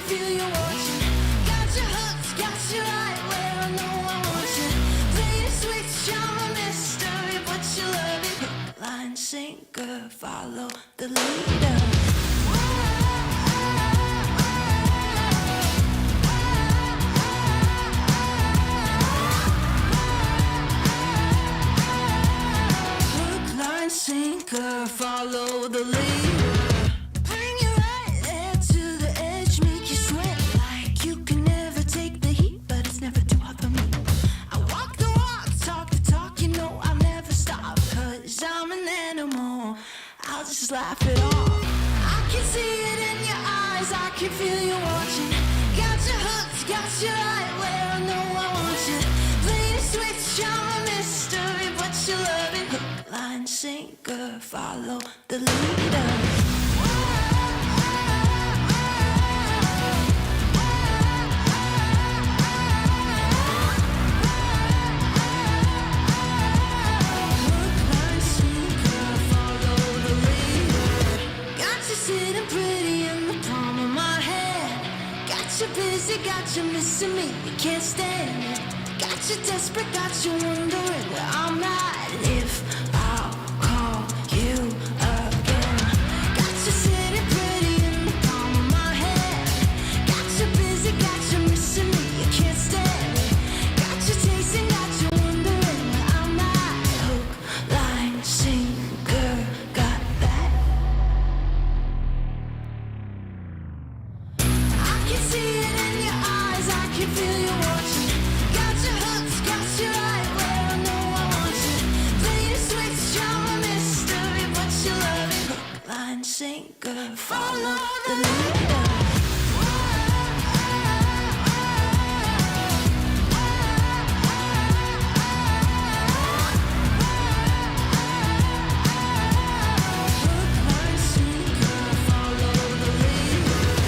feel you watching. Got your hooks, got you right where I know I want you. Play the switch, I'm a mystery, but you love it. Hook, line, sinker, follow the leader. Sinker, follow the leader. Bring you right there to the edge, make you sweat like you can never take the heat, but it's never too hot for me. I walk the walk, talk the talk, you know I'll never stop, cause I'm an animal, I'll just laugh it off. I can see it in your eyes, I can feel you watching. Got your hooks, got you right where I know I want you. Play the switch, I'm a mystery, but you love it. Hook, line, sinker, follow the leader. Hook, line, sinker, follow the leader. Got you sitting pretty in the palm of my hand. Got you busy, got you missing me, you can't stand it. Got you desperate, got you wondering where I'm at. If I'll call you again. Got you sitting pretty in the palm of my hand. Got you busy, got you missing me, you can't stand it. Got you chasing, got you wondering where I'm at. Hook, line, sinker, got that. I can see it in your eyes, I can feel you watching. Got your hooks, got you right where I know I want you. Play the switch, I'm a mystery, but you love it. Hook, line, sinker, follow the leader. Hook, line, sinker, follow the leader.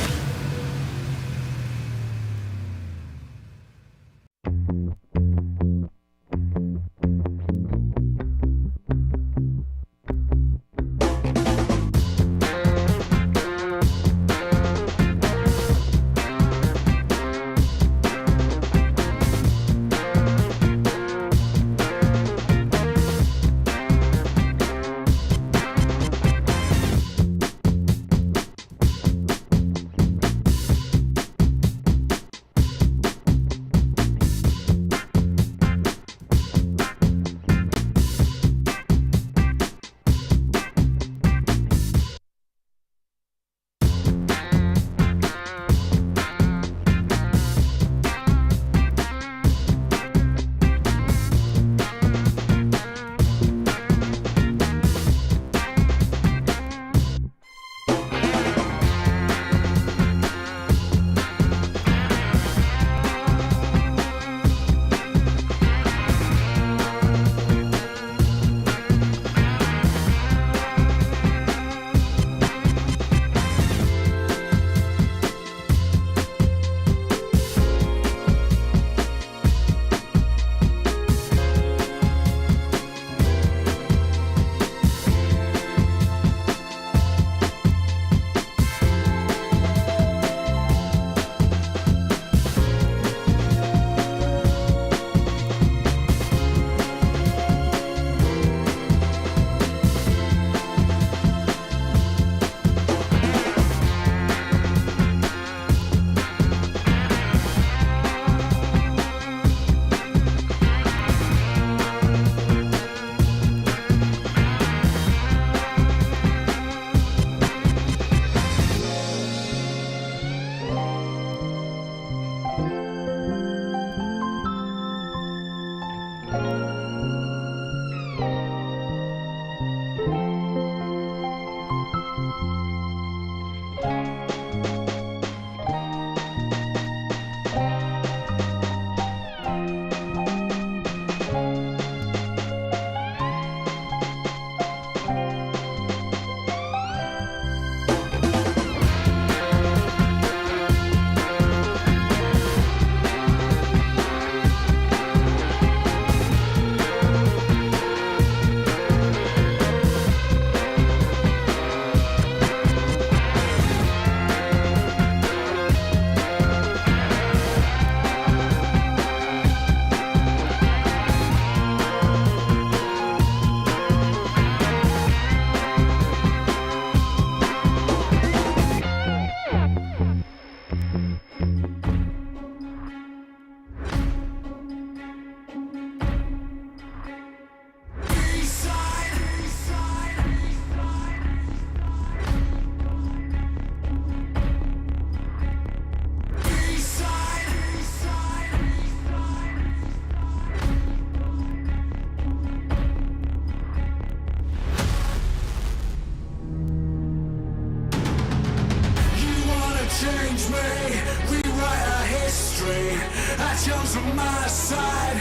my side,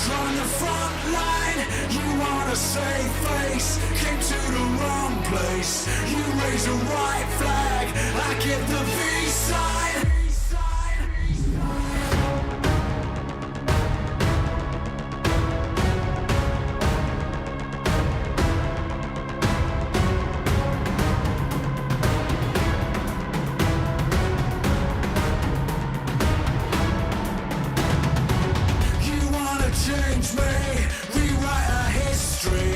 from the front line. You wanna save face, came to the wrong place. You raise a white flag, I give the V sign. Change me, rewrite our history.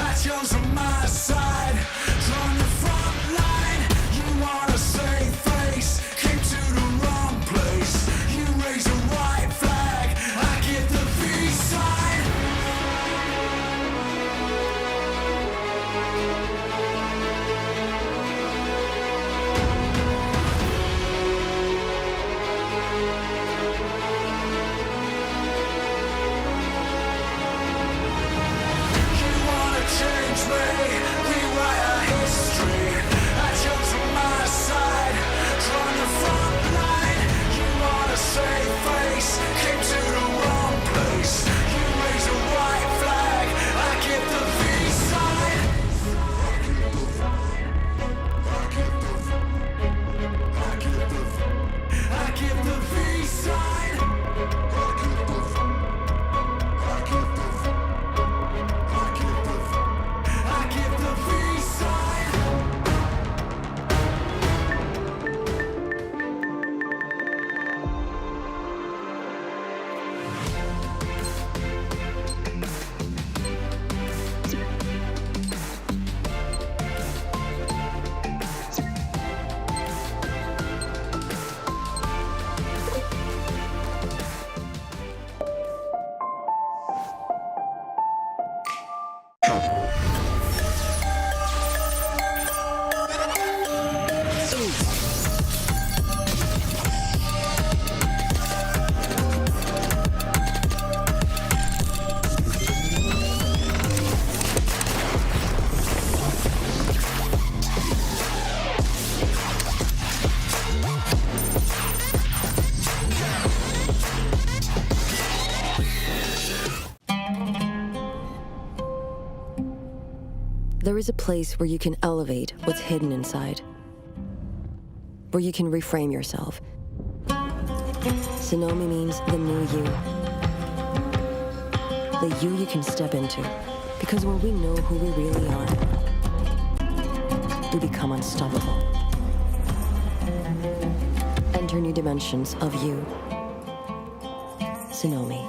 I chose on my side, from the front line. You wanna save face, came to the wrong place. You raise a white flag, I give the peace sign. Change me, rewrite our history. I chose on my side, from the front line. You wanna save face, came to the wrong place. You raise a white flag, I give the peace sign. I give the peace sign. There is a place where you can elevate what's hidden inside, where you can reframe yourself. Sonomi means the new you. The you can step into. Because when we know who we really are, we become unstoppable. Enter new dimensions of you. Sonomi.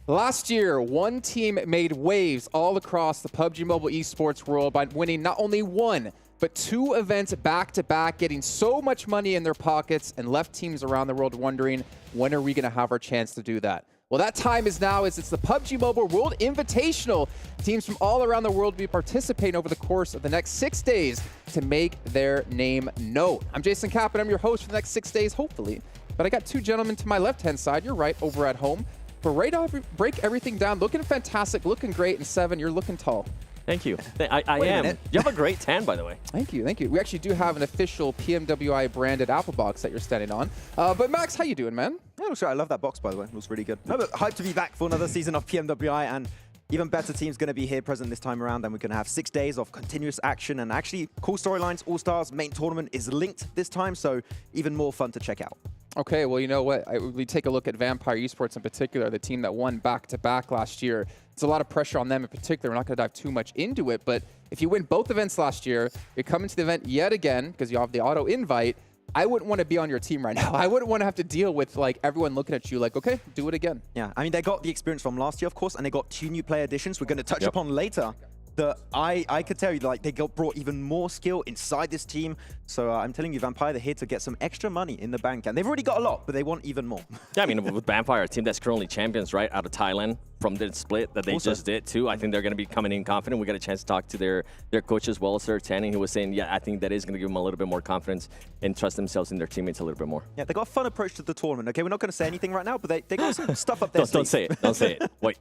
Last year, one team made waves all across the PUBG Mobile Esports world by winning not only one, but 2 events back-to-back, getting so much money in their pockets and left teams around the world wondering, when are we going to have our chance to do that? Well, that time is now, as it's the PUBG Mobile World Invitational. Teams from all around the world will be participating over the course of the next 6 days to make their name known. I'm Jason Kapp, and I'm your host for the next 6 days, hopefully. But I got 2 gentlemen to my left-hand side. You're right, over at home. But right off, break everything down. Looking fantastic, looking great. And Seven, you're looking tall. Thank you. I am. You have a great tan, by the way. Thank you, thank you. We actually do have an official PMWI branded Apple box that you're standing on. But Max, how you doing, man? Yeah, looks right. I love that box, by the way. It looks really good. No, but hyped to be back for another season of PMWI, and even better teams going to be here present this time around. And we're going to have 6 days of continuous action and actually cool storylines. All-Stars main tournament is linked this time, so even more fun to check out. Okay, well, you know what? We take a look at Vampire Esports in particular, the team that won back-to-back last year. It's a lot of pressure on them in particular. We're not going to dive too much into it, but if you win both events last year, you're coming to the event yet again because you have the auto invite. I wouldn't want to be on your team right now. I wouldn't want to have to deal with like everyone looking at you like, okay, do it again. Yeah, I mean, they got the experience from last year, of course, and they got 2 new player additions we're going to touch upon later. That I could tell you, like, they brought even more skill inside this team. So I'm telling you, Vampire, they're here to get some extra money in the bank. And they've already got a lot, but they want even more. Yeah, I mean, with Vampire, a team that's currently champions, right, out of Thailand from the split that they just did, too. I think they're going to be coming in confident. We got a chance to talk to their coach as well, Sir Tanning, who was saying, yeah, I think that is going to give them a little bit more confidence and trust themselves in their teammates a little bit more. Yeah, they got a fun approach to the tournament. Okay, we're not going to say anything right now, but they got some stuff up there. Don't say it. Don't say it. Wait.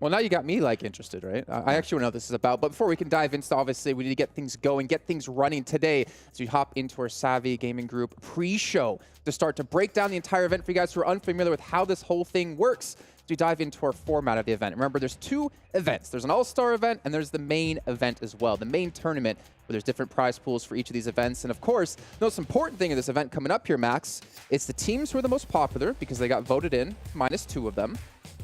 Well, now you got me, like, interested, right? I actually want to know what this is about. But before we can dive into, obviously, we need to get things going, get things running today as we hop into our Savvy Gaming Group pre-show to start to break down the entire event for you guys who are unfamiliar with how this whole thing works. As we dive into our format of the event. Remember, there's 2 events. There's an all-star event, and there's the main event as well, the main tournament, where there's different prize pools for each of these events. And, of course, the most important thing in this event coming up here, Max, it's the teams who are the most popular because they got voted in, minus 2 of them.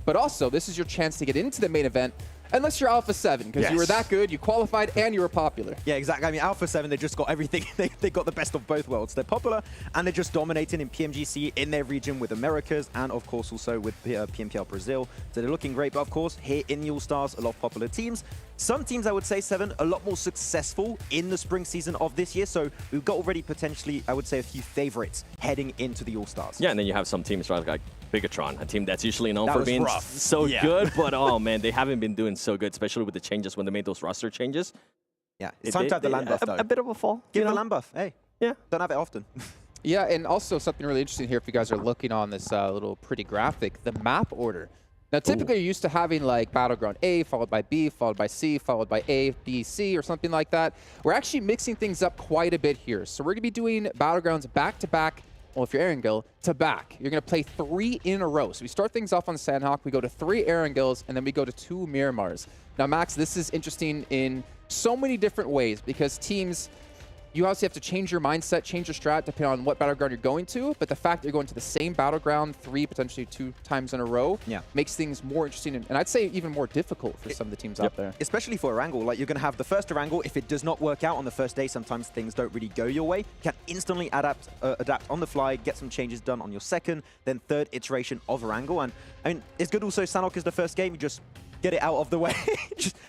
But also, this is your chance to get into the main event, unless you're Alpha7, because you were that good, you qualified, and you were popular. Yeah, exactly. I mean, Alpha7, they just got everything. they got the best of both worlds. They're popular, and they're just dominating in PMGC in their region with Americas, and of course also with PMPL Brazil. So they're looking great. But of course, here in the All-Stars, a lot of popular teams. Some teams, I would say, 7, a lot more successful in the spring season of this year. So we've got already potentially, I would say, a few favorites heading into the All-Stars. Yeah, and then you have some teams, right, like Bigetron, a team that's usually known for being so good, but oh man, they haven't been doing so good, especially with the changes when they made those roster changes. Yeah, it's time to have the land buff, though. A bit of a fall. Give the land buff, hey. Yeah. Don't have it often. Yeah, and also something really interesting here if you guys are looking on this little pretty graphic, the map order. Now, typically, you're used to having like Battleground A, followed by B, followed by C, followed by A, B, C, or something like that. We're actually mixing things up quite a bit here. So we're going to be doing Battlegrounds back-to-back. Well, if you're Erangel, to back. You're going to play 3 in a row. So we start things off on Sandhawk, we go to 3 Erangels, and then we go to 2 Miramars. Now, Max, this is interesting in so many different ways because teams, you obviously have to change your mindset, change your strat depending on what battleground you're going to, but the fact that you're going to the same battleground 3, potentially 2 times in a row makes things more interesting and I'd say even more difficult for some of the teams out there. Especially for Erangel, like you're going to have the first Erangel, if it does not work out on the first day, sometimes things don't really go your way. You can instantly adapt on the fly, get some changes done on your second, then third iteration of Erangel. And I mean, it's good also, Sanhok is the first game, you just get it out of the way,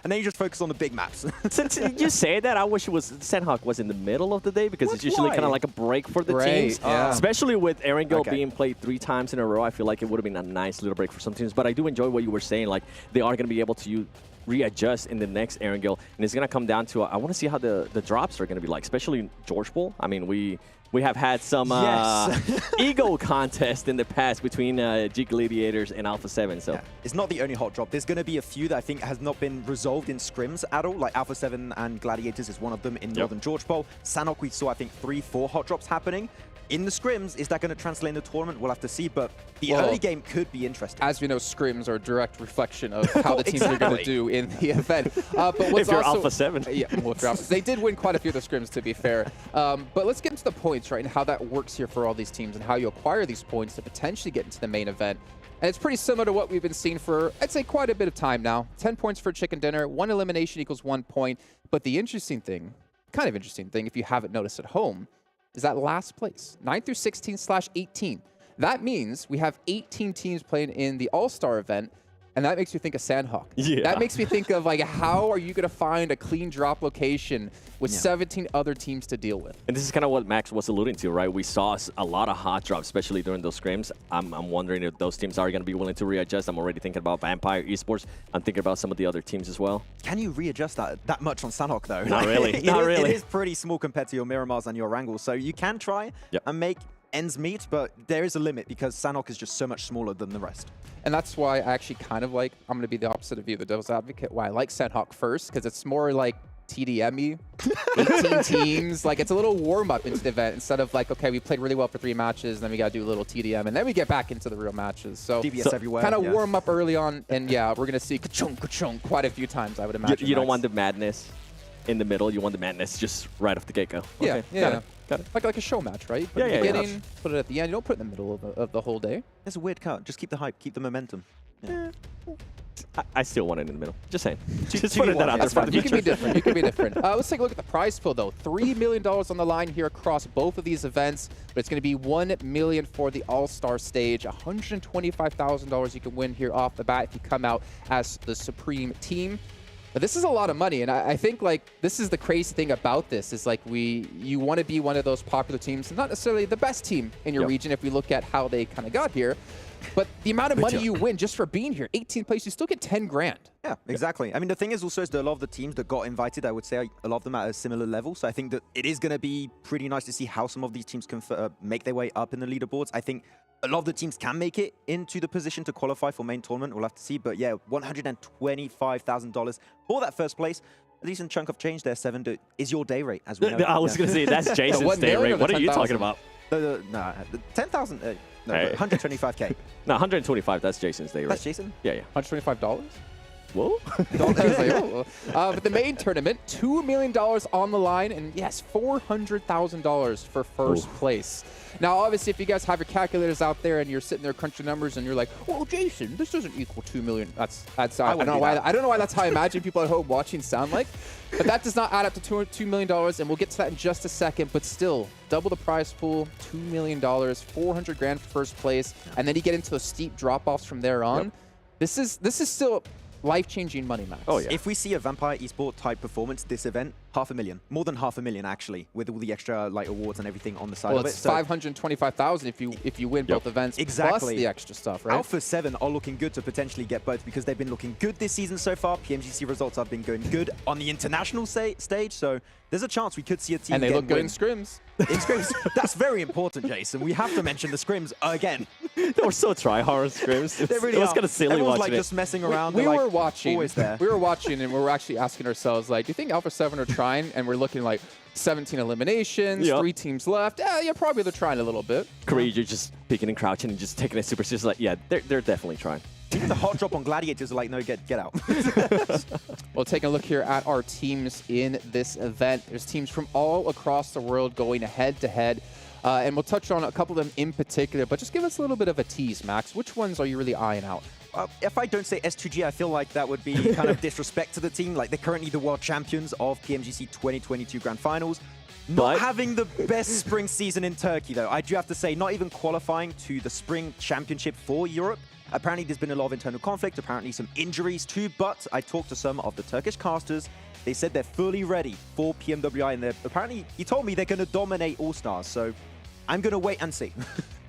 and then you just focus on the big maps. Since you say that, I wish it was Sandhawk was in the middle of the day because it's usually kind of like a break for the teams. Especially with Erangel being played 3 times in a row, I feel like it would have been a nice little break for some teams. But I do enjoy what you were saying, like they are going to be able to readjust in the next Erangel, and it's going to come down to, I want to see how the drops are going to be like, especially George Bull. I mean, we have had some ego contest in the past between G.Gladiators and Alpha7. So it's not the only hot drop. There's going to be a few that I think has not been resolved in scrims at all. Like Alpha7 and Gladiators is one of them in Northern George Bowl. Sanhok, we saw, I think, 3-4 hot drops happening. In the scrims, is that going to translate in the tournament? We'll have to see, but the early game could be interesting. As we know, scrims are a direct reflection of how the teams are going to do in the event. But what's if you're Alpha7. Yeah, well, if you're Alpha, they did win quite a few of the scrims, to be fair. But let's get into the points, right, and how that works here for all these teams and how you acquire these points to potentially get into the main event. And it's pretty similar to what we've been seeing for, I'd say, quite a bit of time now. 10 points for chicken dinner, 1 elimination equals 1 point. But the interesting thing, kind of interesting thing, if you haven't noticed at home, is that last place, 9 through 16/18. That means we have 18 teams playing in the All-Star event. And that makes me think of Sandhawk. Yeah. That makes me think of like, how are you going to find a clean drop location with 17 other teams to deal with? And this is kind of what Max was alluding to, right? We saw a lot of hot drops, especially during those scrims. I'm wondering if those teams are going to be willing to readjust. I'm already thinking about Vampire Esports. I'm thinking about some of the other teams as well. Can you readjust that much on Sandhawk, though? Not really. Not really. It is pretty small compared to your Miramars and your Wrangles, so you can try and make ends meet, but there is a limit because Sandhawk is just so much smaller than the rest. And that's why I actually kind of like, I'm going to be the opposite of you, the devil's advocate, why I like Sandhawk first, because it's more like TDM-y, 18 teams. Like, it's a little warm-up into the event instead of like, okay, we played really well for 3 matches, and then we got to do a little TDM, and then we get back into the real matches. So, DBS everywhere. Kind of warm up early on, and yeah, we're going to see ka-chunk, ka-chunk quite a few times, I would imagine. You don't want the madness in the middle. You want the madness just right off the get-go. Yeah, Okay. yeah. Got it. Like a show match, right? You put it at the beginning, put it at the end. You don't put it in the middle of the whole day. It's a weird cut. Just keep the hype, keep the momentum. Yeah. I still want it in the middle. Just saying. Just two putting that out there. That's fine. You can be different. You can be different. Let's take a look at the prize pool, though. $3 million on the line here across both of these events, but it's going to be $1 million for the All-Star Stage. $125,000 you can win here off the bat if you come out as the Supreme Team. But this is a lot of money, and I think like this is the crazy thing about this is like you want to be one of those popular teams, not necessarily the best team in your region if we look at how they kind of got here. But the amount of money you win just for being here, 18th place, you still get 10 grand. Yeah, exactly. I mean, the thing is also is that a lot of the teams that got invited, I would say a lot of them at a similar level. So I think that it is going to be pretty nice to see how some of these teams can make their way up in the leaderboards. I think a lot of the teams can make it into the position to qualify for main tournament. We'll have to see. But yeah, $125,000 for that first place. A decent chunk of change there, 7, is your day rate, as we know. I was going to say, that's Jason's day rate. What are you talking about? No, 10,000. No, Hey. 125K. No, 125, that's Jason's day rate. That's Jason? Yeah. $125? Whoa. But the main tournament, $2 million on the line, and yes, $400,000 for first place. Now, obviously, if you guys have your calculators out there and you're sitting there crunching numbers and you're like, "Well, Jason, this doesn't equal $2 million." That's I don't know why. I don't know why that's how I imagine people at home watching sound like. But that does not add up to $2 million, and we'll get to that in just a second. But still, double the prize pool, $2 million, 400 grand for first place, and then you get into the steep drop-offs from there on. This is still life-changing money, Max. Oh, yeah. If we see a Vampire Esports type performance this event, $500,000, more than $500,000 actually, with all the extra like awards and everything on the side Well, of it. it's $525,000 if you win both events, plus the extra stuff, right? Alpha7 are looking good to potentially get both because they've been looking good this season so far. PMGC results have been going good on the international stage, so there's a chance we could see a team. And they look good in win. scrims. In scrims, that's very important, Jason. We have to mention the scrims again. They were so try-hard scrims. They really it was are. kind of silly Everyone's watching like it. just messing around. We They're, were like, watching. Always there. We were watching, and we were actually asking ourselves, like, do you think Alpha7 are trying? And we're looking like 17 eliminations, 3 teams left. Yeah, probably they're trying a little bit. Korea, you're just peeking and crouching and just taking it super serious. Like, yeah, they're definitely trying. Even the hot drop on Gladiators are like, no, get out. Well, taking a look here at our teams in this event. There's teams from all across the world going head-to-head. And we'll touch on a couple of them in particular, but just give us a little bit of a tease, Max. Which ones are you really eyeing out? If I don't say S2G, I feel like that would be kind of disrespect to the team. Like, they're currently the world champions of PMGC 2022 Grand Finals. Not having the best spring season in Turkey, though. I do have to say, not even qualifying to the spring championship for Europe. Apparently, there's been a lot of internal conflict, apparently some injuries too, but I talked to some of the Turkish casters. They said they're fully ready for PMWI, and apparently, he told me they're going to dominate All-Stars, so I'm going to wait and see.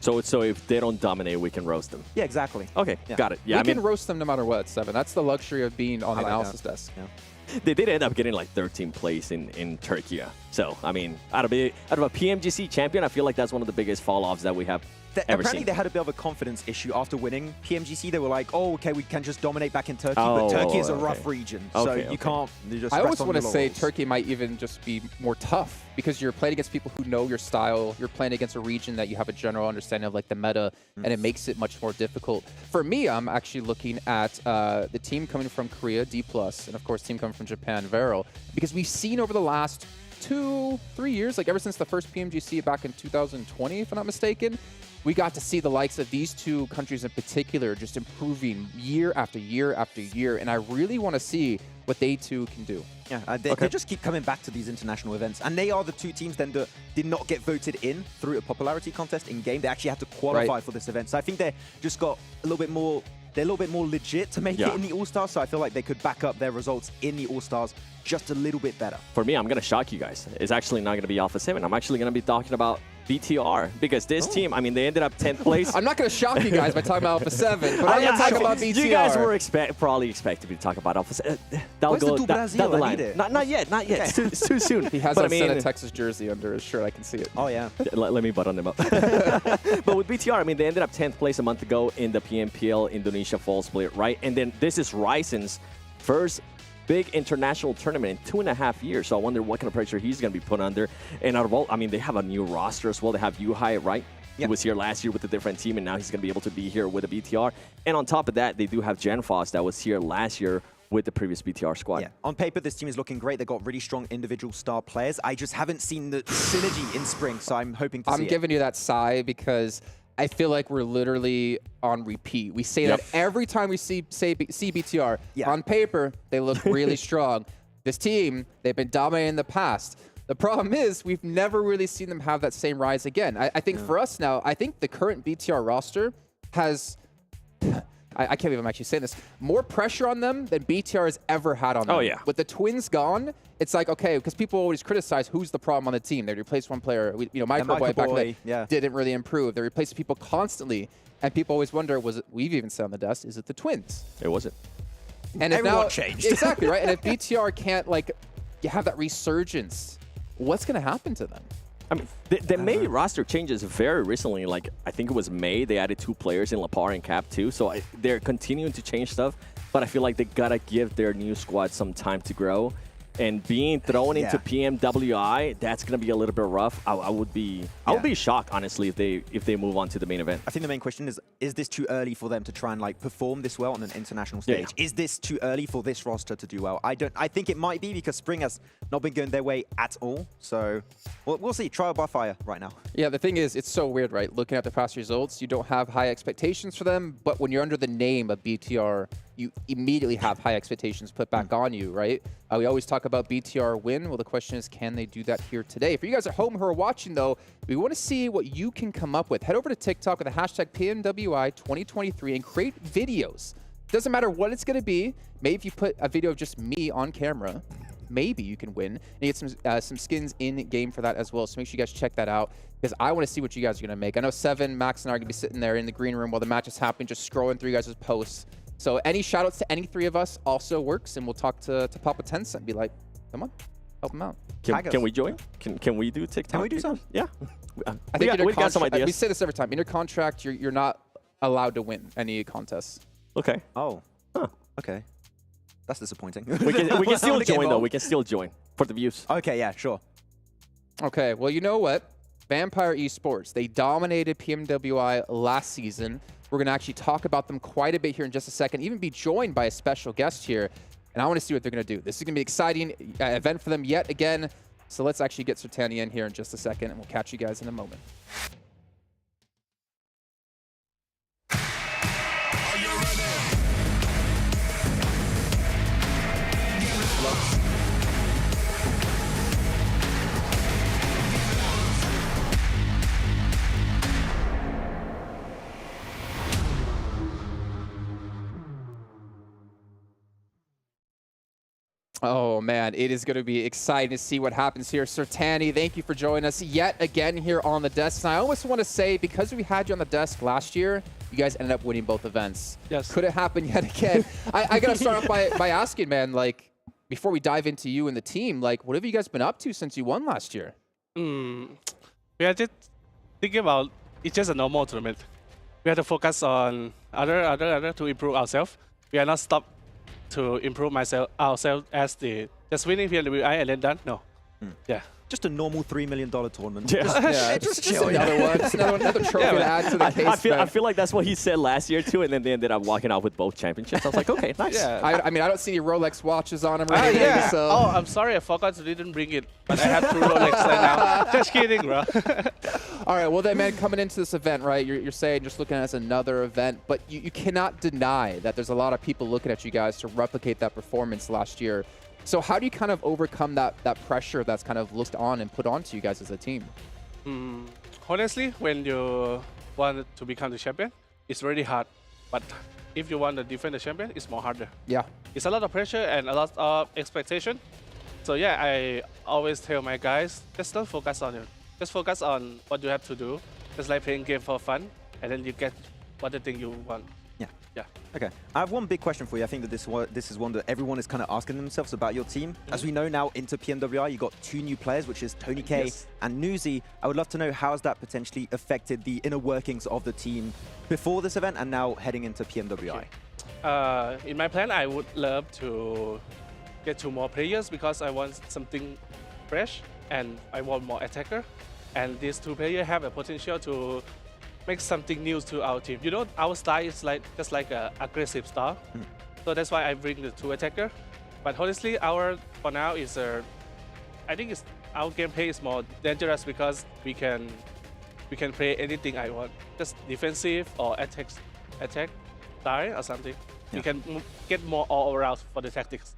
So if they don't dominate, we can roast them. Yeah, exactly. Okay, got it. Yeah, we can roast them no matter what, 7. That's the luxury of being on the analysis desk. Yeah. They did end up getting like 13th place in Turkey. So, I mean, out of a PMGC champion, I feel like that's one of the biggest fall-offs that we have ever apparently seen. They had a bit of a confidence issue after winning PMGC. They were like, oh, okay, we can just dominate back in Turkey, but Turkey is a rough region, so you can't just I always rest on want to your say laurels. Turkey might even just be more tough because you're playing against people who know your style. You're playing against a region that you have a general understanding of, like the meta, and it makes it much more difficult. For me, I'm actually looking at the team coming from Korea, Dplus, and of course, team coming from Japan, Vero, because we've seen over the last 2-3 years, like ever since the first PMGC back in 2020, if I'm not mistaken, we got to see the likes of these two countries in particular just improving year after year after year, and I really want to see what they two can do. Yeah, they just keep coming back to these international events, and they are the two teams then that did not get voted in through a popularity contest in game. They actually had to qualify for this event, so I think they just got a little bit more they're a little bit more legit to make it in the All-Stars, so I feel like they could back up their results in the All-Stars just a little bit better. For me, I'm going to shock you guys. It's actually not going to be Alpha7. I'm actually going to be talking about BTR, because this team, I mean, they ended up 10th place. I'm not going to shock you guys by talking about Alpha7, but I'm going to talk about BTR. You guys were probably expecting me to talk about Alpha7. Where's the Dplus down the line. Not yet. It's too soon. He has a Senna Texas jersey under his shirt. I can see it. Oh, yeah. Let me button them up. But with BTR, I mean, they ended up 10th place a month ago in the PMPL Indonesia Fall Split, right? And then this is Ryzen's first big international tournament in 2.5 years. So I wonder what kind of pressure he's going to be put under. And out of all, I mean, they have a new roster as well. They have Yuhai, right? Yep. He was here last year with a different team, and now he's going to be able to be here with a BTR. And on top of that, they do have GenFoss that was here last year with the previous BTR squad. Yeah. On paper, this team is looking great. They've got really strong individual star players. I just haven't seen the synergy in spring, so I'm hoping to see it. I'm giving you that sigh because I feel like we're literally on repeat. We say that every time we see BTR. On paper, they look really strong. This team, they've been dominating in the past. The problem is we've never really seen them have that same rise again. I think for us now, I think the current BTR roster has, I can't believe I'm actually saying this, more pressure on them than BTR has ever had on them. Oh, yeah. With the twins gone, it's like, okay, because people always criticize who's the problem on the team. They replaced one player. Michael Boy back then didn't really improve. They replaced people constantly. And people always wonder, we've even said on the desk, is it the twins? It wasn't. And if everyone now, changed. Exactly, right? And if BTR can't, have that resurgence, what's going to happen to them? I mean, they made roster changes very recently. Like, I think it was May. They added 2 players in Lapar and Cap too. So they're continuing to change stuff. But I feel like they got to give their new squad some time to grow. And being thrown into PMWI, that's going to be a little bit rough. I would be shocked, honestly, if they move on to the main event. I think the main question is this too early for them to try and perform this well on an international stage? Is this too early for this roster to do well? I think it might be, because spring has not been going their way at all. So we'll see. Trial by fire right now. Yeah, the thing is, it's so weird, right? Looking at the past results, you don't have high expectations for them, but when you're under the name of BTR, you immediately have high expectations put back on you, right? We always talk about BTR win. Well, the question is, can they do that here today? For you guys at home who are watching, though, we want to see what you can come up with. Head over to TikTok with the hashtag PMWI 2023 and create videos. Doesn't matter what it's going to be. Maybe if you put a video of just me on camera, maybe you can win. And you get some skins in-game for that as well. So make sure you guys check that out, because I want to see what you guys are going to make. I know Seven, Max, and I are going to be sitting there in the green room while the match is happening, just scrolling through you guys' posts. So any shout-outs to any 3 of us also works, and we'll talk to Papa Tencent and be like, come on, help him out. Can we join? Can we do TikTok? Can we do some? Yeah. I think we got some ideas. We say this every time. In your contract, you're not allowed to win any contests. Okay. Oh. Okay. That's disappointing. We can still join, though. We can still join for the views. Okay, yeah, sure. Okay, well, you know what? Vampire Esports, they dominated PMWI last season. We're going to actually talk about them quite a bit here in just a second, even be joined by a special guest here. And I want to see what they're going to do. This is going to be an exciting event for them yet again. So let's actually get Sertani in here in just a second, and we'll catch you guys in a moment. Oh, man, it is going to be exciting to see what happens here. Sertani, thank you for joining us yet again here on the desk. And I almost want to say, because we had you on the desk last year, you guys ended up winning both events. Yes. Could it happen yet again? I got to start off by asking, man, before we dive into you and the team, what have you guys been up to since you won last year? We are just thinking about, it's just a normal tournament. We have to focus on other to improve ourselves. We are not stopped to improve ourselves as just winning PMWI and then done. No. Yeah. Just a normal $3 million tournament. Yeah. Just chill. Another one. Just another trophy to add to the case. I feel like that's what he said last year too, and then they ended up walking out with both championships. I was like, okay, nice. Yeah. I mean, I don't see any Rolex watches on him or anything. Yeah. So. Oh, I'm sorry, I forgot to didn't bring it, but I have 2 Rolex right now. Just kidding, bro. All right, well then, man, coming into this event, right, you're saying just looking at it as another event, but you cannot deny that there's a lot of people looking at you guys to replicate that performance last year. So how do you kind of overcome that pressure that's kind of looked on and put onto you guys as a team? Honestly, when you want to become the champion, it's really hard. But if you want to defend the champion, it's more harder. Yeah. It's a lot of pressure and a lot of expectation. So yeah, I always tell my guys, just don't focus on it. Just focus on what you have to do. Just like playing game for fun, and then you get what the thing you want. Yeah. Yeah. Okay. I have one big question for you. I think that this is one that everyone is kind of asking themselves about your team. As we know now, into PMWI, you got 2 new players, which is Tony K and Nuzi. I would love to know how has that potentially affected the inner workings of the team before this event and now heading into PMWI. Okay. In my plan, I would love to get 2 more players because I want something fresh and I want more attacker. And these 2 players have a potential to make something new to our team. You know, our style is just like an aggressive style. So that's why I bring the 2 attacker. But honestly, for now is I think our gameplay is more dangerous because we can play anything I want, just defensive or attack style or something. We can get more all around for the tactics.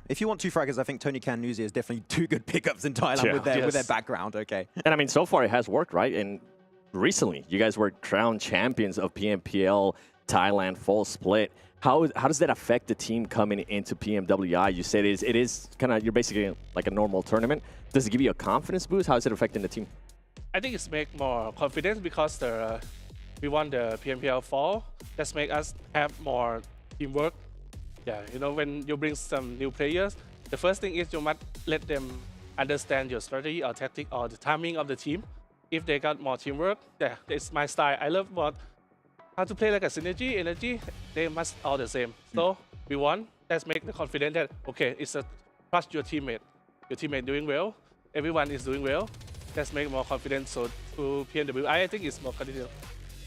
If you want 2 fraggers, I think Tony K and Nuzi is definitely 2 good pickups in Thailand with their background. Okay. And I mean, so far it has worked, right? And recently, you guys were crowned champions of PMPL Thailand full split. How does that affect the team coming into PMWI? You said it is kind of, you're basically like a normal tournament. Does it give you a confidence boost? How is it affecting the team? I think it's make more confidence because we won the PMPL fall. That's make us have more teamwork. Yeah, you know, when you bring some new players, the first thing is you must let them understand your strategy or tactic or the timing of the team. If they got more teamwork, yeah, it's my style. I love how to play like a synergy, energy. They must all the same. So we won. Let's make the confidence that, okay, it's trust your teammate. Your teammate doing well. Everyone is doing well. Let's make more confidence. So to PMWI, I think it's more confident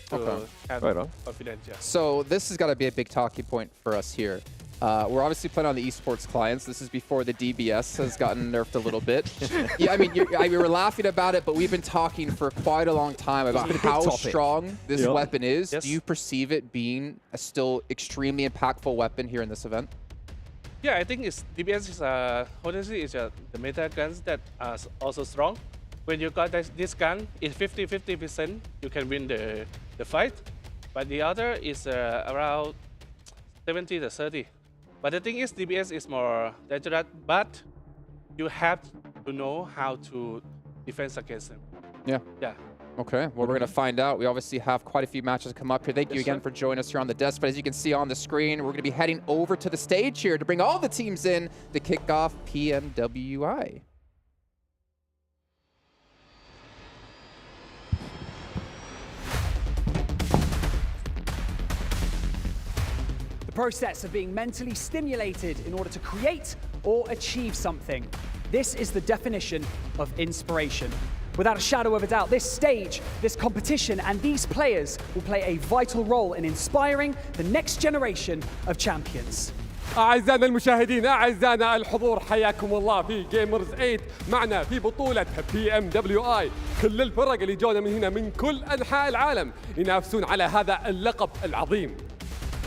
to have confidence. Yeah. So this has got to be a big talking point for us here. We're obviously playing on the esports clients. This is before the DBS has gotten nerfed a little bit. Yeah, I mean, we were laughing about it, but we've been talking for quite a long time about how strong this weapon is. Yes. Do you perceive it being a still extremely impactful weapon here in this event? Yeah, I think DBS is honestly it's the meta guns that are also strong. When you got this gun, it's 50-50%. You can win the fight, but the other is around 70-30. But the thing is, DBS is more dangerous, but you have to know how to defend against them. Yeah. Yeah. Okay, well, we're going to find out. We obviously have quite a few matches come up here. Thank you again for joining us here on the desk. But as you can see on the screen, we're going to be heading over to the stage here to bring all the teams in to kick off PMWI. The process of being mentally stimulated in order to create or achieve something. This is the definition of inspiration. Without a shadow of a doubt, this stage, this competition, and these players will play a vital role in inspiring the next generation of champions. أعزائنا المشاهدين، أعزائنا الحضور، حياكم الله في جيمرز 8 معنا في بطولة PMWI. كل الفرق اللي جونا من هنا من كل أنحاء العالم ينافسون على هذا اللقب العظيم.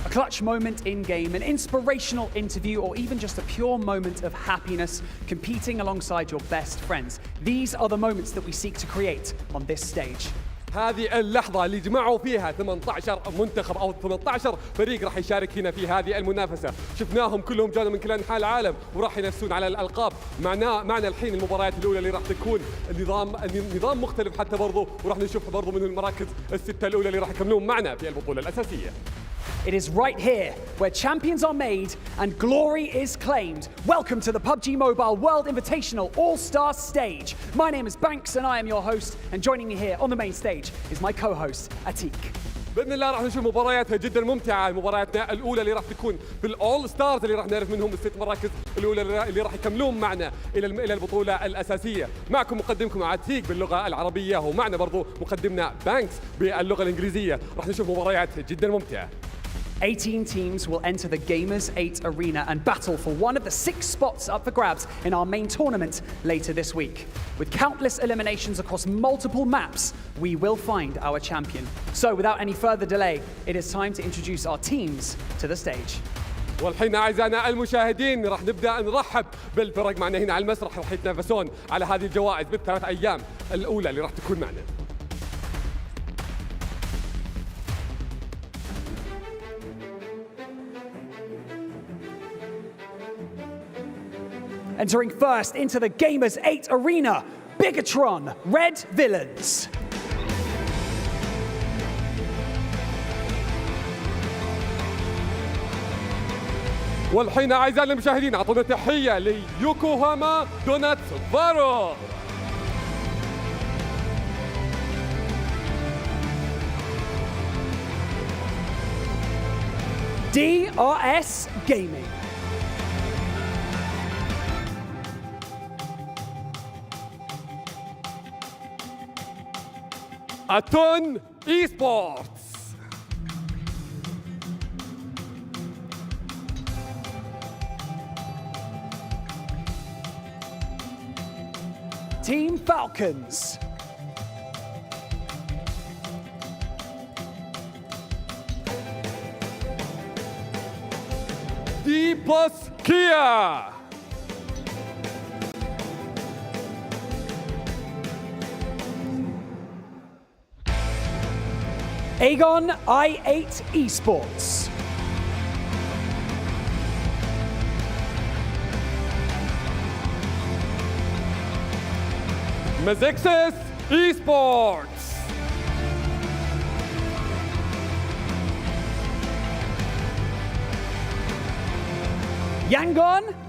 A clutch moment in-game, an inspirational interview, or even just a pure moment of happiness competing alongside your best friends. These are the moments that we seek to create on this stage. هذه اللحظة اللي جمعوا فيها 18 منتخب أو 18 فريق راح يشارك هنا في هذه المنافسة. شفناهم كلهم جانا من كل أنحاء العالم وراح ينافسون على الألقاب. معنا الحين المباريات الأولى اللي راح تكون النظام مختلف حتى برضو، وراح نشوف برضو من المراكز الستة الأولى اللي راح يكملون معنا في البطولة الأساسية. It is right here where champions are made and glory is claimed. Welcome to the PUBG MOBILE World Invitational Allstars Stage. My name is Banks and I am your host, and joining me here on the main stage is my co-host, Atik. باذن الله راح نشوف مباريات جدا ممتعه. مبارياتنا الاولى اللي راح تكون في الاول ستارز اللي راح نعرف منهم ال6 مراكز الاولى اللي راح يكملون معنا الى البطوله الاساسيه. معكم مقدمكم عتيق باللغه العربيه، ومعنا برضو مقدمنا بانكس باللغه الانجليزيه. راح نشوف مباريات جدا ممتعه. 18 teams will enter the Gamers8 arena and battle for one of the 6 spots up for grabs in our main tournament later this week. With countless eliminations across multiple maps, we will find our champion. So without any further delay, it is time to introduce our teams to the stage. والحين اعزائنا المشاهدين راح نبدا نرحب بالفرق معنا هنا على المسرح، راح يتنافسون على هذه الجوائز بال3 ايام الاولى اللي راح تكون معنا. Entering first into the Gamers8 arena, Bigetron Red Villains. والحين أعزائنا المشاهدين أعطونا تحية ليوكوهاما دوناتس فارو. DRS Gaming. Aton Esports. Team Falcons. Dplus KIA. AGONxI8 Esports. FaZe Esports.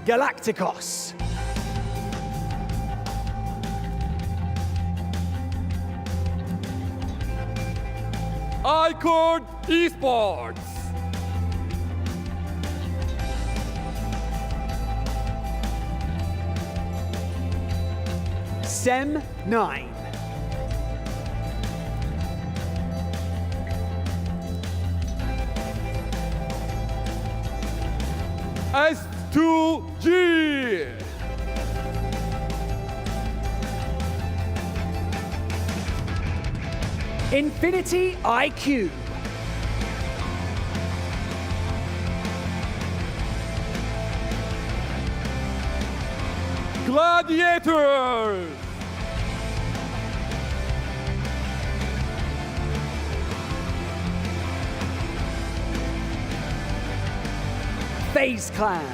Galacticos. iKURD Esports. SEM9. S2G. Infinity IQ. Gladiators. FaZe Clan.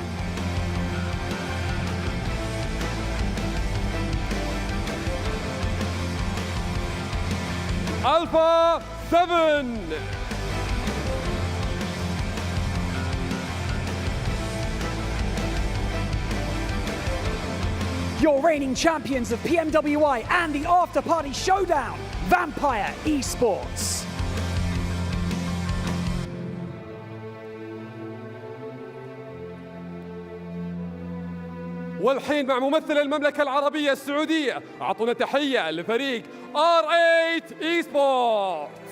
Alpha7. Your reigning champions of PMWI and the After Party Showdown, Vampire Esports. والحين مع ممثل المملكة العربية السعودية أعطونا تحية لفريق R8 Esports.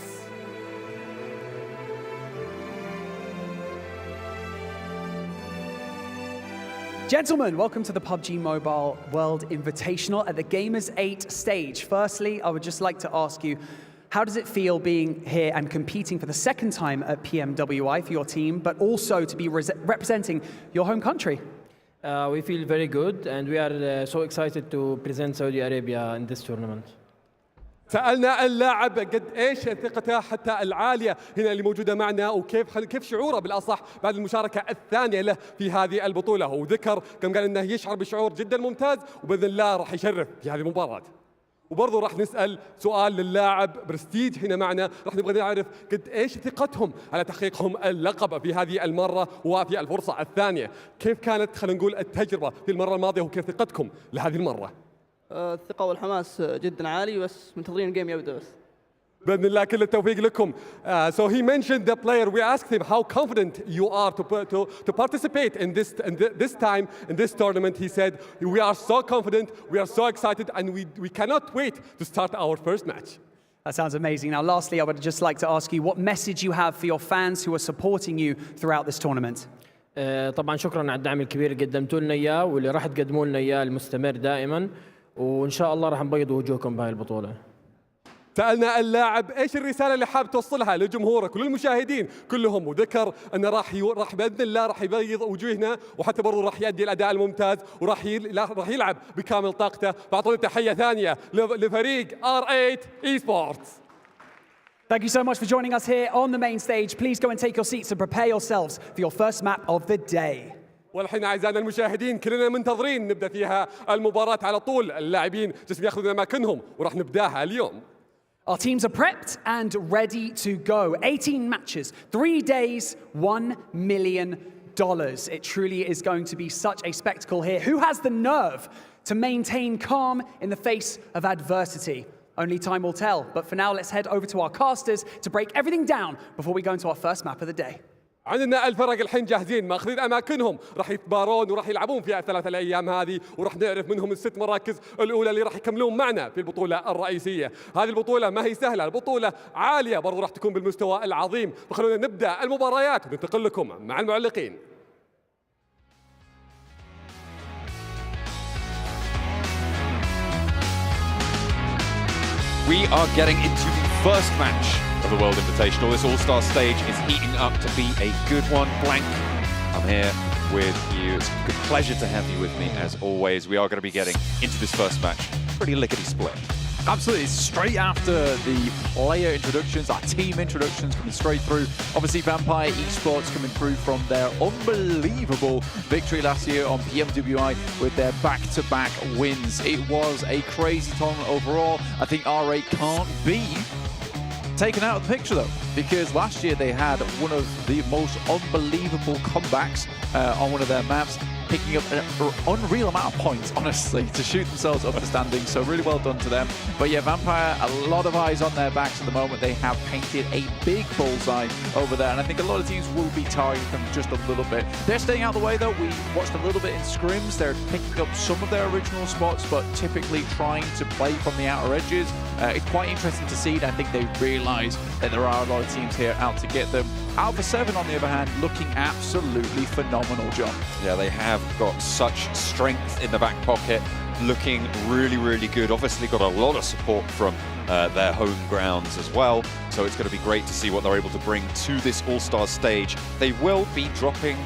Gentlemen, welcome to the PUBG Mobile World Invitational at the Gamers8 stage. Firstly, I would just like to ask you, how does it feel being here and competing for the second time at PMWI for your team, but also to be representing your home country? We feel very good, and we are so excited to present Saudi Arabia in this tournament. سألنا اللاعب قد ايش ثقته حتى العالية هنا اللي موجودة معنا وكيف شعوره بالأصح بعد المشاركة الثانية له في هذه البطولة، وذكر كم قال انه يشعر بشعور جدا ممتاز وبإذن الله راح يشرف في هذه المباراة. وبرضه راح نسأل سؤال للاعب برستيج هنا معنا، راح نبغى نعرف قد ايش ثقتهم على تحقيقهم اللقب في هذه المرة وفي الفرصة الثانية. كيف كانت خلينا نقول التجربة في المرة الماضية وكيف ثقتكم لهذه المرة؟ الثقة والحماس جدا عالي، بس منتظرين الجيم يبدأ بس. بإذن الله كل التوفيق لكم. So he mentioned the player. We asked him how confident you are to participate in this time in this tournament. He said we are so confident, we are so excited, and we cannot wait to start our first match. That sounds amazing. Now, lastly, I would just like to ask you what message you have for your fans who are supporting you throughout this tournament. طبعا شكرا على الدعم الكبير اللي قدمتوا لنا اياه واللي راح تقدموا لنا اياه المستمر دائما، وان شاء الله راح نبيض وجوهكم بهاي البطولة. سألنا اللاعب ايش الرسالة اللي حاب توصلها لجمهورك وللمشاهدين كلهم، وذكر انه راح باذن الله راح يبيض وجوهنا وحتى برضه راح يؤدي الاداء الممتاز وراح يلعب بكامل طاقته. فاعطونا تحية ثانية لفريق R8 Esports. Thank you so much for joining us here on the main stage. Please go and take your seats and prepare yourselves for your first map of the day. والحين أعزائنا المشاهدين كلنا منتظرين نبدأ فيها المباراة على طول. اللاعبين جالسين ياخذون أماكنهم وراح نبداها اليوم. Our teams are prepped and ready to go. 18 matches, 3 days, $1 million. It truly is going to be such a spectacle here. Who has the nerve to maintain calm in the face of adversity? Only time will tell. But for now, let's head over to our casters to break everything down before we go into our first map of the day. عندنا الفرق الحين جاهزين ماخذين اماكنهم، راح يتبارون وراح يلعبون في الثلاث الايام هذه، وراح نعرف منهم الست مراكز الاولى اللي راح يكملون معنا في البطوله الرئيسيه. هذه البطوله ما هي سهله، البطوله عاليه برضو راح تكون بالمستوى العظيم، فخلونا نبدا المباريات وننتقل لكم مع المعلقين. We are getting into the first match of the World Invitational. This All-Star Stage is heating up to be a good one. Blank, I'm here with you. It's a good pleasure to have you with me as always. We are going to be getting into this first match. Pretty lickety split. Absolutely, straight after the player introductions, our team introductions coming straight through. Obviously, Vampire Esports coming through from their unbelievable victory last year on PMWI with their back-to-back wins. It was a crazy tournament overall. I think R8 can't be taken out of the picture though, because last year they had one of the most unbelievable comebacks on one of their maps, picking up an unreal amount of points, honestly, to shoot themselves up the standings. So really well done to them. But yeah, Vampire, a lot of eyes on their backs at the moment. They have painted a big bullseye over there, and I think a lot of teams will be targeting them just a little bit. They're staying out of the way though. We watched a little bit in scrims. They're picking up some of their original spots, but typically trying to play from the outer edges. It's quite interesting to see, and I think they realise that there are a lot of teams here out to get them. Alpha7, on the other hand, looking absolutely phenomenal, John. Yeah, they have got such strength in the back pocket, looking really, really good. Obviously got a lot of support from their home grounds as well, so it's going to be great to see what they're able to bring to this All-Stars stage. They will be dropping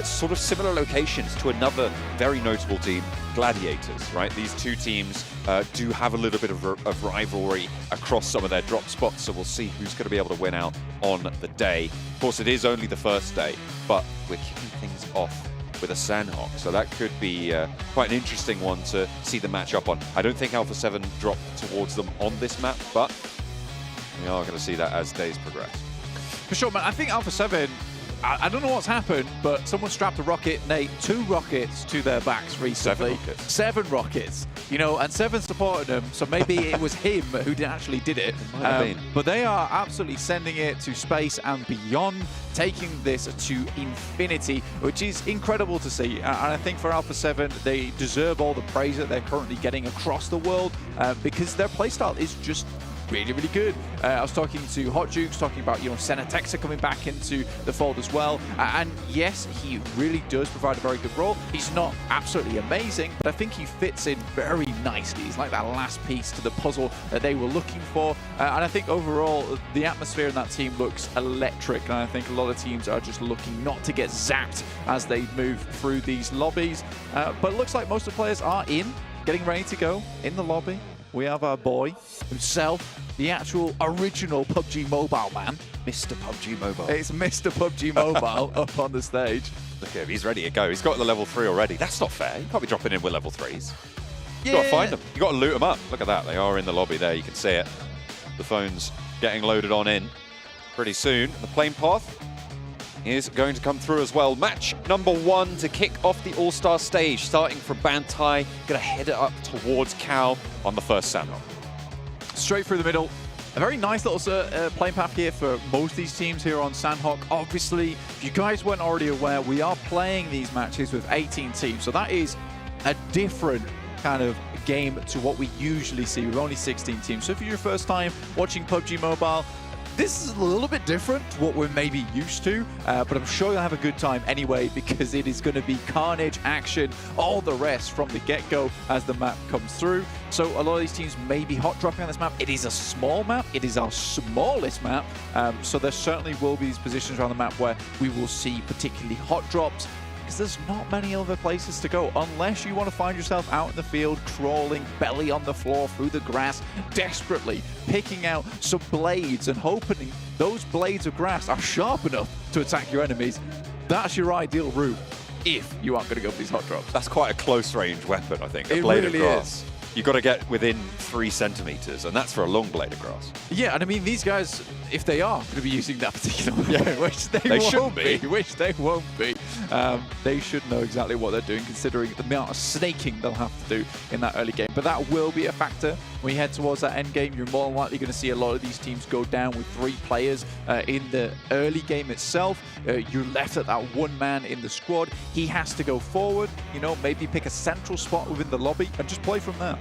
sort of similar locations to another very notable team, Gladiators, right? These two teams do have a little bit of rivalry across some of their drop spots, so we'll see who's going to be able to win out on the day. Of course, it is only the first day, but we're kicking things off with a Sandhawk, so that could be quite an interesting one to see the match up on. I don't think Alpha7 dropped towards them on this map, but we are going to see that as days progress. For sure, man. I think Alpha7, I don't know what's happened, but someone strapped a rocket, Nate, 2 rockets to their backs recently. 7 rockets. You know, and 7 supported him, so maybe it was him who actually did it. But they are absolutely sending it to space and beyond, taking this to infinity, which is incredible to see. And I think for Alpha7, they deserve all the praise that they're currently getting across the world because their playstyle is just really, really good. I was talking to Hot Jukes, talking about, you know, Senatexa coming back into the fold as well. And yes, he really does provide a very good role. He's not absolutely amazing, but I think he fits in very nicely. He's like that last piece to the puzzle that they were looking for. And I think overall, the atmosphere in that team looks electric. And I think a lot of teams are just looking not to get zapped as they move through these lobbies. But it looks like most of the players are in, getting ready to go in the lobby. We have our boy himself, the actual original PUBG Mobile man. Mr. PUBG Mobile. It's Mr. PUBG Mobile up on the stage. Look at him, he's ready to go. He's got the level 3 already. That's not fair. You can't be dropping in with level 3s. You've got to find them. You've got to loot them up. Look at that. They are in the lobby there. You can see it. The phone's getting loaded on in pretty soon. The plane path is going to come through as well. Match number 1 to kick off the All-Star stage, starting from Bantai. Going to head it up towards Cal on the first Sandhawk. Straight through the middle. A very nice little plane path here for most of these teams here on Sandhawk. Obviously, if you guys weren't already aware, we are playing these matches with 18 teams. So that is a different kind of game to what we usually see with only 16 teams. So if you're your first time watching PUBG Mobile, this is a little bit different to what we're maybe used to, but I'm sure you'll have a good time anyway because it is going to be carnage, action, all the rest from the get-go as the map comes through. So a lot of these teams may be hot dropping on this map. It is a small map. It is our smallest map. So there certainly will be these positions around the map where we will see particularly hot drops, because there's not many other places to go unless you want to find yourself out in the field, crawling, belly on the floor through the grass, desperately picking out some blades and hoping those blades of grass are sharp enough to attack your enemies. That's your ideal route. if you aren't going to go for these hot drops. That's quite a close-range weapon, I think. A It blade really of grass. is. You've got to get within 3 centimeters, and that's for a long blade of grass. Yeah, and I mean, these guys, if they are going to be using that particular weapon, which they They shouldn't won't be. which they won't be, they should know exactly what they're doing, considering the amount of snaking they'll have to do in that early game. But that will be a factor when you head towards that end game. You're more than likely going to see a lot of these teams go down with 3 players in the early game itself. You're left at that 1 man in the squad. He has to go forward, you know, maybe pick a central spot within the lobby and just play from there.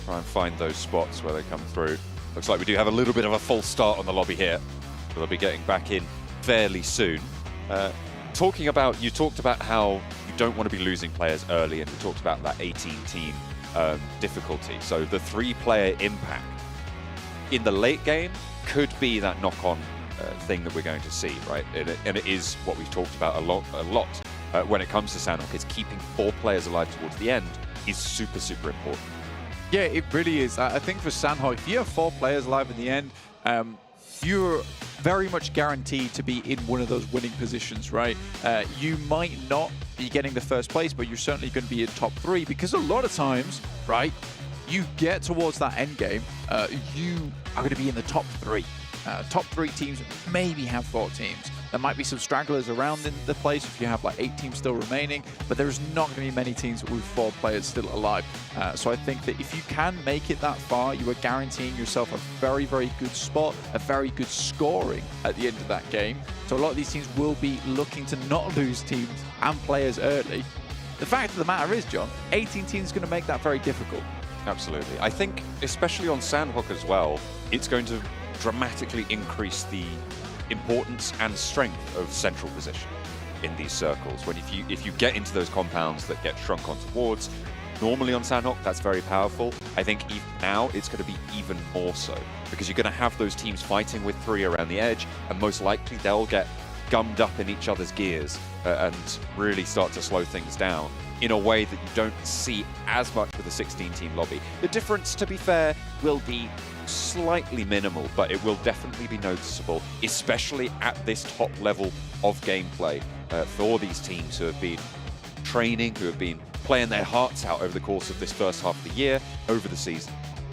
Try and find those spots where they come through. Looks like we do have a little bit of a false start on the lobby here. So they'll be getting back in fairly soon. You talked about how you don't want to be losing players early, and you talked about that 18-team difficulty. So the 3-player impact in the late game could be that knock-on thing that we're going to see, right? And it is what we've talked about a lot when it comes to Sandhawk. It's keeping 4 players alive towards the end is super, super important. Yeah, it really is. I think for Sandhawk, if you have 4 players alive in the end, you're very much guaranteed to be in one of those winning positions, right? You might not be getting the first place, but you're certainly going to be in top 3, because a lot of times, right, you get towards that end game, you are going to be in the top 3. Top 3 teams maybe have 4 teams. There might be some stragglers around in the place if you have like 8 teams still remaining, but there's not going to be many teams with 4 players still alive. So I think that if you can make it that far, you are guaranteeing yourself a very, very good spot, a very good scoring at the end of that game. So a lot of these teams will be looking to not lose teams and players early. The fact of the matter is, John, 18 teams is going to make that very difficult. Absolutely. I think, especially on Sandhawk as well, it's going to dramatically increase the importance and strength of central position in these circles. When if you get into those compounds that get shrunk onto wards, normally on Sandhawk, that's very powerful. I think even now it's going to be even more so, because you're going to have those teams fighting with 3 around the edge, and most likely they'll get gummed up in each other's gears and really start to slow things down in a way that you don't see as much with a 16-team lobby. The difference, to be fair, will be slightly minimal, but it will definitely be noticeable, especially at this top level of gameplay for these teams who have been training, who have been playing their hearts out over the course of this first half of the year, over the season.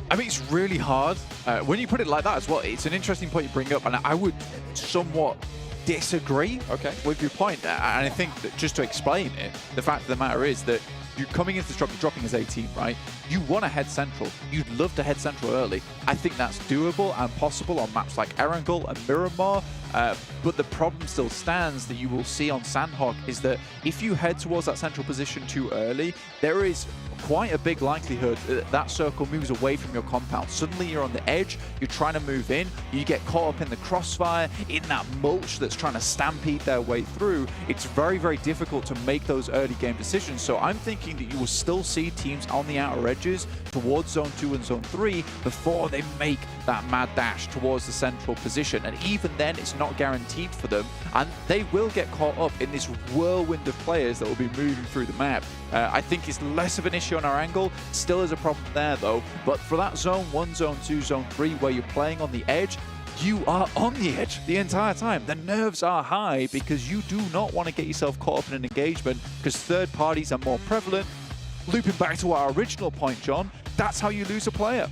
I mean, it's really hard. When you put it like that as well, it's an interesting point you bring up, and I would somewhat disagree with your point. And I think that just to explain it, the fact of the matter is that you're coming into this drop, you're dropping as 18, right? You want to head central. You'd love to head central early. I think that's doable and possible on maps like Erangel and Miramar. But the problem still stands that you will see on Sandhawk is that if you head towards that central position too early, there is quite a big likelihood that that circle moves away from your compound. Suddenly you're on the edge, you're trying to move in, you get caught up in the crossfire, in that mulch that's trying to stampede their way through. It's very, very difficult to make those early game decisions. So I'm thinking that you will still see teams on the outer edges towards Zone 2 and Zone 3 before they make that mad dash towards the central position. And even then, it's not guaranteed for them, and they will get caught up in this whirlwind of players that will be moving through the map. I think it's less of an issue on our angle, still is a problem there though, but for that Zone 1, Zone 2, Zone 3 where you're playing on the edge, you are on the edge the entire time. The nerves are high because you do not want to get yourself caught up in an engagement because third parties are more prevalent. Looping back to our original point, John, that's how you lose a player.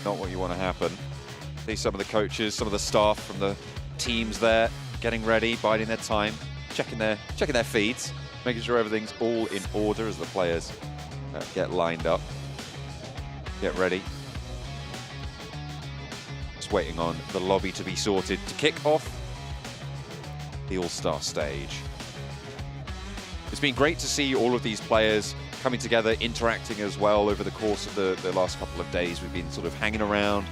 Not what you want to happen. See some of the coaches, some of the staff from the teams there getting ready, biding their time, checking their feeds, making sure everything's all in order as the players get lined up, get ready. Just waiting on the lobby to be sorted to kick off the All-Star Stage. It's been great to see all of these players coming together, interacting as well over the course of the last couple of days. We've been sort of hanging around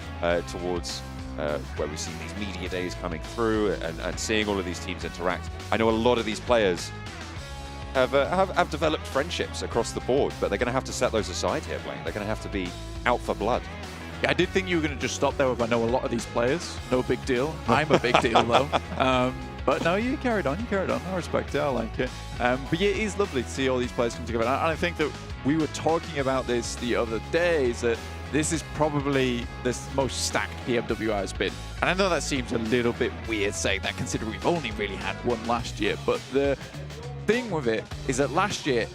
towards where we've seen these media days coming through and seeing all of these teams interact. I know a lot of these players have developed friendships across the board, but they're going to have to set those aside here, Blaine. They're going to have to be out for blood. Yeah, I did think you were going to just stop there with I know a lot of these players. No big deal. I'm a big deal, though. But no, you carried on. I respect it. I like it. But yeah, it is lovely to see all these players come together. And I think that we were talking about this the other day, is that this is probably the most stacked PMWI has been. And I know that seems a little bit weird saying that, considering we've only really had one last year. But the thing with it is that last year,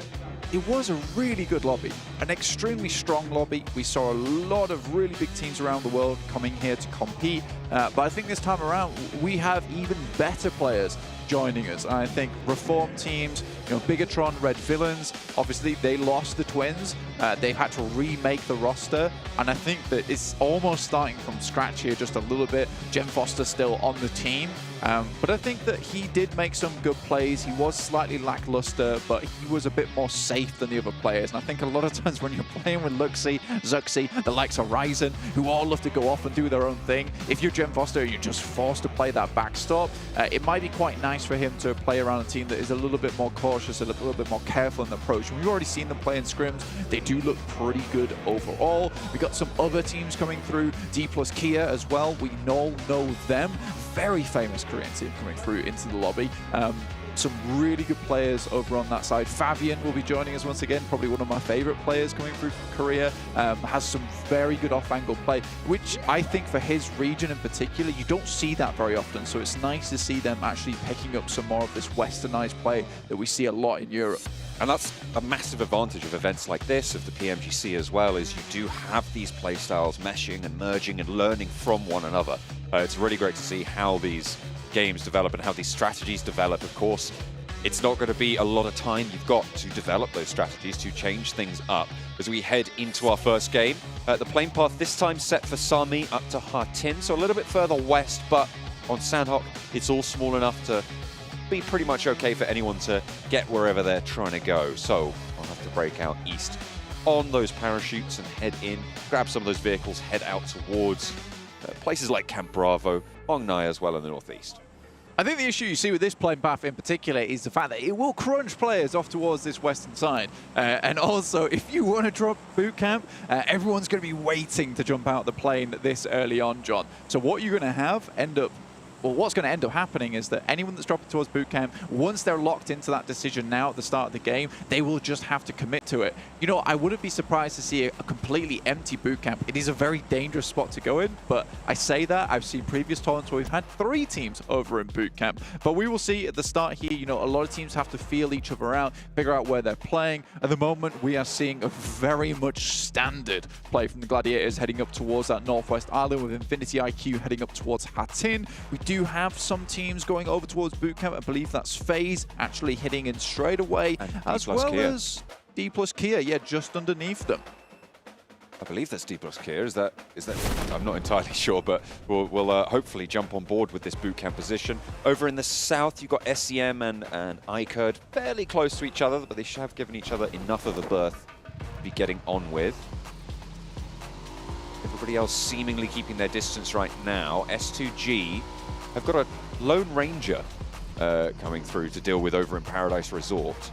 it was a really good lobby, an extremely strong lobby. We saw a lot of really big teams around the world coming here to compete. But I think this time around, we have even better players joining us. I think reform teams, Bigetron Red Villains, obviously they lost the twins. They've had to remake the roster. And I think that it's almost starting from scratch here just a little bit. Jem Foster still on the team. But I think that he did make some good plays. He was slightly lackluster, but he was a bit more safe than the other players. And I think a lot of times when you're playing with Luxy, Zuxi, the likes of Ryzen, who all love to go off and do their own thing, if you're Jem Foster, you're just forced to play that backstop. It might be quite nice for him to play around a team that is a little bit more cautious, a little bit more careful in the approach. We've already seen them play in scrims. They do look pretty good overall. We got some other teams coming through, Dplus KIA as well. We all know them. Very famous Korean team coming through into the lobby. Some really good players over on that side. Favian will be joining us once again, probably one of my favorite players coming through from Korea. Has some very good off-angle play, which I think for his region in particular, you don't see that very often. So it's nice to see them actually picking up some more of this westernized play that we see a lot in Europe. And that's a massive advantage of events like this, of the PMGC as well, is you do have these playstyles meshing and merging and learning from one another. It's really great to see how these games develop and how these strategies develop. Of course, it's not going to be a lot of time you've got to develop those strategies, to change things up as we head into our first game. The plane path this time set for Sami up to Hatin, so a little bit further west, but on Sandhawk, it's all small enough to be pretty much okay for anyone to get wherever they're trying to go. So I'll have to break out east on those parachutes and head in, grab some of those vehicles, head out towards places like Camp Bravo, Ongnai as well in the northeast. I think the issue you see with this plane path in particular is the fact that it will crunch players off towards this western side. And also, if you want to drop boot camp, everyone's going to be waiting to jump out the plane this early on, John. So what you're going to have what's going to end up happening is that anyone that's dropping towards boot camp, once they're locked into that decision now at the start of the game, they will just have to commit to it. I wouldn't be surprised to see a completely empty boot camp. It is a very dangerous spot to go in, but I say that, I've seen previous tournaments where we've had 3 teams over in boot camp. But we will see at the start here, a lot of teams have to feel each other out, figure out where they're playing. At the moment, we are seeing a very much standard play from the Gladiators heading up towards that northwest island with Infinity IQ heading up towards Hatin. We do have some teams going over towards bootcamp. I believe that's FaZe actually hitting in straight away, as well as Dplus KIA, yeah, just underneath them. I believe that's Dplus KIA. Is that? I'm not entirely sure, but we'll hopefully jump on board with this bootcamp position. Over in the south, you've got SEM and iKURD fairly close to each other, but they should have given each other enough of a berth to be getting on with. Everybody else seemingly keeping their distance right now. S2G have got a Lone Ranger coming through to deal with over in Paradise Resort.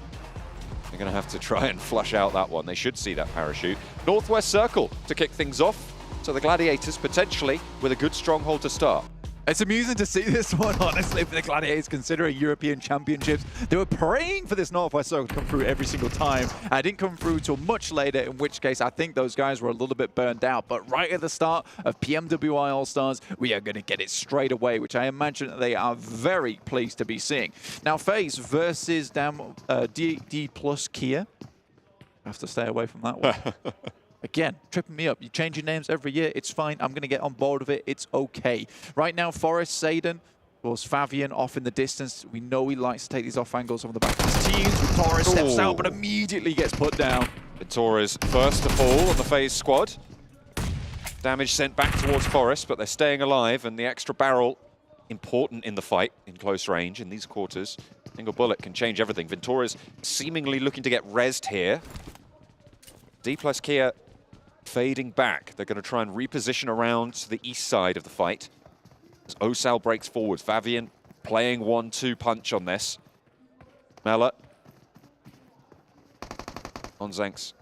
They're going to have to try and flush out that one. They should see that parachute. Northwest Circle to kick things off. So the Gladiators potentially with a good stronghold to start. It's amusing to see this one, honestly, for the Gladiators, considering European Championships. They were praying for this Northwest Circle to come through every single time. It didn't come through till much later, in which case I think those guys were a little bit burned out. But right at the start of PMWI Allstars, we are going to get it straight away, which I imagine that they are very pleased to be seeing. Now, FaZe versus Dplus KIA. I have to stay away from that one. Again, tripping me up. You change your names every year. It's fine. I'm going to get on board with it. It's okay. Right now, Forest, Seidan, was Favian off in the distance. We know he likes to take these off angles on the back of his teams. Torres steps out, but immediately gets put down. Torres first to fall on the FaZe squad. Damage sent back towards Forest, but they're staying alive, and the extra barrel important in the fight in close range in these quarters. Single bullet can change everything. Ventura's seemingly looking to get rezzed here. Dplus KIA fading back. They're going to try and reposition around to the east side of the fight. As Osal breaks forward, Favian playing 1-2 punch on this. Mela. On Zenks.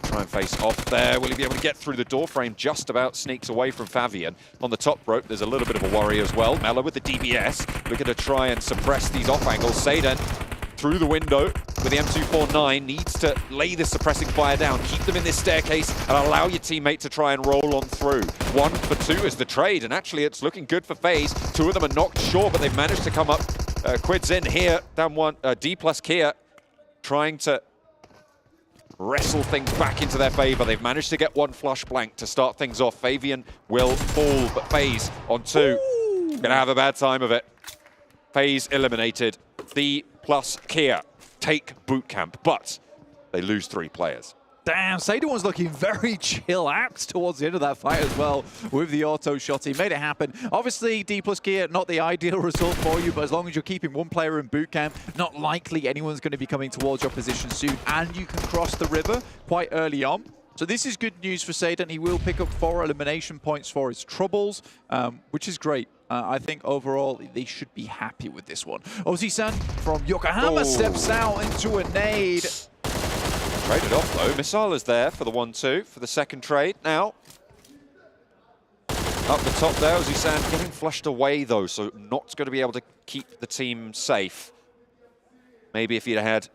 Try and face off there. Will he be able to get through the door frame? Just about sneaks away from Favian. On the top rope, there's a little bit of a worry as well. Mela with the DBS. Looking to try and suppress these off angles. Seidan through the window with the M249, needs to lay this suppressing fire down, keep them in this staircase, and allow your teammate to try and roll on through. 1 for 2 is the trade, and actually it's looking good for FaZe. 2 of them are knocked short, but they've managed to come up. Quids in here, down 1. Dplus KIA trying to wrestle things back into their favor. They've managed to get 1 flush blank to start things off. Fabian will fall, but FaZe on 2. Gonna have a bad time of it. FaZe eliminated. Dplus KIA take boot camp, but they lose 3 players. Damn, Sadie was looking very chillaxed towards the end of that fight as well with the auto shot. He made it happen. Obviously, Dplus KIA, not the ideal result for you, but as long as you're keeping 1 player in boot camp, not likely anyone's going to be coming towards your position soon, and you can cross the river quite early on. So this is good news for Sadie. He will pick up 4 elimination points for his troubles, which is great. I think overall they should be happy with this one. Ozzy-san from Yokohama steps out into a nade. Traded off though. Missile is there for the 1-2 for the second trade. Now, up the top there, Ozzy-san getting flushed away though, so not going to be able to keep the team safe. Maybe if he'd had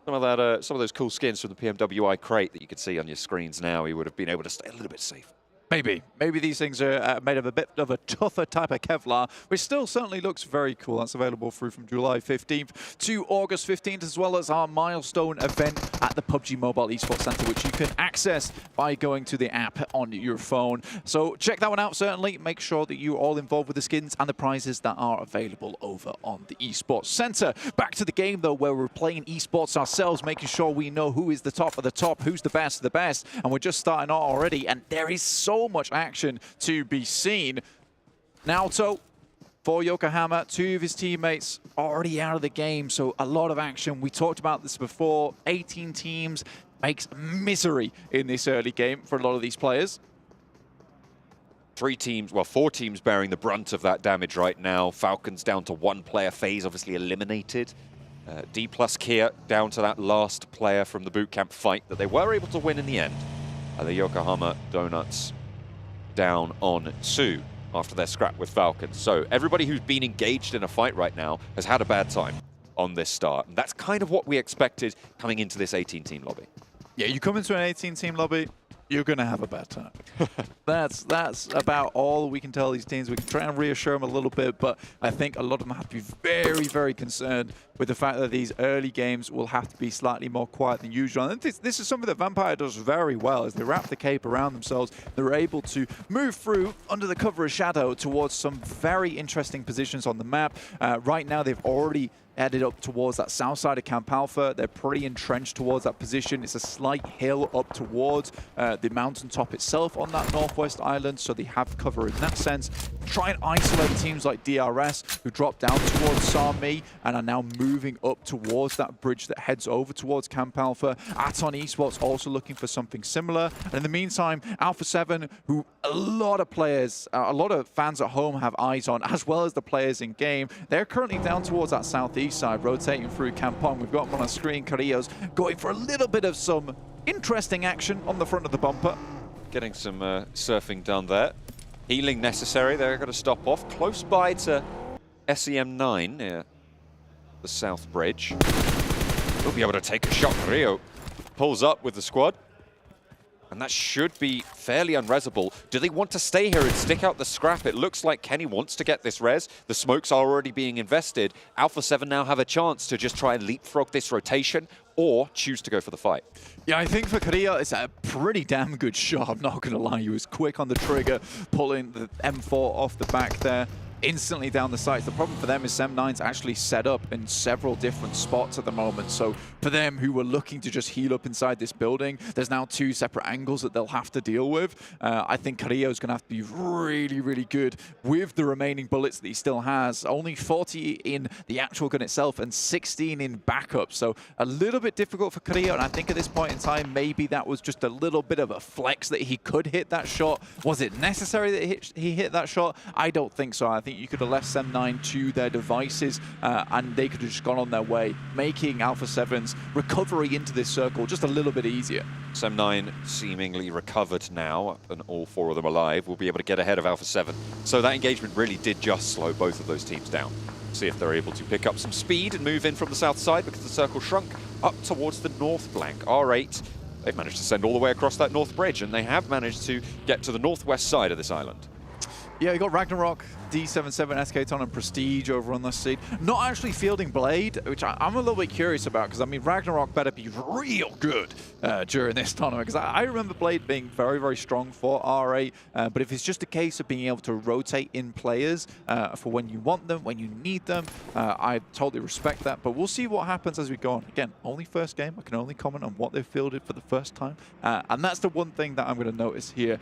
some of that, some of those cool skins from the PMWI crate that you could see on your screens now, he would have been able to stay a little bit safe. Maybe these things are made of a bit of a tougher type of Kevlar, which still certainly looks very cool. That's available through from July 15th to August 15th, as well as our milestone event at the PUBG MOBILE Esports Center, which you can access by going to the app on your phone. So check that one out, certainly. Make sure that you're all involved with the skins and the prizes that are available over on the Esports Center. Back to the game, though, where we're playing esports ourselves, making sure we know who is the top of the top, who's the best of the best, and we're just starting out already, and there is so much action to be seen. Naoto for Yokohama, 2 of his teammates already out of the game, so a lot of action. We talked about this before. 18 teams makes misery in this early game for a lot of these players. 4 teams bearing the brunt of that damage right now. Falcons down to 1 player. FaZe obviously eliminated. Dplus KIA down to that last player from the bootcamp fight that they were able to win in the end. The Yokohama Donuts down on 2 after their scrap with Falcons. So everybody who's been engaged in a fight right now has had a bad time on this start. And that's kind of what we expected coming into this 18-team lobby. Yeah, you come into an 18-team lobby, you're going to have a bad time. That's about all we can tell these teams. We can try and reassure them a little bit, but I think a lot of them have to be very, very concerned with the fact that these early games will have to be slightly more quiet than usual. And this is something that Vampire does very well. As they wrap the cape around themselves, they're able to move through under the cover of shadow towards some very interesting positions on the map. Right now, they've already headed up towards that south side of Camp Alpha. They're pretty entrenched towards that position. It's a slight hill up towards the mountaintop itself on that northwest island, so they have cover in that sense. Try and isolate teams like DRS, who drop down towards Sami and are now moving up towards that bridge that heads over towards Camp Alpha. Aton Esports also looking for something similar. And in the meantime, Alpha7, who a lot of players, a lot of fans at home have eyes on, as well as the players in game, they're currently down towards that southeast side, rotating through Kampong. We've got them on screen. Carrillo's going for a little bit of some interesting action on the front of the bumper. Getting some surfing done there. Healing necessary. They're going to stop off close by to SEM9 near the south bridge. We'll be able to take a shot. Carrillo pulls up with the squad. And that should be fairly unresable. Do they want to stay here and stick out the scrap? It looks like Kenny wants to get this res. The smokes are already being invested. Alpha7 now have a chance to just try and leapfrog this rotation or choose to go for the fight. Yeah, I think for Korea, it's a pretty damn good shot. I'm not going to lie. He was quick on the trigger, pulling the M4 off the back there. Instantly down the sights. The problem for them is SEM9's actually set up in several different spots at the moment. So for them who were looking to just heal up inside this building, there's now 2 separate angles that they'll have to deal with. I think Carrillo's going to have to be really, really good with the remaining bullets that he still has. Only 40 in the actual gun itself and 16 in backup. So a little bit difficult for Carrillo. And I think at this point in time, maybe that was just a little bit of a flex that he could hit that shot. Was it necessary that he hit that shot? I don't think so. I think you could have left SEM9 to their devices and they could have just gone on their way, making Alpha7's recovery into this circle just a little bit easier. SEM9 seemingly recovered now, and all 4 of them alive will be able to get ahead of Alpha7. So that engagement really did just slow both of those teams down. See if they're able to pick up some speed and move in from the south side because the circle shrunk up towards the north flank. R8, they've managed to send all the way across that north bridge, and they have managed to get to the northwest side of this island. Yeah, you got Ragnarok, D77, SK Aton, and Prestige over on this seed. Not actually fielding Blade, which I'm a little bit curious about, because I mean, Ragnarok better be real good during this tournament, because I remember Blade being very, very strong for R8, but if it's just a case of being able to rotate in players for when you want them, when you need them, I totally respect that, but we'll see what happens as we go on. Again, only first game, I can only comment on what they've fielded for the first time, and that's the one thing that I'm going to notice here,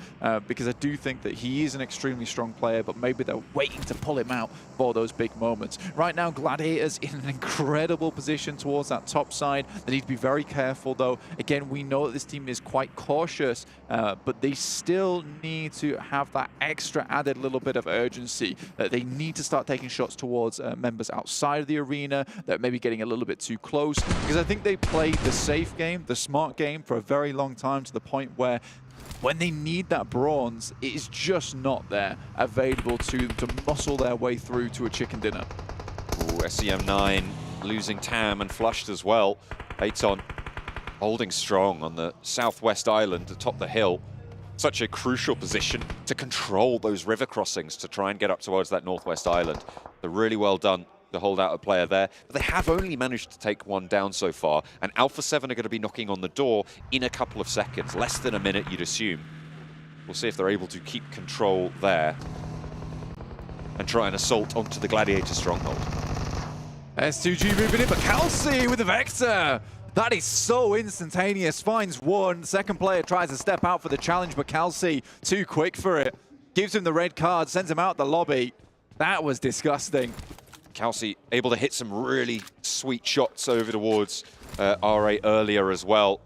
because I do think that he is an extremely strong player, but maybe they're waiting to pull him out for those big moments. Right now, Gladiators in an incredible position towards that top side. They need to be very careful, though. Again, we know that this team is quite cautious, but they still need to have that extra added little bit of urgency. They need to start taking shots towards members outside of the arena that may be getting a little bit too close, because I think they played the safe game, the smart game for a very long time, to the point where when they need that bronze, it is just not there available to them to muscle their way through to a chicken dinner. Ooh, SEM9 losing Tam and flushed as well. Aton holding strong on the southwest island atop the hill. Such a crucial position to control those river crossings to try and get up towards that northwest island. They're really well done to hold out a player there, but they have only managed to take one down so far, and Alpha7 are going to be knocking on the door in a couple of seconds, less than a minute you'd assume. We'll see if they're able to keep control there and try and assault onto the Gladiator stronghold. S2G moving in, but Kelsey with the Vector. That is so instantaneous, finds one. Second player tries to step out for the challenge, but Kelsey too quick for it. Gives him the red card, sends him out the lobby. That was disgusting. Kelsey able to hit some really sweet shots over towards R8 earlier as well.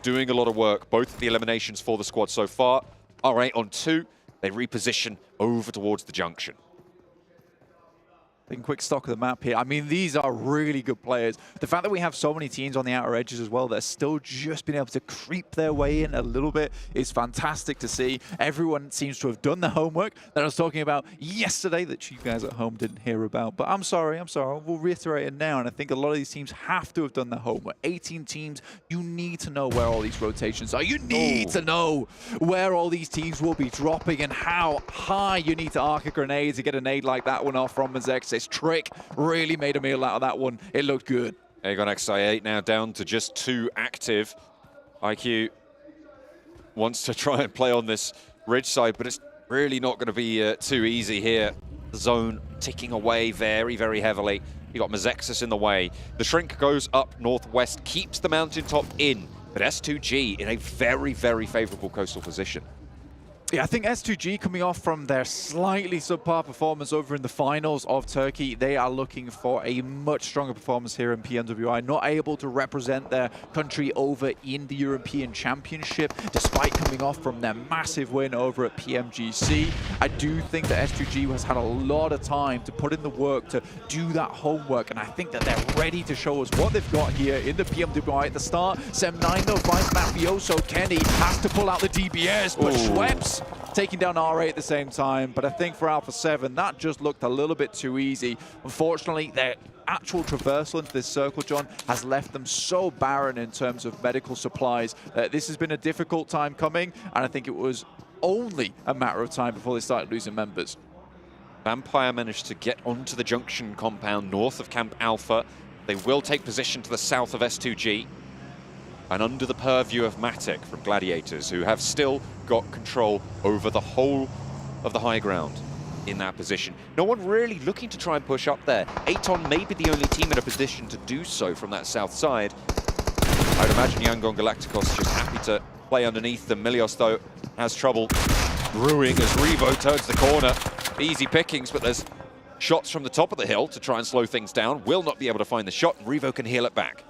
Doing a lot of work, both of the eliminations for the squad so far. R8 on 2, they reposition over towards the junction. Taking quick stock of the map here. I mean, these are really good players. The fact that we have so many teams on the outer edges as well that are still just being able to creep their way in a little bit is fantastic to see. Everyone seems to have done the homework that I was talking about yesterday that you guys at home didn't hear about. But I'm sorry. We'll reiterate it now. And I think a lot of these teams have to have done their homework. 18 teams, you need to know where all these rotations are. You need to know where all these teams will be dropping and how high you need to arc a grenade to get a nade like that one off from Mazex. This trick really made a meal out of that one. It looked good. AGONxI8 now down to just 2 active. iKURD wants to try and play on this ridge side, but it's really not going to be too easy here. The zone ticking away very, very heavily. You got Mazexus in the way. The shrink goes up northwest, keeps the mountaintop in, but S2G in a very, very favorable coastal position. Yeah, I think S2G coming off from their slightly subpar performance over in the finals of Turkey, they are looking for a much stronger performance here in PMWI, not able to represent their country over in the European Championship, despite coming off from their massive win over at PMGC. I do think that S2G has had a lot of time to put in the work to do that homework, and I think that they're ready to show us what they've got here in the PMWI at the start. Sem9 though finds Mafioso. Kenny has to pull out the DBS, but Schweppes taking down R8 at the same time. But I think for Alpha7, that just looked a little bit too easy. Unfortunately, their actual traversal into this circle, John, has left them so barren in terms of medical supplies. This has been a difficult time coming, and I think it was only a matter of time before they started losing members. Vampire managed to get onto the junction compound north of Camp Alpha. They will take position to the south of S2G. And under the purview of Matic from Gladiators, who have still got control over the whole of the high ground in that position. No one really looking to try and push up there. Aton may be the only team in a position to do so from that south side. I'd imagine Yangon Galacticos just happy to play underneath them. Milios, though, has trouble brewing as Revo turns the corner. Easy pickings, but there's shots from the top of the hill to try and slow things down. Will not be able to find the shot, and Revo can heal it back.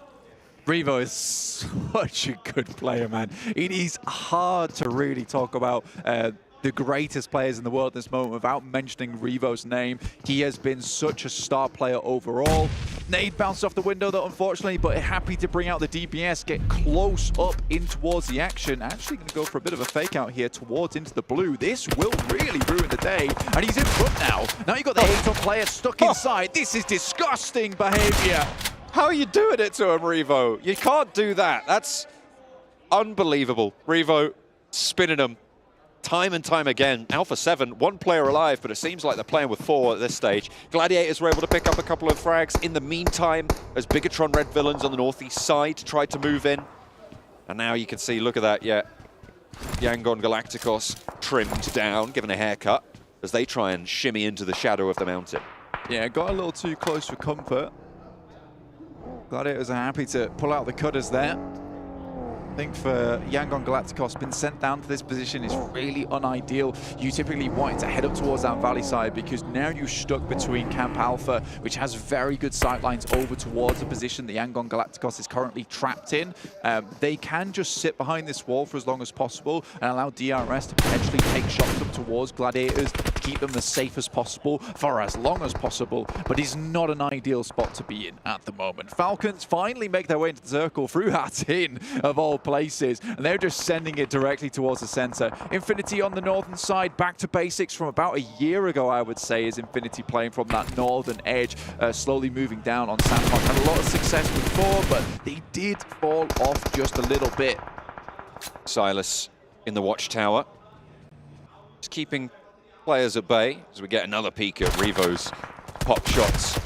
Revo is such a good player, man. It is hard to really talk about the greatest players in the world at this moment without mentioning Revo's name. He has been such a star player overall. Nade bounced off the window though, unfortunately, but happy to bring out the DPS, get close up in towards the action. Actually going to go for a bit of a fake out here towards into the blue. This will really ruin the day, and he's in front now. Now you've got the Aton player stuck inside. This is disgusting behavior. How are you doing it to him, Revo? You can't do that. That's unbelievable. Revo spinning him time and time again. Alpha7, one player alive, but it seems like they're playing with 4 at this stage. Gladiators were able to pick up a couple of frags in the meantime as Bigetron Red Villains on the northeast side tried to move in. And now you can see, look at that, yeah. AGONxI8 trimmed down, given a haircut as they try and shimmy into the shadow of the mountain. Yeah, got a little too close for comfort. Gladiators are happy to pull out the cutters there. I think for AGONxI8, been sent down to this position is really unideal. You typically want to head up towards that valley side because now you're stuck between Camp Alpha, which has very good sightlines over towards the position the AGONxI8 is currently trapped in. They can just sit behind this wall for as long as possible and allow DRS to potentially take shots up towards Gladiators to keep them as safe as possible for as long as possible, but it's not an ideal spot to be in at the moment. Falcons finally make their way into the circle through Aton of all places, and they're just sending it directly towards the center. Infinity on the northern side, back to basics from about a year ago, I would say, is Infinity playing from that northern edge, slowly moving down on Sandhawk. Had a lot of success before, but they did fall off just a little bit. Silas in the watchtower, just keeping players at bay as we get another peek at Revo's pop shots.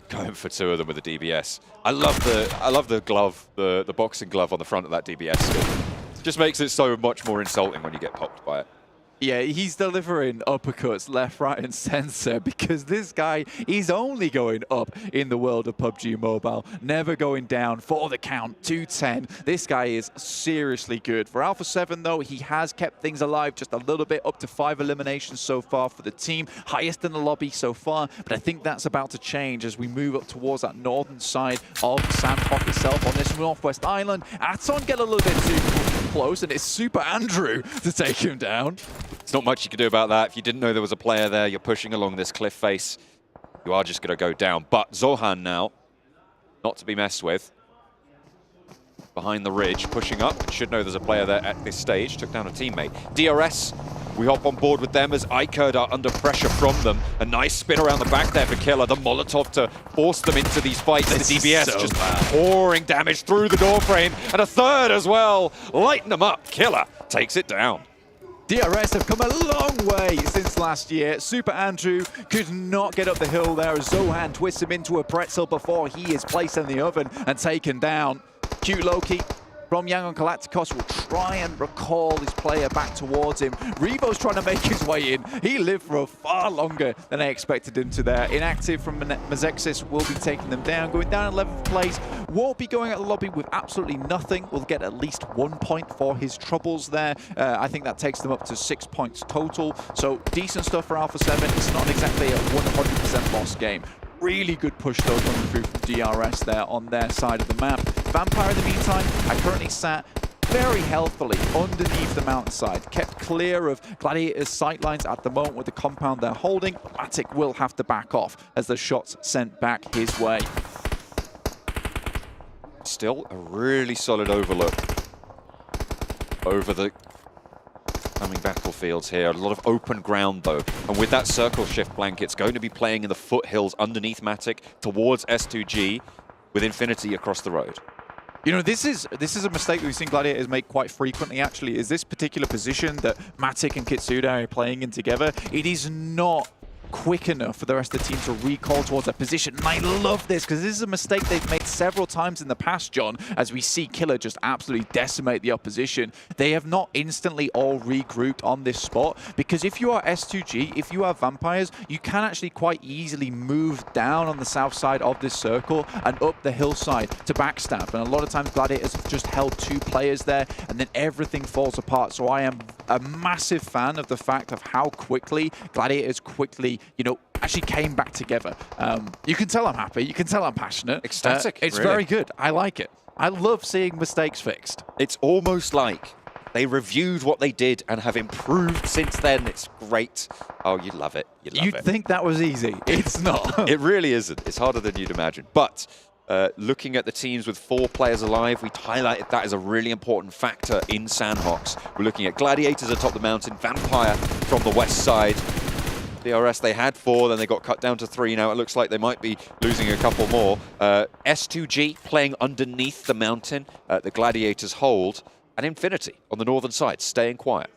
Going for 2 of them with the DBS. I love the glove, the boxing glove on the front of that DBS. It just makes it so much more insulting when you get popped by it. Yeah, he's delivering uppercuts left, right, and center because this guy, he's only going up in the world of PUBG Mobile, never going down for the count, 210. This guy is seriously good. For Alpha7, though, he has kept things alive just a little bit, up to 5 eliminations so far for the team, highest in the lobby so far, but I think that's about to change as we move up towards that northern side of Sandhawk itself on this northwest island. Aton get a little bit too close, and it's Super Andrew to take him down. It's not much you can do about that. If you didn't know there was a player there, you're pushing along this cliff face, you are just going to go down. But Zohan now, not to be messed with. Behind the ridge, pushing up. Should know there's a player there at this stage. Took down a teammate. DRS, we hop on board with them as iKURD are under pressure from them. A nice spin around the back there for Killer. The Molotov to force them into these fights. The DBS so just pouring damage through the door frame. And a third as well. Lighten them up. Killer takes it down. DRS have come a long way since last year. Super Andrew could not get up the hill there as Zohan twists him into a pretzel before he is placed in the oven and taken down. Cute Loki from AGONxI8 will try and recall his player back towards him. Revo's trying to make his way in. He lived for far longer than I expected him to there. Inactive from Mazexis will be taking them down. Going down 11th place. Won't be going out the lobby with absolutely nothing. Will get at least 1 point for his troubles there. I think that takes them up to 6 points total. So decent stuff for Alpha7. It's not exactly a 100% loss game. Really good push though coming through from DRS there on their side of the map. Vampire in the meantime, I currently sat very healthily underneath the mountainside, kept clear of Gladiators' sightlines at the moment with the compound they're holding. Matic will have to back off as the shots sent back his way. Still a really solid overlook over the coming battlefields here. A lot of open ground though, and with that circle shift blank, it's going to be playing in the foothills underneath Matic towards S2G with Infinity across the road. You know, this is a mistake that we've seen Gladiators make quite frequently, actually, is this particular position that Matic and Kitsuda are playing in together. It is not quick enough for the rest of the team to recall towards that position. And I love this because this is a mistake they've made several times in the past, John, as we see Killer just absolutely decimate the opposition. They have not instantly all regrouped on this spot because if you are S2G, if you are Vampires, you can actually quite easily move down on the south side of this circle and up the hillside to backstab. And a lot of times Gladiators have just held 2 players there and then everything falls apart. So I am a massive fan of the fact of how quickly Gladiators actually came back together. You can tell I'm happy. You can tell I'm passionate. Ecstatic. It's really very good. I like it. I love seeing mistakes fixed. It's almost like They reviewed what they did and have improved since then. It's great. Oh, you love it. You'd think that was easy. It's not. It really isn't. It's harder than you'd imagine. But looking at the teams with 4 players alive, we highlighted that as a really important factor in Sandhawks. We're looking at Gladiators atop the mountain, Vampire from the west side. DRS, they had 4, then they got cut down to 3. Now it looks like they might be losing a couple more. S2G playing underneath the mountain. The Gladiators hold. And Infinity on the northern side, staying quiet.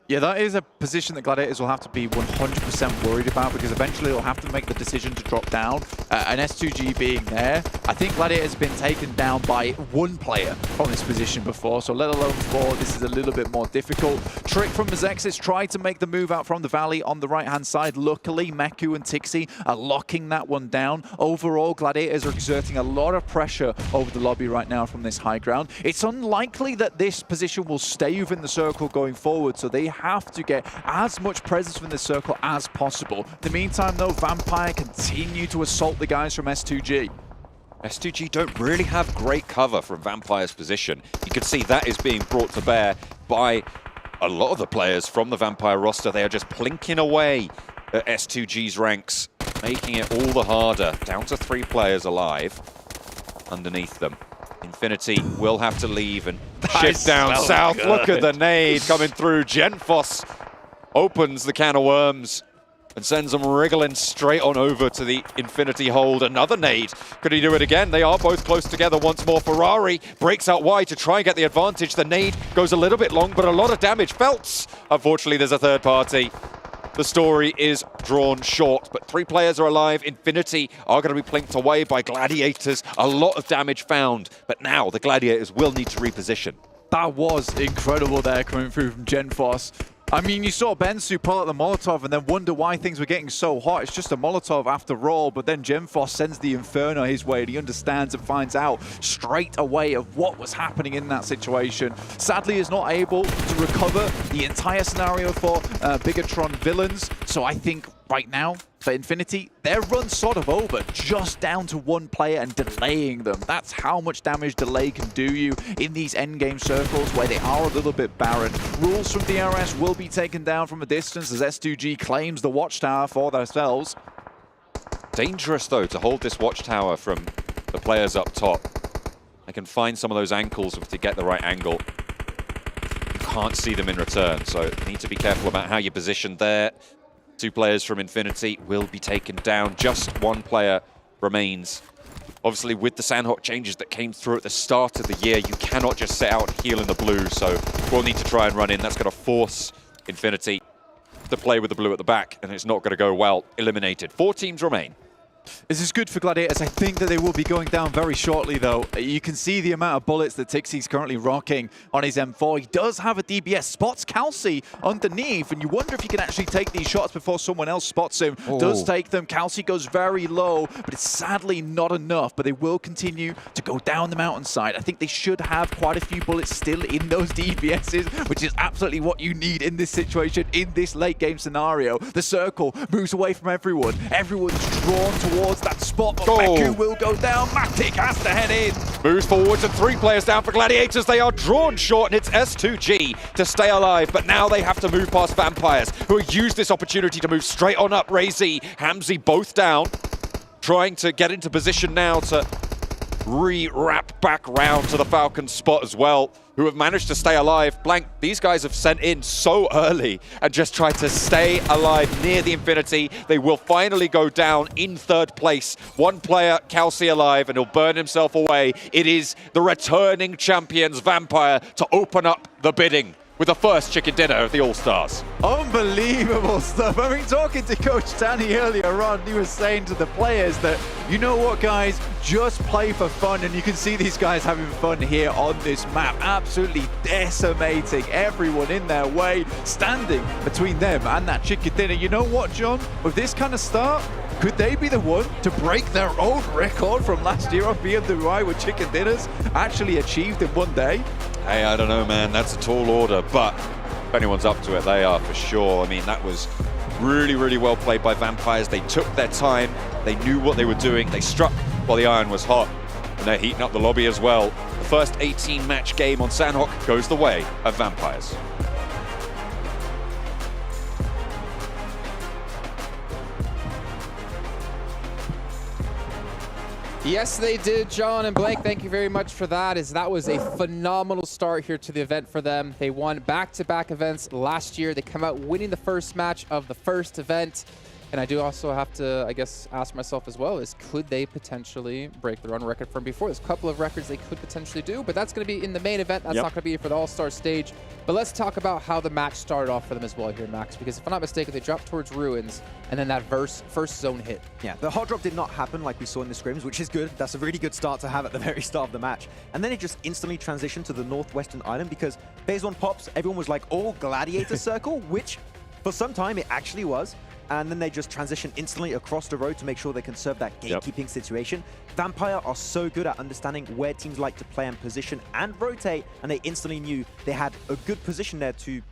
Yeah, that is a position that Gladiators will have to be 100% worried about, because eventually they'll have to make the decision to drop down. And S2G being there, I think Gladiators have been taken down by 1 player from this position before, so let alone 4, this is a little bit more difficult. Trick from Mazexis tried to make the move out from the valley on the right-hand side. Luckily, Meku and Tixi are locking that one down. Overall, Gladiators are exerting a lot of pressure over the lobby right now from this high ground. It's unlikely that this position will stay within the circle going forward, so they have to get as much presence within the circle as possible. In the meantime, though, Vampire continue to assault the guys from S2G. S2G don't really have great cover from Vampire's position. You can see that is being brought to bear by a lot of the players from the Vampire roster. They are just plinking away at S2G's ranks, making it all the harder. Down to 3 players alive underneath them. Infinity will have to leave and shift down south. Good. Look at the nade coming through. Genfos opens the can of worms and sends them wriggling straight on over to the Infinity hold. Another nade. Could he do it again? They are both close together once more. Ferrari breaks out wide to try and get the advantage. The nade goes a little bit long, but a lot of damage. Feltz, unfortunately, there's a third party. The story is drawn short, but 3 players are alive. Infinity are going to be plinked away by Gladiators. A lot of damage found, but now the Gladiators will need to reposition. That was incredible there coming through from Genfos. I mean, you saw Bensu pull out the Molotov and then wonder why things were getting so hot. It's just a Molotov after all, but then Genfos sends the Inferno his way and he understands and finds out straight away of what was happening in that situation. Sadly, is not able to recover the entire scenario for Bigetron Villains, so I think right now, for Infinity, their run's sort of over, just down to 1 player and delaying them. That's how much damage delay can do you in these endgame circles where they are a little bit barren. Rules from DRS will be taken down from a distance as S2G claims the watchtower for themselves. Dangerous, though, to hold this watchtower from the players up top. They can find some of those ankles to get the right angle. You can't see them in return, so you need to be careful about how you position there. 2 players from Infinity will be taken down. Just 1 player remains. Obviously, with the Sandhawk changes that came through at the start of the year, you cannot just sit out and heal in the blue, so we'll need to try and run in. That's going to force Infinity to play with the blue at the back, and it's not going to go well. Eliminated. 4 teams remain. This is good for Gladiators. I think that they will be going down very shortly, though. You can see the amount of bullets that Tixi's currently rocking on his M4. He does have a DBS. Spots Kelsey underneath, and you wonder if he can actually take these shots before someone else spots him. Oh. Does take them. Kelsey goes very low, but it's sadly not enough. But they will continue to go down the mountainside. I think they should have quite a few bullets still in those DBSs, which is absolutely what you need in this situation, in this late game scenario. The circle moves away from everyone. Everyone's drawn towards that spot, but Meku will go down. Matic has to head in. Moves forwards and 3 players down for Gladiators. They are drawn short, and it's S2G to stay alive, but now they have to move past Vampires, who have used this opportunity to move straight on up. Razy, Hamzy both down, trying to get into position now to re-wrap back round to the Falcon spot as well, who have managed to stay alive. Blank, these guys have sent in so early and just tried to stay alive near the Infinity. They will finally go down in 3rd place. 1 player, Kelsey, alive, and he'll burn himself away. It is the returning champions, Vampire, to open up the bidding with the first chicken dinner of the All-Stars. Unbelievable stuff. I mean, talking to Coach Danny earlier on, he was saying to the players that, you know what, guys, just play for fun. And you can see these guys having fun here on this map, absolutely decimating everyone in their way, standing between them and that chicken dinner. You know what, John? With this kind of start, could they be the one to break their own record from last year on PMWI with chicken dinners actually achieved in 1 day? Hey, I don't know, man. That's a tall order, but if anyone's up to it, they are for sure. I mean, that was really, really well played by Vampires. They took their time. They knew what they were doing. They struck while the iron was hot, and they're heating up the lobby as well. first 18-match game on Sandhawk goes the way of Vampires. Yes, they did, John and Blake. Thank you very much for that. That was a phenomenal start here to the event for them. They won back-to-back events last year. They come out winning the first match of the first event. And I do also have to, I guess, ask myself as well, is could they potentially break their own record from before? There's a couple of records they could potentially do, but that's going to be in the main event. That's not going to be for the All-Star stage. But let's talk about how the match started off for them as well here, Max, because if I'm not mistaken, they dropped towards Ruins, and then that first zone hit. Yeah, the hot drop did not happen like we saw in the scrims, which is good. That's a really good start to have at the very start of the match. And then it just instantly transitioned to the northwestern island because phase 1 pops, everyone was like, oh, Gladiator Circle, which for some time it actually was. And then they just transition instantly across the road to make sure they can serve that gatekeeping situation. Vampire are so good at understanding where teams like to play and position and rotate, and they instantly knew they had a good position there to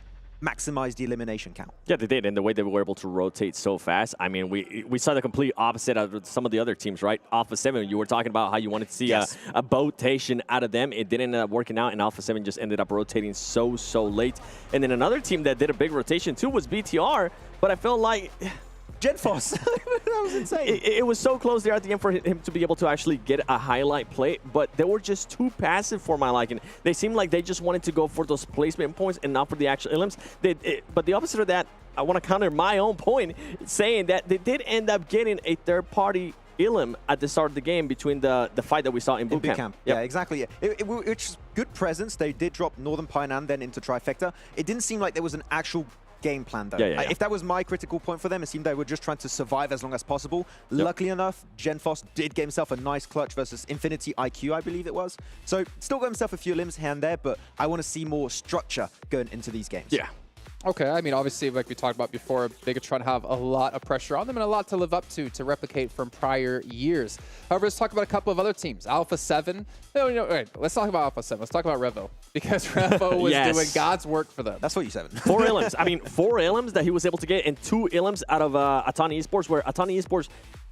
maximize the elimination count. Yeah, they did, and the way they were able to rotate so fast. I mean, we saw the complete opposite of some of the other teams, right? Alpha7, you were talking about how you wanted to see a botation out of them. It didn't end up working out, and Alpha7 just ended up rotating so late. And then another team that did a big rotation too was BTR, but I felt like Genfos. That was insane. It was so close there at the end for him to be able to actually get a highlight play, but they were just too passive for my liking. They seemed like they just wanted to go for those placement points and not for the actual elims. But the opposite of that, I want to counter my own point, saying that they did end up getting a third-party Ilum at the start of the game between the fight that we saw in boot camp. Yeah, exactly. It's good presence. They did drop Northern Pine and then into Trifecta. It didn't seem like there was an actual game plan though. If that was my critical point for them, it seemed they were just trying to survive as long as possible. Luckily enough, Genfos did get himself a nice clutch versus Infinity IQ, I believe it was. So still got himself a few limbs here and there, but I want to see more structure going into these games. Yeah. Okay, I mean, obviously, like we talked about before, Bigetron have a lot of pressure on them and a lot to live up to replicate from prior years. However, let's talk about a couple of other teams. Alpha7. Wait, let's talk about Alpha7. Let's talk about Revo, because Revo was doing God's work for them. That's what you said. 4 Ilums. I mean, 4 Ilums that he was able to get, and 2 Ilums out of Aton Esports, where Aton Esports,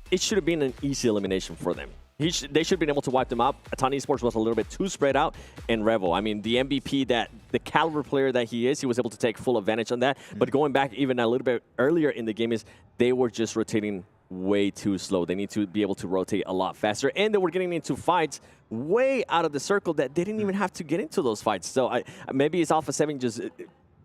it should have been an easy elimination for them. They should have been able to wipe them out. Aton Esports was a little bit too spread out. And Revo, I mean, the MVP, the caliber player that he is, he was able to take full advantage on that. But going back even a little bit earlier in the game is they were just rotating way too slow. They need to be able to rotate a lot faster. And they were getting into fights way out of the circle that they didn't even have to get into those fights. So maybe it's Alpha7 just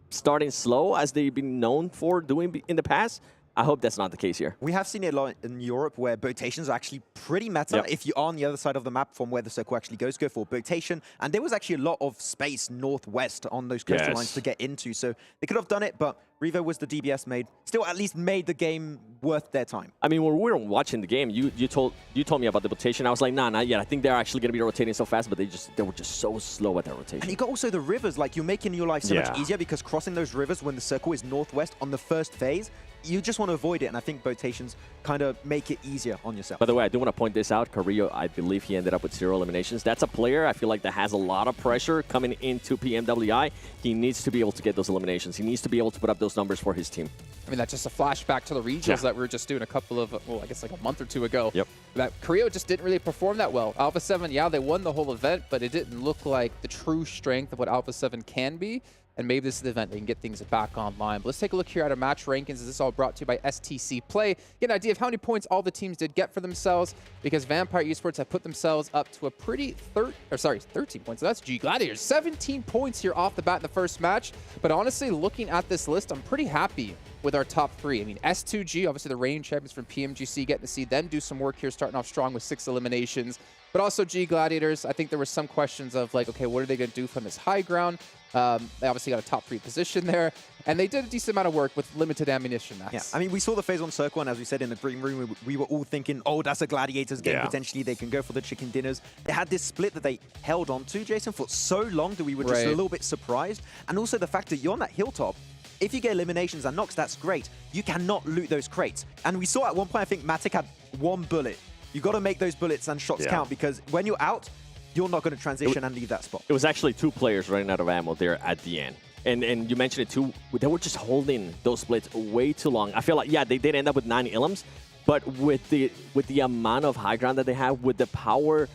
starting slow as they've been known for doing in the past. I hope that's not the case here. We have seen it a lot in Europe where botations are actually pretty meta. If you are on the other side of the map from where the circle actually goes, go for botation. And there was actually a lot of space northwest on those coastal lines to get into. So they could have done it, but Revo was the DBS made. Still at least made the game worth their time. I mean, when we were watching the game, you told me about the rotation. I was like, nah, not yet. I think they're actually going to be rotating so fast, but they were just so slow at that rotation. And you got also the rivers. Like, you're making your life so much easier because crossing those rivers when the circle is northwest on the first phase, you just want to avoid it, and I think botations kind of make it easier on yourself. By the way, I do want to point this out. Carrillo, I believe he ended up with 0 eliminations. That's a player I feel like that has a lot of pressure coming into PMWI. He needs to be able to get those eliminations. He needs to be able to put up those numbers for his team. I mean, that's just a flashback to the regionals that we were just doing a couple of, well, I guess like a month or two ago. That Carrillo just didn't really perform that well. Alpha7, yeah, they won the whole event, but it didn't look like the true strength of what Alpha7 can be. And maybe this is the event they can get things back online. But let's take a look here at our match rankings. This is all brought to you by STC Play. Get an idea of how many points all the teams did get for themselves, because Vampire Esports have put themselves up to a pretty 13 points. So that's G.Gladiators. 17 points here off the bat in the first match. But honestly, looking at this list, I'm pretty happy with our top 3. I mean, S2G, obviously the reigning champions from PMGC, getting to see them do some work here, starting off strong with 6 eliminations. But also G.Gladiators, I think there were some questions of like, okay, what are they going to do from this high ground? They obviously got a top 3 position there, and they did a decent amount of work with limited ammunition, Max. Yeah, I mean, we saw the phase 1 circle, and as we said in the green room, we were all thinking, oh, that's a Gladiators game, potentially they can go for the chicken dinners. They had this split that they held on to, Jason, for so long that we were just a little bit surprised. And also the fact that you're on that hilltop, if you get eliminations and knocks, that's great. You cannot loot those crates. And we saw at one point, I think Matic had 1 bullet. You got to make those bullets and shots count, because when you're out, you're not going to transition and leave that spot. It was actually 2 players running out of ammo there at the end. And you mentioned it too, they were just holding those splits way too long. I feel like, yeah, they did end up with 9 Ilums, but with the amount of high ground that they have, with the power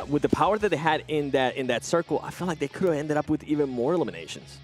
with the power that they had in that circle, I feel like they could have ended up with even more eliminations.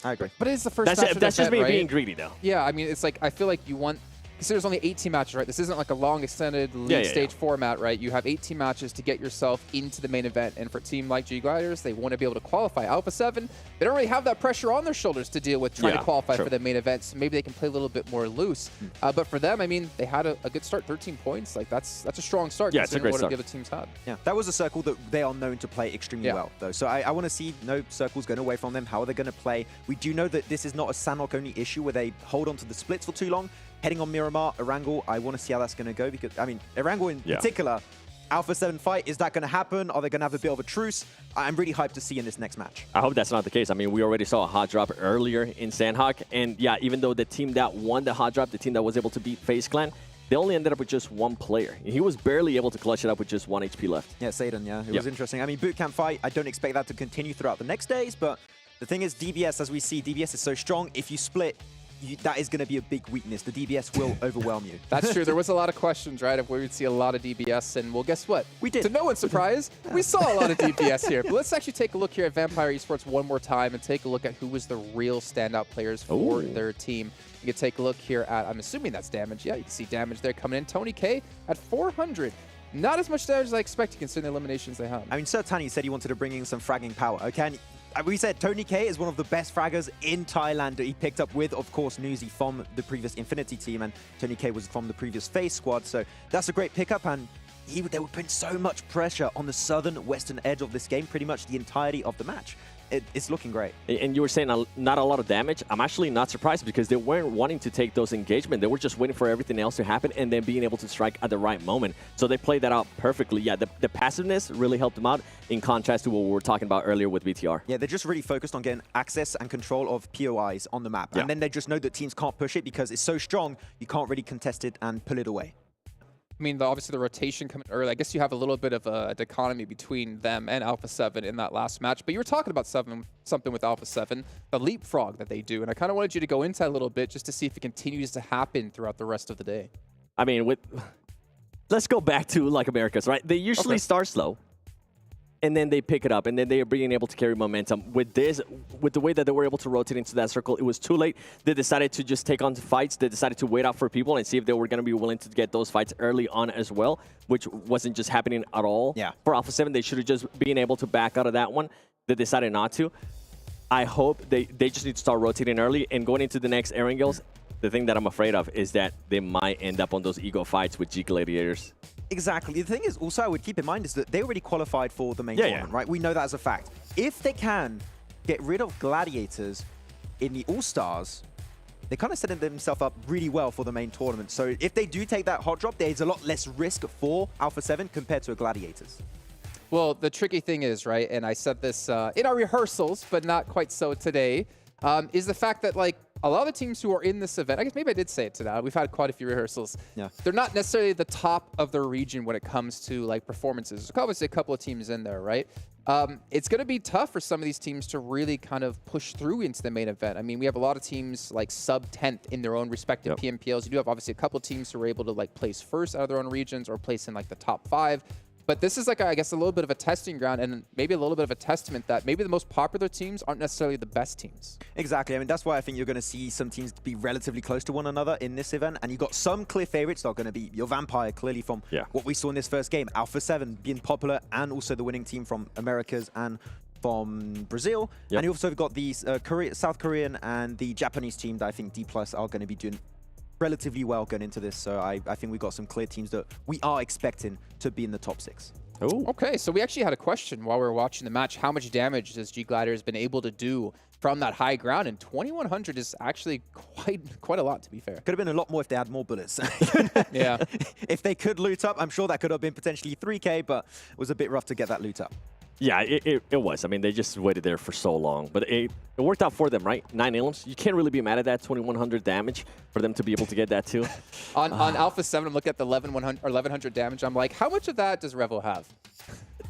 I agree. But it's the first That's, match of the that's just event, me right? being greedy, though. Yeah, I mean, it's like, I feel like you want, because there's only 18 matches, right? This isn't like a long extended league stage format, right? You have 18 matches to get yourself into the main event. And for a team like G.Gladiators, they want to be able to qualify. Alpha7, they don't really have that pressure on their shoulders to deal with trying to qualify for the main event. So maybe they can play a little bit more loose. But for them, I mean, they had a good start, 13 points. Like, that's a strong start. Yeah, it's a great what start. the other teams had. Yeah, that was a circle that they are known to play extremely well, though. So I want to see no circles going away from them. How are they going to play? We do know that this is not a Sanhok-only issue where they hold on to the splits for too long. Heading on Miramar, Erangel, I want to see how that's going to go because, I mean, Erangel in particular, Alpha7 fight, is that going to happen? Are they going to have a bit of a truce? I'm really hyped to see in this next match. I hope that's not the case. I mean, we already saw a hot drop earlier in Sanhok, and yeah, even though the team that won the hot drop, the team that was able to beat FaZe Clan, they only ended up with just one player. He was barely able to clutch it up with just 1 HP left. Yeah, Satan, it was interesting. I mean, bootcamp fight, I don't expect that to continue throughout the next days, but the thing is, DBS, as we see, DBS is so strong. If you split, that is going to be a big weakness. The DBS will overwhelm you. That's true. There was a lot of questions, right, of where we'd see a lot of DBS. And, well, guess what? We did. To no one's surprise, we saw a lot of DBS here. But let's actually take a look here at Vampire Esports one more time and take a look at who was the real standout players for their team. You can take a look here at, I'm assuming that's Damage. Yeah, you can see Damage there coming in. Tony K at 400. Not as much damage as I expected considering the eliminations they have. I mean, Sir Tani said he wanted to bring in some fragging power, okay? And we said Tony K is one of the best fraggers in Thailand that he picked up with, of course, Newsy from the previous Infinity team, and Tony K was from the previous FaZe squad, so that's a great pickup, and they were putting so much pressure on the southern western edge of this game pretty much the entirety of the match. It's looking great. And you were saying not a lot of damage. I'm actually not surprised because they weren't wanting to take those engagement. They were just waiting for everything else to happen and then being able to strike at the right moment. So they played that out perfectly. Yeah, the passiveness really helped them out in contrast to what we were talking about earlier with BTR. Yeah, they're just really focused on getting access and control of POIs on the map. Yeah. And then they just know that teams can't push it because it's so strong, you can't really contest it and pull it away. I mean, obviously the rotation coming early. I guess you have a little bit of a dichotomy between them and Alpha7 in that last match. But you were talking about something with Alpha7, the leapfrog that they do. And I kind of wanted you to go into that a little bit just to see if it continues to happen throughout the rest of the day. I mean, let's go back to like Americas, right? They usually start slow. And then they pick it up, and then they are being able to carry momentum. With the way that they were able to rotate into that circle, it was too late. They decided to just take on the fights. They decided to wait out for people and see if they were going to be willing to get those fights early on as well, which wasn't just happening at all. Yeah. For Alpha7, they should have just been able to back out of that one. They decided not to. I hope they just need to start rotating early and going into the next Erangels. The thing that I'm afraid of is that they might end up on those ego fights with G.Gladiators. Exactly. The thing is, also, I would keep in mind is that they already qualified for the main tournament, right? We know that as a fact. If they can get rid of Gladiators in the All-Stars, they kind of set themselves up really well for the main tournament. So if they do take that hot drop, there's a lot less risk for Alpha7 compared to a Gladiators. Well, the tricky thing is, right, and I said this in our rehearsals, but not quite so today, is the fact that, like, a lot of the teams who are in this event, I guess maybe I did say it today, we've had quite a few rehearsals. Yeah. They're not necessarily the top of their region when it comes to like performances. There's obviously a couple of teams in there, right? It's going to be tough for some of these teams to really kind of push through into the main event. I mean, we have a lot of teams like sub-10th in their own respective PMPLs. You do have obviously a couple of teams who are able to like place first out of their own regions or place in like the top 5. But this is like, I guess, a little bit of a testing ground and maybe a little bit of a testament that maybe the most popular teams aren't necessarily the best teams. Exactly. I mean, that's why I think you're going to see some teams be relatively close to one another in this event. And you've got some clear favorites that are going to be your Vampire, clearly from what we saw in this first game. Alpha7 being popular and also the winning team from Americas and from Brazil. And you also got the South Korean and the Japanese team that I think Dplus are going to be doing relatively well going into this. So I think we've got some clear teams that we are expecting to be in the top 6. Oh. Okay, so we actually had a question while we were watching the match. How much damage has G.Gladiators been able to do from that high ground? And 2,100 is actually quite a lot, to be fair. Could have been a lot more if they had more bullets. Yeah. If they could loot up, I'm sure that could have been potentially 3K, but it was a bit rough to get that loot up. Yeah, it was. I mean, they just waited there for so long. But it worked out for them, right? 9 elims. You can't really be mad at that. 2,100 damage for them to be able to get that too. on Alpha7, I'm looking at the 1,100 damage. I'm like, how much of that does Revel have?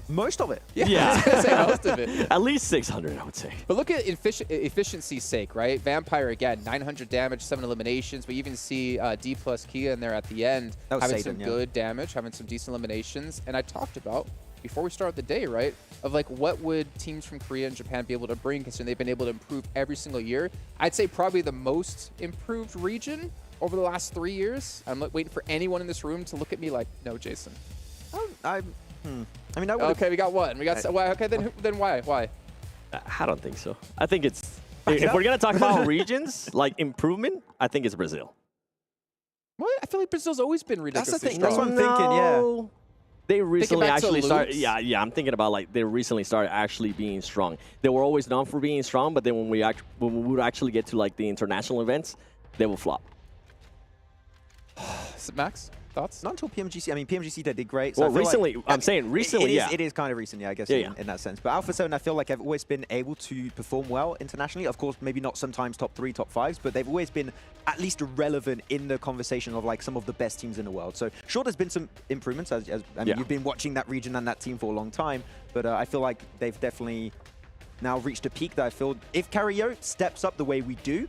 Most of it. Yeah. I was going to say most of it. At least 600, I would say. But look at efficiency's sake, right? Vampire, again, 900 damage, 7 eliminations. We even see Dplus KIA in there at the end, having some good damage, having some decent eliminations. And I talked about, before we start the day, right? Of like, what would teams from Korea and Japan be able to bring, considering they've been able to improve every single year? I'd say probably the most improved region over the last 3 years. I'm waiting for anyone in this room to look at me like, no, Jason. I mean, okay, we got one. We got okay. Then why? Why? I don't think so. I think it's if we're gonna talk about regions like improvement, I think it's Brazil. What? I feel like Brazil's always been ridiculously That's the thing. strong. That's what I'm thinking. Yeah. They recently actually started. Yeah. I'm thinking about like they recently started actually being strong. They were always known for being strong, but then when we would actually get to like the international events, they will flop. Max, thoughts? Not until PMGC. I mean, PMGC they did great. So well, recently, like, I'm saying recently, yeah. It is kind of recent, yeah, I guess, in that sense. But Alpha7, I feel like have always been able to perform well internationally. Of course, maybe not sometimes top 3, top 5s, but they've always been at least relevant in the conversation of like some of the best teams in the world. So sure, there's been some improvements. I mean, you've been watching that region and that team for a long time, but I feel like they've definitely now reached a peak that I feel if Carrier steps up the way we do,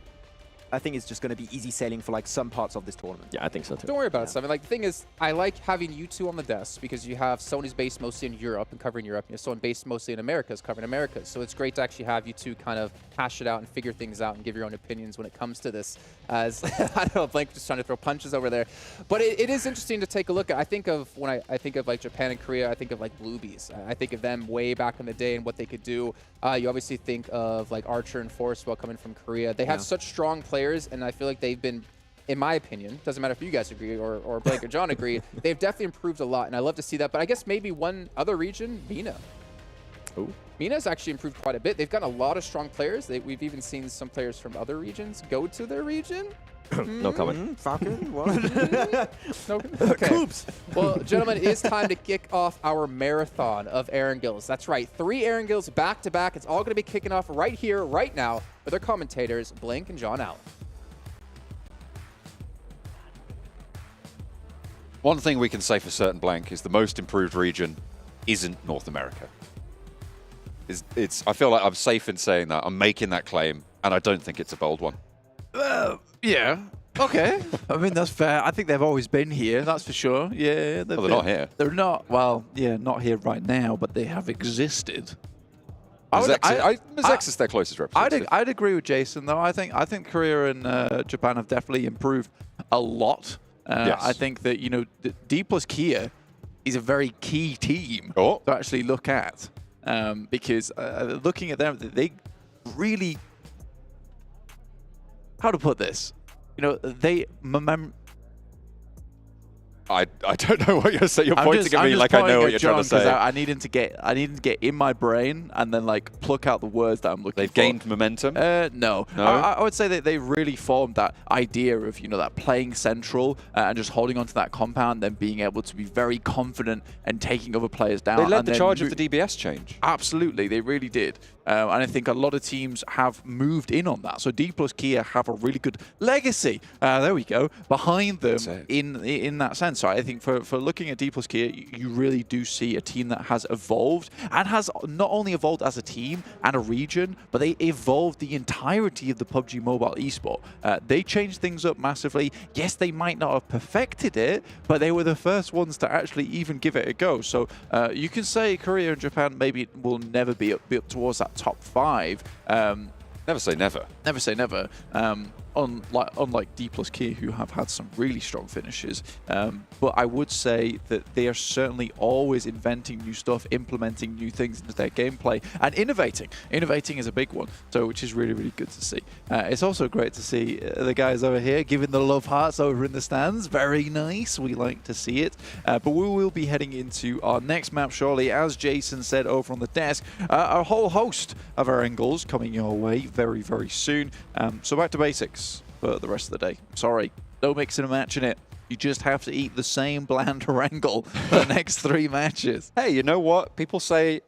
I think it's just going to be easy sailing for like some parts of this tournament. Yeah, I think so too. Don't worry about it, Simon. Like the thing is, I like having you two on the desk because you have Sony's based mostly in Europe and covering Europe, and you have Sony based mostly in Americas covering Americas. So it's great to actually have you two kind of hash it out and figure things out and give your own opinions when it comes to this. As I don't know, Blake just trying to throw punches over there, but it is interesting to take a look at. I think of when I think of like Japan and Korea, I think of like Bluebees. I think of them way back in the day and what they could do. You obviously think of like Archer and Forcewell coming from Korea. They have such strong players, and I feel like they've been, in my opinion, doesn't matter if you guys agree or Blake or John agree, they've definitely improved a lot, and I love to see that. But I guess maybe one other region, MENA. Ooh. MENA's actually improved quite a bit. They've got a lot of strong players. We've even seen some players from other regions go to their region. No comment. Falcon? What? No, okay. Coops. Well, gentlemen, it is time to kick off our marathon of Erangels. That's right, 3 Erangels back to back. It's all going to be kicking off right here, right now, with our commentators, Blink and John Allen. One thing we can say for certain, Blank, is the most improved region isn't North America. I feel like I'm safe in saying that. I'm making that claim, and I don't think it's a bold one. Yeah. Okay. I mean, that's fair. I think they've always been here, that's for sure. Yeah. Well, they're not here. They're not, well, yeah, not here right now, but they have existed. Zex is their closest representative. I'd agree with Jason, though. I think Korea and Japan have definitely improved a lot. Yes. I think that, you know, Dplus KIA is a very key team to actually look at. Because looking at them, they really... How to put this? You know, they... I don't know what you're saying. You're pointing at me like I know what you're trying to say. I need him to get in my brain and then like pluck out the words that I'm looking for. They've gained momentum? No. I would say that they really formed that idea of, you know, that playing central and just holding onto that compound, then being able to be very confident and taking other players down. They led the charge of the DBS change. Absolutely, they really did. And I think a lot of teams have moved in on that. So Dplus KIA have a really good legacy, there we go, behind them in that sense. So I think for looking at Dplus KIA, you really do see a team that has evolved and has not only evolved as a team and a region, but they evolved the entirety of the PUBG MOBILE Esport. They changed things up massively. Yes, they might not have perfected it, but they were the first ones to actually even give it a go. So you can say Korea and Japan maybe will never be up towards that top 5. Never say never. Never say never. Unlike Dplus KIA, who have had some really strong finishes. But I would say that they are certainly always inventing new stuff, implementing new things into their gameplay, and innovating. Innovating is a big one, so which is really, really good to see. It's also great to see the guys over here giving the love hearts over in the stands. Very nice. We like to see it. But we will be heading into our next map shortly. As Jason said over on the desk, a whole host of our angles coming your way very, very soon. So back to basics for the rest of the day. Sorry, no mixing and matching it. You just have to eat the same bland wrangle for the next 3 matches. Hey, you know what? People say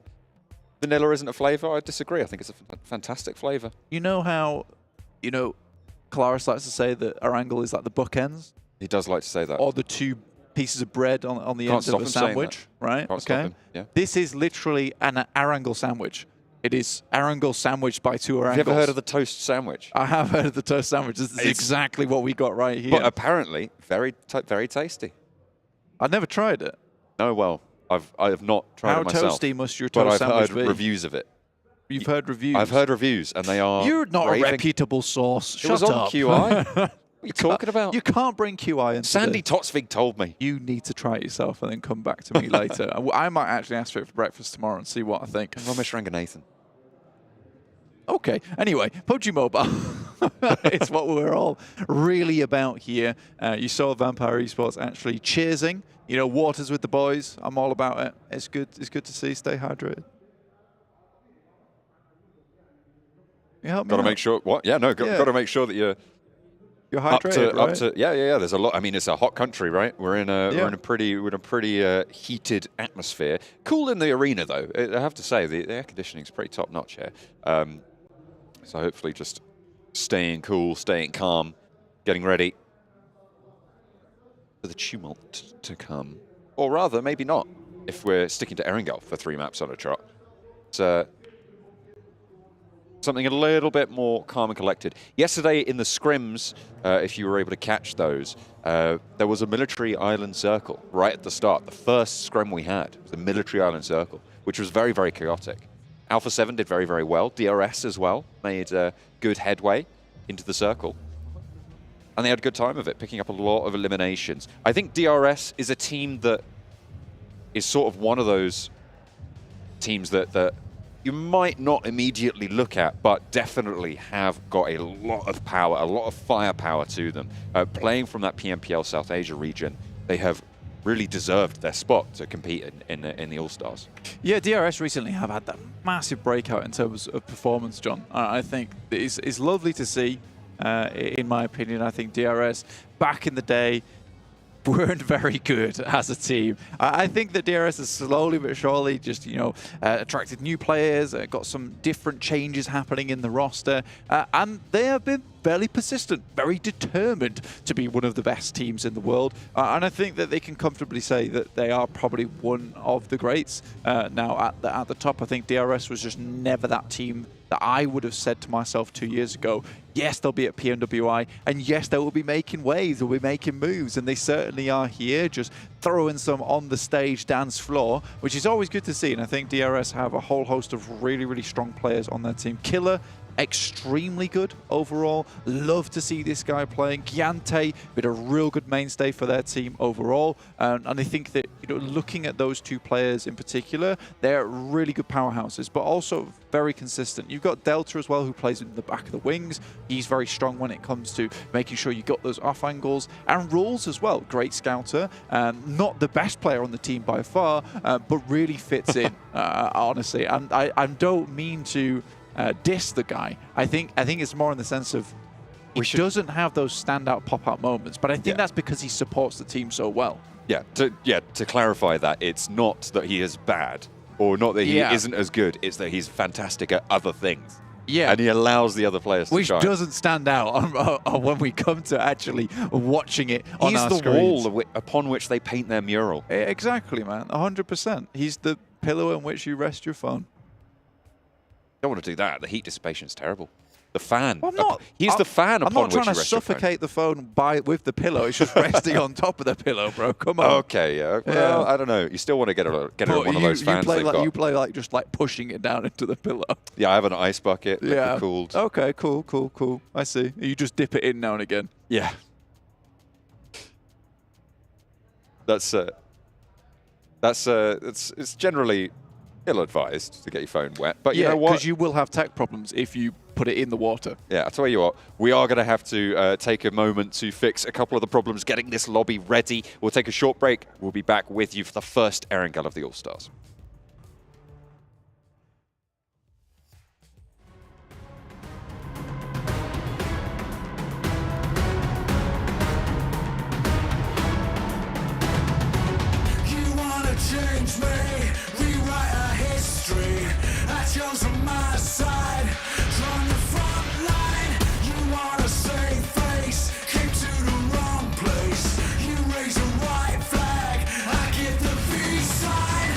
vanilla isn't a flavor. I disagree. I think it's a fantastic flavor. You know how, you know, Claris likes to say that Arangle is like the bookends? He does like to say that. Or the 2 pieces of bread on the ends of a sandwich, right? Can't stop him. Yeah. This is literally an Arangle sandwich. It is Arangle sandwiched by 2 Arangles. Have you ever heard of the toast sandwich? I have heard of the toast sandwich. This is exactly what we got right here. But apparently, very tasty. I've never tried it. No, well, I have not tried How it myself. toasty must your but toast I've sandwich heard be? reviews of it. You've heard reviews? I've heard reviews, and they are You're not raving. a reputable source. It Shut was on up. QI. What are you talking about? You can't bring QI into Sandy this. Totsvig told me. You need to try it yourself and then come back to me later. I might actually ask for it for breakfast tomorrow and see what I think. Ramesh Ranganathan. Okay. Anyway, PUBG Mobile. It's what we're all really about here. You saw Vampire Esports actually cheersing. You know, waters with the boys. I'm all about it. It's good. It's good to see. Stay hydrated. You help me Got to out. make sure. What? Yeah, no. Got to make sure that you're hydrated, up to. Yeah. There's a lot. I mean, it's a hot country, right? We're in a pretty heated atmosphere. Cool in the arena, though. I have to say, the air conditioning is pretty top notch here. So hopefully, just staying cool, staying calm, getting ready for the tumult to come, or rather, maybe not. If we're sticking to Erangel for 3 maps on a trot, it's something a little bit more calm and collected. Yesterday in the scrims, if you were able to catch those, there was a military island circle right at the start. The first scrim we had was a military island circle, which was very, very chaotic. Alpha7 did very, very well. DRS as well made good headway into the circle. And they had a good time of it, picking up a lot of eliminations. I think DRS is a team that is sort of one of those teams that you might not immediately look at, but definitely have got a lot of power, a lot of firepower to them. Playing from that PMPL South Asia region, they have really deserved their spot to compete in the All-Stars. Yeah, DRS recently have had that massive breakout in terms of performance, John. I think it's lovely to see, in my opinion. I think DRS, back in the day, weren't very good as a team. I think that DRS has slowly but surely just, attracted new players, got some different changes happening in the roster, and they have been fairly persistent, very determined to be one of the best teams in the world. And I think that they can comfortably say that they are probably one of the greats now at the top. I think DRS was just never that team that I would have said to myself 2 years ago, yes, they'll be at PMWI, and yes, they will be making waves, they'll be making moves, and they certainly are here, just throwing some on the stage dance floor, which is always good to see. And I think DRS have a whole host of really, really strong players on their team. Killer, extremely good overall. Love to see this guy playing. Giante, been a real good mainstay for their team overall. And I think that, looking at those two players in particular, they're really good powerhouses, but also very consistent. You've got Delta as well, who plays in the back of the wings. He's very strong when it comes to making sure you got those off angles. And Rules as well, great scouter. Not the best player on the team by far, but really fits in, honestly. And I don't mean to diss the guy. I think it's more in the sense of he doesn't have those standout pop-out moments, but I think that's because he supports the team so well. Yeah, to clarify that, it's not that he is bad or not that he isn't as good, it's that he's fantastic at other things. Yeah. And he allows the other players to shine. Which doesn't stand out on when we come to actually watching it on our screens. He's the wall upon which they paint their mural. Exactly, man. 100%. He's the pillow on which you rest your phone. Don't want to do that. The heat dissipation is terrible. The fan. Well, he's the fan upon which you rest your phone. I'm not trying to suffocate the phone with the pillow. It's just resting on top of the pillow, bro. Come on. Okay, yeah. Well, I don't know. You still want to get on one of those fans they've got. You play like just like pushing it down into the pillow. Yeah, I have an ice bucket. Yeah. Cooled. Okay, cool. I see. You just dip it in now and again. Yeah. It's generally ill-advised to get your phone wet, but you know what? Because you will have tech problems if you put it in the water. Yeah, I'll tell you what, we are going to have to take a moment to fix a couple of the problems getting this lobby ready. We'll take a short break. We'll be back with you for the first Erangel of the All-Stars. Change me, rewrite our history. I chose on my side, from the front line. You wanna save face, came to the wrong place. You raise a white flag, I get the peace sign.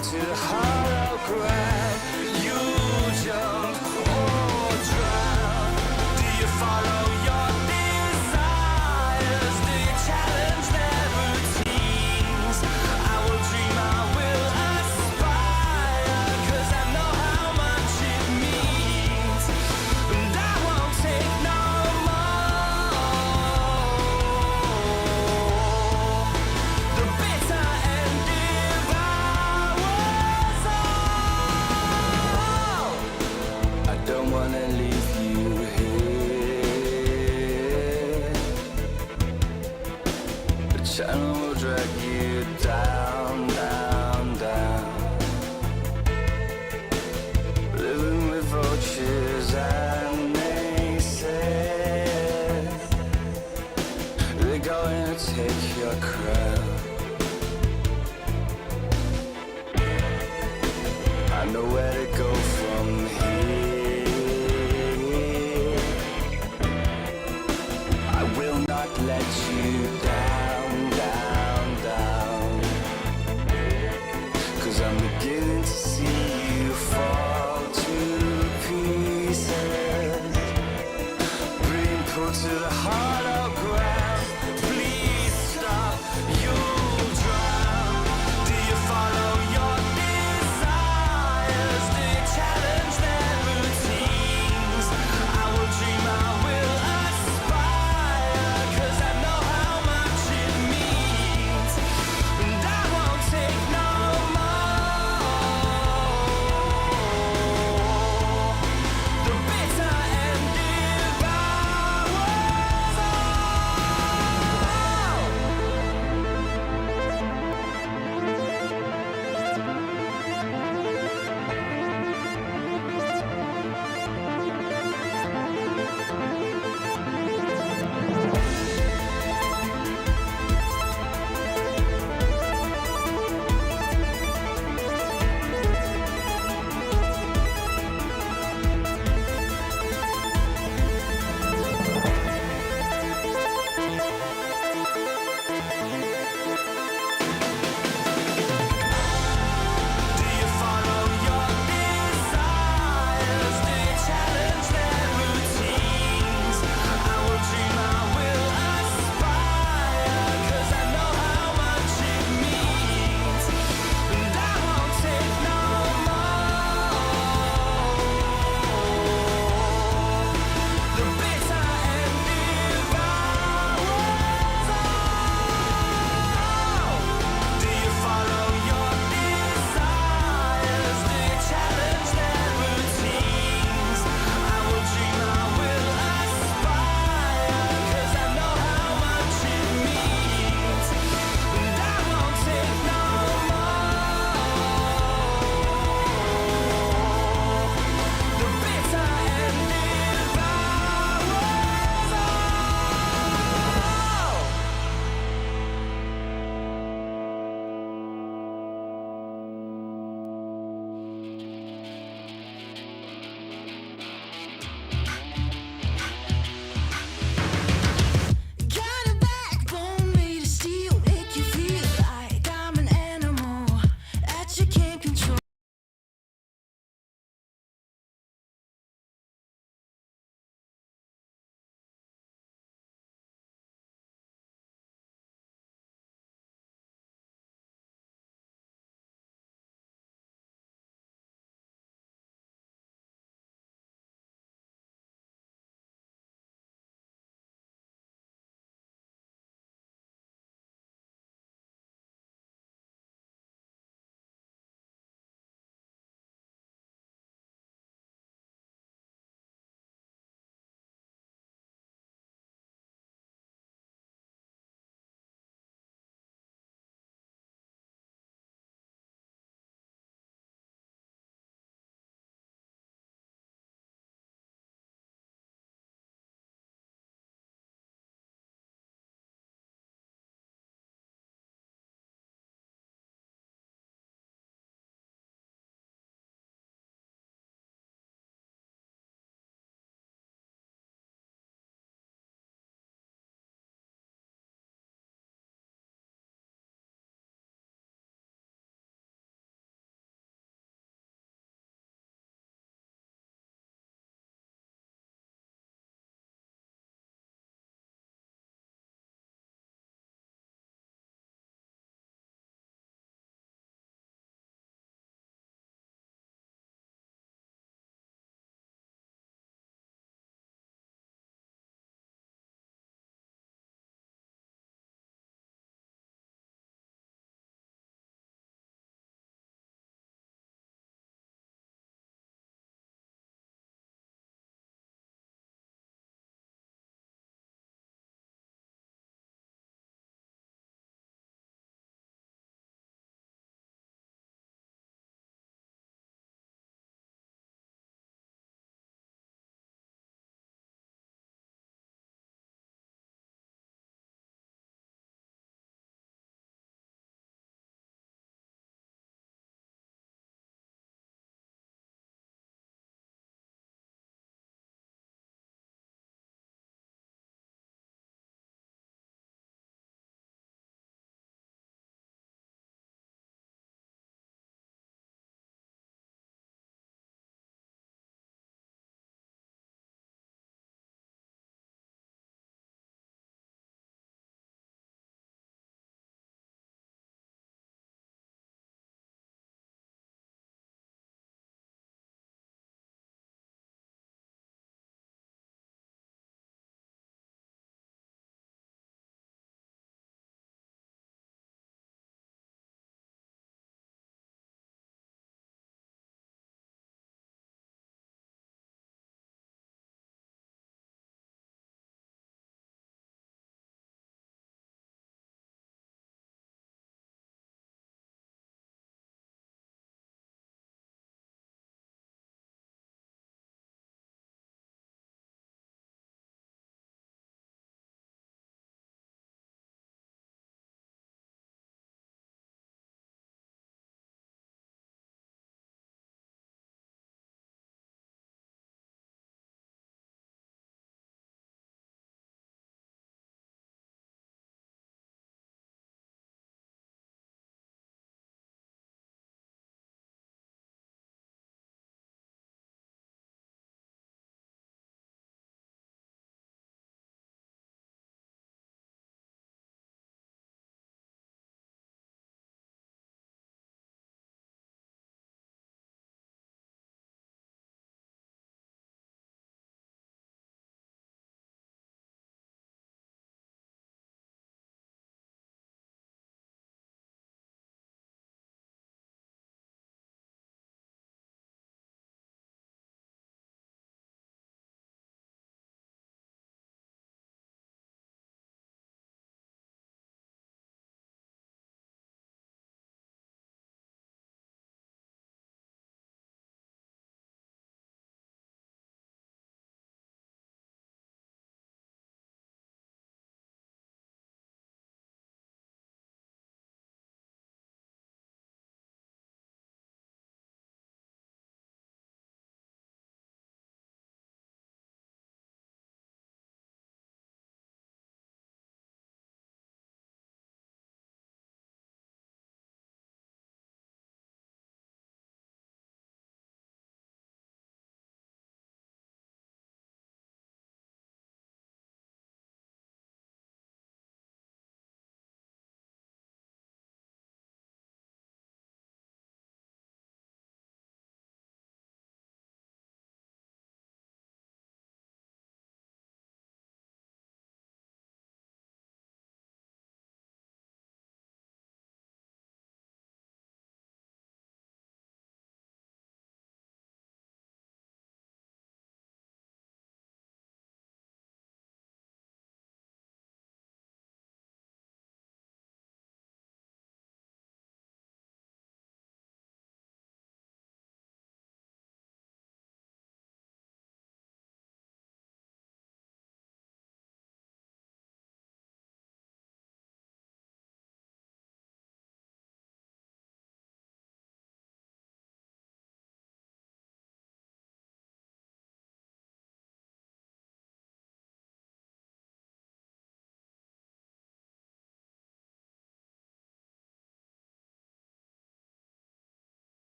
to the hollow ground. You jump or drown. Do you follow your desires? Do you challenge their routines? I will dream, I will aspire, 'cause I know how much it means. And I won't take no more. The bitter end devours all.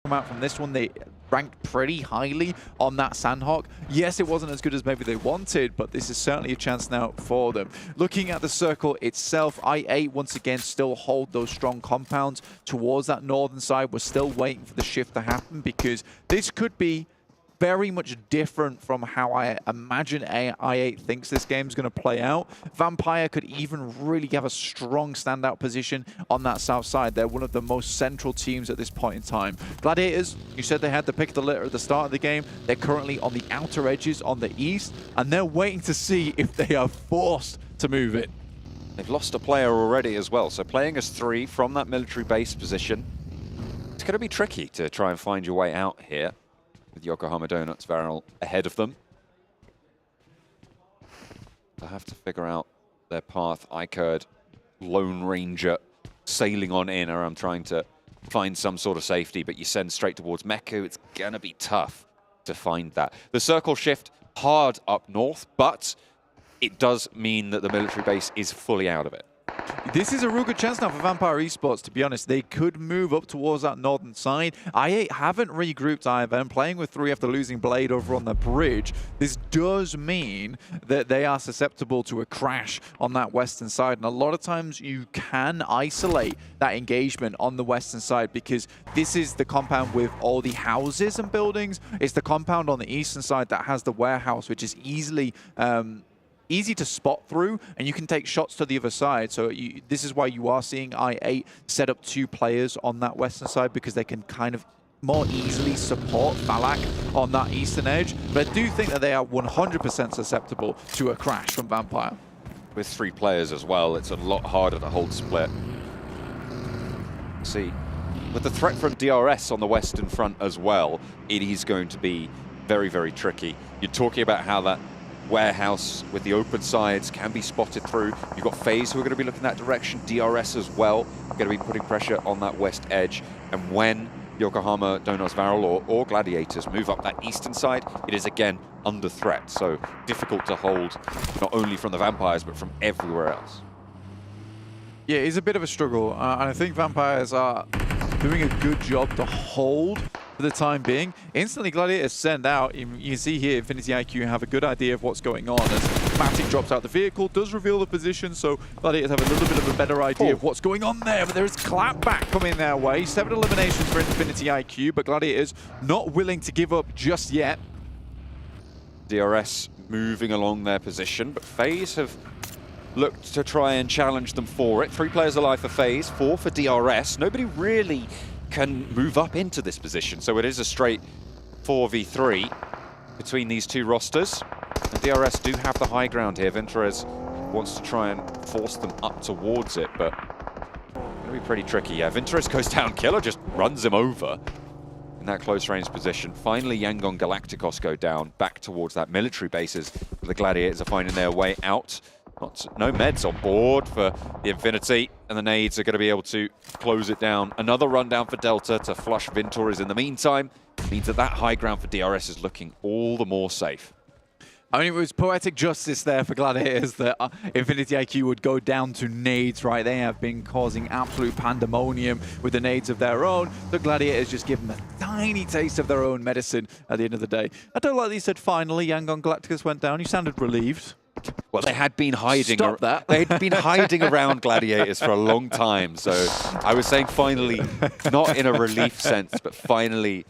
come out from this one. They ranked pretty highly on that Sandhawk. Yes, it wasn't as good as maybe they wanted, but this is certainly a chance now for them. Looking at the circle itself, i8 once again still hold those strong compounds towards that northern side. We're still waiting for the shift to happen because this could be very much different from how I imagine i8 thinks this game's going to play out. Vampire could even really have a strong standout position on that south side. They're one of the most central teams at this point in time. Gladiators, you said they had the pick of the litter at the start of the game. They're currently on the outer edges on the east, and they're waiting to see if they are forced to move it. They've lost a player already as well, so playing as 3 from that military base position, it's going to be tricky to try and find your way out here, with Yokohama Donuts Varel ahead of them. They have to figure out their path. iKURD, Lone Ranger, sailing on in, or I'm trying to find some sort of safety, but you send straight towards Meku. It's going to be tough to find that. The circle shift hard up north, but it does mean that the military base is fully out of it. This is a real good chance now for Vampire Esports, to be honest. They could move up towards that northern side. i8 haven't regrouped either, and playing with 3 after losing Blade over on the bridge. This does mean that they are susceptible to a crash on that western side, and a lot of times you can isolate that engagement on the western side because this is the compound with all the houses and buildings. It's the compound on the eastern side that has the warehouse, which is easy to spot through, and you can take shots to the other side. So this is why you are seeing i8 set up 2 players on that western side, because they can kind of more easily support Falak on that eastern edge. But I do think that they are 100% susceptible to a crash from Vampire. With 3 players as well, it's a lot harder to hold split. See, with the threat from DRS on the western front as well, it is going to be very, very tricky. You're talking about how that warehouse with the open sides can be spotted through. You've got FaZe who are going to be looking that direction, DRS as well, going to be putting pressure on that west edge. And when Yokohama Donuts Varel or Gladiators move up that eastern side, it is again under threat. So difficult to hold, not only from the Vampires, but from everywhere else. Yeah, it's a bit of a struggle. And I think Vampires are doing a good job to hold for the time being. Instantly, Gladiators send out. You can see here, Infinity IQ have a good idea of what's going on as Matic drops out the vehicle, does reveal the position, so Gladiators have a little bit of a better idea of what's going on there, but there is clapback coming their way. 7 eliminations for Infinity IQ, but Gladiators not willing to give up just yet. DRS moving along their position, but FaZe have looked to try and challenge them for it. 3 players alive for FaZe, 4 for DRS. Nobody really can move up into this position, so it is a straight 4v3 between these 2 rosters. And DRS do have the high ground here. Venturez wants to try and force them up towards it, but it's going to be pretty tricky. Yeah, Venturez goes down, Killer just runs him over in that close range position. Finally, AGONxI8 go down, back towards that military bases. The Gladiators are finding their way out. No meds on board for the Infinity, and the nades are going to be able to close it down. Another rundown for Delta to flush Vintoris in the meantime. Means that high ground for DRS is looking all the more safe. I mean, it was poetic justice there for Gladiators that Infinity IQ would go down to nades, right? They have been causing absolute pandemonium with the nades of their own. The Gladiators just give them a tiny taste of their own medicine at the end of the day. I don't like that you said finally AGONxI8 went down. You sounded relieved. Well, they had been hiding. Stop that. They had been hiding around Gladiators for a long time. So I was saying finally, not in a relief sense, but finally.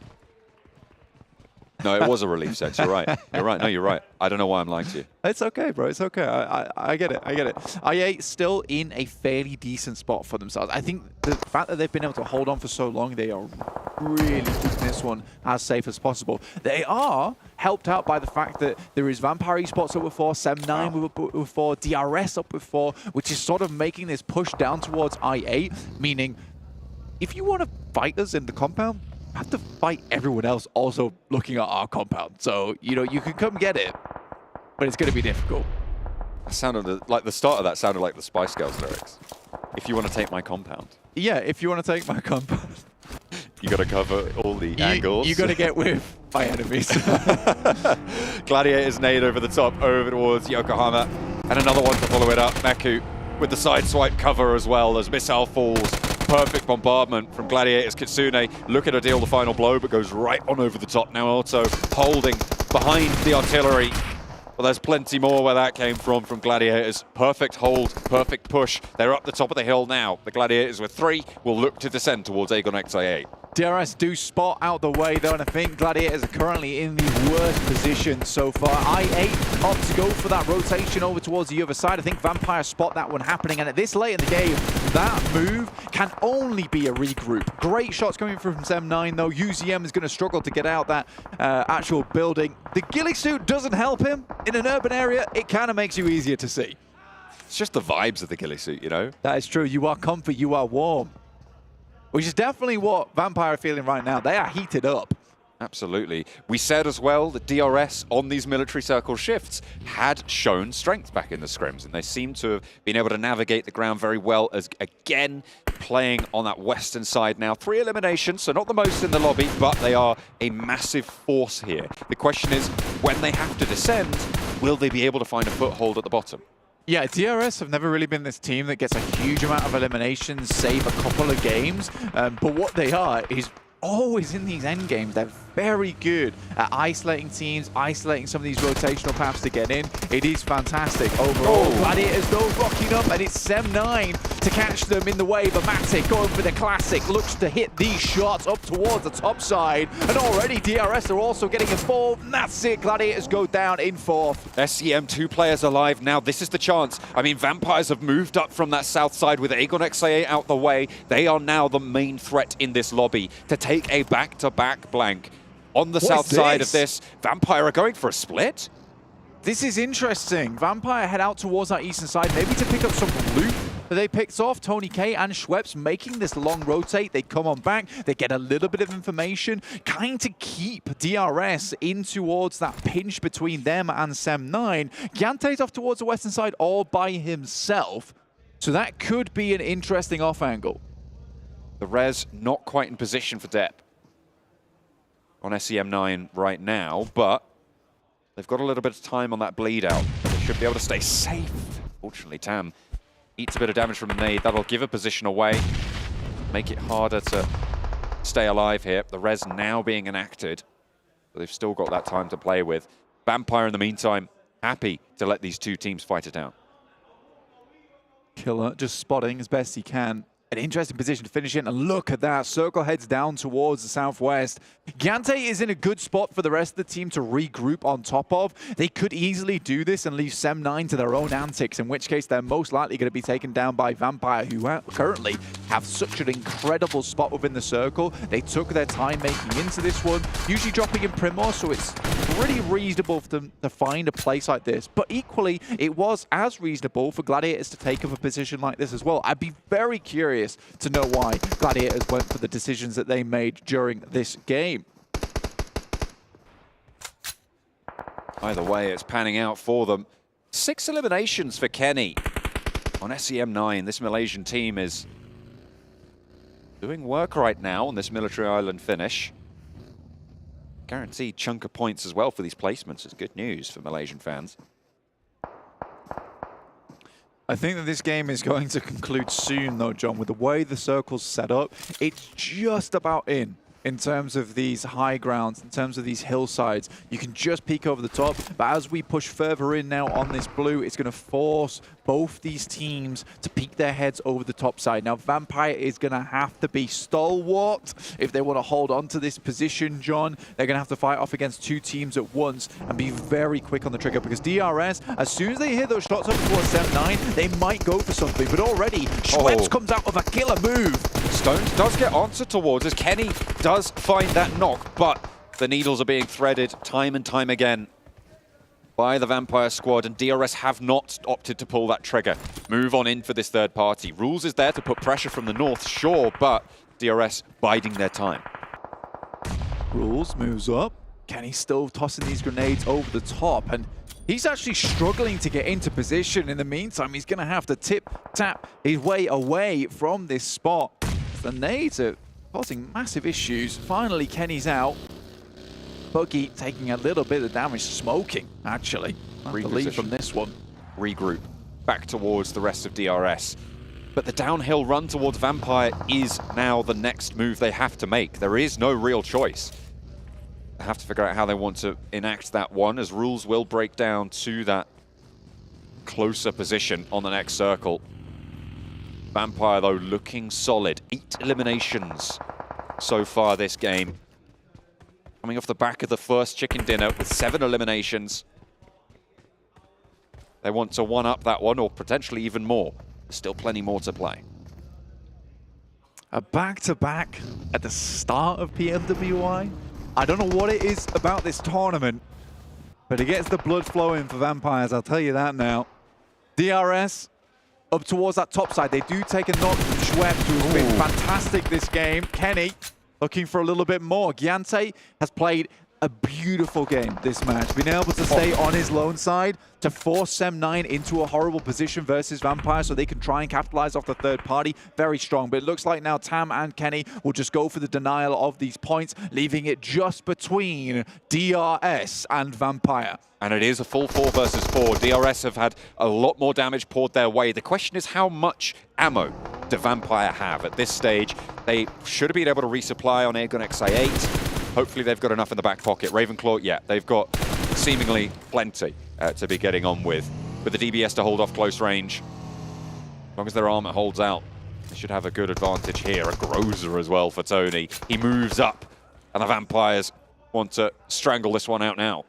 No, it was a relief sense. You're right. You're right. No, you're right. I don't know why I'm lying to you. It's okay, bro. It's okay. I get it. I get it. i8 still in a fairly decent spot for themselves. I think the fact that they've been able to hold on for so long, they are really keeping this one as safe as possible. They are helped out by the fact that there is Vampire Esports up with 4, Sem9 with 4, DRS up with 4, which is sort of making this push down towards i8, meaning if you want to fight us in the compound, you have to fight everyone else also looking at our compound. So, you know, you can come get it, but it's going to be difficult. That sounded like the start of that sounded like the Spice Girls lyrics. If you want to take my compound. Yeah, if you want to take my compound. You got to cover all the angles. You got to get with my enemies. Gladiators nade over the top, over towards Yokohama. And another one to follow it up. Meku with the side swipe cover as well as missile falls perfect bombardment from Gladiators. Kitsune looking to deal the final blow, but goes right on over the top. Now Auto holding behind the artillery. Well, there's plenty more where that came from Gladiators. Perfect hold, perfect push. They're up the top of the hill now. The Gladiators with 3 will look to descend towards AGONxI8. DRS do spot out the way though, and I think Gladiators are currently in the worst position so far. I8 opt to go for that rotation over towards the other side. I think Vampire spot that one happening, and at this late in the game, that move can only be a regroup. Great shots coming from Sem9 though. UZM is going to struggle to get out that actual building. The ghillie suit doesn't help him. In an urban area, it kind of makes you easier to see. It's just the vibes of the ghillie suit, you know? That is true. You are comfort, you are warm. Which is definitely what Vampire are feeling right now. They are heated up. Absolutely. We said as well that DRS on these military circle shifts had shown strength back in the scrims, and they seem to have been able to navigate the ground very well, as again playing on that western side now. 3 eliminations, so not the most in the lobby, but they are a massive force here. The question is, when they have to descend, will they be able to find a foothold at the bottom? Yeah, DRS have never really been this team that gets a huge amount of eliminations, save a couple of games. But what they are is always in these end games. They're very good at isolating teams, isolating some of these rotational paths to get in. It is fantastic overall. Gladiators though rocking up, and it's Sem9 to catch them in the wave. Matic going for the classic, looks to hit these shots up towards the top side, and already DRS are also getting involved, and that's it. Gladiators go down in 4th. SCM 2 players alive now. This is the chance. I mean, Vampires have moved up from that south side with AGONxI8 out the way. They are now the main threat in this lobby to take a back-to-back blank. On the south side of this, Vampire are going for a split. This is interesting. Vampire head out towards that eastern side, maybe to pick up some loot that they picked off. Tony K and Schweppes making this long rotate. They come on back, they get a little bit of information, kind of keep DRS in towards that pinch between them and Sem9. Giante's off towards the western side all by himself, so that could be an interesting off angle. The res not quite in position for Dep on SEM9 right now, but they've got a little bit of time on that bleed out. They should be able to stay safe. Fortunately, Tam eats a bit of damage from a nade. That'll give a position away, make it harder to stay alive here. The res now being enacted, but they've still got that time to play with. Vampire, in the meantime, happy to let these 2 teams fight it out. Killer just spotting as best he can. An interesting position to finish in, and look at that. Circle heads down towards the southwest. Gante is in a good spot for the rest of the team to regroup on top of. They could easily do this and leave Sem9 to their own antics, in which case they're most likely going to be taken down by Vampire, who currently have such an incredible spot within the circle. They took their time making into this one, usually dropping in Primor, so it's pretty reasonable for them to find a place like this. But equally, it was as reasonable for Gladiators to take up a position like this as well. I'd be very curious to know why Gladiators went for the decisions that they made during this game. Either way, it's panning out for them. 6 eliminations for Kenny on SEM9. This Malaysian team is doing work right now on this military island finish. Guaranteed chunk of points as well for these placements. It's good news for Malaysian fans. I think that this game is going to conclude soon, though, John. With the way the circle's set up, it's just about in terms of these high grounds, in terms of these hillsides. You can just peek over the top, but as we push further in now on this blue, it's going to force both these teams to peek their heads over the top side. Now, Vampire is going to have to be stalwart if they want to hold on to this position, John. They're going to have to fight off against 2 teams at once and be very quick on the trigger, because DRS, as soon as they hear those shots up towards Sem9, they might go for something. But already, Schweppes comes out with a killer move. Stones does get answered towards as Kenny does find that knock, but the needles are being threaded time and time again by the Vampire squad, and DRS have not opted to pull that trigger. Move on in for this third party. Rules is there to put pressure from the north, sure, but DRS biding their time. Rules moves up. Kenny's still tossing these grenades over the top, and he's actually struggling to get into position. In the meantime, he's going to have to tap his way away from this spot. The nades are causing massive issues. Finally, Kenny's out. Buggy taking a little bit of damage, smoking, actually. I believe from this one. Regroup back towards the rest of DRS. But the downhill run towards Vampire is now the next move they have to make. There is no real choice. They have to figure out how they want to enact that one, as rules will break down to that closer position on the next circle. Vampire, though, looking solid. 8 eliminations so far this game. Coming off the back of the first chicken dinner with 7 eliminations. They want to one-up that one, or potentially even more. There's still plenty more to play. A back-to-back at the start of PMWI. I don't know what it is about this tournament, but it gets the blood flowing for Vampires, I'll tell you that now. DRS up towards that top side. They do take a knock from Schweppes, who's been fantastic this game. Kenny looking for a little bit more. Giante has played a beautiful game this match. Been able to stay on his lone side to force Sem9 into a horrible position versus Vampire so they can try and capitalize off the third party. Very strong, but it looks like now Tam and Kenny will just go for the denial of these points, leaving it just between DRS and Vampire. And it is a full 4 versus 4. DRS have had a lot more damage poured their way. The question is, how much ammo do Vampire have at this stage? They should have been able to resupply on AGONxI8. Hopefully they've got enough in the back pocket. Ravenclaw, yeah, they've got seemingly plenty to be getting on with the DBS to hold off close range. As long as their armor holds out, they should have a good advantage here. A Grozer as well for Tony. He moves up, and the Vampires want to strangle this one out now.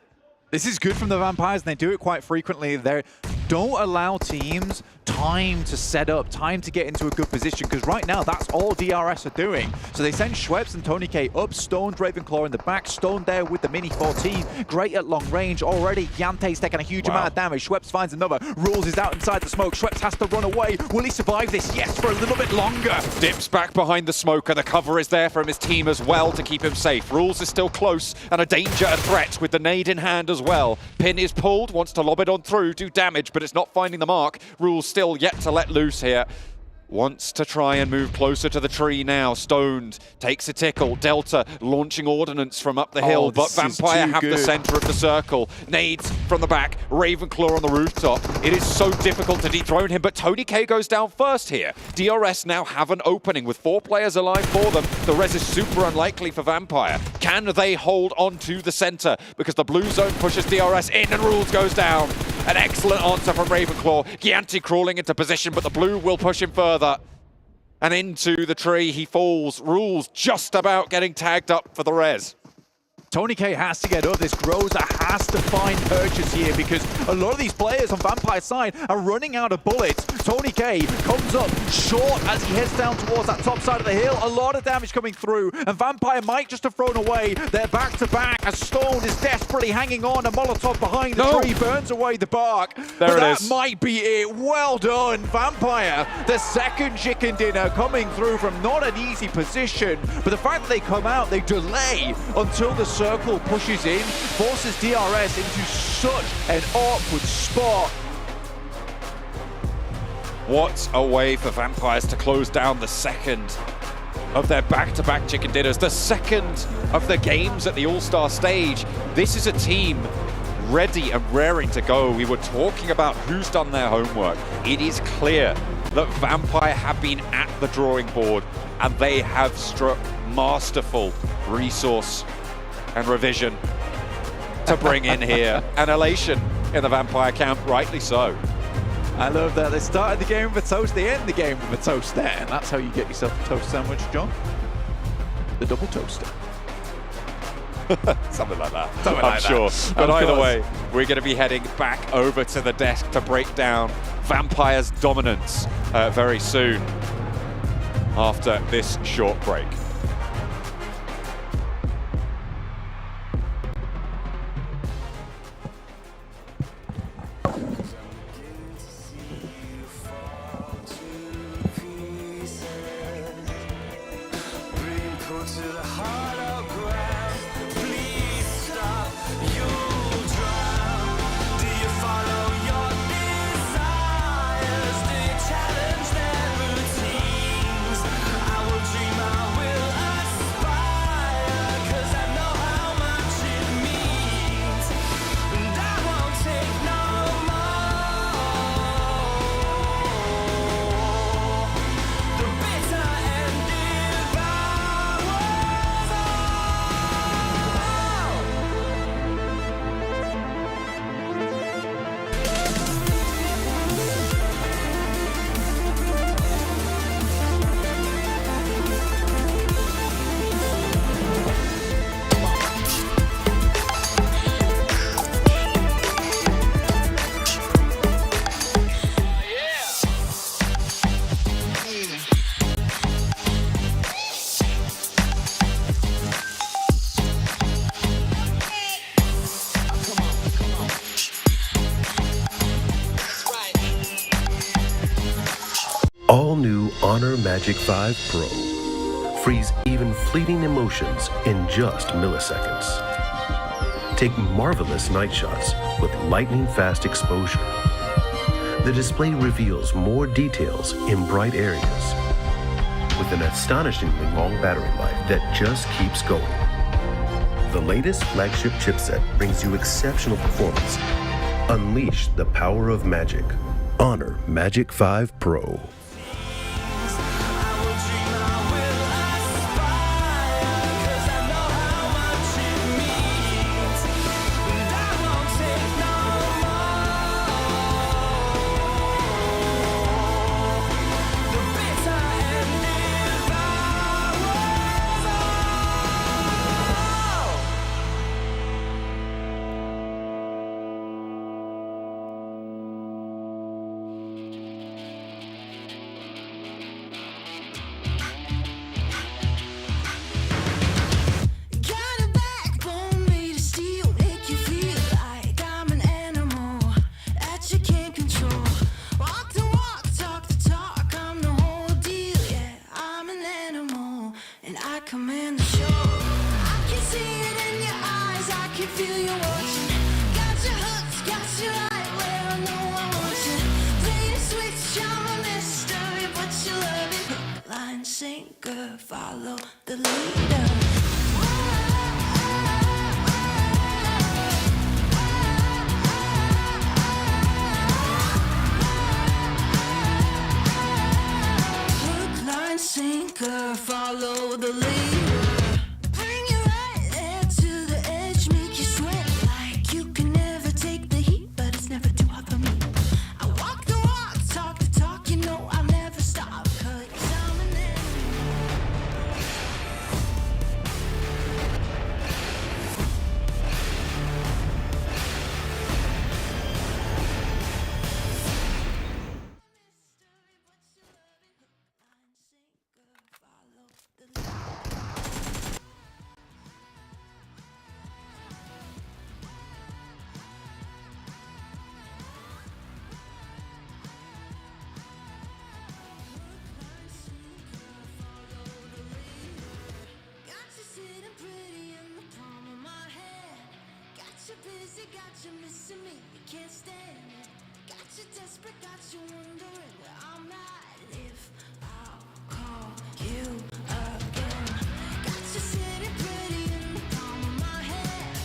This is good from the Vampires, and they do it quite frequently. They don't allow teams time to set up, time to get into a good position, because right now that's all DRS are doing. So they send Schweppes and Tony K up, stoned Ravenclaw in the back, stoned there with the Mini 14. Great at long range already. Giante's taking a huge amount of damage. Schweppes finds another. Rules is out inside the smoke. Schweppes has to run away. Will he survive this? Yes, for a little bit longer. Dips back behind the smoke, and the cover is there from his team as well to keep him safe. Rules is still close, and a danger, a threat with the nade in hand as well. Pin is pulled, wants to lob it on through, do damage, but it's not finding the mark. Rules still yet to let loose here. Wants to try and move closer to the tree now. Stoned, takes a tickle. Delta launching ordnance from up the hill, but Vampire have the center of the circle. Nades from the back, Ravenclaw on the rooftop. It is so difficult to dethrone him, but Tony K goes down first here. DRS now have an opening with 4 players alive for them. The res is super unlikely for Vampire. Can they hold on to the center? Because the blue zone pushes DRS in and Rules goes down. An excellent answer from Ravenclaw. Gianti crawling into position, but the blue will push him further. And into the tree he falls. Rules just about getting tagged up for the res. Tony K has to get up. This Grozer has to find purchase here because a lot of these players on Vampire's side are running out of bullets. Tony K comes up short as he heads down towards that top side of the hill. A lot of damage coming through, and Vampire might just have thrown away. They're back-to-back as Stone is desperately hanging on. A Molotov behind the tree burns away the bark. There it is. is. That might be it. Well done, Vampire. The second chicken dinner coming through from not an easy position, but the fact that they come out, they delay until the circle pushes in, forces DRS into such an awkward spot. What a way for Vampires to close down the second of their back-to-back chicken dinners, the second of the games at the All-Star Stage. This is a team ready and raring to go. We were talking about who's done their homework. It is clear that Vampire have been at the drawing board and they have struck masterful resource and revision to bring in here. An elation in the Vampire camp, rightly so. I love that. They started the game with a toast, they end the game with a toast there. And that's how you get yourself a toast sandwich, John. The double toaster. Something like that. Something I'm like sure. that. But Of either course. way, we're going to be heading back over to the desk to break down Vampire's dominance very soon after this short break. Challenge their routines. I will dream, I will Honor Magic 5 Pro. Freeze even fleeting emotions in just milliseconds. Take marvelous night shots with lightning-fast exposure. The display reveals more details in bright areas with an astonishingly long battery life that just keeps going. The latest flagship chipset brings you exceptional performance. Unleash the power of magic. Honor Magic 5 Pro. Follow the leader. Hook, line, sinker, follow the leader. Bring you right there to the edge, make you sweat like you can never take the heat, but it's never too hot for me. I walk the walk, talk the talk, you know I'll never stop, 'cause I'm an enemy. Busy, got you missing me, you can't stand it. Got you desperate, got you wondering where I'm at. If I'll call you again. Got you sitting pretty in the palm of my hand.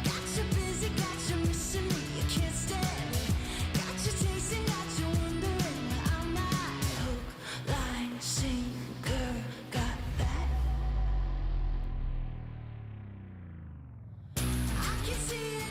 Got you busy, got you missing me, you can't stand it. Got you chasing, got you wondering where I'm at. Hook, line, sinker, got that. I can see it.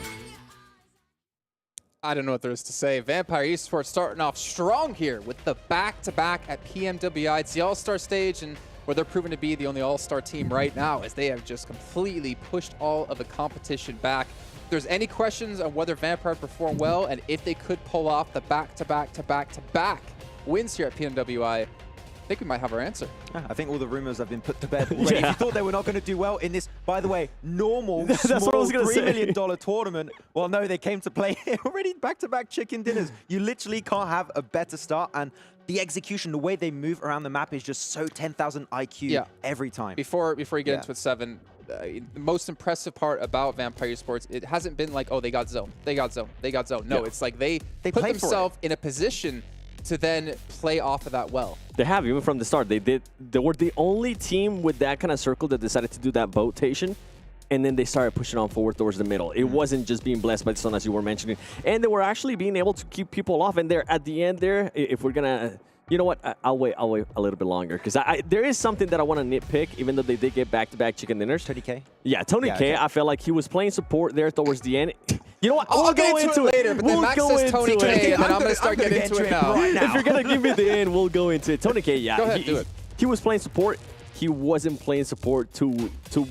I don't know what there is to say. Vampire Esports starting off strong here with the back-to-back at PMWI. It's the All-Star Stage, and where they're proven to be the only All-Star team right now, as they have just completely pushed all of the competition back. If there's any questions on whether Vampire performed well and if they could pull off the back-to-back-to-back-to-back wins here at PMWI, I think we might have our answer. I think all the rumors have been put to bed already. If you thought they were not going to do well in this, by the way, normal, small $3 million tournament, well, no, they came to play already back-to-back chicken dinners. You literally can't have a better start, and the execution, the way they move around the map is just so 10,000 IQ every time. Before you get into it, Seven, the most impressive part about Vampire Esports, it hasn't been like, oh, they got zone, they got zone, they got zone. No, it's like they put themselves in a position to then play off of that well. They have, even from the start. They were the only team with that kind of circle that decided to do that botation, and then they started pushing on forward towards the middle. It wasn't just being blessed by the sun, as you were mentioning, and they were actually being able to keep people off. And they're at the end there, if we're gonna, you know what, I'll wait a little bit longer, because there is something that I want to nitpick, even though they did get back-to-back chicken dinners. Tony K? Yeah, Tony K, I felt like he was playing support there towards the end. You know what? I'll go into it later, but then Max says Tony K, and then I'm going to start getting into it now. If you're going to give me the end, we'll go into it. Tony K, yeah. Go ahead, do it. He was playing support. He wasn't playing support to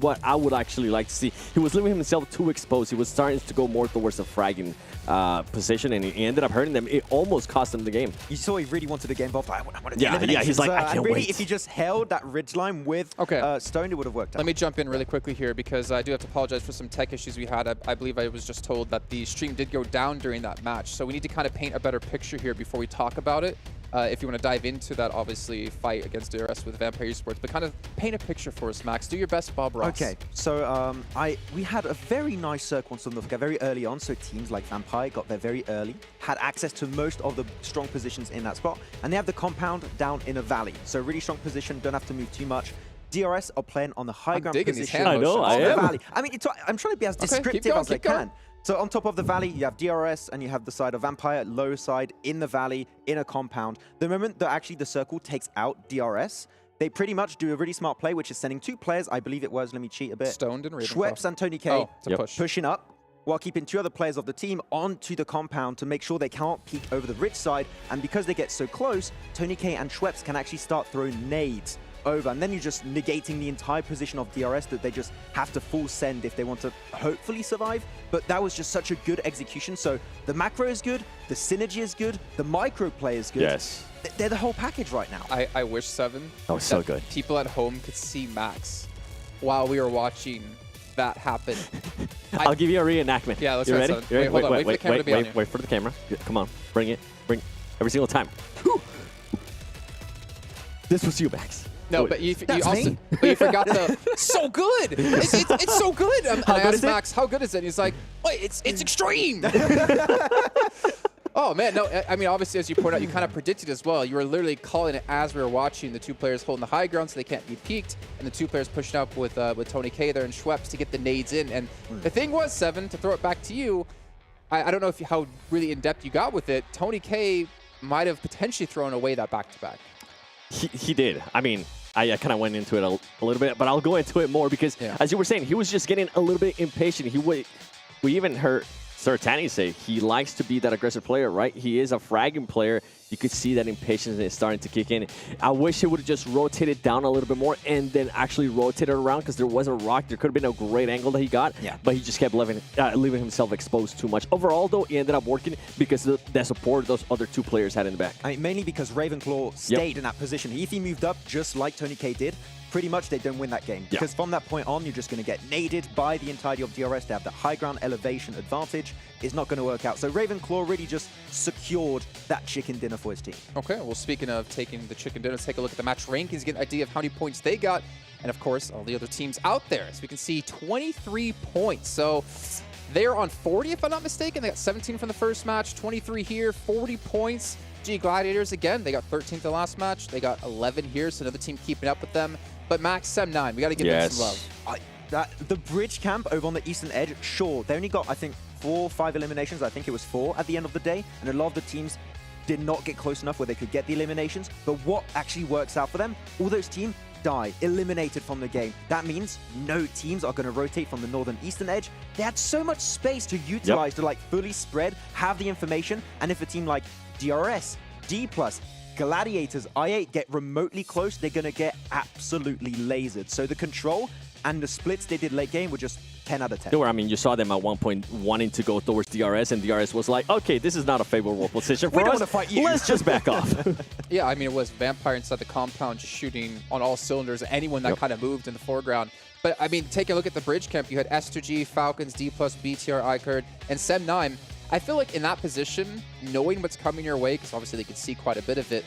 what I would actually like to see. He was leaving himself too exposed. He was starting to go more towards the fragging position, and he ended up hurting them. It almost cost them the game. You saw he really wanted to get involved. I want to yeah, he's like, I can't wait. If he just held that ridgeline with Stone, it would have worked out. Let me jump in really quickly here, because I do have to apologize for some tech issues we had. I believe I was just told that the stream did go down during that match, so we need to kind of paint a better picture here before we talk about it. if you want to dive into that, obviously, fight against DRS with Vampire Esports, but kind of paint a picture for us, Max. Do your best, Bob Ross. Okay, so we had a very nice circle on Sundovka very early on, so teams like Vampire got there very early, had access to most of the strong positions in that spot, and they have the compound down in a valley. So really strong position, don't have to move too much. DRS are playing on the high ground position. I know, I am. The valley. I mean, I'm trying to be as descriptive as I can. So on top of the valley, you have DRS, and you have the side of Vampire, low side, in the valley, in a compound. The moment that actually the circle takes out DRS, they pretty much do a really smart play, which is sending 2 players, I believe it was, let me cheat a bit. Stoned and Ravenclaw. Schweppes and Tony K pushing up, while keeping 2 other players of the team onto the compound to make sure they cannot peek over the rich side. And because they get so close, Tony K and Schweppes can actually start throwing nades over, and then you're just negating the entire position of DRS that they just have to full send if they want to hopefully survive. But that was just such a good execution. So the macro is good, the synergy is good, the micro play is good. Yes. They're the whole package right now. I wish, Seven, that so good. People at home could see Max while we were watching that happen. I'll give you a reenactment. Yeah, let's you try ready? Wait, hold on. Wait for the camera to be on you. Wait for the camera. Come on, bring it. Bring every single time. This was you, Max. No, but you forgot the so good. It's so good. And I asked Max, how good is it? And he's like, wait, it's extreme. Oh man, no. I mean, obviously, as you point out, you kind of predicted as well. You were literally calling it as we were watching the 2 players holding the high ground, so they can't be peaked, and the 2 players pushing up with Tony K there and Schweppes to get the nades in. And the thing was, Seven, to throw it back to you, I don't know how really in depth you got with it. Tony K might have potentially thrown away that back-to-back. He did. I mean, I kind of went into it a little bit, but I'll go into it more because, as you were saying, he was just getting a little bit impatient. We even heard Sertani say he likes to be that aggressive player, right? He is a fragging player. You could see that impatience is starting to kick in. I wish he would have just rotated down a little bit more and then actually rotated around, because there was a rock. There could have been a great angle that he got, but he just kept leaving himself exposed too much. Overall, though, he ended up working because of the support those other 2 players had in the back. I mean, mainly because Ravenclaw stayed in that position. If he moved up just like Tony K did, pretty much they don't win that game. Because from that point on, you're just going to get naded by the entirety of DRS. They have the high ground elevation advantage. It's not going to work out. So Ravenclaw really just secured that chicken dinner for his team. Okay, well, speaking of taking the chicken dinner, let's take a look at the match rankings, get an idea of how many points they got, and of course, all the other teams out there. So we can see 23 points. So they're on 40, if I'm not mistaken. They got 17 from the first match, 23 here, 40 points. G.Gladiators, again, they got 13th the last match. They got 11 here, so another team keeping up with them. But Max, Sem9, we got to give them some love. The bridge camp over on the eastern edge, sure, they only got, I think, 4 or 5 eliminations. I think it was 4 at the end of the day. And a lot of the teams did not get close enough where they could get the eliminations. But what actually works out for them, all those teams die, eliminated from the game. That means no teams are going to rotate from the northern eastern edge. They had so much space to utilize to like fully spread, have the information. And if a team like DRS, Dplus, Gladiators, i8 get remotely close, they're going to get absolutely lasered. So the control and the splits they did late game were just 10 out of 10. I mean, you saw them at one point wanting to go towards DRS, and DRS was like, okay, this is not a favorable position for us. We don't want to fight you. Let's just back off. Yeah, I mean, it was Vampire inside the compound just shooting on all cylinders, anyone that kind of moved in the foreground. But, I mean, take a look at the bridge camp. You had S2G, Falcons, Dplus, BTR, iKURD, and Sem9. I feel like in that position, knowing what's coming your way, because obviously they could see quite a bit of it,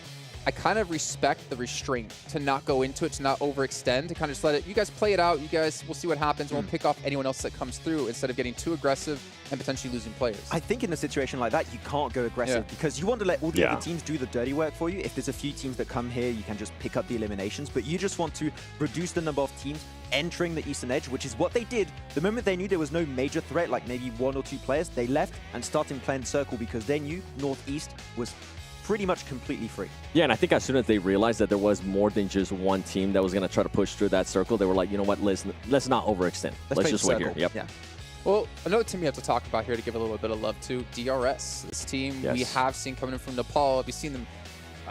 I kind of respect the restraint to not go into it, to not overextend, to kind of just let it, you guys play it out, you guys, we'll see what happens, we'll pick off anyone else that comes through instead of getting too aggressive and potentially losing players. I think in a situation like that, you can't go aggressive because you want to let all the other teams do the dirty work for you. If there's a few teams that come here, you can just pick up the eliminations, but you just want to reduce the number of teams entering the eastern edge, which is what they did. The moment they knew there was no major threat, like maybe 1 or 2 players, they left and started playing circle because they knew northeast was pretty much completely free. Yeah, and I think as soon as they realized that there was more than just one team that was going to try to push through that circle, they were like, you know what, let's not overextend. Let's just wait here. Yep. Yeah. Well, another team we have to talk about here to give a little bit of love to, DRS. This team we have seen coming in from Nepal. We've seen them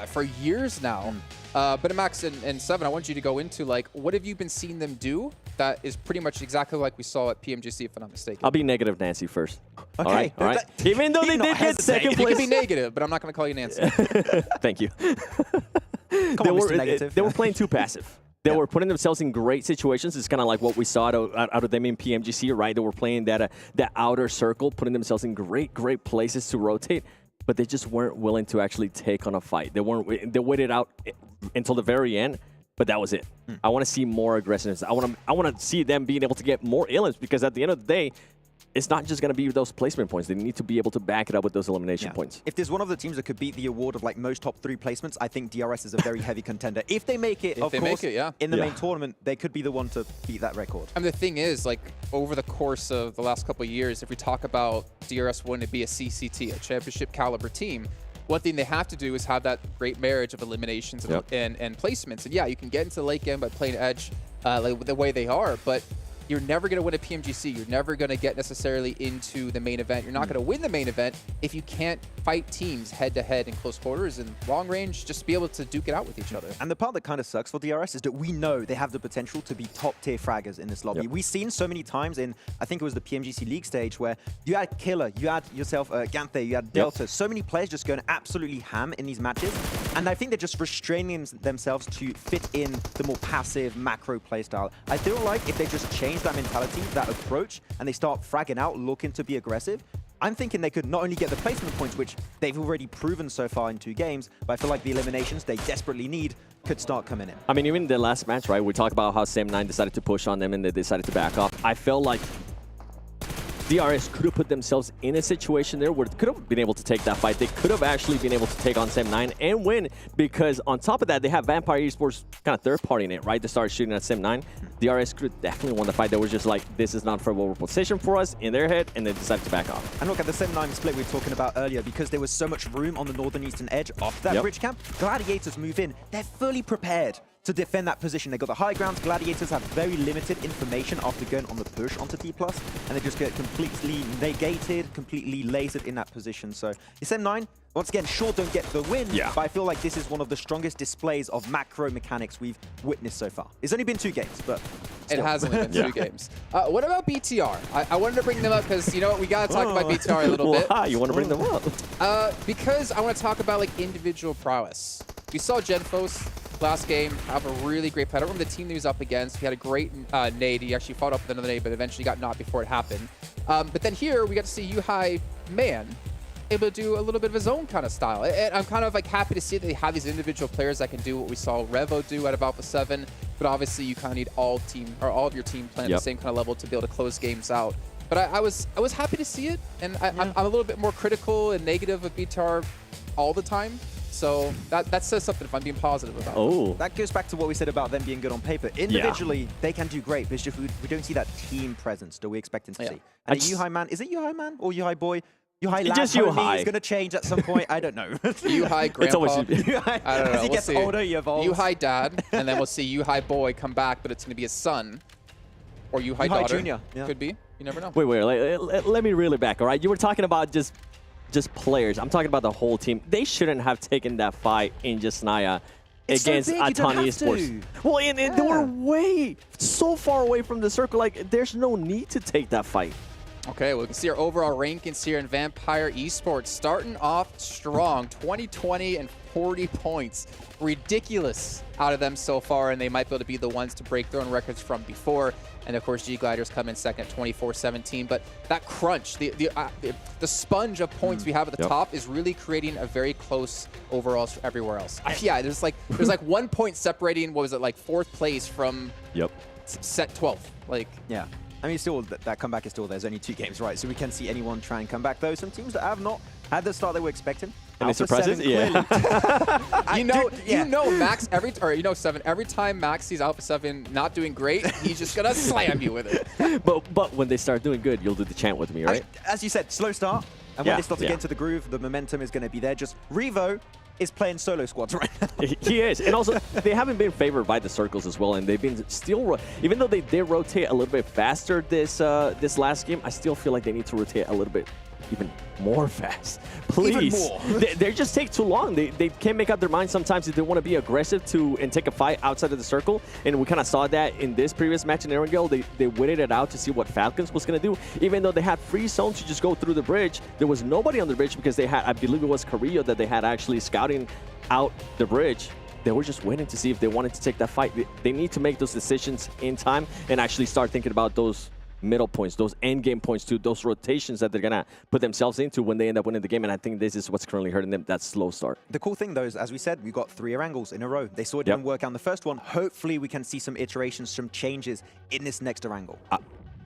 for years now. But Max and Seven, I want you to go into, like, what have you been seeing them do that is pretty much exactly like we saw at PMGC, if I'm not mistaken? I'll be negative Nancy first. Okay. All right. Even though they did get second place. You can be negative, but I'm not going to call you Nancy. Thank you. Negative. They were playing too passive. They were putting themselves in great situations. It's kind of like what we saw out of them in PMGC, right? They were playing that outer circle, putting themselves in great places to rotate. but they just weren't willing to actually take on a fight. They waited out until the very end, but that was it. I want to see more aggressiveness. I want to see them being able to get more elims, because at the end of the day, it's not just going to be those placement points. They need to be able to back it up with those elimination points. If there's one of the teams that could beat the award of like most top 3 placements, I think DRS is a very heavy contender. If they make it, of course, in the main tournament, they could be the one to beat that record. I mean, the thing is, like, over the course of the last couple of years, if we talk about DRS wanting to be a CCT, a championship caliber team, one thing they have to do is have that great marriage of eliminations and placements. And yeah, you can get into the late game by playing Edge like the way they are, but you're never going to win a PMGC. You're never going to get necessarily into the main event. You're not going to win the main event if you can't fight teams head-to-head in close quarters and long range, just be able to duke it out with each other. And the part that kind of sucks for DRS is that we know they have the potential to be top-tier fraggers in this lobby. We've seen so many times in, I think it was the PMGC League stage, where you had Killer, you had yourself Ganthe, you had Delta, so many players just going absolutely ham in these matches. And I think they're just restraining themselves to fit in the more passive macro playstyle. I feel like if they just change that mentality, that approach, and they start fragging out, looking to be aggressive, I'm thinking they could not only get the placement points, which they've already proven so far in 2 games, but I feel like the eliminations they desperately need could start coming in. I mean, even the last match, right? We talked about how SEM9 decided to push on them and they decided to back off. I felt like DRS could have put themselves in a situation there where they could have been able to take that fight. They could have actually been able to take on SEM9 and win, because on top of that, they have Vampire Esports kind of third-partying it, right? They started shooting at SEM9. DRS could have definitely won the fight. They were just like, this is not a favorable position for us in their head, and they decided to back off. And look at the SEM9 split we were talking about earlier, because there was so much room on the northern eastern edge off that bridge camp. Gladiators move in. They're fully prepared to defend that position. They got the high ground. Gladiators have very limited information after going on the push onto Dplus, and they just get completely negated, completely lasered in that position. So SM9, once again, sure don't get the win, but I feel like this is one of the strongest displays of macro mechanics we've witnessed so far. It's only been 2 games, but still. It has only been 2 games. What about BTR? I wanted to bring them up because, you know what, we got to talk about BTR a little bit. Why? You want to bring them up? Because I want to talk about like individual prowess. We saw Genfos last game have a really great play. I don't remember the team that he was up against. He had a great nade. He actually fought up with another nade, but eventually got knocked before it happened. But then here, we got to see Yuhai Man able to do a little bit of his own kind of style. And I'm kind of like happy to see that they have these individual players that can do what we saw Revo do out of Alpha7. But obviously, you kind of need all of your team playing at the same kind of level to be able to close games out. But I was happy to see it, and I'm a little bit more critical and negative of BTR all the time. So that says something if I'm being positive about it. That goes back to what we said about them being good on paper. Individually, they can do great, but it's just we don't see that team presence that we're expecting to see. And Yuhai Man, is it Yuhai Man or Yuhai Boy? Yuhai Lad just Yuhai. Is going to change at some point. I don't know. Yuhai Grandpa. It's always Yuhai. I don't know. As he gets older, he evolves. Yuhai Dad, and then we'll see Yuhai Boy come back, but it's going to be his son. Or Yuhai Daughter. Junior. Could be. You never know. Wait, let me reel it back, all right? You were talking about just players. I'm talking about the whole team. They shouldn't have taken that fight in just Naya against Aton Esports. Well, and they were so far away from the circle. Like, there's no need to take that fight. Okay, well, we can see our overall rankings here in Vampire Esports. Starting off strong, 20 and 40 points. Ridiculous out of them so far, and they might be able to be the ones to break their own records from before. And of course, G.Gladiators come in second at 24-17. But that crunch, the sponge of points we have at the top is really creating a very close overalls for everywhere else. Yeah, there's like 1 point separating, what was it, like 4th place from set 12th. Like, yeah. I mean, still, that comeback is still there. There's only 2 games, right? So we can see anyone try and come back. Though some teams that have not had the start they were expecting. Any surprises? Yeah. you know, Max Seven. Every time Max sees Alpha7 not doing great, he's just gonna slam you with it. But when they start doing good, you'll do the chant with me, right? As you said, slow start, and when they start to get into the groove, the momentum is going to be there. Just Revo is playing solo squads right now. He is, and also they haven't been favored by the circles as well, and they've been even though they did rotate a little bit faster this last game, I still feel like they need to rotate a little bit even more fast. Please. Even more. they just take too long. They can't make up their mind sometimes if they want to be aggressive and take a fight outside of the circle. And we kind of saw that in this previous match in Erangel. They waited it out to see what Falcons was going to do. Even though they had free zone to just go through the bridge, there was nobody on the bridge because they had, I believe it was Korea that they had actually scouting out the bridge. They were just waiting to see if they wanted to take that fight. They need to make those decisions in time and actually start thinking about those middle points, those end game points to those rotations that they're going to put themselves into when they end up winning the game. And I think this is what's currently hurting them, that slow start. The cool thing, though, is, as we said, we got 3 Erangels in a row. They saw it didn't work out on the first one. Hopefully, we can see some iterations, some changes in this next Erangel.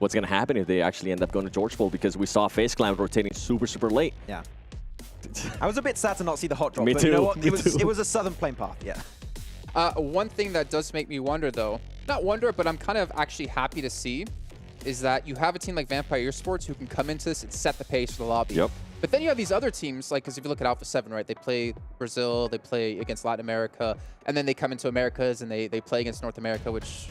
What's going to happen if they actually end up going to George Bowl? Because we saw FaZe Clan rotating super late. Yeah. I was a bit sad to not see the hot drop. Me but too. You know what? It was a southern plane path, yeah. One thing that does make me wonder, though, not wonder, but I'm kind of actually happy to see, is that you have a team like Vampire Esports who can come into this and set the pace for the lobby. Yep. But then you have these other teams, like, because if you look at Alpha7, right, they play Brazil, they play against Latin America, and then they come into Americas and they play against North America, which,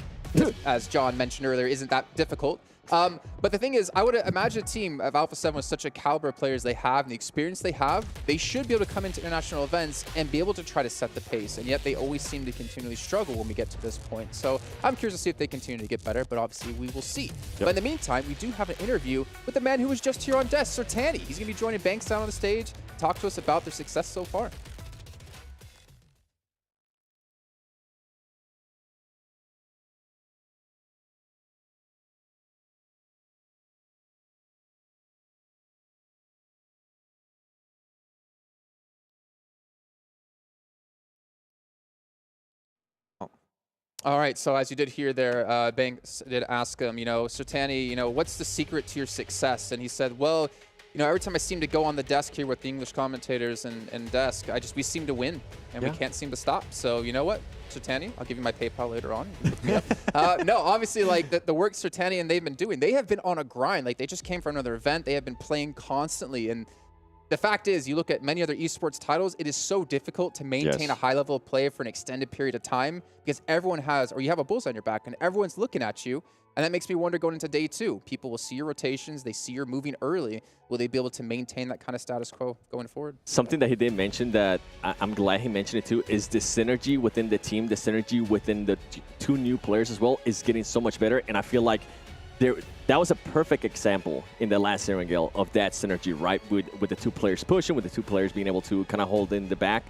as John mentioned earlier, isn't that difficult. But the thing is, I would imagine a team of Alpha7 with such a caliber of players they have and the experience they have, they should be able to come into international events and be able to try to set the pace. And yet they always seem to continually struggle when we get to this point. So I'm curious to see if they continue to get better, but obviously we will see. Yep. But in the meantime, we do have an interview with the man who was just here on desk, Sertani. He's going to be joining Banks down on the stage, talk to us about their success so far. All right, so as you did hear there, Banks did ask him, you know, Sertani, you know, what's the secret to your success? And he said, well, you know, every time I seem to go on the desk here with the English commentators and desk, we seem to win, and we can't seem to stop. So you know what, Sertani, I'll give you my PayPal later on. No, obviously, like, the work Sertani and they've been doing, they have been on a grind. Like, they just came from another event. They have been playing constantly, and the fact is, you look at many other esports titles, it is so difficult to maintain a high level of play for an extended period of time because everyone has, or you have a bullseye on your back and everyone's looking at you. And that makes me wonder going into day 2. People will see your rotations, they see you're moving early. Will they be able to maintain that kind of status quo going forward? Something that he did mention that I'm glad he mentioned it too is the synergy within the team, the synergy within the 2 new players as well is getting so much better. And I feel like that was a perfect example in the last Erangel of that synergy, right? With the 2 players pushing, with the 2 players being able to kind of hold in the back.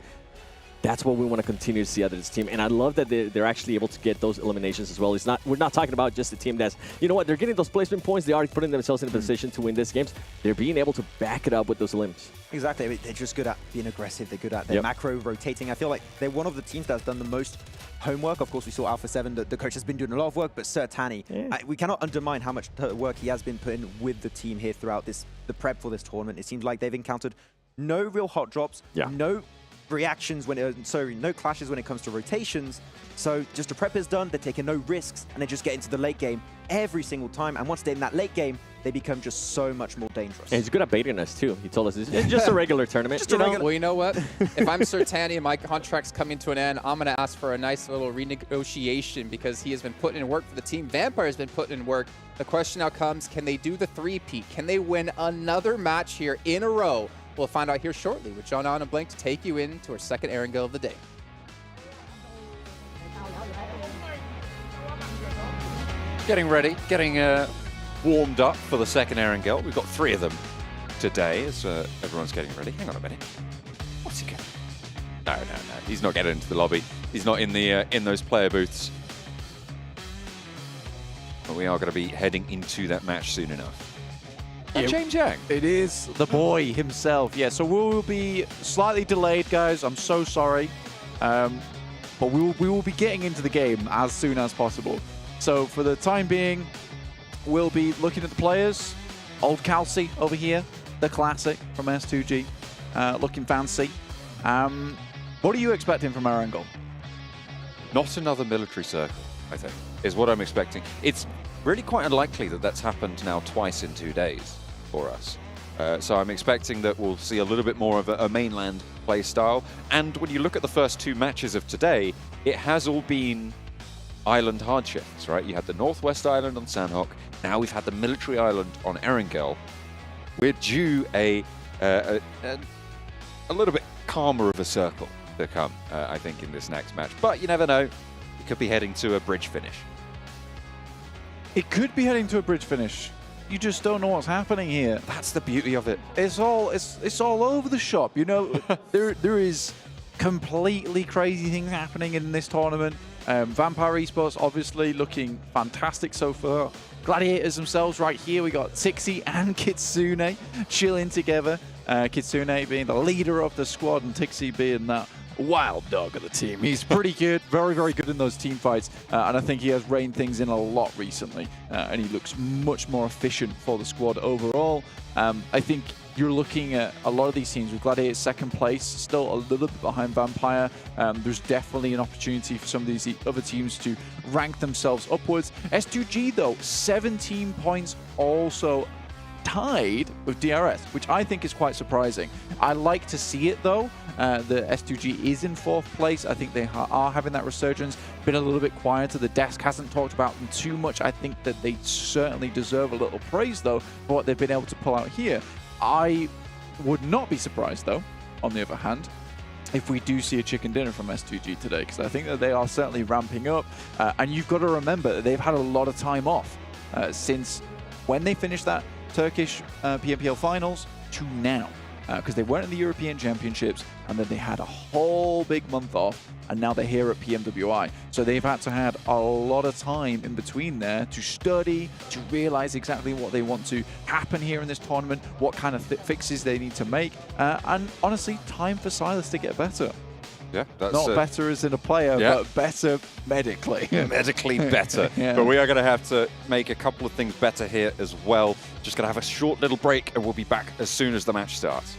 That's what we want to continue to see out of this team. And I love that they're actually able to get those eliminations as well. We're not talking about just a team that's, you know what, they're getting those placement points. They are putting themselves in a position to win these games. They're being able to back it up with those limbs. Exactly. I mean, they're just good at being aggressive. They're good at their macro rotating. I feel like they're one of the teams that's done the most homework. Of course, we saw Alpha7, the coach has been doing a lot of work, but Sertani, we cannot undermine how much work he has been putting with the team here throughout the prep for this tournament. It seems like they've encountered no real hot drops, no reactions no clashes when it comes to rotations. So just the prep is done, they're taking no risks, and they just get into the late game every single time. And once they're in that late game, they become just so much more dangerous. And he's good at baiting us too. He told us it's just a regular tournament. Well, you know what? If I'm Sertani and my contract's coming to an end, I'm going to ask for a nice little renegotiation because he has been putting in work for the team. Vampire has been putting in work. The question now comes, can they do the 3-peat? Can they win another match here in a row? We'll find out here shortly with John and Blank to take you into our second Erangel of the day. Getting ready, getting warmed up for the second Erangel. We've got 3 of them today as everyone's getting ready. Hang on a minute. What's he getting? No. He's not getting into the lobby. He's not in the in those player booths. But we are going to be heading into that match soon enough. And James Yang. It is the boy himself. Yeah, so we will be slightly delayed, guys. I'm so sorry. But we will be getting into the game as soon as possible. So for the time being, we'll be looking at the players. Old Calci over here, the classic from S2G, looking fancy. What are you expecting from Erangel? Not another military circle, I think, is what I'm expecting. It's really quite unlikely that that's happened now twice in 2 days for us. So I'm expecting that we'll see a little bit more of a mainland play style. And when you look at the first 2 matches of today, it has all been island hard shifts, right? You had the Northwest Island on Sanhok. Now we've had the military island on Erangel. We're due a little bit calmer of a circle to come, I think, in this next match. But you never know. It could be heading to a bridge finish. It could be heading to a bridge finish. You just don't know what's happening here. That's the beauty of it. It's all over the shop. You know, there is completely crazy things happening in this tournament. Vampire Esports obviously looking fantastic so far. Gladiators themselves right here. We got Tixi and Kitsune chilling together. Kitsune being the leader of the squad and Tixi being that wild dog of the team. He's pretty good, very, very good in those team fights, and I think he has reined things in a lot recently, and he looks much more efficient for the squad overall. I think you're looking at a lot of these teams with Gladiators second place, still a little bit behind Vampire. There's definitely an opportunity for some of these other teams to rank themselves upwards. S2G though, 17 points, also tied with DRS, which I think is quite surprising. I like to see it though. The S2G is in 4th place. I think they are having that resurgence. Been a little bit quieter. The desk hasn't talked about them too much. I think that they certainly deserve a little praise though for what they've been able to pull out here. I would not be surprised though, on the other hand, if we do see a chicken dinner from S2G today, because I think that they are certainly ramping up. And you've got to remember that they've had a lot of time off since when they finished that Turkish PMPL finals to now, because they weren't in the European Championships, and then they had a whole big month off, and now they're here at PMWI. So they've had to have a lot of time in between there to study, to realize exactly what they want to happen here in this tournament, what kind of fixes they need to make, and honestly, time for Silas to get better. Yeah, that's not better as in a player, but better medically. Medically better. But we are going to have to make a couple of things better here as well. Just going to have a short little break, and we'll be back as soon as the match starts.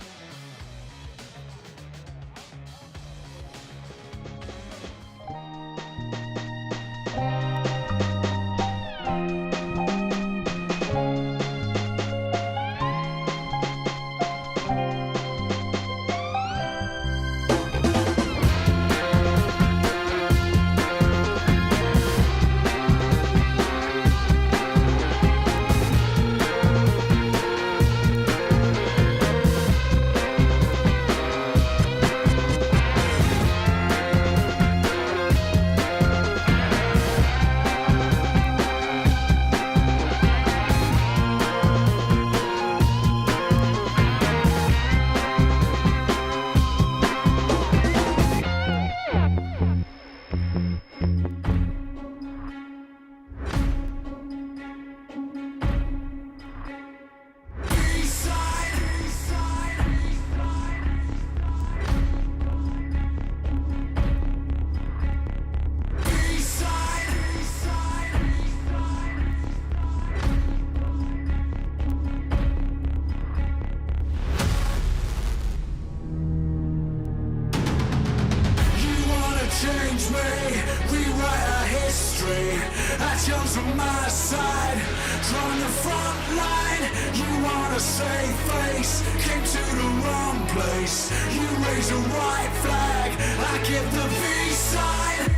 Aton's on my side, on the front line. You wanna save face, came to the wrong place. You raise a white flag, I give the V sign.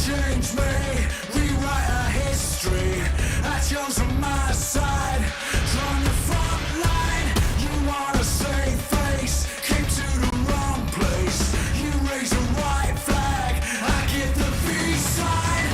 Change me, rewrite our history. Aton's on my side, on the front line. You wanna save face, came to the wrong place. You raise a white flag, I give the V sign.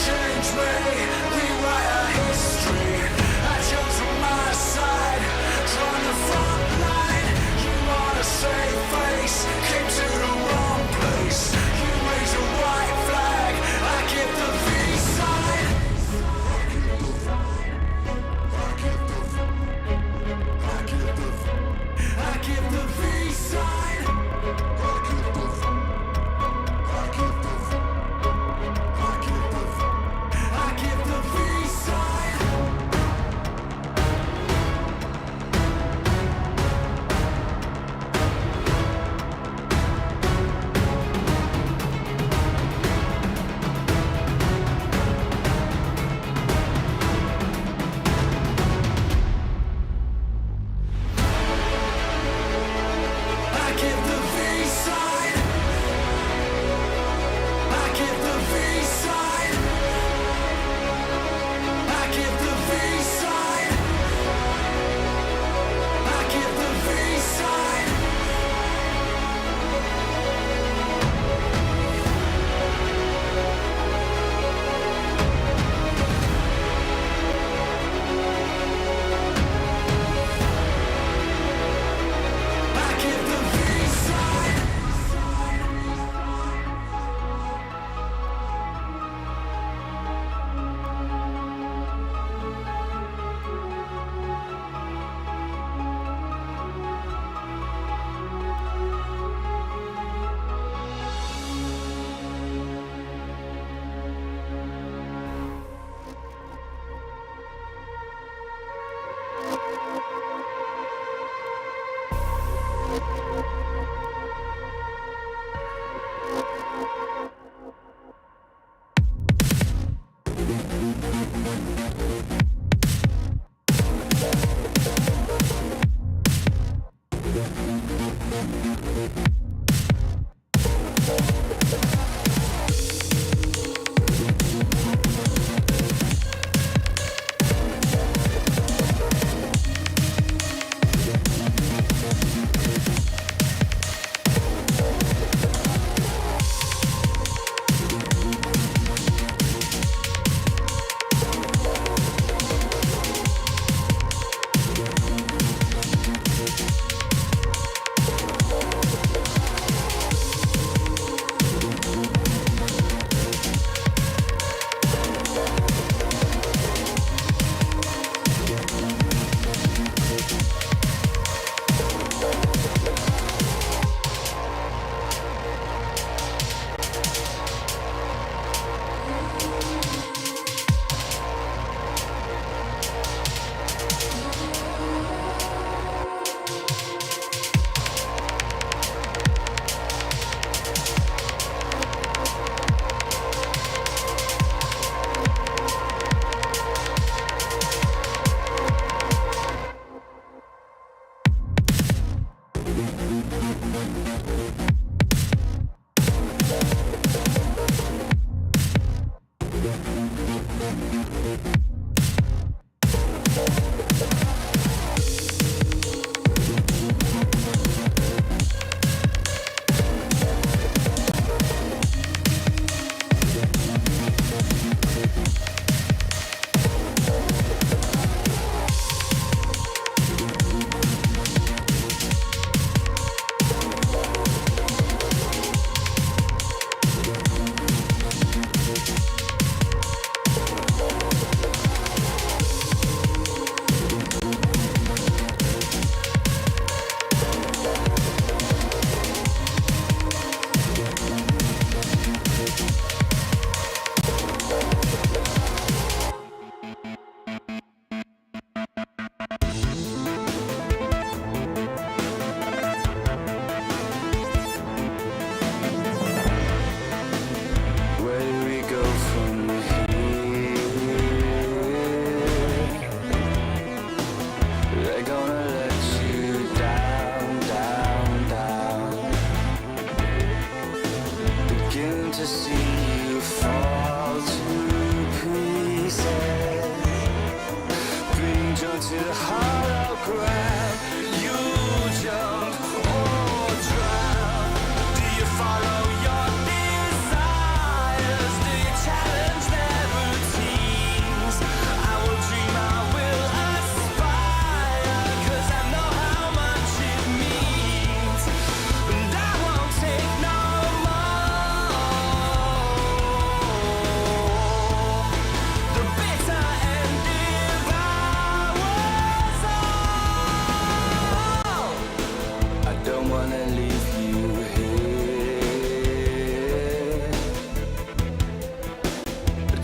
Change me,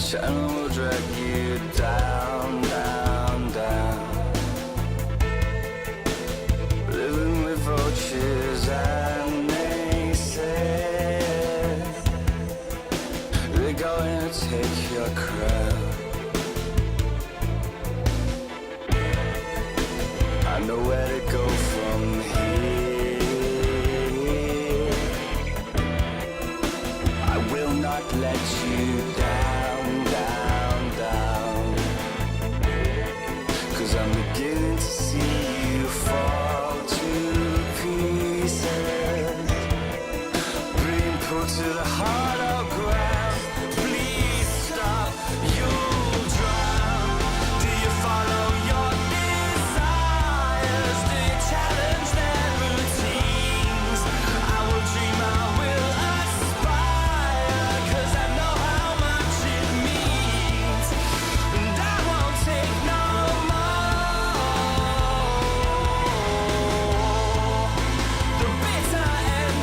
channel will drag you down, down, down. Living with vultures and naysayers. They're going to take your crown. I know where to go from here. I will not let you down, down, down. 'Cause I'm beginning to see you fall to pieces. Being pulled to the heart of ground. Please stop, you'll drown. Do you follow your desires? Do you challenge their routines? I will dream, I will aspire, 'cause I know how much it means. And I won't take no more. The bitter and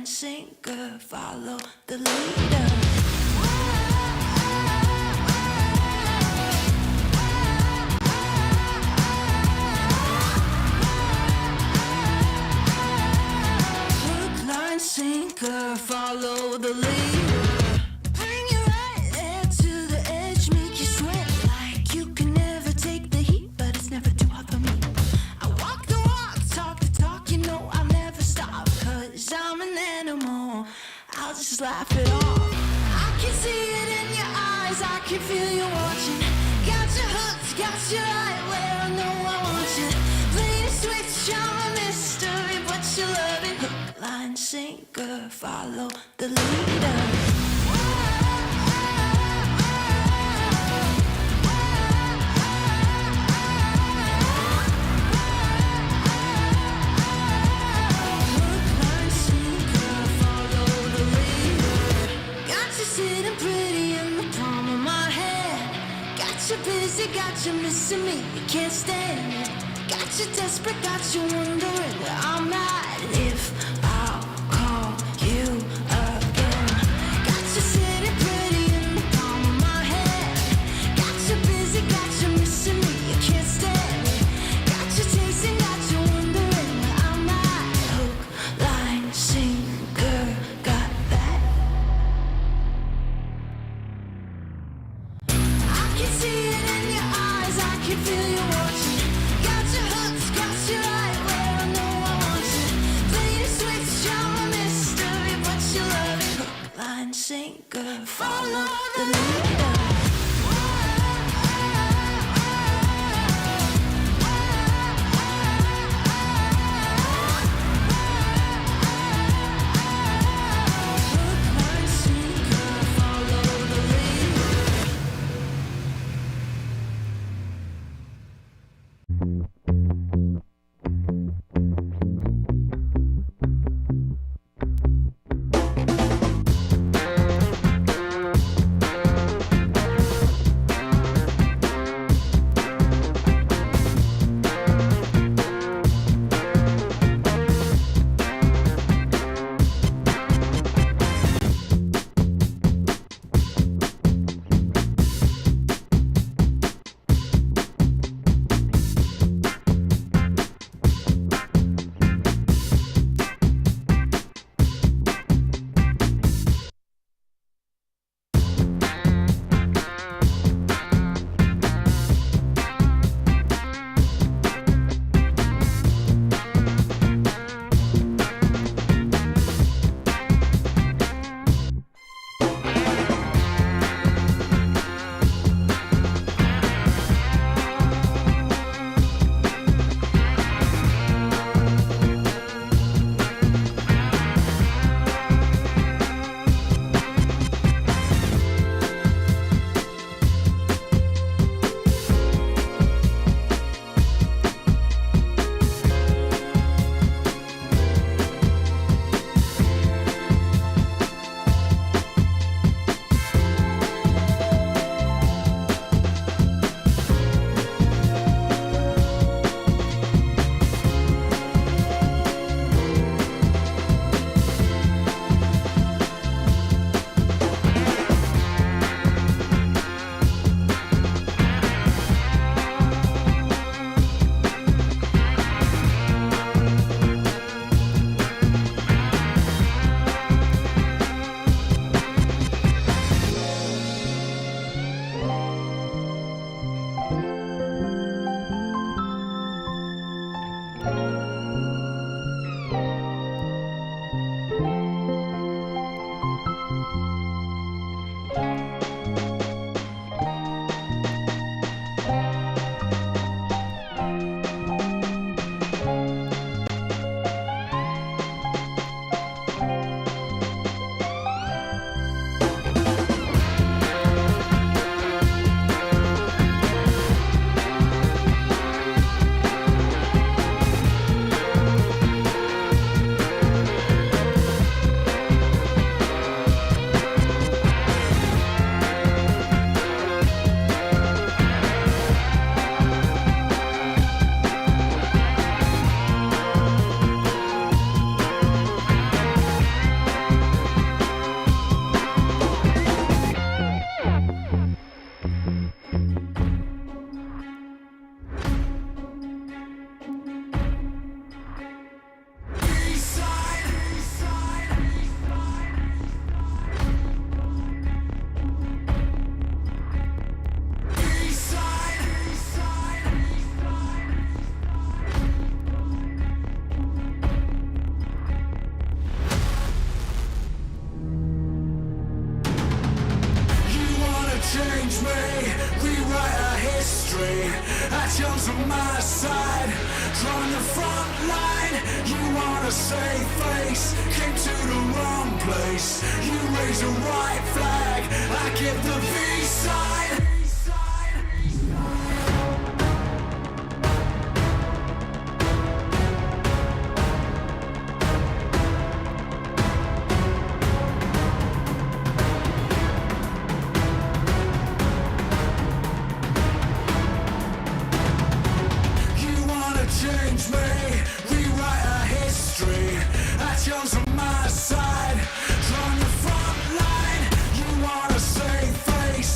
sinker, follow the leader. Hook, line, sinker, follow the leader. Bring you right there to the edge, make you sweat like you can never take the heat, but it's never too hot for me. I walk the walk, talk the talk, you know I'll never stop, 'cause I'm an animal. I'll just laugh it off. I can see it in your eyes, I can feel you watching. Got you hooked, got you right where I know I want you. Play the switch, I'm a mystery, but you love it. Hook, line, sinker, follow the leader. Sitting pretty in the palm of my hand. Got you busy, got you missing me, you can't stand it. Got you desperate, got you wondering where I'm at. If I'll call you again. Got you sitting pretty in the palm of my hand. Got you busy, got you missing me, you can't stand it. Got you chasing, got you wondering where I'm at. Hook, line, sinker, got that. I can see it in your eyes, I can feel you watching. Got your hooks, got you right where I know I want you. Play the switch, you're a mystery, but you love it. Hook, line, sinker, follow the leader. Aton's on my side, drawing the front line. You wanna save face, came to the wrong place. You raise a white flag, I give the V side. Change me, rewrite our history. Aton's on my side, drawing the front line. You wanna save face,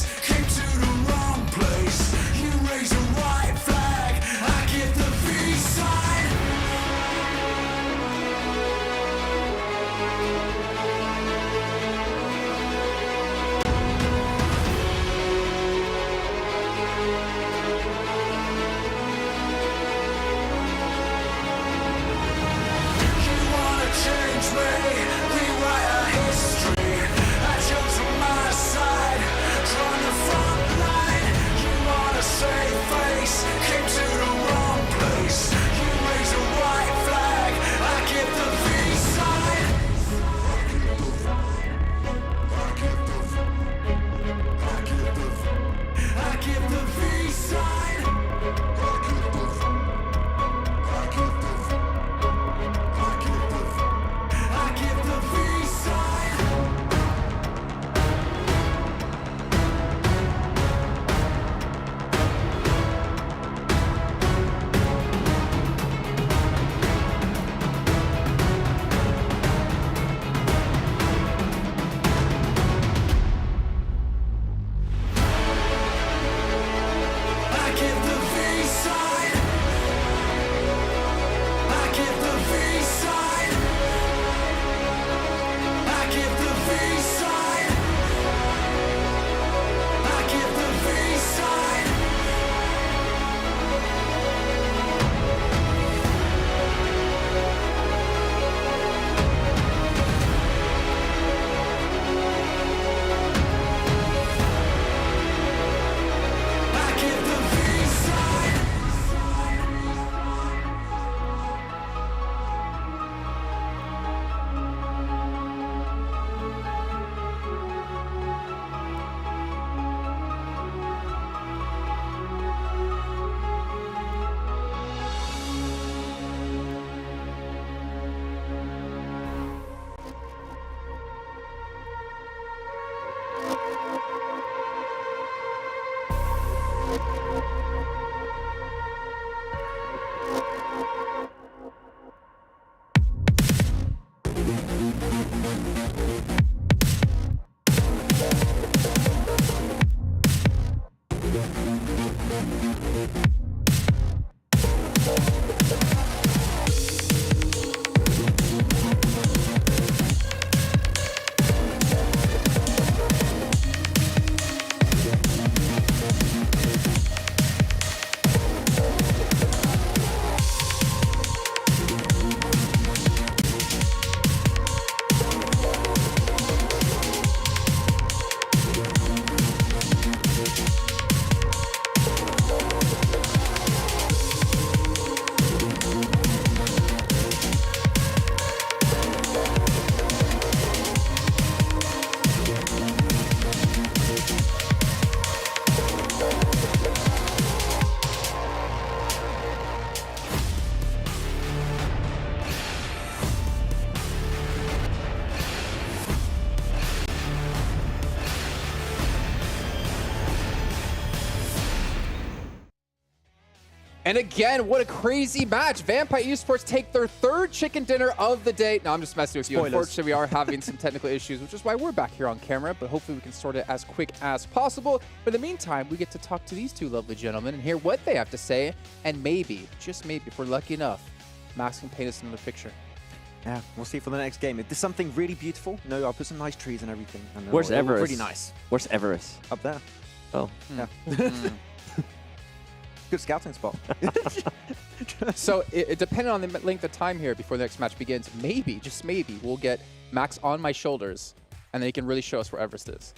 And again, what a crazy match. Vampire Esports take their third chicken dinner of the day. No, I'm just messing with you. Spoilers. Unfortunately, we are having some technical issues, which is why we're back here on camera, but hopefully we can sort it as quick as possible. But in the meantime, we get to talk to these two lovely gentlemen and hear what they have to say. And maybe, just maybe, if we're lucky enough, Max can paint us another picture. Yeah, we'll see for the next game. If there's something really beautiful, no, I'll put some nice trees and everything. And Where's Everest? Pretty nice. Where's Everest? Up there. Oh. Yeah. Good scouting spot. So, depending on the length of time here before the next match begins, maybe, just maybe, we'll get Max on my shoulders, and then he can really show us where Everest is.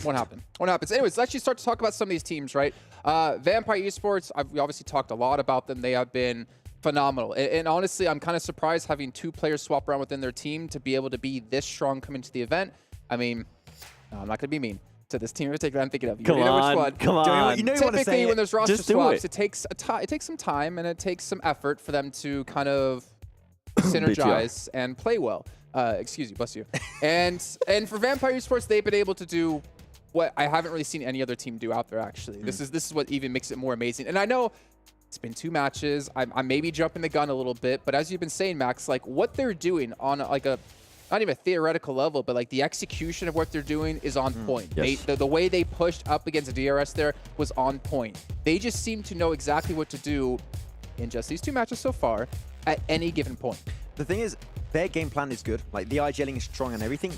What happened? What happens? Anyways, let's actually start to talk about some of these teams, right? Vampire Esports, we obviously talked a lot about them. They have been phenomenal. And honestly, I'm kind of surprised having two players swap around within their team to be able to be this strong coming to the event. I mean, no, I'm not going to be mean to this team in particular I'm thinking of. You Come know on, which one. come on. You know you want to say when there's roster Just do swaps, it. it takes some time and it takes some effort for them to kind of synergize and play well. Excuse you, bless you. And for Vampire Esports, they've been able to do what I haven't really seen any other team do out there, actually. This is what even makes it more amazing. And I know it's been 2 matches. I may be jumping the gun a little bit, but as you've been saying, Max, like what they're doing on like a not even a theoretical level, but like the execution of what they're doing is on point. Yes. The way they pushed up against the DRS there was on point. They just seem to know exactly what to do in just these 2 matches so far at any given point. The thing is, their game plan is good. Like, the IGLing is strong and everything.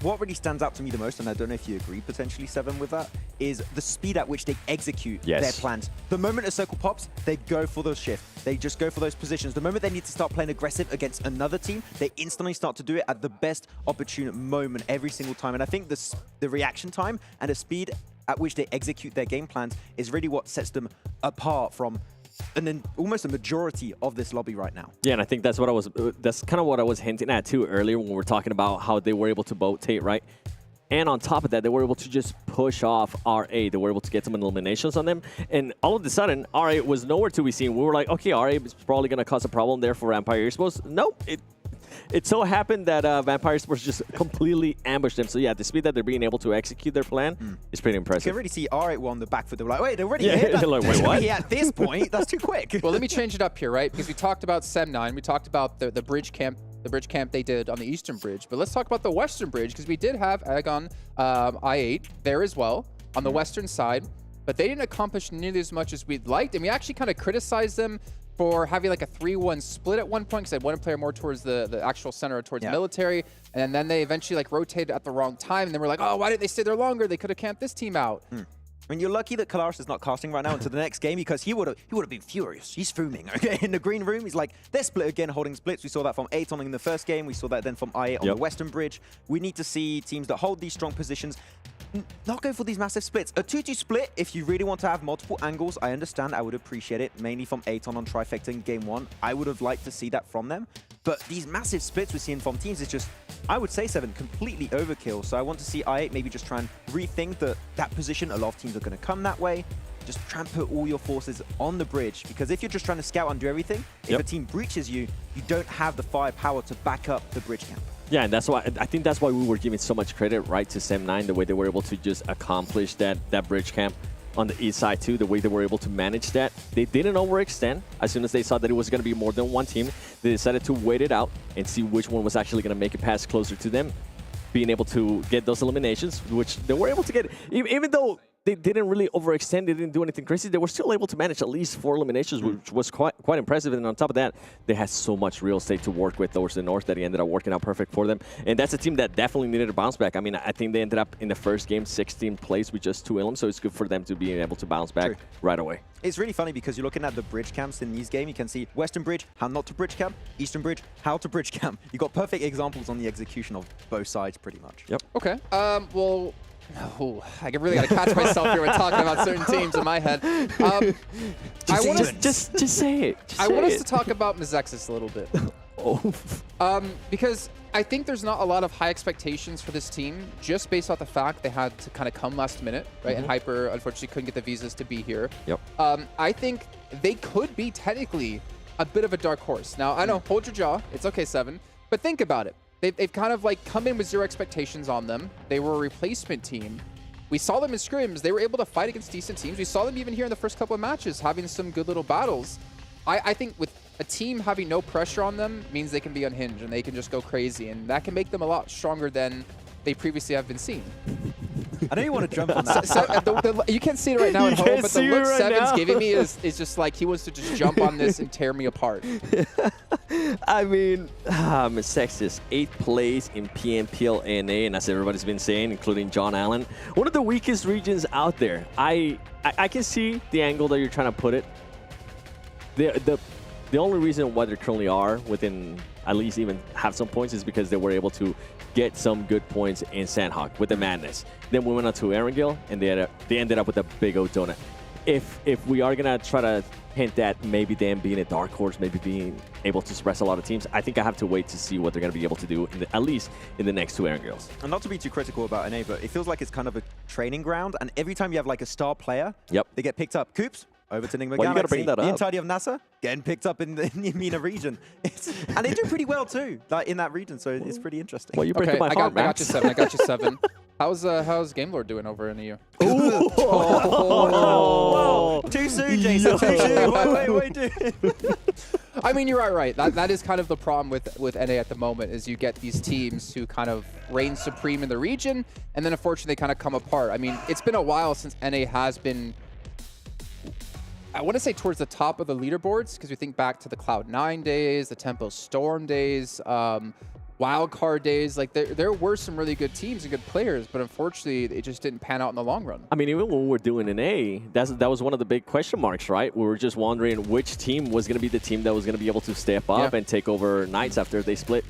What really stands out to me the most, and I don't know if you agree potentially, Seven, with that, is the speed at which they execute their plans. The moment a circle pops, they go for those shifts. They just go for those positions. The moment they need to start playing aggressive against another team, they instantly start to do it at the best opportune moment every single time. And I think the reaction time and the speed at which they execute their game plans is really what sets them apart from and then almost a majority of this lobby right now. Yeah, and I think that's what that's kind of what I was hinting at too earlier when we were talking about how they were able to rotate, right? And on top of that, they were able to just push off R8. They were able to get some eliminations on them. And all of a sudden, R8 was nowhere to be seen. We were like, okay, R8 is probably going to cause a problem there for Vampire Esports. Nope. It so happened that Vampire Esports just completely ambushed them. So yeah, the speed that they're being able to execute their plan is pretty impressive. You can really see R8 on the back foot. They were like, wait, they're already here? They're like, wait, what? At this point, that's too quick. Well, let me change it up here, right? Because we talked about Sem9. We talked about the bridge camp. The bridge camp they did on the Eastern Bridge. But let's talk about the Western Bridge, because we did have AGONxI8 there as well on the Western side. But they didn't accomplish nearly as much as we'd liked. And we actually kind of criticized them for having like a 3-1 split at one point, because they had one player more towards the actual center, towards military. And then they eventually like rotated at the wrong time. And then we're like, oh, why didn't they stay there longer? They could have camped this team out. I mean, you're lucky that Kalaris is not casting right now into the next game, because he would have been furious. He's fuming, okay? In the green room, he's like, they're split again, holding splits. We saw that from Aton in the first game. We saw that then from i8 on the Western Bridge. We need to see teams that hold these strong positions not go for these massive splits. A 2-2 split, if you really want to have multiple angles, I understand. I would appreciate it, mainly from Aton on Trifecta in game 1. I would have liked to see that from them. But these massive splits we're seeing from teams is just, I would say, Seven, completely overkill. So I want to see i8 maybe just try and rethink that position. A lot of teams are going to come that way. Just try and put all your forces on the bridge, because if you're just trying to scout and do everything, if a team breaches you, you don't have the firepower to back up the bridge camp. Yeah, and that's why I think that's why we were giving so much credit, right, to Sem9, the way they were able to just accomplish that bridge camp on the east side too, the way they were able to manage that. They didn't overextend. As soon as they saw that it was going to be more than one team, they decided to wait it out and see which one was actually going to make it pass closer to them, being able to get those eliminations, which they were able to get, even though they didn't really overextend, they didn't do anything crazy, they were still able to manage at least 4 eliminations, which was quite impressive. And on top of that, they had so much real estate to work with towards the north that it ended up working out perfect for them. And that's a team that definitely needed a bounce back. I mean, I think they ended up in the first game 16th place with just 2 elims, so it's good for them to be able to bounce back right away. It's really funny because you're looking at the bridge camps in these games. You can see Western Bridge, how not to bridge camp, Eastern Bridge, how to bridge camp. You got perfect examples on the execution of both sides, pretty much. Yep. Okay. Well, no, I really got to catch myself here when talking about certain teams in my head. Just say it. I want us to talk about Mizexis a little bit. Because I think there's not a lot of high expectations for this team, just based off the fact they had to kind of come last minute, right? And Hyper, unfortunately, couldn't get the visas to be here. Yep. I think they could be technically a bit of a dark horse. Now, I know, hold your jaw. It's okay, Seven. But think about it. They've kind of like come in with 0 expectations on them. They were a replacement team. we saw them in scrims. They were able to fight against decent teams. We saw them even here in the first couple of matches having some good little battles. I think with a team having no pressure on them means they can be unhinged and they can just go crazy, and that can make them a lot stronger than they previously have been seen. I know you want to jump on that. You can't see it right now at home, but the look Seven's giving me is just like he wants to just jump on this and tear me apart. I mean, Sex is 8th place in PMPL NA, and as everybody's been saying, including John Allen, one of the weakest regions out there. I can see the angle that you're trying to put it. The only reason why they currently are within at least even have some points is because they were able to get some good points in Sandhawk with the Madness. Then we went on to Erangel, and they ended up with a big old donut. If we are gonna try to hint at maybe them being a dark horse, maybe being able to suppress a lot of teams, I think I have to wait to see what they're gonna be able to do at least in the next 2 Erangels. And not to be too critical about NA, but it feels like it's kind of a training ground, and every time you have like a star player, they get picked up. Coops, over to Nigma Well, you gotta Galaxy. bring that The up. entirety of NASA getting picked up in the MENA region. And they do pretty well too, like in that region, so it's pretty interesting. Well, you break my heart, I got you 7. I got you 7. How's Game Lord doing over in the EU? Whoa. Too soon, Jason. Too soon. Wait, dude. I mean, you're right. That is kind of the problem with NA at the moment, is you get these teams who kind of reign supreme in the region, and then unfortunately they kind of come apart. I mean, it's been a while since NA has been, I want to say, towards the top of the leaderboards, because we think back to the Cloud9 days, the Tempo Storm days, wildcard days. Like there were some really good teams and good players, but unfortunately it just didn't pan out in the long run. I mean, even when we were doing an A, that was one of the big question marks, right? We were just wondering which team was going to be the team that was going to be able to step up and take over Knights after they split.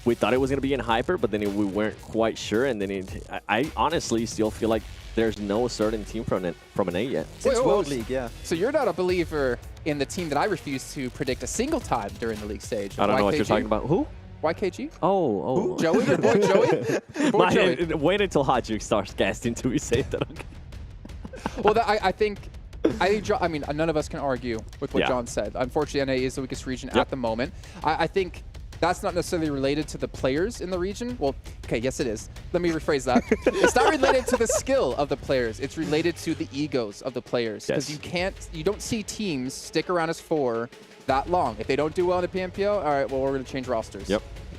We thought it was going to be in Hyper, but then we weren't quite sure. And then I honestly still feel like there's no certain team from an A yet. Since World League, yeah. So you're not a believer in the team that I refuse to predict a single time during the league stage. I don't know what you're talking about. Who? YKG? Oh. Joey? Your boy Joey? Your boy Joey. Wait until Hot Juke starts casting till we say that. Okay. Well, I think I mean, none of us can argue with what John said. Unfortunately, NA is the weakest region at the moment. I think that's not necessarily related to the players in the region. Well, okay, yes it is. Let me rephrase that. It's not related to the skill of the players. It's related to the egos of the players. Because you don't see teams stick around as 4 that long. If they don't do well in the PMPL, all right, well, we're going to change rosters.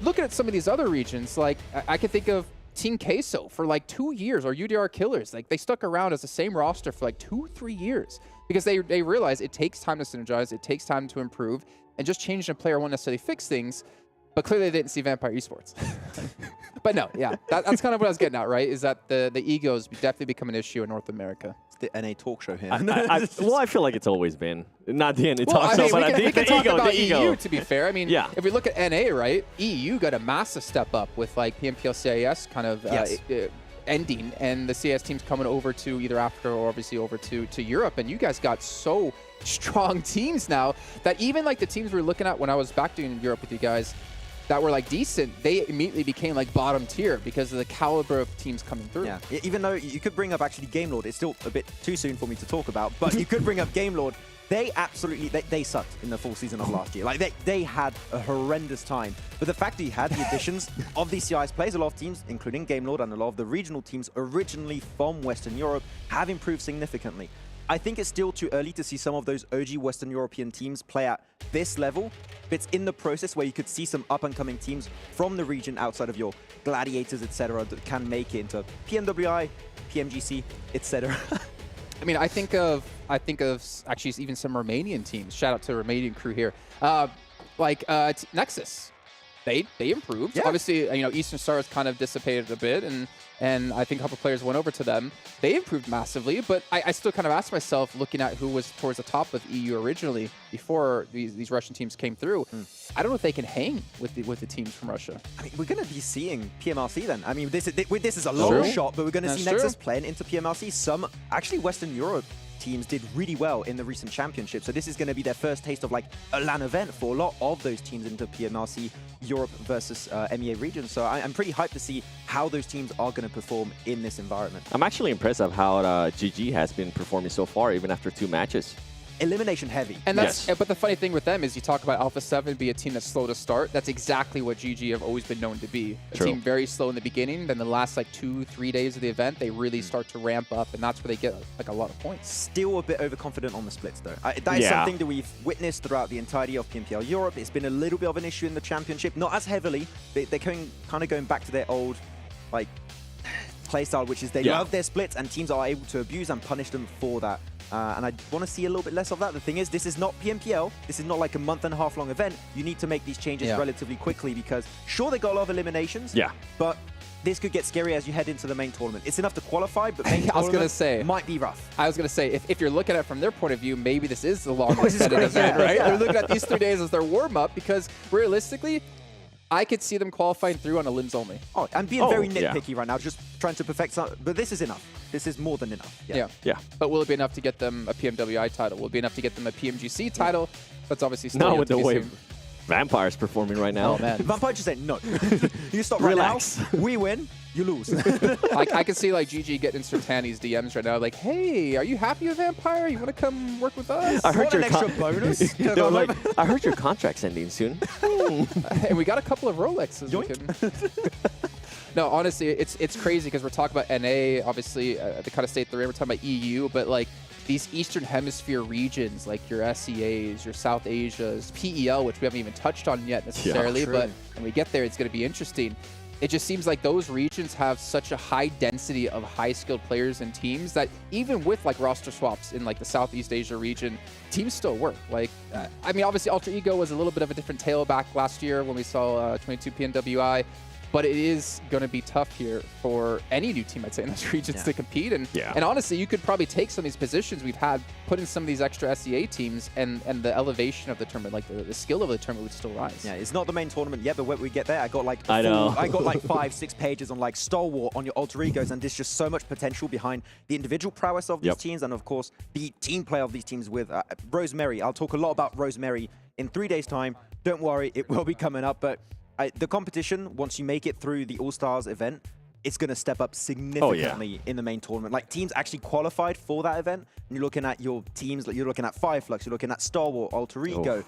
Looking at some of these other regions, like I can think of Team Queso for like 2 years, or UDR Killers. Like they stuck around as the same roster for like 2-3 years because they realize it takes time to synergize, it takes time to improve, and just changing a player won't necessarily fix things. But clearly they didn't see Vampire Esports. But no, that's kind of what I was getting at, right? Is that the egos definitely become an issue in North America. It's the NA talk show here. Well, I feel like it's always been. Not the NA talk show, but we can talk about ego. EU, to be fair. I mean, if we look at NA, right, EU got a massive step up with like PMPL CIS kind of ending, and the CIS teams coming over to either Africa or obviously over to Europe, and you guys got so strong teams now that even like the teams we were looking at when I was back doing Europe with you guys that were like decent, they immediately became like bottom tier because of the caliber of teams coming through. Yeah, even though you could bring up actually Game Lord, it's still a bit too soon for me to talk about, but you could bring up Game Lord. They absolutely, they sucked in the full season of last year. Like they had a horrendous time. But the fact that you had the additions of these CIS players, a lot of teams, including Game Lord and a lot of the regional teams originally from Western Europe, have improved significantly. I think it's still too early to see some of those OG Western European teams play at this level, but it's in the process where you could see some up-and-coming teams from the region outside of your Gladiators, etc., that can make it into PMWI, PMGC, etc. I mean, I think of actually even some Romanian teams. Shout out to the Romanian crew here. Like Nexus, they improved. Yeah. Obviously, you know, Eastern Stars kind of dissipated a bit, and I think a couple players went over to them. They improved massively, but I still kind of asked myself, looking at who was towards the top of EU originally before these Russian teams came through, I don't know if they can hang with the teams from Russia. I mean, we're going to be seeing PMRC then. I mean, this is a long shot, but we're going to see Nexus playing into PMRC. Some, actually, Western Europe teams did really well in the recent championship, so this is going to be their first taste of like a LAN event for a lot of those teams into PMRC Europe versus MEA region. So I'm pretty hyped to see how those teams are going to perform in this environment. I'm actually impressed of how GG has been performing so far, even after 2 matches. elimination heavy. And that's, but the funny thing with them is you talk about Alpha7 be a team that's slow to start. That's exactly what GG have always been known to be. A team very slow in the beginning, then the last like 2-3 days of the event, they really start to ramp up, and that's where they get like a lot of points. Still a bit overconfident on the splits though. That is something that we've witnessed throughout the entirety of PMPL Europe. It's been a little bit of an issue in the championship, not as heavily. They're kind of going back to their old like playstyle, which is they love their splits, and teams are able to abuse and punish them for that. And I want to see a little bit less of that. The thing is, this is not PMPL. This is not like a month-and-a-half long event. You need to make these changes relatively quickly because, sure, they got a lot of eliminations, but this could get scary as you head into the main tournament. It's enough to qualify, but main tournament might be rough. I was going to say, if you're looking at it from their point of view, maybe this is the longest event, right? They're looking at these 3 days as their warm-up because, realistically, I could see them qualifying through on a limbs only. Oh, I'm being very nitpicky right now, just trying to perfect something. But this is enough. This is more than enough. Yeah. But will it be enough to get them a PMWI title? Will it be enough to get them a PMGC title? That's obviously still not with the way Vampire's performing right now. Oh, man. Vampire just said no. You stop right now. We win. You lose. I can see like GG getting in Sertani's DMs right now, like, hey, are you happy with Vampire? You want to come work with us? I heard an extra bonus. Like, I heard your contract's ending soon. And we got a couple of Rolexes. No, honestly, it's crazy because we're talking about NA, obviously, the kind of state they're in. We're talking about EU, but like these Eastern Hemisphere regions, like your SEAs, your South Asias, PEL, which we haven't even touched on yet necessarily, but when we get there, it's going to be interesting. It just seems like those regions have such a high density of high-skilled players and teams that even with like roster swaps in like the Southeast Asia region, teams still work. Like, I mean, obviously Alter Ego was a little bit of a different tale back last year when we saw 22 PMWI, but it is going to be tough here for any new team, I'd say, in those regions to compete. And honestly, you could probably take some of these positions we've had, put in some of these extra SEA teams, and the elevation of the tournament, like the skill of the tournament would still rise. Yeah, it's not the main tournament yet, but when we get there, I got like I got like 5-6 pages on like Stalwart on your alter egos, and there's just so much potential behind the individual prowess of these teams, and of course the team play of these teams with Rosemary. I'll talk a lot about Rosemary in 3 days' time. Don't worry, it will be coming up, but the competition, once you make it through the All-Stars event, it's going to step up significantly in the main tournament. Like, teams actually qualified for that event, and you're looking at your teams, like you're looking at Fireflux, you're looking at Stalwart, Alter Ego.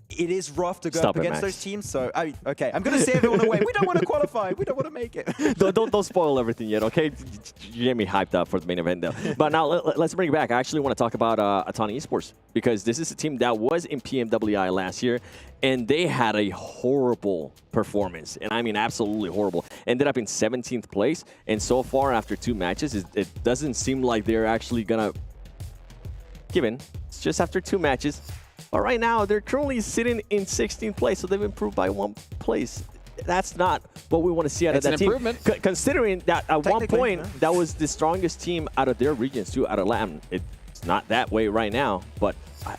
It is rough to go up against those teams, so okay, I'm going to say everyone away. We don't want to qualify. We don't want to make it. don't spoil everything yet, okay? You get me hyped up for the main event, though. But now let's bring it back. I actually want to talk about Aton Esports, because this is a team that was in PMWI last year, and they had a horrible performance, and I mean absolutely horrible. Ended up in 17th place, and so far after 2 matches, it doesn't seem like they're actually going to give in. It's just after 2 matches. But right now, they're currently sitting in 16th place, so they've improved by 1 place. That's not what we want to see out of that team. Considering that at one point, that was the strongest team out of their regions, too, out of Latin. It's not that way right now, but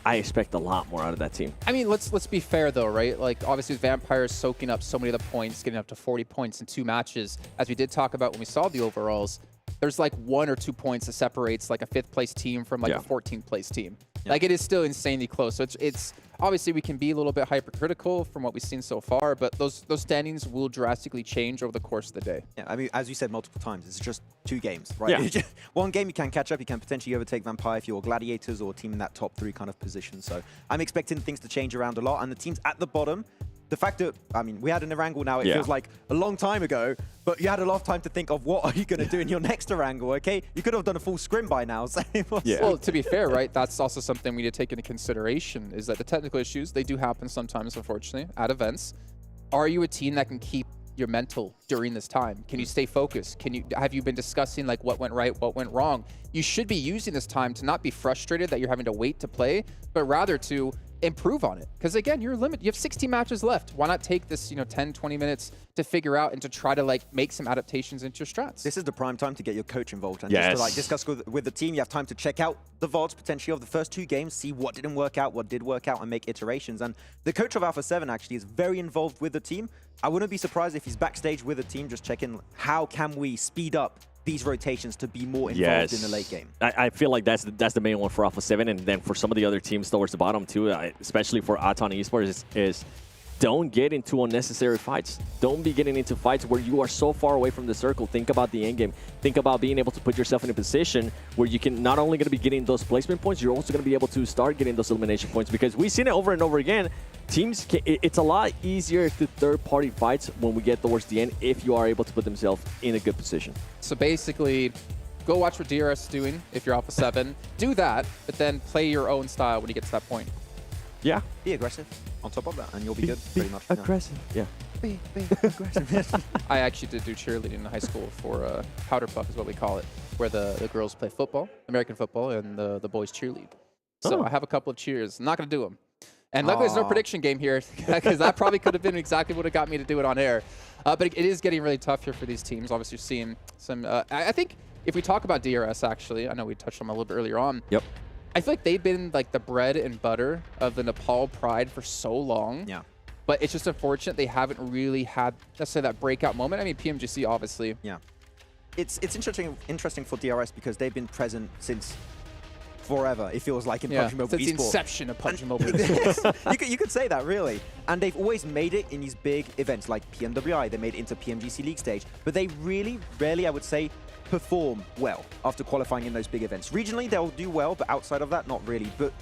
I expect a lot more out of that team. I mean, let's be fair, though, right? Like, obviously, Vampire soaking up so many of the points, getting up to 40 points in 2 matches. As we did talk about when we saw the overalls, there's like 1 or 2 points that separates like a 5th place team from like a 14th place team. Like, it is still insanely close. So it's obviously we can be a little bit hypercritical from what we've seen so far, but those standings will drastically change over the course of the day. Yeah, I mean, as you said multiple times, it's just 2 games, right? Yeah. 1 game you can catch up, you can potentially overtake Vampire if you're Gladiators or a team in that top 3 kind of position. So I'm expecting things to change around a lot, and the teams at the bottom, the fact that, I mean, we had an Erangel now, it feels like a long time ago, but you had a lot of time to think of what are you going to do in your next Erangel, okay? You could have done a full scrim by now. So Well, to be fair, right, that's also something we need to take into consideration, is that the technical issues, they do happen sometimes, unfortunately, at events. Are you a team that can keep your mental during this time? Can you stay focused? Have you been discussing like what went right, what went wrong? You should be using this time to not be frustrated that you're having to wait to play, but rather to improve on it. Because again, you're limited. You have 16 matches left. Why not take this, 10, 20 minutes to figure out and to try to like make some adaptations into your strats? This is the prime time to get your coach involved and just to like discuss with the team. You have time to check out the VODs potentially of the first 2 games, see what didn't work out, what did work out, and make iterations. And the coach of Alpha7 actually is very involved with the team. I wouldn't be surprised if he's backstage with the team, just checking how can we speed up these rotations to be more involved in the late game. I feel like that's the main one for Alpha7, and then for some of the other teams towards the bottom too, especially for Aton Esports, is don't get into unnecessary fights. Don't be getting into fights where you are so far away from the circle. Think about the end game. Think about being able to put yourself in a position where you can not only going to be getting those placement points, you're also going to be able to start getting those elimination points, because we've seen it over and over again. Teams, it's a lot easier to third-party fights when we get towards the end if you are able to put themselves in a good position. So basically, go watch what DRS is doing if you're Alpha7. Do that, but then play your own style when you get to that point. Yeah. Be aggressive on top of that, and you'll be good, pretty much. Aggressive. Yeah. Be aggressive. I actually did do cheerleading in high school for powder puff is what we call it, where the girls play football, American football, and the boys cheerlead. So I have a couple of cheers. I'm not going to do them. And luckily, there's no prediction game here, because that probably could have been exactly what got me to do it on air. But it is getting really tough here for these teams. Obviously, you're seeing some... I think if we talk about DRS, actually, I know we touched on them a little bit earlier on. Yep. I feel like they've been like the bread and butter of the Nepal Pride for so long. Yeah. But it's just unfortunate they haven't really had, let's say, that breakout moment. I mean, PMGC, obviously. Yeah. It's interesting for DRS because they've been present since forever, it feels like, in PUBG MOBILE Esports. Since the inception of PUBG MOBILE Esports. You could say that, really. And they've always made it in these big events like PMWI. They made it into PMGC League stage. But they really rarely, I would say, perform well after qualifying in those big events. Regionally, they'll do well, but outside of that, not really. But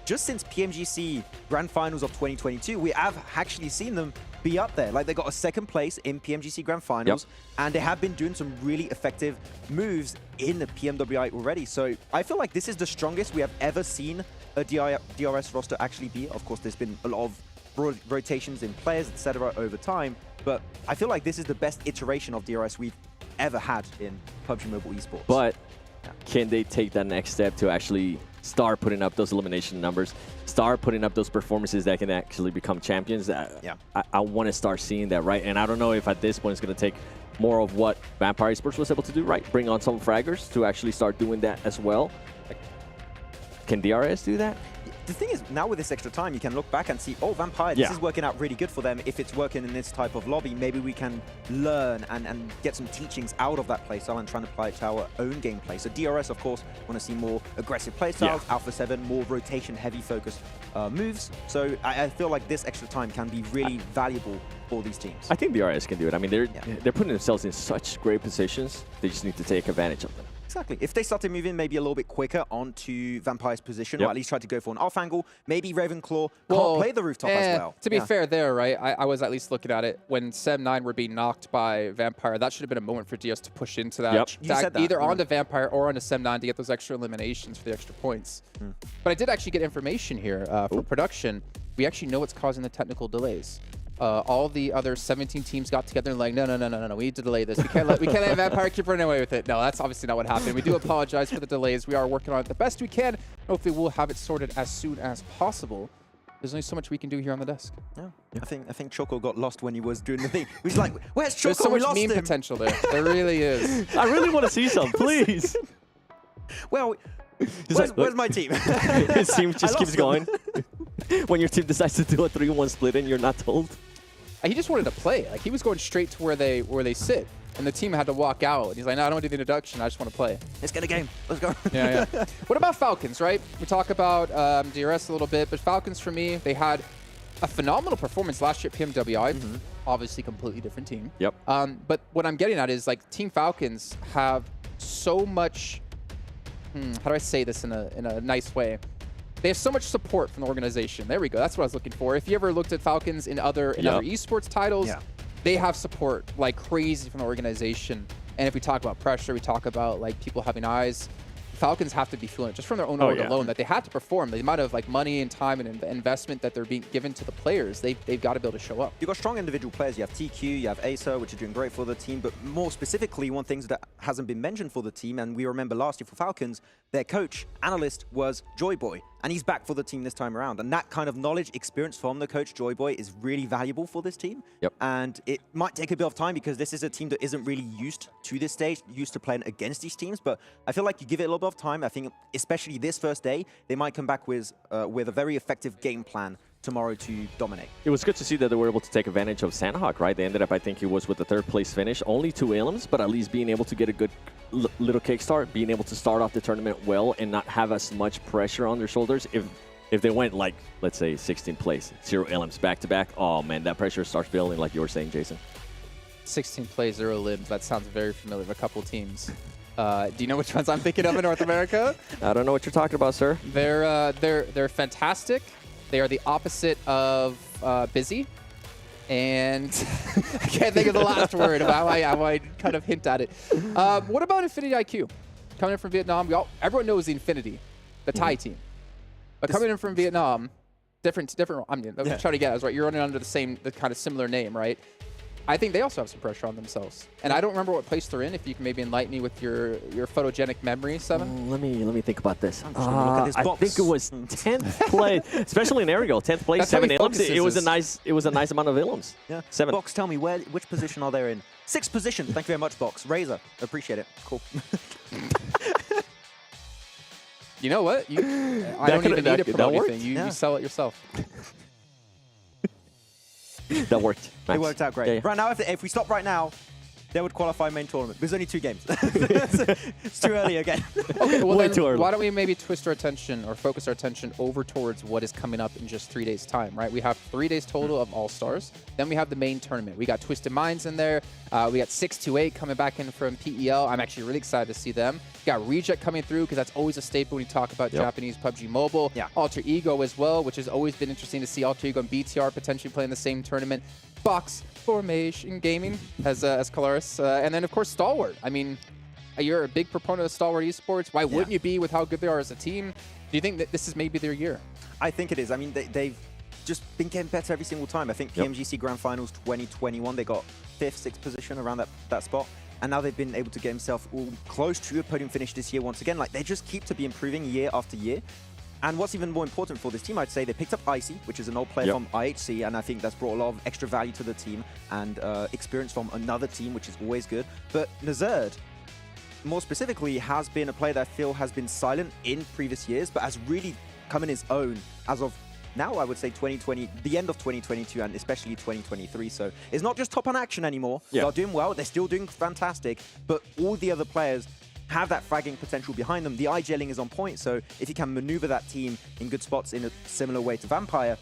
just since PMGC Grand Finals of 2022, we have actually seen them be up there. Like, they got a second place in PMGC Grand Finals, and they have been doing some really effective moves in the PMWI already. So I feel like this is the strongest we have ever seen a DRS roster actually be. Of course, there's been a lot of rotations in players, etc. over time, but I feel like this is the best iteration of DRS we've ever had in PUBG MOBILE Esports. But can they take that next step to actually start putting up those elimination numbers, start putting up those performances that can actually become champions? I want to start seeing that, right? And I don't know if at this point it's going to take more of what Vampire Esports was able to do, right? Bring on some fraggers to actually start doing that as well. Can DRS do that? The thing is, now with this extra time, you can look back and see, oh, Vampire, this is working out really good for them. If it's working in this type of lobby, maybe we can learn and get some teachings out of that playstyle and try and apply it to our own gameplay. So DRS, of course, want to see more aggressive playstyles. Alpha7, more rotation-heavy focused moves. So I feel like this extra time can be really valuable for these teams. I think DRS can do it. I mean, they're putting themselves in such great positions. They just need to take advantage of them. Exactly. If they started moving maybe a little bit quicker onto Vampire's position, or at least try to go for an off angle, maybe Ravenclaw can't play the rooftop as well. To be fair there, right, I was at least looking at it when Sem9 were being knocked by Vampire. That should have been a moment for DS to push into that. You said that. Either onto Vampire or onto Sem9 to get those extra eliminations for the extra points. But I did actually get information here for production. We actually know what's causing the technical delays. All the other 17 teams got together and like, no, we need to delay this. We can't let Vampire keep running away with it. No, that's obviously not what happened. We do apologize for the delays. We are working on it the best we can. Hopefully we'll have it sorted as soon as possible. There's only so much we can do here on the desk. Yeah. I think Choco got lost when he was doing the thing. He's like, where's Choco? There's so much meme potential there. There really is. I really want to see some, please. Well, where's my team? His team just keeps going. When your team decides to do a 3-1 split and you're not told. He just wanted to play. Like, he was going straight to where they sit, and the team had to walk out. And he's like, no, I don't want to do the introduction. I just want to play. Let's get a game. Let's go. Yeah. What about Falcons, right? We talk about DRS a little bit, but Falcons, for me, they had a phenomenal performance last year at PMWI. Obviously, completely different team. Yep. But what I'm getting at is, like, Team Falcons have so much... how do I say this in a nice way? They have so much support from the organization. There we go. That's what I was looking for. If you ever looked at Falcons in other esports titles, they have support like crazy from the organization. And if we talk about pressure, we talk about like people having eyes. Falcons have to be feeling it just from their own org alone that they had to perform. The amount of like money and time and investment that they're being given to the players, they've got to be able to show up. You've got strong individual players. You have TQ, you have Acer, which are doing great for the team. But more specifically, one thing that hasn't been mentioned for the team, and we remember last year for Falcons, their coach, analyst, was Joyboy. And he's back for the team this time around. And that kind of knowledge, experience from the coach, Joyboy, is really valuable for this team. And it might take a bit of time because this is a team that isn't really used to this stage, used to playing against these teams. But I feel like you give it a little bit of time. I think especially this first day, they might come back with a very effective game plan tomorrow to dominate. It was good to see that they were able to take advantage of Sandhawk, right? They ended up, I think it was with the 3rd place finish, only 2 elims, but at least being able to get a good little kickstart, being able to start off the tournament well and not have as much pressure on their shoulders if if they went like, let's say 16th place, 0 LMs back-to-back, oh man, that pressure starts building like you were saying, Jason. 16 plays, 0 limbs. That sounds very familiar with a couple teams. Do you know which ones I'm thinking of in North America? I don't know what you're talking about, sir. They're fantastic. They are the opposite of busy. And I can't think of the last word about how I kind of hint at it. What about Infinity IQ? Coming in from Vietnam, everyone knows the Infinity, the Thai team. But coming in from Vietnam, different. I'm trying to get it. I was right. You're running under the kind of similar name, right? I think they also have some pressure on themselves. And I don't remember what place they're in. If you can maybe enlighten me with your photogenic memory, Seven. Let me think about this. I think it was 10th place, especially in Aerial, 10th place, 7 ilms. It was a nice amount of ilms. Yeah. 7. Box, tell me which position are they in? 6th position. Thank you very much, Box. Razor, appreciate it. Cool. You know what? I don't even need to promote anything. You sell it yourself. That worked. It worked out great. Yeah, yeah. Right now, if we stop right now, they would qualify main tournament. There's only 2 games. It's too early again. Okay, well Way then, too early. why don't we maybe twist our attention or focus our attention over towards what is coming up in just 3 days' time, right? We have 3 days total of All-Stars. Then we have the main tournament. We got Twisted Minds in there. We got 628 coming back in from PEL. I'm actually really excited to see them. We got Reject coming through because that's always a staple when you talk about Japanese PUBG Mobile. Yeah. Alter Ego as well, which has always been interesting to see Alter Ego and BTR potentially playing the same tournament. Box Formation Gaming as Colaris. And then, of course, Stalwart. I mean, you're a big proponent of Stalwart Esports. Why wouldn't you be with how good they are as a team? Do you think that this is maybe their year? I think it is. I mean, they've just been getting better every single time. I think PMGC Grand Finals 2021, they got 5th, 6th position around that spot. And now they've been able to get themselves all close to a podium finish this year once again. Like, they just keep to be improving year after year. And what's even more important for this team, I'd say, they picked up Icy, which is an old player from IHC, and I think that's brought a lot of extra value to the team and experience from another team, which is always good. But Nazerd, more specifically, has been a player that I feel has been silent in previous years, but has really come in his own as of now, I would say 2020, the end of 2022, and especially 2023. So it's not just top on action anymore. They're doing well, they're still doing fantastic, but all the other players have that fragging potential behind them. The eye-gelling is on point, so if you can maneuver that team in good spots in a similar way to Vampire,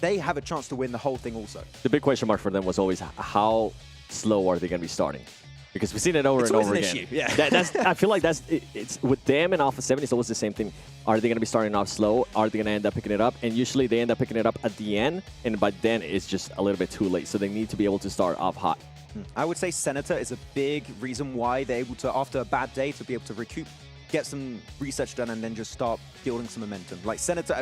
they have a chance to win the whole thing also. The big question mark for them was always how slow are they going to be starting? Because we've seen it over and over again. Issue. Yeah. I feel like it's with them and Alpha7, it's always the same thing. Are they going to be starting off slow? Are they going to end up picking it up? And usually they end up picking it up at the end, and by then it's just a little bit too late. So they need to be able to start off hot. I would say Senator is a big reason why they're able to, after a bad day, to be able to recoup, get some research done, and then just start building some momentum. Like Senator,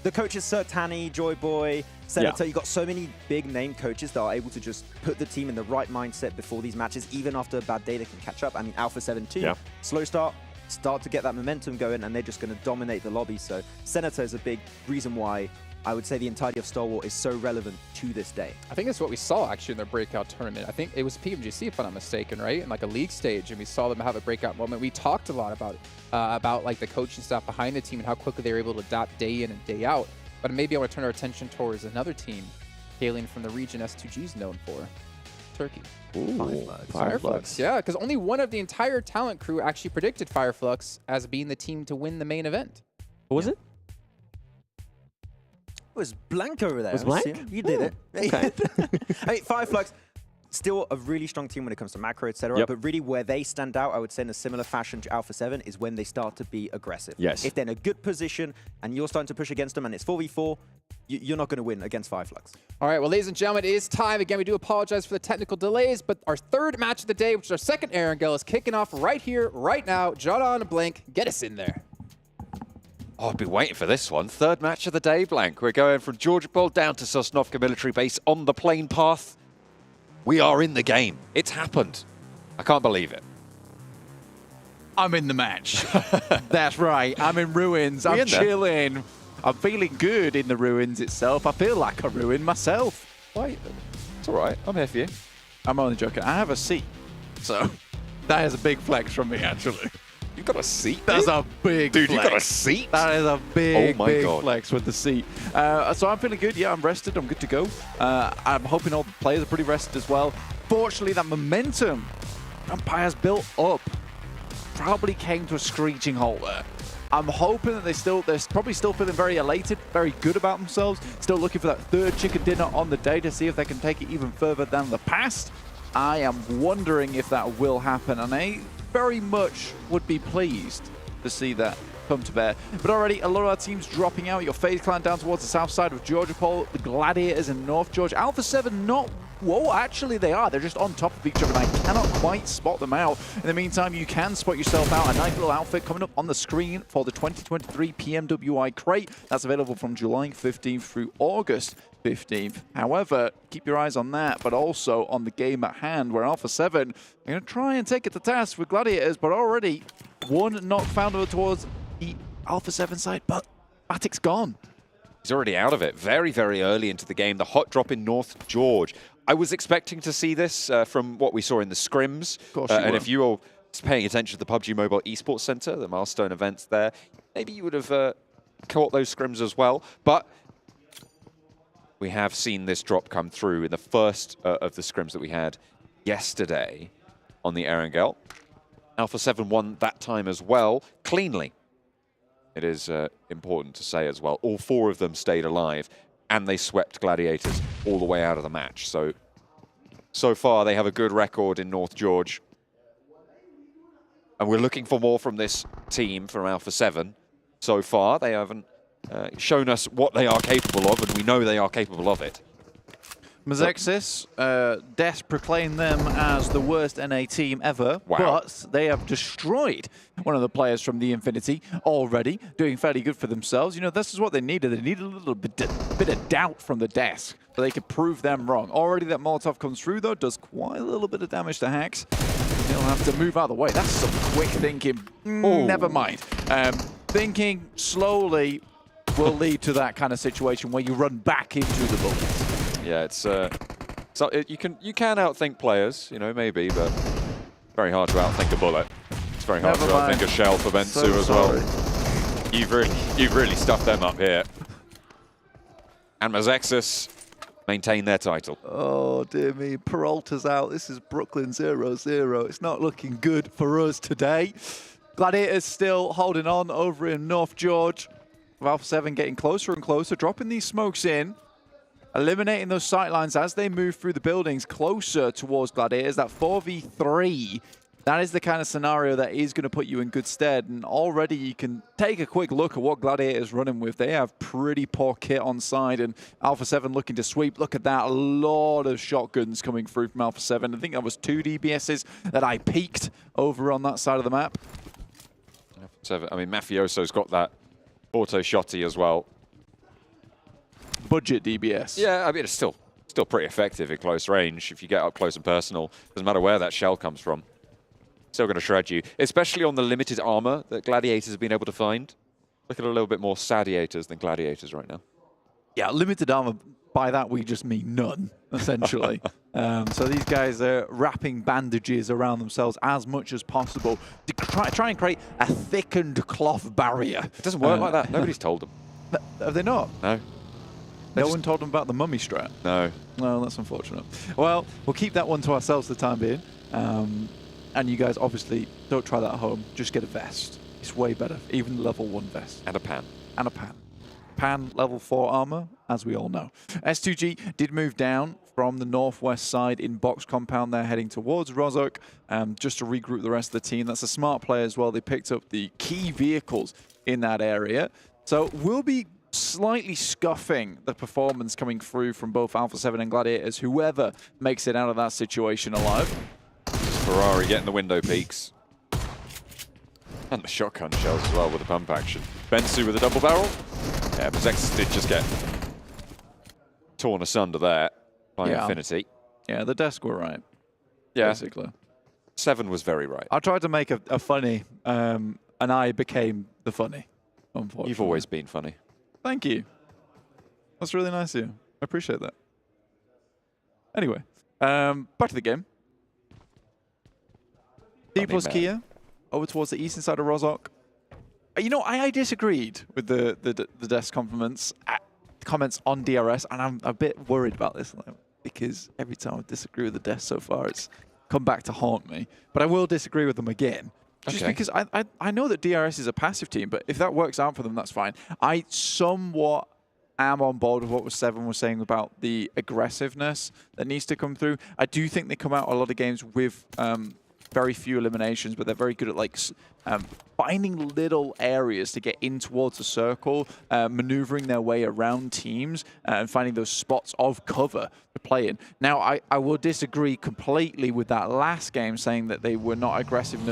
the coaches, Sir Tanny, Joy Boy, Senator, you got so many big name coaches that are able to just put the team in the right mindset before these matches. Even after a bad day, they can catch up. I mean, Alpha7 too. Slow start to get that momentum going, and they're just going to dominate the lobby. So Senator is a big reason why I would say the entirety of Stalwart is so relevant to this day. I think that's what we saw actually in their breakout tournament. I think it was PMGC, if I'm not mistaken, right? In like a league stage, and we saw them have a breakout moment. We talked a lot about like the coaching staff behind the team and how quickly they were able to adapt day in and day out. But maybe I want to turn our attention towards another team hailing from the region S2G's known for, Turkey. Ooh, Fireflux. Yeah, because only one of the entire talent crew actually predicted Fireflux as being the team to win the main event. What was it? It was Blank over there. Was Blank? You did it. Okay. I mean, Fireflux, still a really strong team when it comes to macro, etc. But really where they stand out, I would say in a similar fashion to Alpha7, is when they start to be aggressive. Yes. If they're in a good position and you're starting to push against them and it's 4v4, you're not going to win against Fireflux. All right, well, ladies and gentlemen, it is time. Again, we do apologize for the technical delays, but our third match of the day, which is our second Erangel, is kicking off right here, right now. Jot and Blank, get us in there. Oh, I've been waiting for this one. Third match of the day, Blank. We're going from Georgia Bowl down to Sosnovka military base on the plane path. We are in the game. It's happened. I can't believe it. I'm in the match. That's right. I'm in ruins. I'm chilling. I'm feeling good in the ruins itself. I feel like a ruin myself. Wait, it's all right. I'm here for you. I'm only joking. I have a seat. So that is a big flex from me, actually. You've got a seat? That's a big Dude, flex. you got a seat? That is a big, my big God. flex with the seat. So I'm feeling good. Yeah, I'm rested. I'm good to go. I'm hoping all the players are pretty rested as well. Fortunately, that momentum Empire's built up probably came to a screeching halt there. I'm hoping that they're probably still feeling very elated, very good about themselves, still looking for that third chicken dinner on the day to see if they can take it even further than the past. I am wondering if that will happen, and I very much would be pleased to see that come to bear. But already a lot of our teams dropping out. Your FaZe Clan down towards the south side of Georgia Pole, the Gladiators in North Georgia. Alpha7 not... Whoa, actually they are. They're just on top of each other, and I cannot quite spot them out. In the meantime, you can spot yourself out. A nice little outfit coming up on the screen for the 2023 PMWI crate. That's available from July 15th through August 15th. However, keep your eyes on that, but also on the game at hand, where Alpha7 are going to try and take it to task with Gladiators, but already one knock found over towards the Alpha7 side, but Matic's gone. He's already out of it very, very early into the game. The hot drop in North George. I was expecting to see this from what we saw in the scrims. Of course you and were. if you were paying attention to the PUBG MOBILE Esports Center, the milestone events there, maybe you would have caught those scrims as well. But we have seen this drop come through in the first of the scrims that we had yesterday on the Erangel. Alpha7 won that time as well, cleanly. It is important to say as well, all four of them stayed alive, and they swept Gladiators all the way out of the match. So far, they have a good record in North George. And we're looking for more from this team, from Alpha7. So far, they haven't shown us what they are capable of, and we know they are capable of it. Mazexis, Des proclaimed them as the worst NA team ever, but they have destroyed one of the players from the Infinity already, doing fairly good for themselves. You know, this is what they needed. They needed a little bit of doubt from the desk, so they could prove them wrong. Already that Molotov comes through, though, does quite a little bit of damage to Hax. He'll have to move out of the way. That's some quick thinking. Never mind. Thinking slowly will lead to that kind of situation where you run back into the bullets. Yeah, it's so you can outthink players, you know, maybe, but very hard to outthink a bullet. It's very hard to outthink a shell for Bensu as well. You've really stuffed them up here. And Mazexis maintain their title. Oh dear me, Peralta's out. This is Brooklyn 0-0. It's not looking good for us today. Gladiators still holding on over in North George. Alpha7 getting closer and closer, dropping these smokes in. Eliminating those sightlines as they move through the buildings closer towards Gladiators. That 4v3, that is the kind of scenario that is going to put you in good stead. And already you can take a quick look at what Gladiators running with. They have pretty poor kit on side, and Alpha7 looking to sweep. Look at that, a lot of shotguns coming through from Alpha7. I think that was 2 DBSs that I peaked over on that side of the map. Alpha7, I mean, Mafioso's got that auto shotty as well. Budget DBS. Yeah, I mean, it's still pretty effective in close range if you get up close and personal. Doesn't matter where that shell comes from. Still going to shred you, especially on the limited armor that Gladiators have been able to find. Look at a little bit more Sadiators than Gladiators right now. Yeah, limited armor, by that we just mean none, essentially. So these guys are wrapping bandages around themselves as much as possible to try and create a thickened cloth barrier. It doesn't work like that. Nobody's told them. Have they not? No. No one told them about the mummy strat? No. Well, that's unfortunate. Well, we'll keep that one to ourselves for the time being. And you guys, obviously, don't try that at home. Just get a vest. It's way better. Even level 1 vest. And a pan. And a pan. Pan, level 4 armor, as we all know. S2G did move down from the northwest side in box compound. They're heading towards Rozhok just to regroup the rest of the team. That's a smart play as well. They picked up the key vehicles in that area. So we'll be slightly scuffing the performance coming through from both Alpha7 and Gladiators, whoever makes it out of that situation alive. Ferrari getting the window peaks. And the shotgun shells as well with the pump action. Bensu with a double barrel. Yeah, but Zexus did just get torn asunder there by Infinity. Yeah, the desk were right. Yeah. Basically. 7 was very right. I tried to make a funny, and I became the funny, unfortunately. You've always been funny. Thank you. That's really nice of you. I appreciate that. Anyway, back to the game. Dplus KIA over towards the eastern side of Rozhok. You know, I disagreed with the desk comments on DRS, and I'm a bit worried about this because every time I disagree with the desk so far, it's come back to haunt me. But I will disagree with them again. Just because I know that DRS is a passive team, but if that works out for them, that's fine. I somewhat am on board with what Seven was saying about the aggressiveness that needs to come through. I do think they come out a lot of games with very few eliminations, but they're very good at like finding little areas to get in towards a circle, maneuvering their way around teams, and finding those spots of cover to play in. Now, I will disagree completely with that last game, saying that they were not aggressive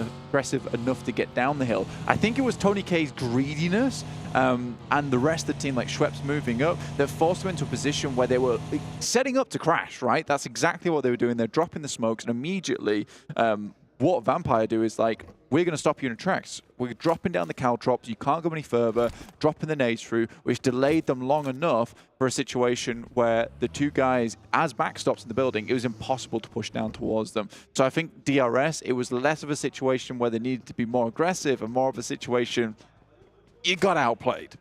enough to get down the hill. I think it was Tony K's greediness and the rest of the team, like Schweppes moving up, that forced them into a position where they were setting up to crash, right? That's exactly what they were doing. They're dropping the smokes, and immediately what Vampire do is like, we're going to stop you in your tracks. We're dropping down the caltrops. You can't go any further. Dropping the nades through, which delayed them long enough for a situation where the two guys, as backstops in the building, it was impossible to push down towards them. So I think DRS, it was less of a situation where they needed to be more aggressive and more of a situation you got outplayed.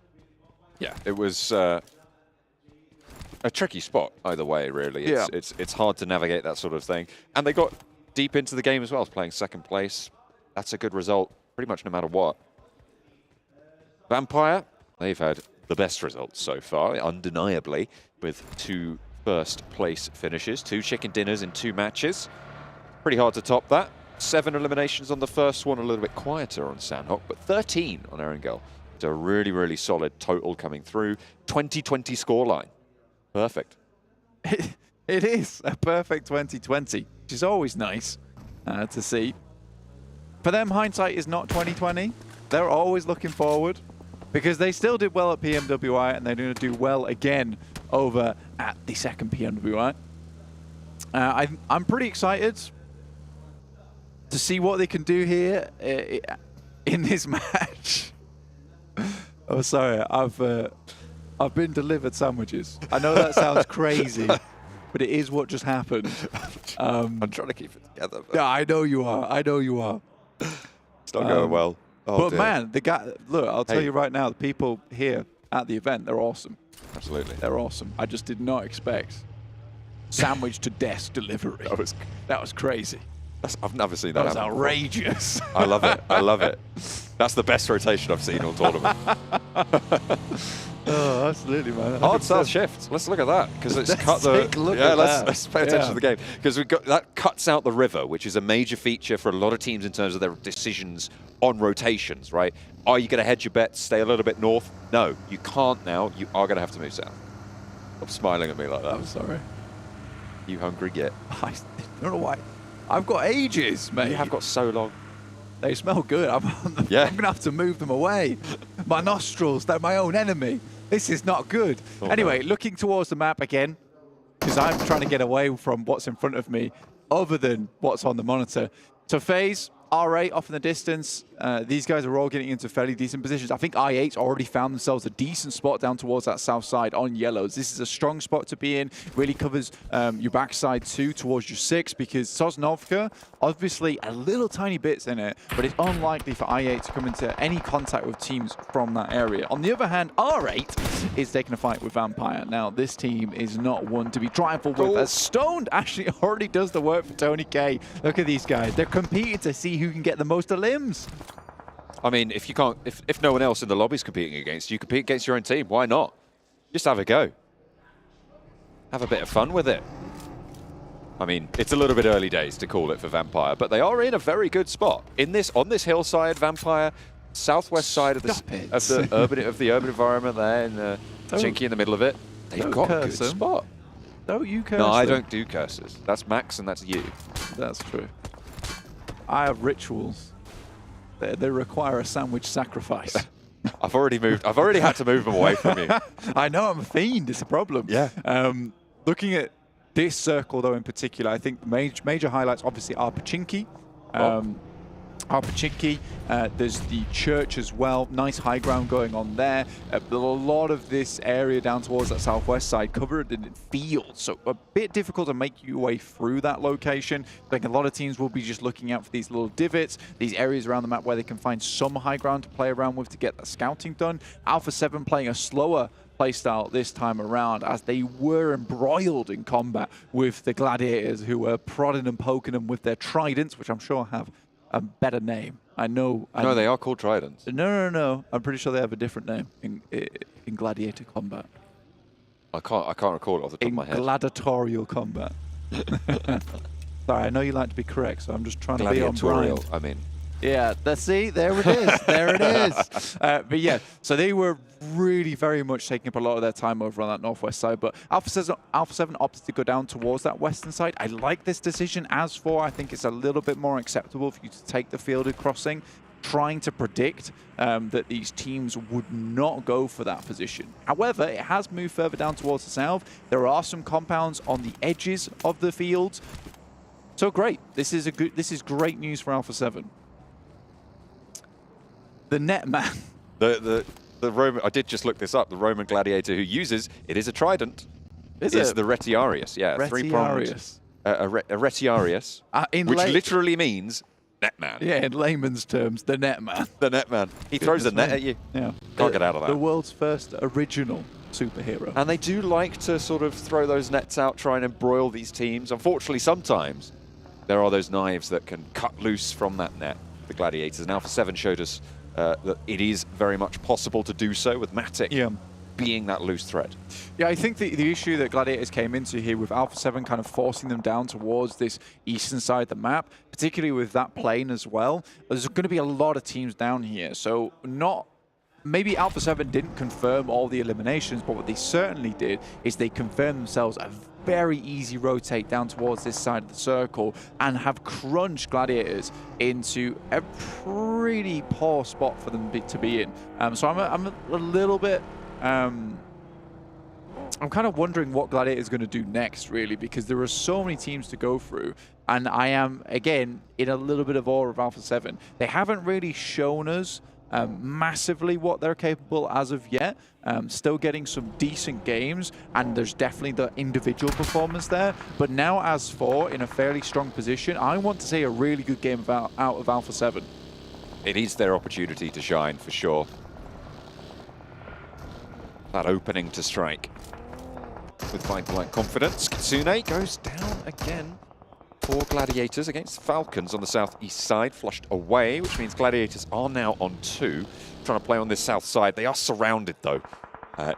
Yeah, it was a tricky spot either way, really. It's hard to navigate that sort of thing. And they got deep into the game as well, playing second place. That's a good result, pretty much no matter what. Vampire, they've had the best results so far, undeniably, with 2 first-place finishes, 2 chicken dinners in 2 matches. Pretty hard to top that. 7 eliminations on the first one, a little bit quieter on Sandhawk, but 13 on Erangel. So a really, really solid total coming through. 2020 scoreline. Perfect. It is a perfect 2020, which is always nice to see. For them, hindsight is not 2020. They're always looking forward because they still did well at PMWI and they're going to do well again over at the second PMWI. I'm pretty excited to see what they can do here in this match. Oh, sorry, I've been delivered sandwiches. I know that sounds crazy, but it is what just happened. I'm trying to keep it together. Yeah, I know you are. I know you are. It's not going well. Oh, but dear. Man, the guy. Look, I'll tell you right now, the people here at the event, they're awesome. Absolutely, they're awesome. I just did not expect sandwich to desk delivery. That was crazy. I've never seen that. That was outrageous. I love it. I love it. That's the best rotation I've seen all tournament. Oh, absolutely, man. Hard start shift. Let's look at that because it's cut the. Let's pay attention to the game because we got that cuts out the river, which is a major feature for a lot of teams in terms of their decisions on rotations. Right? Are you going to hedge your bets, stay a little bit north? No, you can't now. You are going to have to move south. Stop smiling at me like that. I'm sorry. You hungry git? I don't know why. I've got ages, mate. You have got so long. They smell good. I'm going to have to move them away. My nostrils, they're my own enemy. This is not good. Oh, anyway, looking towards the map again, because I'm trying to get away from what's in front of me, other than what's on the monitor. So FaZe, R8 off in the distance. These guys are all getting into fairly decent positions. I think i8 already found themselves a decent spot down towards that south side on yellows. This is a strong spot to be in. Really covers your backside too towards your 6 because Sosnovka, obviously a little tiny bits in it, but it's unlikely for i8 to come into any contact with teams from that area. On the other hand, R8 is taking a fight with Vampire. Now, this team is not one to be trifled with, as Stoned actually already does the work for Tony K. Look at these guys. They're competing to see who can get the most of limbs. I mean, if you can't, if no one else in the lobby is competing against you, compete against your own team. Why not? Just have a go. Have a bit of fun with it. I mean, it's a little bit early days to call it for Vampire, but they are in a very good spot. On this hillside, Vampire, southwest side of the urban environment there, and Chinky in the middle of it. They've got a good spot. Don't you curse No, I them. don't do curses. That's Max and that's you. That's true. I have rituals. They require a sandwich sacrifice. I've already had to move them away from you. I know, I'm a fiend. It's a problem. Yeah. Looking at this circle, though, in particular, I think the major highlights, obviously, are Pachinki. Pachinki. There's the church as well. Nice high ground going on there. A lot of this area down towards that southwest side covered in fields, so a bit difficult to make your way through that location. I think a lot of teams will be just looking out for these little divots, these areas around the map where they can find some high ground to play around with to get that scouting done. Alpha7 playing a slower playstyle this time around as they were embroiled in combat with the Gladiators, who were prodding and poking them with their tridents, which I'm sure have a better name I know. No, they are called Tridents. No. I'm pretty sure they have a different name in gladiator combat. I can't recall it off the top of my head. Gladiatorial combat. Sorry, I know you like to be correct, so I'm just trying to be on brand. I mean. Yeah, see, there it is. There it is. But yeah, so they were really very much taking up a lot of their time over on that northwest side. But Alpha7 opted to go down towards that western side. I like this decision as for. I think it's a little bit more acceptable for you to take the fielded crossing, trying to predict that these teams would not go for that position. However, it has moved further down towards the south. There are some compounds on the edges of the fields. So great. This is great news for Alpha7. The Netman. The Roman, I did just look this up. The Roman gladiator who uses it is a trident. Is the Retiarius? Yeah, Retiarius. A Retiarius, which literally means Netman. Yeah, in layman's terms, the Netman. The Netman. He throws a net at you. Yeah. Can't get out of that. The world's first original superhero. And they do like to sort of throw those nets out, try and embroil these teams. Unfortunately, sometimes there are those knives that can cut loose from that net. The gladiators. And Alpha7 showed us that it is very much possible to do so, with Matic being that loose thread. Yeah, I think the issue that Gladiators came into here with Alpha7 kind of forcing them down towards this eastern side of the map, particularly with that plane as well, there's going to be a lot of teams down here. So maybe Alpha7 didn't confirm all the eliminations, but what they certainly did is they confirmed themselves a very easy rotate down towards this side of the circle and have crunched Gladiators into a pretty poor spot for them to be in. So I'm a little bit... I'm kind of wondering what Gladiator is going to do next, really, because there are so many teams to go through. And I am, again, in a little bit of awe of Alpha7. They haven't really shown us massively what they're capable as of yet. Still getting some decent games, and there's definitely the individual performance there. But now, as for, in a fairly strong position, I want to see a really good game out of Alpha7. It is their opportunity to shine, for sure. That opening to strike with fight-like confidence. Kitsune goes down again for Gladiators against Falcons on the southeast side, flushed away, which means Gladiators are now on 2, trying to play on this south side. They are surrounded, though,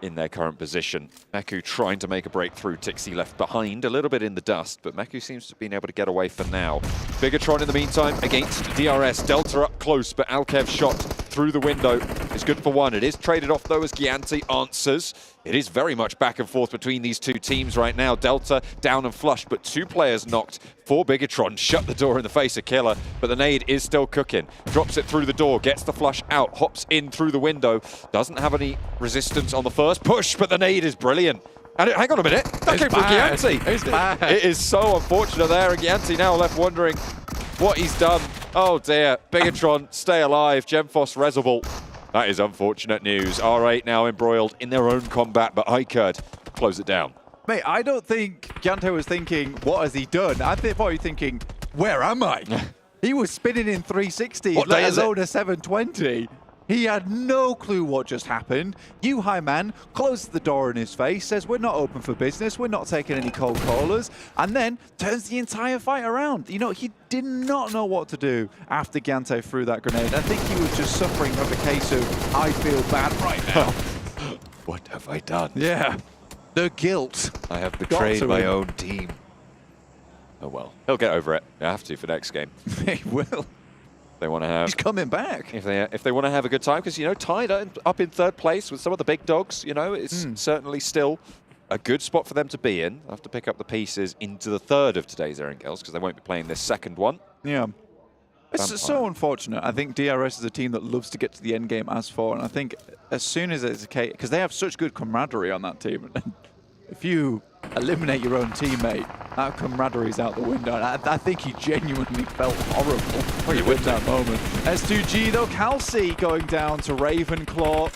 in their current position. Meku trying to make a breakthrough. Tixi left behind, a little bit in the dust, but Meku seems to have been able to get away for now. Bigetron, in the meantime, against DRS. Delta up close, but Alkev shot through the window is good for one. It is traded off, though, as Gianti answers. It is very much back and forth between these two teams right now. Delta down and flushed, but 2 players knocked for Bigetron. Shut the door in the face of Killer, but the nade is still cooking. Drops it through the door, gets the flush out, hops in through the window. Doesn't have any resistance on the first push, but the nade is brilliant. And hang on a minute, that came from Gianti. It's bad. It is so unfortunate there, and Gianti now left wondering what he's done. Oh dear, Bigetron, stay alive, Gemfos Reservoir. That is unfortunate news. R8 now embroiled in their own combat, but iKURD close it down. Mate, I don't think Gianto was thinking, what has he done? I think probably thinking, where am I? He was spinning in 360, let alone a 720. He had no clue what just happened. You, high man, closes the door in his face, says, we're not open for business, we're not taking any cold callers, and then turns the entire fight around. You know, he did not know what to do after Giante threw that grenade. I think he was just suffering from a case of, I feel bad right now. What have I done? Yeah, the guilt. I have betrayed my own team. Oh well, he'll get over it. I have to for next game. He will. They want to have. He's coming back. If they want to have a good time, because, you know, tied up in 3rd place with some of the big dogs, you know, it's certainly still a good spot for them to be in. They'll have to pick up the pieces into the 3rd of today's Erangels, because they won't be playing this 2nd one. Yeah. It's so unfortunate. I think DRS is a team that loves to get to the end game as for, and I think as soon as it's a case, because they have such good camaraderie on that team, and if you eliminate your own teammate, that camaraderie's out the window. And I think he genuinely felt horrible with that moment. S2G though, Calci going down to Ravenclaw.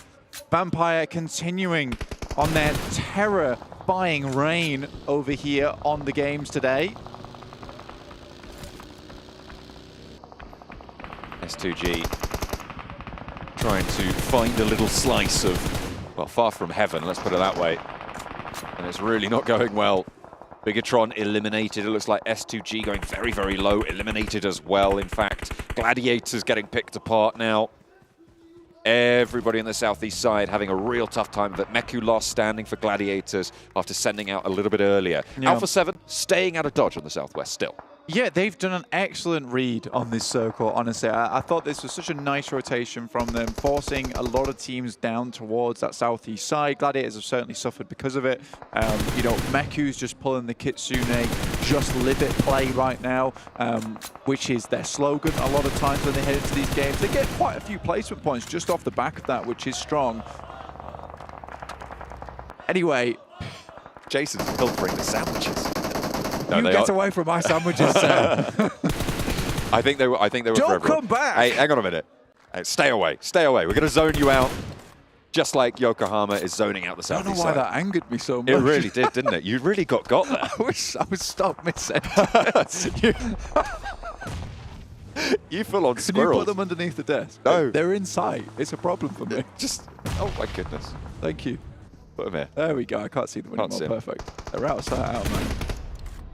Vampire continuing on their terror-buying reign over here on the games today. S2G trying to find a little slice of, well, far from heaven, let's put it that way. And it's really not going well Bigetron eliminated. It looks like S2G going very, very low, eliminated as well. In fact, Gladiators getting picked apart now. Everybody on the southeast side having a real tough time, but Meku last standing for Gladiators after sending out a little bit earlier. Yeah. Alpha7 staying out of dodge on the southwest still. Yeah, they've done an excellent read on this circle, honestly. I thought this was such a nice rotation from them, forcing a lot of teams down towards that southeast side. Gladiators have certainly suffered because of it. You know, Meku's just pulling the Kitsune, just live it play right now, which is their slogan a lot of times when they head into these games. They get quite a few placement points just off the back of that, which is strong. Anyway, Jason's pilfering the sandwiches. No, you get away from my sandwiches, sir. I think they were. For Don't come back. Hey, hang on a minute. Hey, stay away. Stay away. We're going to zone you out, just like Yokohama is zoning out the I don't southeast know why side. that angered me so much. It really did, didn't it? You really got there. I was stopped mid-sentence. You full on Can squirrels. you put them underneath the desk? No. They're in sight. It's a problem for me. Just, oh my goodness. Thank you. Put them here. There we go. I can't see them Can't see 'em. anymore. Perfect. They're outside out, man.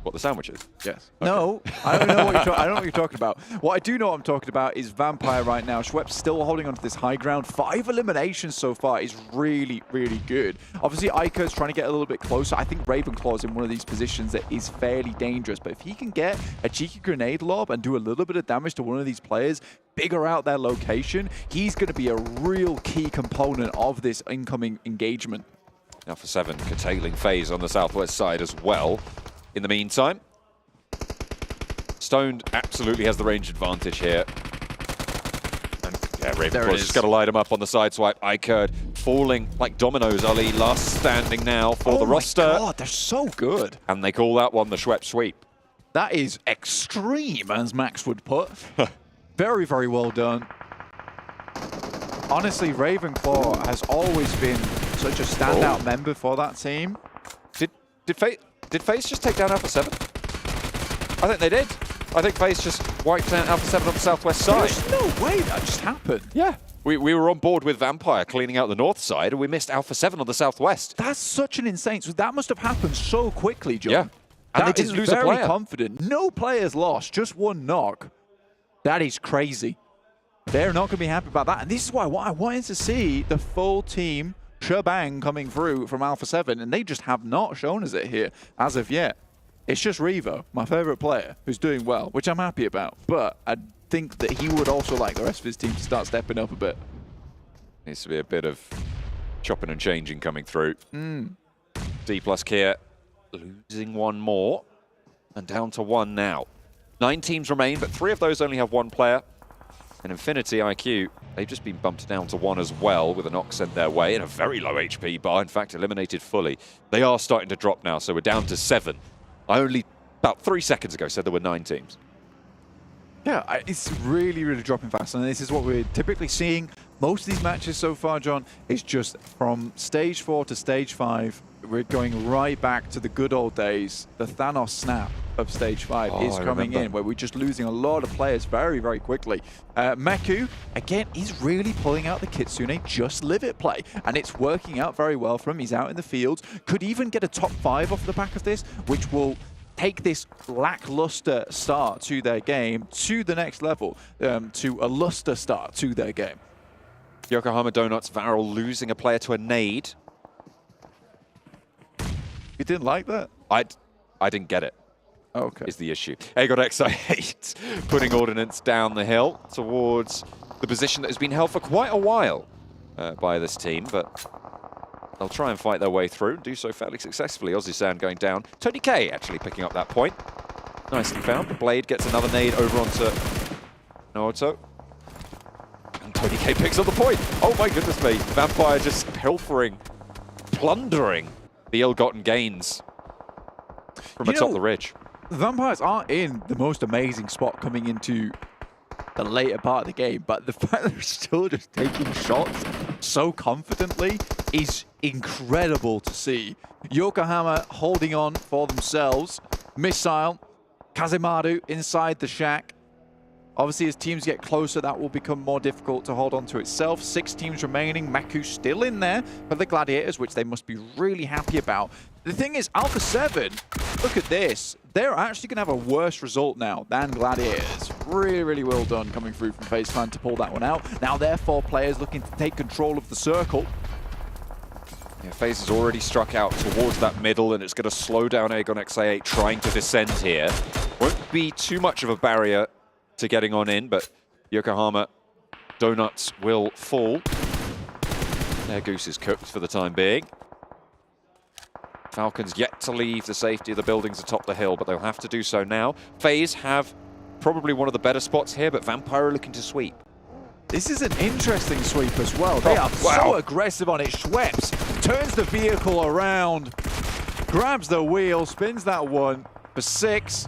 What, the sandwiches? Yes. Okay. No, I don't know what I don't know what you're talking about. What I do know what I'm talking about is Vampire right now. Schwepp's still holding on to this high ground. 5 eliminations so far is really, really good. Obviously, iKURD's trying to get a little bit closer. I think Ravenclaw's in one of these positions that is fairly dangerous. But if he can get a cheeky grenade lob and do a little bit of damage to one of these players, figure out their location, he's going to be a real key component of this incoming engagement. Alpha7 curtailing FaZe on the southwest side as well. In the meantime, Stoned absolutely has the range advantage here. And yeah, Ravenclaw's just got to light him up on the side swipe. iKURD falling like dominoes. Ali last standing now for the roster. Oh my God, they're so good. And they call that one the Schwepp sweep. That is extreme, as Max would put. Very, very well done. Honestly, Ravenclaw has always been such a standout member for that team. Did FaZe just take down Alpha7? I think they did. I think FaZe just wiped out Alpha7 on the southwest side. There's no way that just happened. Yeah. We were on board with Vampire cleaning out the north side, and we missed Alpha7 on the southwest. That's such an insane... So that must have happened so quickly, John. Yeah. And they That didn't is lose a very player. confident. No players lost, just one knock. That is crazy. They're not going to be happy about that. And this is why I wanted to see the full team shebang coming through from Alpha7, and they just have not shown us it here as of yet. It's just Revo, my favorite player, who's doing well, which I'm happy about. But I think that he would also like the rest of his team to start stepping up a bit. Needs to be a bit of chopping and changing coming through. Dplus KIA losing one more and down to 1 now. 9 teams remain, but 3 of those only have 1 player. And Infinity IQ, they've just been bumped down to 1 as well with a knock sent their way and a very low HP bar, in fact, eliminated fully. They are starting to drop now, so we're down to 7. I only, about 3 seconds ago, said there were 9 teams. Yeah, it's really, really dropping fast, and this is what we're typically seeing. Most of these matches so far, John, is just from Stage 4 to Stage 5, we're going right back to the good old days. The Thanos snap of Stage 5 is coming in, where we're just losing a lot of players very, very quickly. Meku, again, he's really pulling out the Kitsune just live it play, and it's working out very well for him. He's out in the fields, could even get a top 5 off the back of this, which will take this lackluster start to their game to the next level, to a luster start to their game. Yokohama Donuts Varel losing a player to a nade. You didn't like that? I didn't get it. Okay. Is the issue. AGONxI8 putting Ordnance down the hill towards the position that has been held for quite a while by this team, but they'll try and fight their way through, do so fairly successfully. Aussie going down. Tony K actually picking up that point. Nicely found. Blade gets another nade over onto Naoto. And Tony K picks up the point. Oh my goodness me. Vampire just pilfering, plundering the ill-gotten gains from atop the ridge. The Vampires aren't in the most amazing spot coming into the later part of the game, but the fact that they're still just taking shots so confidently is incredible to see. Yokohama holding on for themselves. Missile, Kazemaru inside the shack. Obviously, as teams get closer, that will become more difficult to hold on to itself. 6 teams remaining. Meku still in there for the Gladiators, which they must be really happy about. The thing is, Alpha7, look at this. They're actually going to have a worse result now than Gladiators. Really, really well done coming through from FaZe Clan to pull that one out. Now they're 4 players looking to take control of the circle. Yeah, FaZe has already struck out towards that middle, and it's going to slow down AGONxI8 trying to descend here. Won't be too much of a barrier to getting on in, but Yokohama Donuts will fall. Their goose is cooked for the time being. Falcons yet to leave the safety of the buildings atop the hill, but they'll have to do so now. FaZe have probably one of the better spots here, but Vampire are looking to sweep. This is an interesting sweep as well. They are so aggressive on it. Schweppes turns the vehicle around, grabs the wheel, spins that one for 6.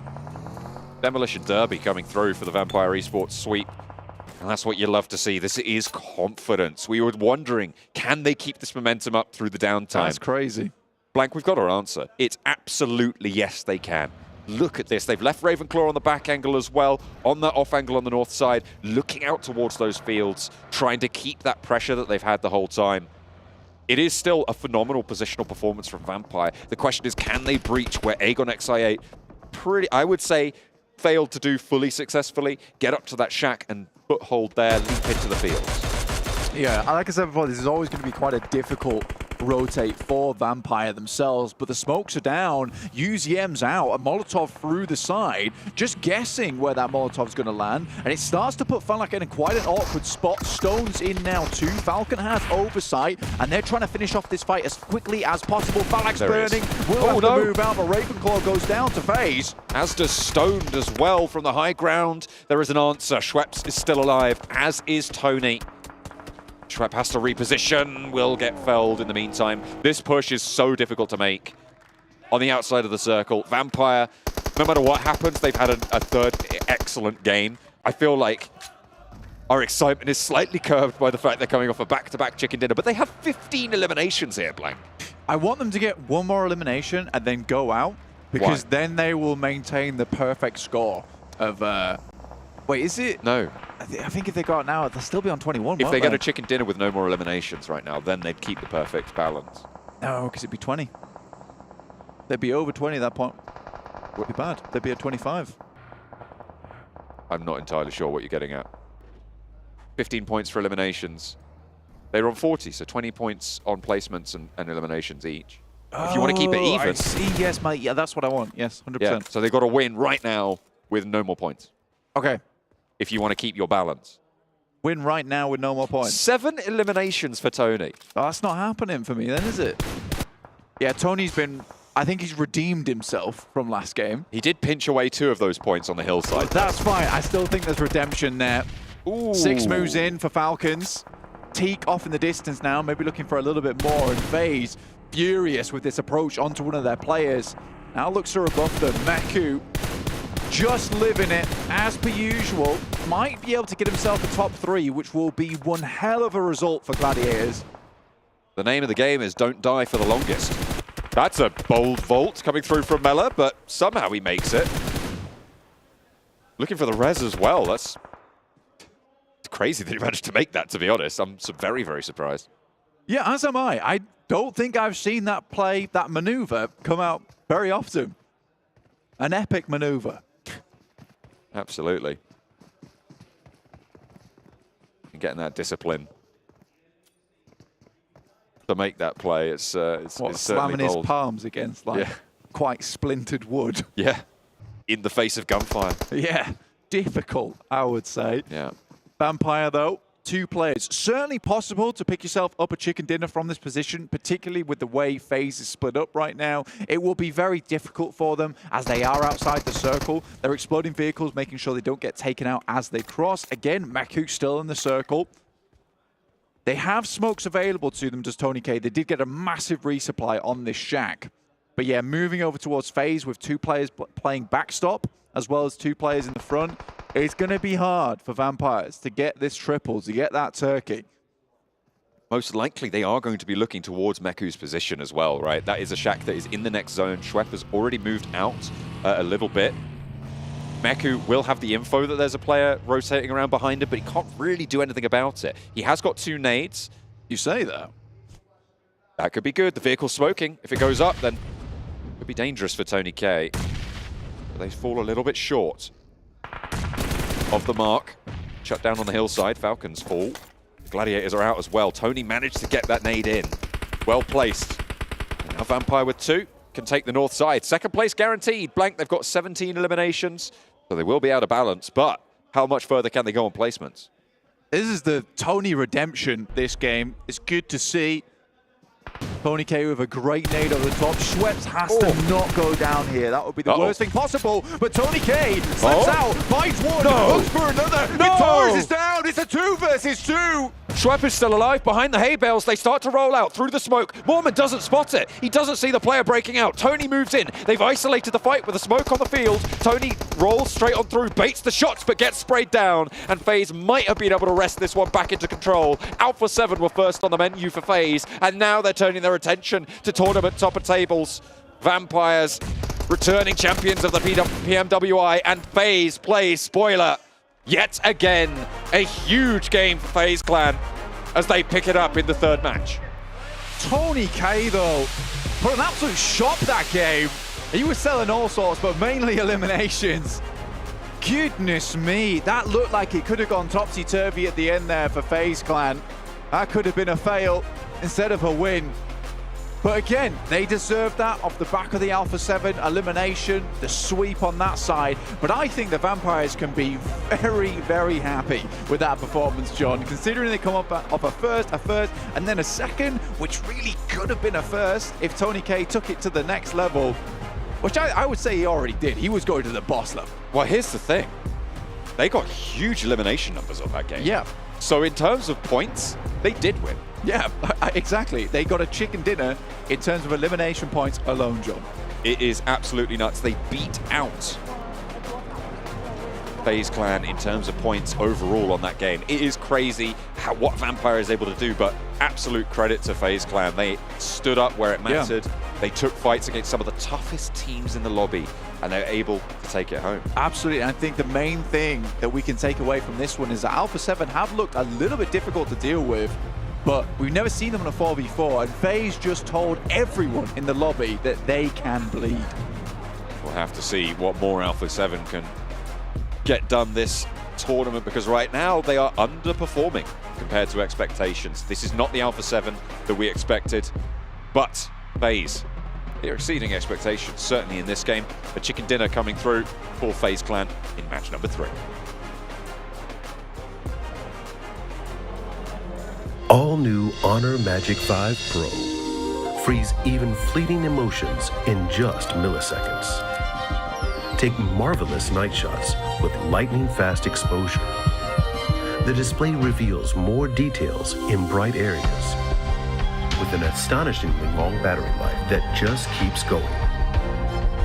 Demolition Derby coming through for the Vampire Esports sweep. And that's what you love to see. This is confidence. We were wondering, can they keep this momentum up through the downtime? That's crazy. Blank, we've got our answer. It's absolutely yes, they can. Look at this. They've left Ravenclaw on the back angle as well, on that off angle on the north side, looking out towards those fields, trying to keep that pressure that they've had the whole time. It is still a phenomenal positional performance from Vampire. The question is, can they breach where AGONxI8 I would say, failed to do fully successfully, get up to that shack and foothold there, leap into the fields. Yeah, like I said before, this is always going to be quite a difficult rotate for Vampire themselves, but the smokes are down, UZM's out, a Molotov through the side, just guessing where that Molotov's going to land, and it starts to put Falcon in quite an awkward spot. Stone's in now too, Falcon has oversight, and they're trying to finish off this fight as quickly as possible. Falak's burning, will have to move out, but Ravenclaw goes down to FaZe. As does Stoned as well from the high ground. There is an answer, Schweppes is still alive, as is Tony. Schweppes has to reposition, will get felled in the meantime. This push is so difficult to make. On the outside of the circle, Vampire, no matter what happens, they've had a third excellent game. I feel like our excitement is slightly curbed by the fact they're coming off a back-to-back chicken dinner, but they have 15 eliminations here, Blank. I want them to get one more elimination and then go out, because then they will maintain the perfect score of... Wait, is it? No. I think if they go out now, they'll still be on 21, If they get a chicken dinner with no more eliminations right now, then they'd keep the perfect balance. No, because it'd be 20. They'd be over 20 at that point. Would be bad. They'd be at 25. I'm not entirely sure what you're getting at. 15 points for eliminations. They're on 40, so 20 points on placements and eliminations each. If you want to keep it even. I see. Yes, mate. Yeah, that's what I want. Yes, 100%. Yeah, so they've got to win right now with no more points. Okay. If you want to keep your balance. Win right now with no more points. 7 eliminations for Tony. Oh, that's not happening for me then, is it? Yeah, Tony's been... I think he's redeemed himself from last game. He did pinch away 2 of those points on the hillside. That's fine. I still think there's redemption there. Ooh. 6 moves in for Falcons. Teak off in the distance now, maybe looking for a little bit more. And FaZe furious with this approach onto one of their players. Now looks to rebuff them. Maku just living it as per usual. Might be able to get himself a top 3, which will be one hell of a result for Gladiators. The name of the game is don't die for the longest. That's a bold vault coming through from Mela, but somehow he makes it. Looking for the res as well. That's crazy that he managed to make that, to be honest. I'm very, very surprised. Yeah, as am I. I don't think I've seen that play, that maneuver, come out very often. An epic maneuver. Absolutely. And getting that discipline to make that play, it's slamming his palms against quite splintered wood. Yeah, in the face of gunfire. Yeah, difficult, I would say. Yeah. Vampire, though, 2 players. Certainly possible to pick yourself up a chicken dinner from this position, particularly with the way FaZe is split up right now. It will be very difficult for them as they are outside the circle. They're exploding vehicles, making sure they don't get taken out as they cross. Again, Maku still in the circle. They have smokes available to them, does Tony K. They did get a massive resupply on this shack. But yeah, moving over towards FaZe with 2 players playing backstop, as well as 2 players in the front. It's going to be hard for Vampires to get this triple, to get that turkey. Most likely they are going to be looking towards Meku's position as well, right? That is a shack that is in the next zone. Schweppes has already moved out a little bit. Meku will have the info that there's a player rotating around behind him, but he can't really do anything about it. He has got 2 nades. You say that? That could be good. The vehicle's smoking. If it goes up, then Could be dangerous for Tony K. But they fall a little bit short of the mark. Shut down on the hillside. Falcons fall. The Gladiators are out as well. Tony managed to get that nade in. Well placed. And now Vampire with 2 can take the north side. Second place guaranteed. Blank, they've got 17 eliminations, so they will be out of balance. But how much further can they go on placements? This is the Tony redemption, this game. It's good to see. Tony K with a great nade over the top. Schweppes has to not go down here. That would be the worst thing possible. But Tony K slips out, finds one, looks for another. Torres is down. It's a 2 versus 2. Schweppes is still alive behind the hay bales. They start to roll out through the smoke. Mormon doesn't spot it. He doesn't see the player breaking out. Tony moves in. They've isolated the fight with the smoke on the field. Tony rolls straight on through, baits the shots, but gets sprayed down. And FaZe might have been able to wrest this one back into control. Alpha7 were first on the menu for FaZe, and now they're turning their attention to tournament top of tables. Vampires, returning champions of the PMWI, and FaZe plays spoiler. Yet again, a huge game for FaZe Clan as they pick it up in the 3rd match. Tony K, though, put an absolute shop that game. He was selling all sorts, but mainly eliminations. Goodness me, that looked like it could have gone topsy-turvy at the end there for FaZe Clan. That could have been a fail instead of a win. But again, they deserved that off the back of the Alpha7 elimination, the sweep on that side. But I think the Vampires can be very, very happy with that performance, John, considering they come up off a first, and then a second, which really could have been a first if Tony K took it to the next level, which I would say he already did. He was going to the boss level. Well, here's the thing. They got huge elimination numbers on that game. Yeah. So in terms of points, they did win. Yeah, exactly. They got a chicken dinner in terms of elimination points alone, John. It is absolutely nuts. They beat out FaZe Clan in terms of points overall on that game. It is crazy what Vampire is able to do, but absolute credit to FaZe Clan. They stood up where it mattered. Yeah. They took fights against some of the toughest teams in the lobby, and they're able to take it home. Absolutely, and I think the main thing that we can take away from this one is that Alpha7 have looked a little bit difficult to deal with, but we've never seen them in a 4v4, and FaZe just told everyone in the lobby that they can bleed. We'll have to see what more Alpha7 can get done this tournament, because right now they are underperforming compared to expectations. This is not the Alpha7 that we expected, but FaZe, they're exceeding expectations, certainly in this game. A chicken dinner coming through for FaZe Clan in match number 3. All new Honor Magic 5 Pro. Freeze even fleeting emotions in just milliseconds. Take marvelous night shots with lightning-fast exposure. The display reveals more details in bright areas with an astonishingly long battery life that just keeps going.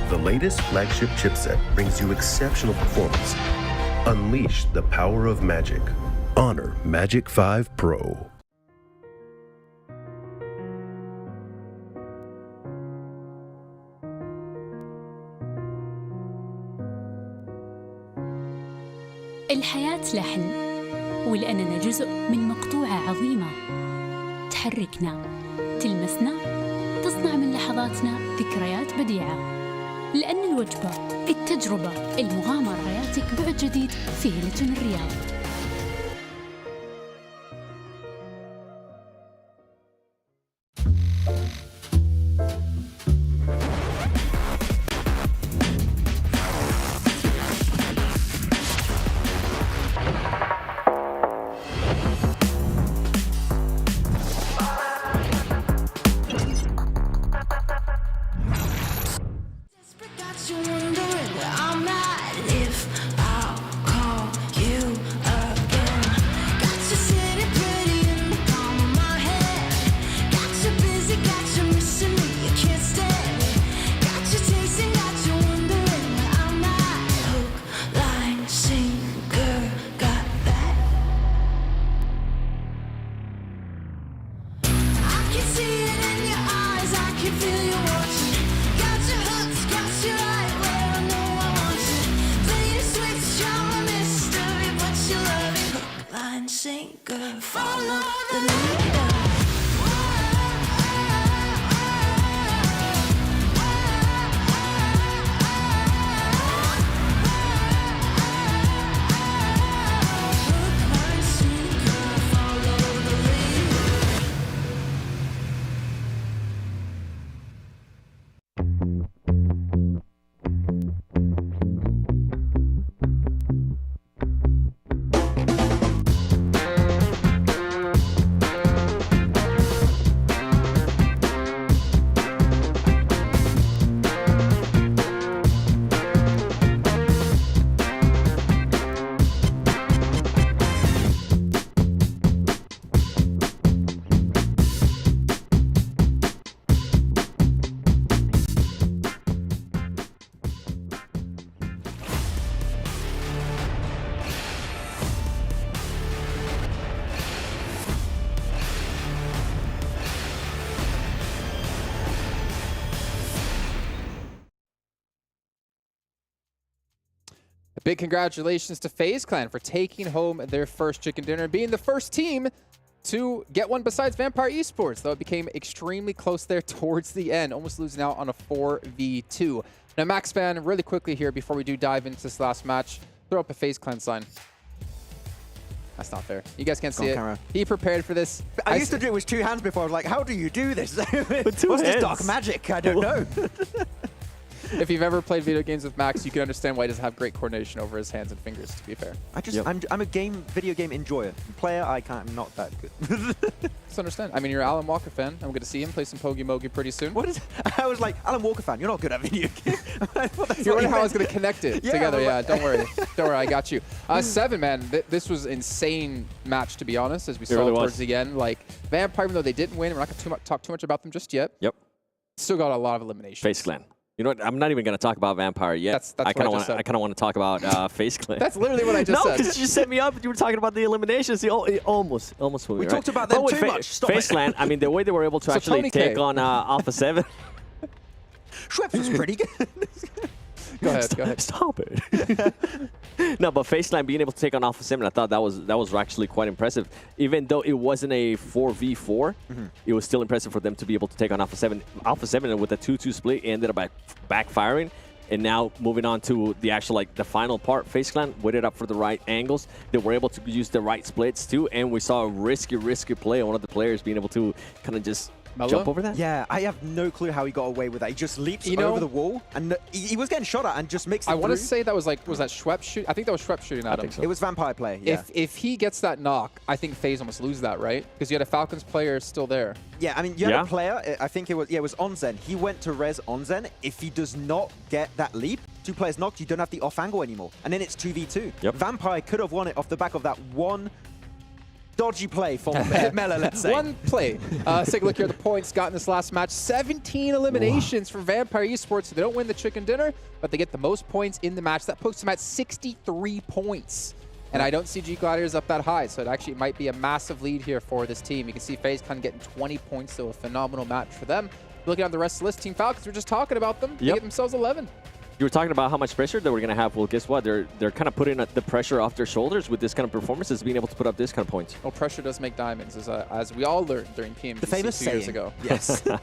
The latest flagship chipset brings you exceptional performance. Unleash the power of magic. Honor Magic 5 Pro. الحياة لحن، ولأننا جزء من مقطوعة عظيمة تحركنا، تلمسنا، تصنع من لحظاتنا ذكريات بديعة. لأن الوجبة، التجربة، المغامرة، حياتك بعد جديد في هيلتون الرياض. You're wondering where I'm at. If I'll call you a Big congratulations to FaZe Clan for taking home their first chicken dinner and being the first team to get one besides Vampire Esports, though it became extremely close there towards the end, almost losing out on a 4v2. Now, Max Fan, really quickly here before we do dive into this last match, throw up a FaZe Clan sign. That's not fair. You guys can't see it. Camera. He prepared for this. I used to do it with 2 hands before. I was like, how do you do this? What's hands? this dark magic? I don't know. If you've ever played video games with Max, you can understand why he doesn't have great coordination over his hands and fingers, to be fair. I'm a video game enjoyer. Player, I'm not that good. Just understand. I mean, you're an Alan Walker fan. I'm going to see him play some Pogi Mogi pretty soon. What is? I was like, Alan Walker fan, you're not good at video games. You're wondering how I was going to connect it together. Yeah, don't worry. Don't worry, I got you. 7, man, this was an insane match, to be honest, as we saw really towards the end. Like, Vampire, even though they didn't win, we're not going to talk too much about them just yet. Yep. Still got a lot of eliminations. FaZe Clan. You know what? I'm not even going to talk about Vampire yet. That's I kind of want to talk about FaZe Clan. That's literally what I just said. No, because you set me up. You were talking about the eliminations. Almost put me We talked about them too much. Stop FaZe Clan. I mean, the way they were able to actually take on Alpha7. Schweppes was pretty good. Go ahead. Stop it. No, but FaZe Clan being able to take on Alpha7, I thought that was actually quite impressive. Even though it wasn't a 4v4, it was still impressive for them to be able to take on Alpha7. Alpha7 with a 2-2 split ended up backfiring. And now moving on to the actual, the final part, FaZe Clan waited up for the right angles. They were able to use the right splits too. And we saw a risky play on one of the players being able to kind of just jump over that? Yeah, I have no clue how he got away with that. He just leaps over the wall, and he was getting shot at and just makes it I want to say that was that Schweppes shoot? I think that was Schweppes shooting at him. So. It was Vampire play, yeah. If he gets that knock, I think FaZe almost lose that, right? Because you had a Falcons player still there. Yeah, I mean, you had a player, I think it was Onzen. He went to res Onzen. If he does not get that leap, 2 players knocked, you don't have the off angle anymore. And then it's 2v2. Yep. Vampire could have won it off the back of that one dodgy play from Mela, let's say. One play. Let's take a look here at the points got in this last match. 17 eliminations for Vampire Esports. So they don't win the chicken dinner, but they get the most points in the match. That puts them at 63 points. And I don't see G.Gladiators up that high, so it actually might be a massive lead here for this team. You can see FaZe Clan getting 20 points, so a phenomenal match for them. Looking at the rest of the list, Team Falcons, we're just talking about them. They get themselves 11. You were talking about how much pressure they were going to have. Well, guess what? They're kind of putting the pressure off their shoulders with this kind of performances, being able to put up this kind of points. Well, pressure does make diamonds, as we all learned during PMWI the famous 2 years ago. Yes. You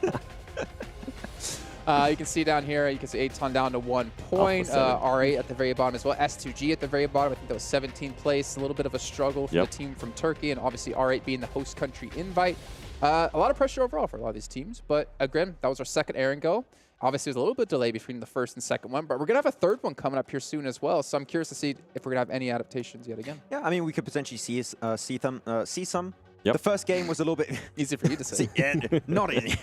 can see down here, you can see Aton down to 1 point. R8 at the very bottom as well. S2G at the very bottom. I think that was 17th place. A little bit of a struggle for the team from Turkey, and obviously R8 being the host country invite. A lot of pressure overall for a lot of these teams, but again, that was our second air and go. Obviously, there's a little bit of delay between the first and second one, but we're going to have a third one coming up here soon as well. So I'm curious to see if we're going to have any adaptations yet again. Yeah, I mean, we could potentially see some. Yep. The first game was a little bit easy for you to say. Not easy.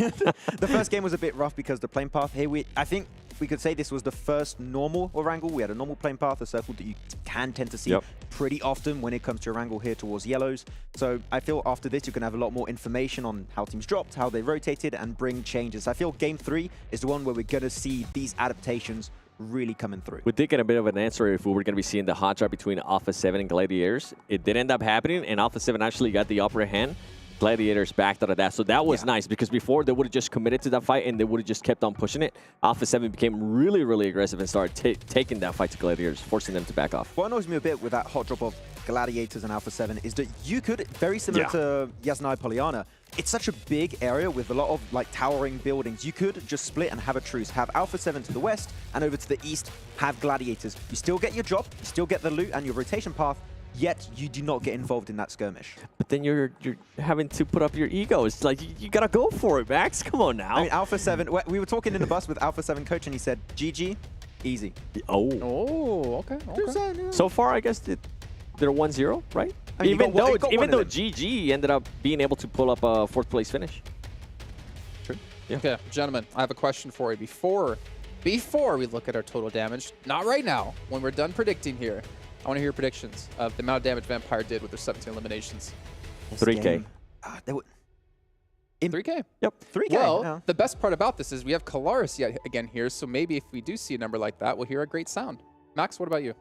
The first game was a bit rough because the plane path here, I think we could say this was the first normal Orangle. We had a normal plane path, a circle that you can tend to see pretty often when it comes to Orangle here towards yellows. So I feel after this, you're going to have a lot more information on how teams dropped, how they rotated, and bring changes. I feel Game 3 is the one where we're going to see these adaptations really coming through. We did get a bit of an answer if we were going to be seeing the hot drop between Alpha7 and Gladiators. It did end up happening, and Alpha7 actually got the upper hand. Gladiators backed out of that. So that was nice, because before they would have just committed to that fight and they would have just kept on pushing it. Alpha7 became really, really aggressive and started taking that fight to Gladiators, forcing them to back off. What annoys me a bit with that hot drop of Gladiators and Alpha7 is that you could, very similar to Yasnai Polyana, it's such a big area with a lot of towering buildings. You could just split and have a truce. Have Alpha7 to the west and over to the east, have Gladiators. You still get your drop, you still get the loot and your rotation path, yet you do not get involved in that skirmish. But then you're having to put up your ego. It's like, you gotta go for it, Max. Come on now. I mean, Alpha7, we were talking in the bus with Alpha7 coach and he said, GG, easy. Oh, okay. So far, I guess they're 1-0, right? I mean, even though GG ended up being able to pull up a 4th place finish. True. Yeah. Okay, gentlemen, I have a question for you. Before we look at our total damage, not right now, when we're done predicting here, I want to hear predictions of the amount of damage Vampire did with their 17 eliminations. 3K. 3K? Yep, 3K. Well, the best part about this is we have Kalaris yet again here, so maybe if we do see a number like that, we'll hear a great sound. Max, what about you?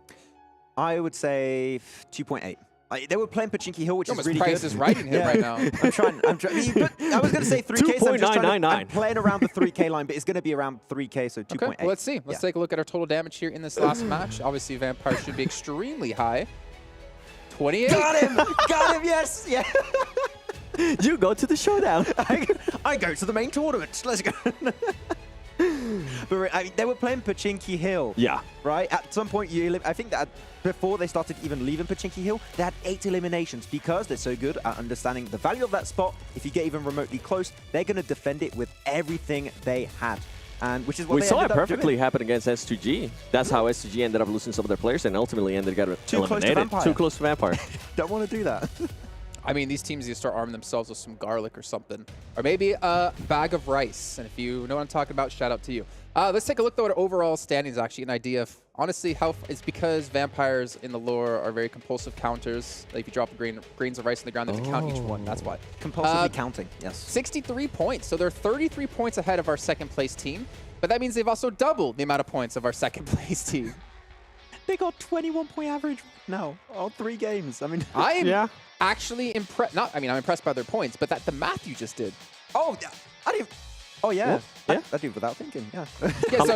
I would say 2.8. Like, they were playing Pachinki Hill, which is really Price good. is writing him right now. I'm trying. But I was going to say 3K, so I'm playing around the 3K line, but it's going to be around 3K, so 2.8. Okay, well, let's see. Let's take a look at our total damage here in this last match. Obviously, Vampire should be extremely high. 28. Got him! Got him, yes! Yeah. You go to the showdown. I go to the main tournament. Let's go. But I mean, they were playing Pachinki Hill. Yeah. Right? At some point, I think that before they started even leaving Pachinki Hill, they had 8 eliminations because they're so good at understanding the value of that spot. If you get even remotely close, they're going to defend it with everything they had. And which is what we they saw it ended up perfectly doing. happen against S2G. That's how S2G ended up losing some of their players and ultimately ended up Too close to eliminated. Vampire. Too close to Vampire. Don't want to do that. I mean, these teams need to start arming themselves with some garlic or something. Or maybe a bag of rice. And if you know what I'm talking about, shout out to you. Let's take a look, though, at overall standings, actually. An idea of, honestly, how it's because vampires in the lore are very compulsive counters. Like, if you drop grains of rice on the ground, they have to count each one. That's why. Compulsively counting, yes. 63 points. So they're 33 points ahead of our second-place team. But that means they've also doubled the amount of points of our second-place team. They got 21-point average now on 3 games. I mean, I am actually impressed. I'm impressed by their points, but the math you just did. Oh, I didn't. Oh, yeah. Yeah. I did without thinking, yeah.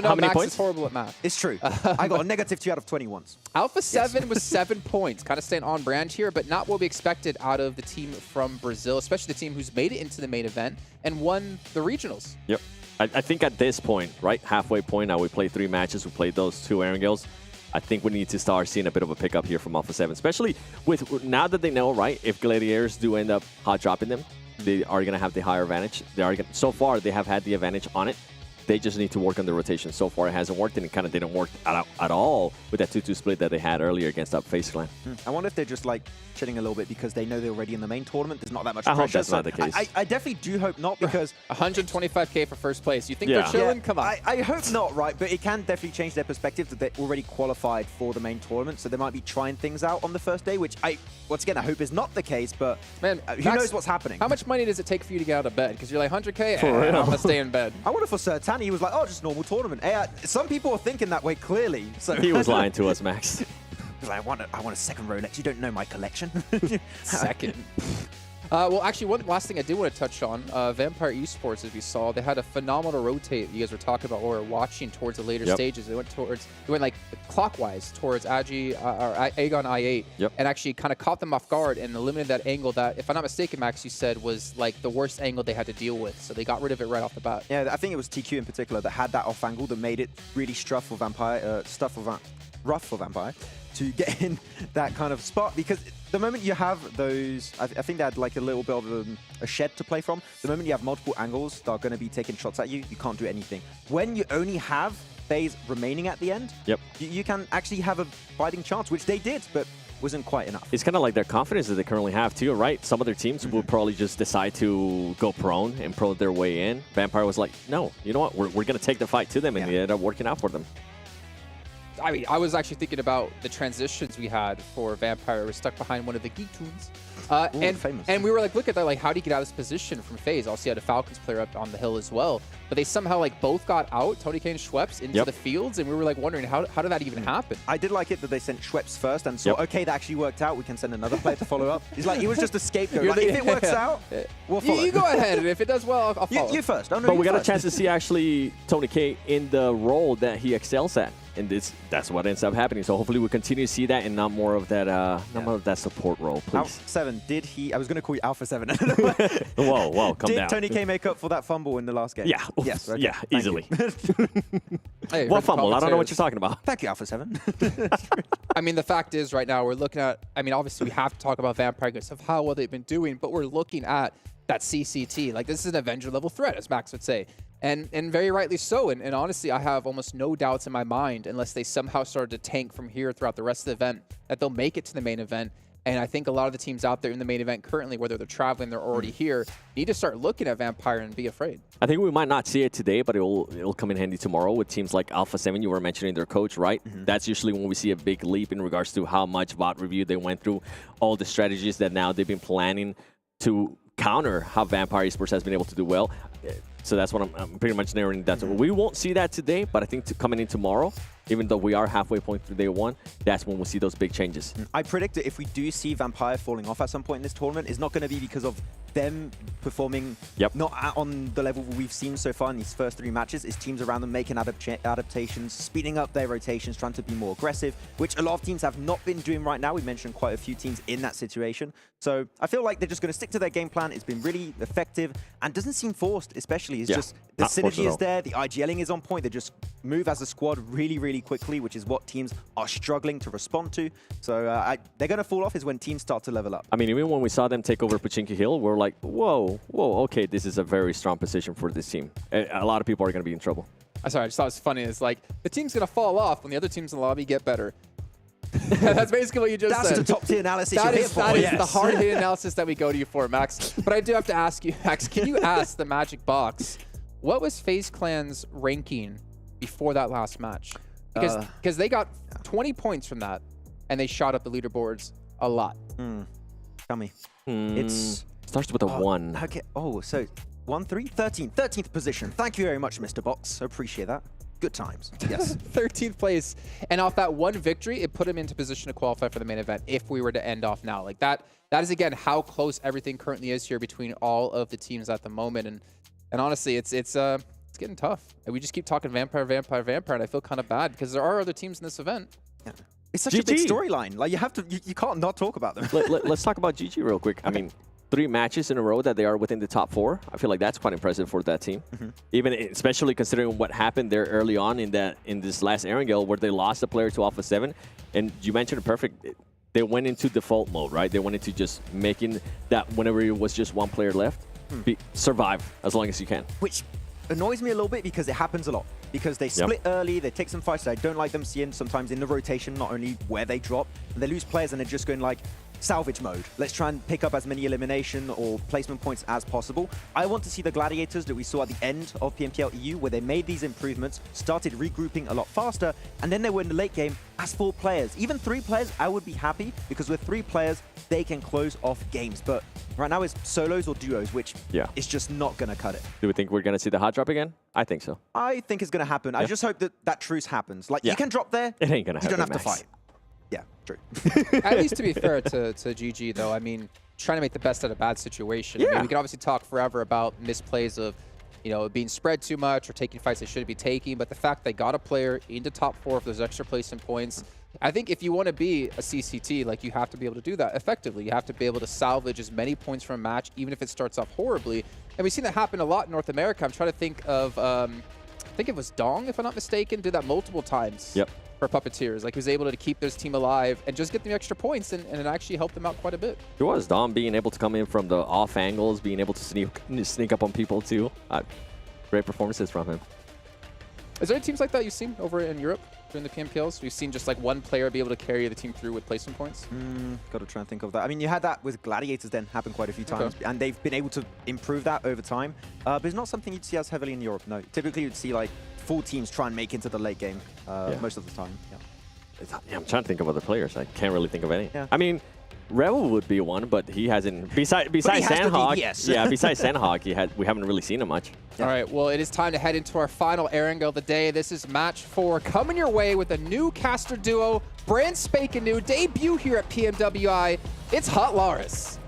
How many points? Is horrible at math. It's true. I got a -2 out of 20 once. Alpha7 was 7 points. Kind of staying on brand here, but not what we expected out of the team from Brazil, especially the team who's made it into the main event and won the regionals. Yep. I think at this point, right, halfway point now, we played 3 matches. We played those 2 Erangels. I think we need to start seeing a bit of a pickup here from Alpha7, especially with now that they know, right, if Gladiators do end up hot dropping them, they are going to have the higher advantage. So far, they have had the advantage on it. They just need to work on the rotation. So far, it hasn't worked, and it kind of didn't work at all with that 2-2 split that they had earlier against that FaZe Clan. I wonder if they're just like chilling a little bit because they know they're already in the main tournament. There's not that much pressure. I hope that's not the case. I definitely do hope not because 125K for first place. You think they're chilling? Come on. I hope not, right? But it can definitely change their perspective that they're already qualified for the main tournament. So they might be trying things out on the first day, which once again, I hope is not the case. But man, who knows what's happening? How much money does it take for you to get out of bed? Because you're like 100K, For real. I'm going to stay in bed. I wonder for Sertan, he was like, oh, just normal tournament. Hey, some people are thinking that way clearly. So He was lying to us, Max. I want a second Rolex. You don't know my collection. Second. Well, actually, one last thing I did want to touch on, Vampire Esports, as we saw, they had a phenomenal rotate you guys were talking about or watching towards the later stages. They went like clockwise towards AGONxI8 and actually kind of caught them off guard and eliminated that angle that, if I'm not mistaken, Max, you said was like the worst angle they had to deal with. So they got rid of it right off the bat. Yeah, I think it was TQ in particular that had that off angle that made it really rough for Vampire to get in that kind of spot, because the moment you have those, I think they had like a little bit of a shed to play from. The moment you have multiple angles that are going to be taking shots at you, you can't do anything. When you only have FaZe remaining at the end, you can actually have a fighting chance, which they did, but wasn't quite enough. It's kind of like their confidence that they currently have too, right? Some other teams will probably just decide to go prone and pro their way in. Vampire was like, no, you know what? We're going to take the fight to them, and they ended up working out for them. I mean, I was actually thinking about the transitions we had for Vampire. We're stuck behind one of the Geek Tunes. And we were like, look at that, like, how do you get out of this position from FaZe? Also, you had a Falcons player up on the hill as well. But they somehow, like, both got out, Tony K and Schweppes, into the fields, and we were, like, wondering, how did that even happen? I did like it that they sent Schweppes first and saw, okay, that actually worked out. We can send another player to follow up. He's like, he was just a scapegoat. Like, if it works out, we'll follow. You go ahead, and if it does well, I'll follow. You first. But we got a chance to see, actually, Tony K in the role that he excels at. And that's what ends up happening. So hopefully we continue to see that and not more of that more of that support role, please. Alpha7, did he... I was going to call you Alpha7. Whoa, calm down. Did Tony K make up for that fumble in the last game? Yeah. Yes. Okay. Yeah, easily. Hey, what fumble? I don't know what you're talking about. Thank you, Alpha7. I mean, the fact is right now we're looking at... I mean, obviously we have to talk about Vampire because of how well they've been doing, but we're looking at that CCT. Like, this is an Avenger-level threat, as Max would say. And very rightly so. And honestly, I have almost no doubts in my mind, unless they somehow started to tank from here throughout the rest of the event, that they'll make it to the main event. And I think a lot of the teams out there in the main event currently, whether they're traveling, they're already here, need to start looking at Vampire and be afraid. I think we might not see it today, but it'll come in handy tomorrow with teams like Alpha7. You were mentioning their coach, right? That's usually when we see a big leap in regards to how much bot review they went through, all the strategies that now they've been planning to counter how Vampire Esports has been able to do well. So that's what I'm pretty much narrowing that to. We won't see that today, but I think coming in tomorrow, even though we are halfway point through day one, that's when we'll see those big changes. I predict that if we do see Vampire falling off at some point in this tournament, it's not going to be because of them performing not on the level we've seen so far in these first 3 matches. It's teams around them making adaptations, speeding up their rotations, trying to be more aggressive, which a lot of teams have not been doing right now. We mentioned quite a few teams in that situation. So I feel like they're just going to stick to their game plan. It's been really effective and doesn't seem forced, especially. It's just the synergy is there. The IGLing is on point. They just move as a squad really, really quickly, which is what teams are struggling to respond to. So they're going to fall off is when teams start to level up. I mean, even when we saw them take over Pochinki Hill, we're like, whoa, okay, this is a very strong position for this team. A lot of people are going to be in trouble. Sorry, I just thought it was funny. It's like, the team's going to fall off when the other teams in the lobby get better. That's basically what you just said. That's the top tier analysis that you're is, here for. That is the hard-hitting analysis that we go to you for, Max. But I do have to ask you, Max, can you ask the Magic Box, what was FaZe Clan's ranking before that last match? Because they got 20 points from that, and they shot up the leaderboards a lot. Tell me. It starts with a 1. Okay. Oh, so 1-3? 13th position. Thank you very much, Mr. Box. I appreciate that. Good times. Yes. 13th place. And off that one victory, it put him into position to qualify for the main event if we were to end off now. Like that is, again, how close everything currently is here between all of the teams at the moment. And honestly, it's getting tough. And we just keep talking Vampire, and I feel kind of bad because there are other teams in this event. Yeah. It's such a big storyline. Like, you can't not talk about them. Let's talk about GG real quick. I mean, 3 matches in a row that they are within the top 4. I feel like that's quite impressive for that team. Even especially considering what happened there early on in this last Erangel where they lost a player to Alpha7. And you mentioned it perfect. They went into default mode, right? They went into just making that whenever it was just one player left, survive as long as you can. Which annoys me a little bit because it happens a lot. Because they split early, they take some fights that I don't like them seeing sometimes in the rotation, not only where they drop, and they lose players and they're just going like, salvage mode. Let's try and pick up as many elimination or placement points as possible. I want to see the Gladiators that we saw at the end of PMPL EU where they made these improvements, started regrouping a lot faster, and then they were in the late game as 4 players. Even 3 players, I would be happy because with 3 players, they can close off games. But right now it's solos or duos, which is just not going to cut it. Do we think we're going to see the hot drop again? I think so. I think it's going to happen. I just hope that truce happens. Like, you can drop there. It ain't going to happen, You don't have Max. to fight. Yeah, true. At least to be fair to GG, though, I mean, trying to make the best out of a bad situation. I mean, we could obviously talk forever about misplays of, being spread too much or taking fights they shouldn't be taking, but the fact they got a player into top 4 for those extra placement points, I think if you want to be a CCT, like, you have to be able to do that effectively. You have to be able to salvage as many points from a match, even if it starts off horribly. And we've seen that happen a lot in North America. I'm trying to think of, I think it was Dong, if I'm not mistaken, did that multiple times. For Puppeteers. Like, he was able to keep this team alive and just get the extra points, and it actually helped them out quite a bit. It was Dom being able to come in from the off angles, being able to sneak up on people too. Great performances from him. Is there any teams like that you've seen over in Europe during the PMPLs? We've seen just like one player be able to carry the team through with placement points? Got to try and think of that. I mean, you had that with Gladiators then happen quite a few times, and they've been able to improve that over time. But it's not something you'd see as heavily in Europe, no. Typically, you'd see like full teams try and make into the late game most of the time. I'm trying to think of other players. I can't really think of any. I mean, Rebel would be one, but he hasn't. Besides Sandhawk, besides Sandhawk, we haven't really seen him much. All right, well, it is time to head into our final Erangel of the day. This is match 4, coming your way with a new caster duo, brand spanking new debut here at PMWI. It's Hot Laris.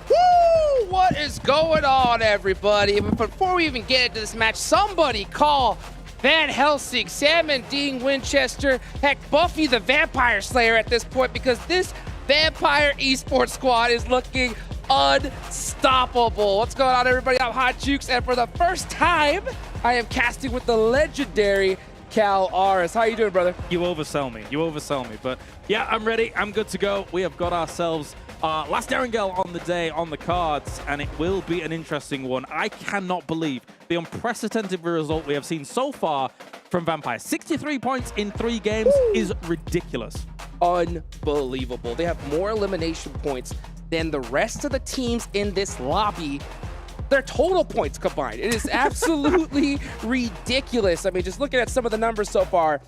Woo! What is going on, everybody? But before we even get into this match, somebody call Van Helsing, Salmon Dean Winchester, heck, Buffy the Vampire Slayer at this point, because this Vampire Esports squad is looking unstoppable. What's going on, everybody? I'm Hot Jukes, and for the first time, I am casting with the legendary Cal Aris. How you doing, brother? You oversell me. You oversell me. But yeah, I'm ready. I'm good to go. We have got ourselves last Erangel on the day on the cards, and it will be an interesting one. I cannot believe the unprecedented result we have seen so far from Vampire. 63 points in 3 games is ridiculous. Unbelievable. They have more elimination points than the rest of the teams in this lobby. Their total points combined. It is absolutely ridiculous. I mean, just looking at some of the numbers so far,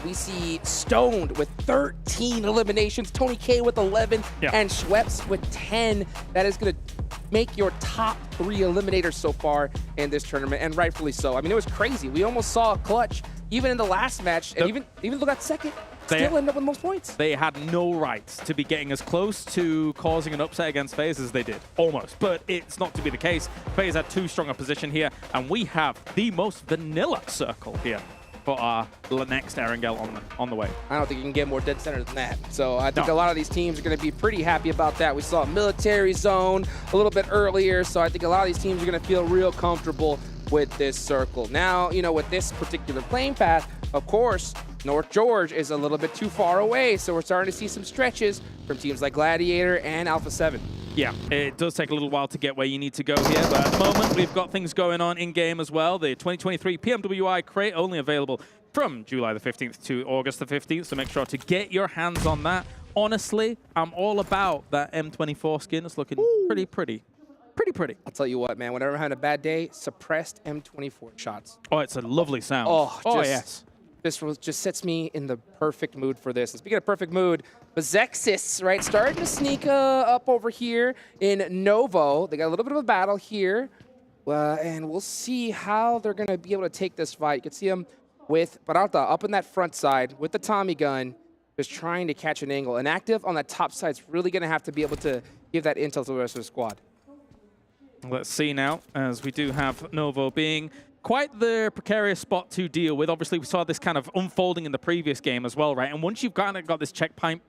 we see Stoned with 13 eliminations, Tony K with 11, and Schweppes with 10. That is going to make your top 3 eliminators so far in this tournament, and rightfully so. I mean, it was crazy. We almost saw a clutch even in the last match, and even though got second, still end up with most points. They had no right to be getting as close to causing an upset against FaZe as they did, almost. But it's not to be the case. FaZe had too strong a position here, and we have the most vanilla circle here for our next Erangel on the way. I don't think you can get more dead center than that. So I think a lot of these teams are going to be pretty happy about that. We saw a military zone a little bit earlier, so I think a lot of these teams are going to feel real comfortable with this circle. Now, you know, with this particular playing path, of course, North George is a little bit too far away, so we're starting to see some stretches from teams like Gladiator and Alpha7. Yeah, it does take a little while to get where you need to go here, but at the moment we've got things going on in-game as well. The 2023 PMWI crate only available from July the 15th to August the 15th, so make sure to get your hands on that. Honestly, I'm all about that M24 skin. It's looking pretty. I'll tell you what, man, whenever I'm having a bad day, suppressed M24 shots. Oh, it's a lovely sound. Oh, yes. This just sets me in the perfect mood for this. And speaking of perfect mood, Bigetron, right, starting to sneak up over here in Novo. They got a little bit of a battle here, and we'll see how they're going to be able to take this fight. You can see them with Peralta up in that front side with the Tommy gun, just trying to catch an angle. And Active on that top side is really going to have to be able to give that intel to the rest of the squad. Let's see now, as we do have Novo being quite the precarious spot to deal with. Obviously, we saw this kind of unfolding in the previous game as well, right? And once you've kind of got this checkpoint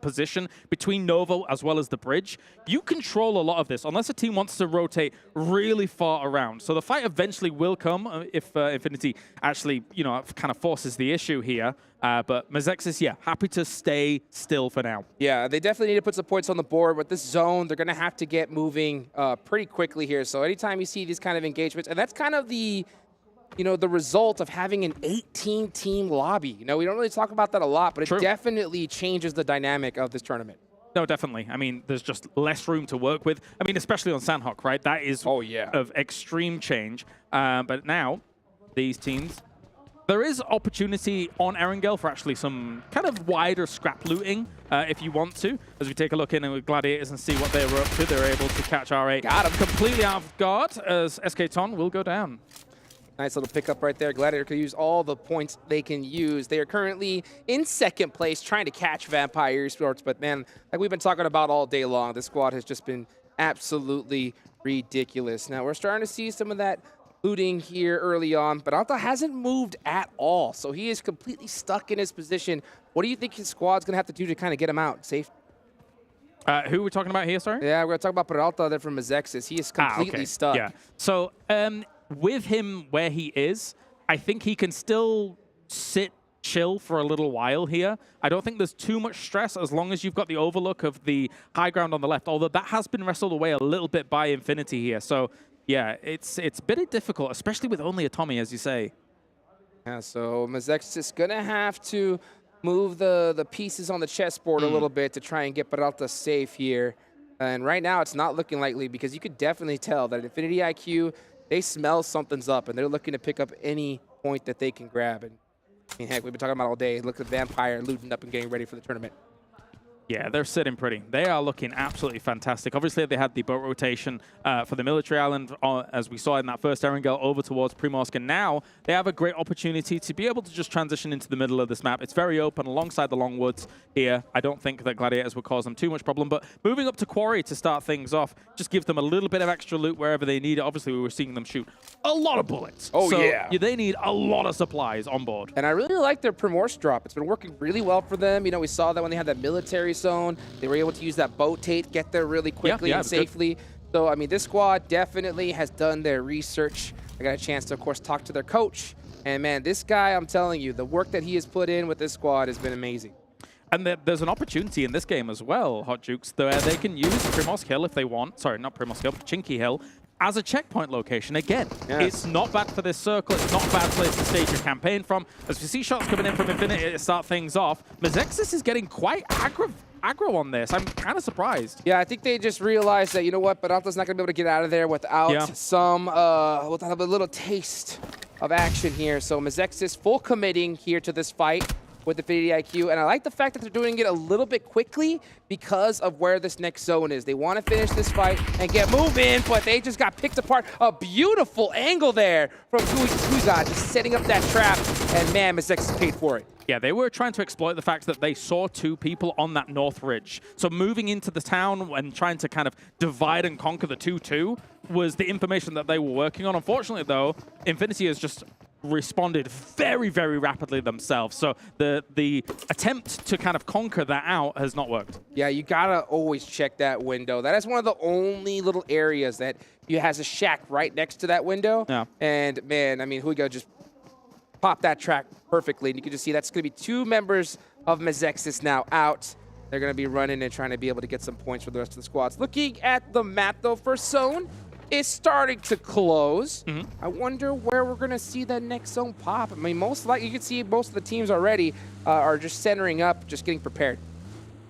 position between Novo as well as the bridge, you control a lot of this, unless a team wants to rotate really far around. So the fight eventually will come if Infinity actually, you know, kind of forces the issue here. But Bigetron, yeah, happy to stay still for now. Yeah, they definitely need to put some points on the board. With this zone, they're going to have to get moving pretty quickly here. So anytime you see these kind of engagements, and that's kind of the, you know, the result of having an 18-team lobby. You know, we don't really talk about that a lot, but it definitely changes the dynamic of this tournament. No, definitely. I mean, there's just less room to work with. I mean, especially on Sandhawk, right? That is of extreme change. But now, these teams, there is opportunity on Erangel for actually some kind of wider scrap looting, if you want to. As we take a look in with Gladiators and see what they were up to, they're able to catch R8. Got him. Completely out of guard, as SK Ton will go down. Nice little pickup right there. Gladiator could use all the points they can use. They are currently in second place trying to catch Vampire Esports, but man, like we've been talking about all day long, this squad has just been absolutely ridiculous. Now we're starting to see some of that looting here early on, but Alta hasn't moved at all, so he is completely stuck in his position. What do you think his squad's going to have to do to kind of get him out safe? Who are we talking about here, sorry? Yeah, we're going to talk about Peralta there from Bigetron. He is completely stuck. Yeah, so with him where he is, I think he can still sit chill for a little while here. I don't think there's too much stress as long as you've got the overlook of the high ground on the left, although that has been wrestled away a little bit by Infinity here. So yeah, it's a bit difficult, especially with only a Tommy, as you say. Yeah, so Bigetron is going to have to move the pieces on the chessboard a little bit to try and get Peralta safe here. And right now it's not looking likely because you could definitely tell that Infinity IQ, they smell something's up, and they're looking to pick up any point that they can grab. And I mean, heck, we've been talking about all day. Look at Vampire looting up and getting ready for the tournament. Yeah, they're sitting pretty. They are looking absolutely fantastic. Obviously, they had the boat rotation for the military island, as we saw in that first Erangel, over towards Primorsk. And now they have a great opportunity to be able to just transition into the middle of this map. It's very open alongside the long woods here. I don't think that Gladiators would cause them too much problem. But moving up to Quarry to start things off just gives them a little bit of extra loot wherever they need it. Obviously, we were seeing them shoot a lot of bullets. Oh, so yeah. They need a lot of supplies on board. And I really like their Primorsk drop. It's been working really well for them. You know, we saw that when they had that military zone. They were able to use that boat tape, get there really quickly and safely. Good. So, I mean, this squad definitely has done their research. I got a chance to, of course, talk to their coach. And, man, this guy, I'm telling you, the work that he has put in with this squad has been amazing. And there's an opportunity in this game as well, Hot Jukes, where they can use Primorsk Hill if they want. Sorry, not Primorsk Hill, but Chinky Hill as a checkpoint location. Again, it's not bad for this circle. It's not a bad place to stage your campaign from. As we see shots coming in from Infinity to start things off, Bigetron is getting quite aggro on this. I'm kind of surprised. Yeah, I think they just realized that, you know what, Peralta's not going to be able to get out of there without some, without a little taste of action here. So Bigetron full committing here to this fight. with Affinity IQ, and I like the fact that they're doing it a little bit quickly because of where this next zone is. They want to finish this fight and get moving, but they just got picked apart. A beautiful angle there from Kuiga, just setting up that trap, and man, Mizex paid for it. Yeah, they were trying to exploit the fact that they saw 2 people on that north ridge. So moving into the town and trying to kind of divide and conquer the 2-2 was the information that they were working on. Unfortunately, though, Infinity has just responded very, very rapidly themselves. So the attempt to kind of conquer that out has not worked. Yeah, you gotta always check that window. That is one of the only little areas that has a shack right next to that window. Yeah. And man, I mean, Huigo just popped that track perfectly. And you can just see that's gonna be 2 members of Mezexis now out. They're gonna be running and trying to be able to get some points for the rest of the squads. Looking at the map though, first zone is starting to close. I wonder where we're going to see that next zone pop. I mean, most likely you can see most of the teams already are just centering up, just getting prepared.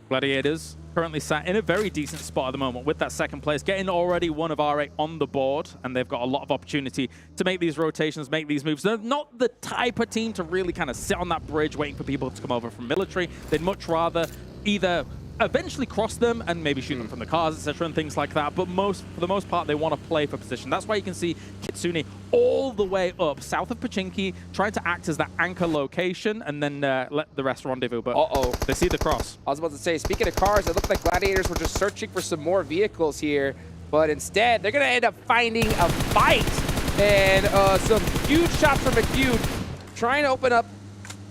Gladiators currently sat in a very decent spot at the moment with that second place, getting already one of R8 on the board, and they've got a lot of opportunity to make these rotations, make these moves. They're not the type of team to really kind of sit on that bridge waiting for people to come over from military. They'd much rather either eventually cross them and maybe shoot them from the cars, etc., and things like that. But for the most part, they want to play for position. That's why you can see Kitsune all the way up south of Pachinki, trying to act as that anchor location and then let the rest rendezvous. But they see the cross. I was about to say, speaking of cars, it looked like Gladiators were just searching for some more vehicles here, but instead, they're going to end up finding a fight and some huge shots from McHugh trying to open up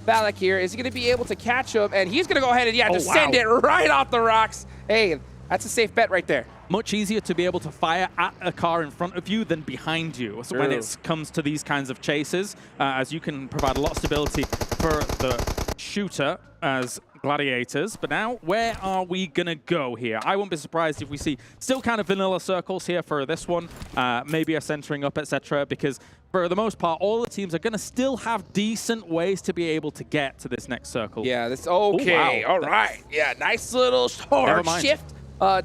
Valak here. Is he going to be able to catch him? And he's going to go ahead and, just send it right off the rocks. Hey, that's a safe bet right there. Much easier to be able to fire at a car in front of you than behind you. So when it comes to these kinds of chases, as you can provide a lot of stability for the shooter as Gladiators. But now, where are we going to go here? I won't be surprised if we see still kind of vanilla circles here for this one, maybe a centering up, etc., because for the most part, all the teams are going to still have decent ways to be able to get to this next circle. Yeah, that's okay. All right. Yeah, nice little hard shift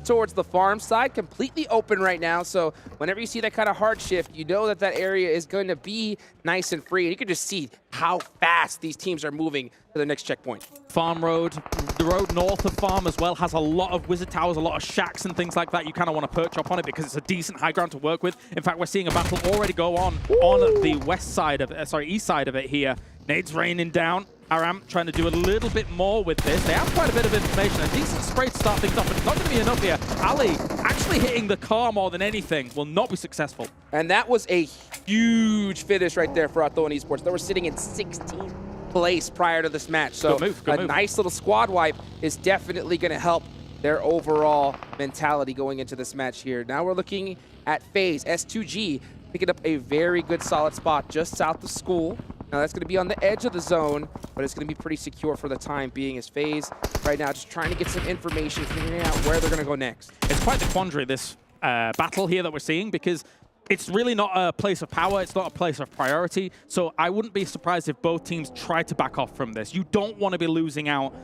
towards the farm side. Completely open right now. So whenever you see that kind of hard shift, you know that that area is going to be nice and free. And you can just see how fast these teams are moving to the next checkpoint. Farm Road, the road north of Farm as well, has a lot of wizard towers, a lot of shacks and things like that. You kind of want to perch up on it because it's a decent high ground to work with. In fact, we're seeing a battle already go on the west side of it, east side of it here. Nades raining down. Aram trying to do a little bit more with this. They have quite a bit of information. A decent spray to start things off, but it's not going to be enough here. Ali actually hitting the car more than anything will not be successful. And that was a huge finish right there for Aton Esports. They were sitting in 16th place prior to this match. So a nice little squad wipe is definitely going to help their overall mentality going into this match here. Now we're looking at FaZe S2G picking up a very good solid spot just south of school. Now that's going to be on the edge of the zone, but it's going to be pretty secure for the time being as FaZe right now just trying to get some information, figuring out where they're going to go next. It's quite the quandary, this battle here that we're seeing, because it's really not a place of power. It's not a place of priority. So I wouldn't be surprised if both teams try to back off from this. You don't want to be losing out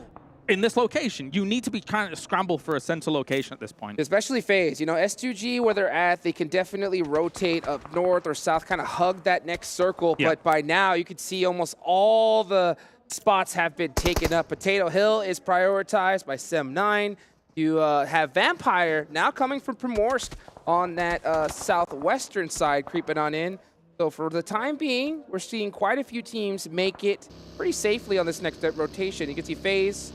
in this location. You need to be kind of scramble for a center location at this point. Especially FaZe. You know, S2G, where they're at, they can definitely rotate up north or south, kind of hug that next circle. Yeah. But by now, you can see almost all the spots have been taken up. Potato Hill is prioritized by Sem9. You have Vampire now coming from Primorsk on that southwestern side, creeping on in. So for the time being, we're seeing quite a few teams make it pretty safely on this next rotation. You can see FaZe.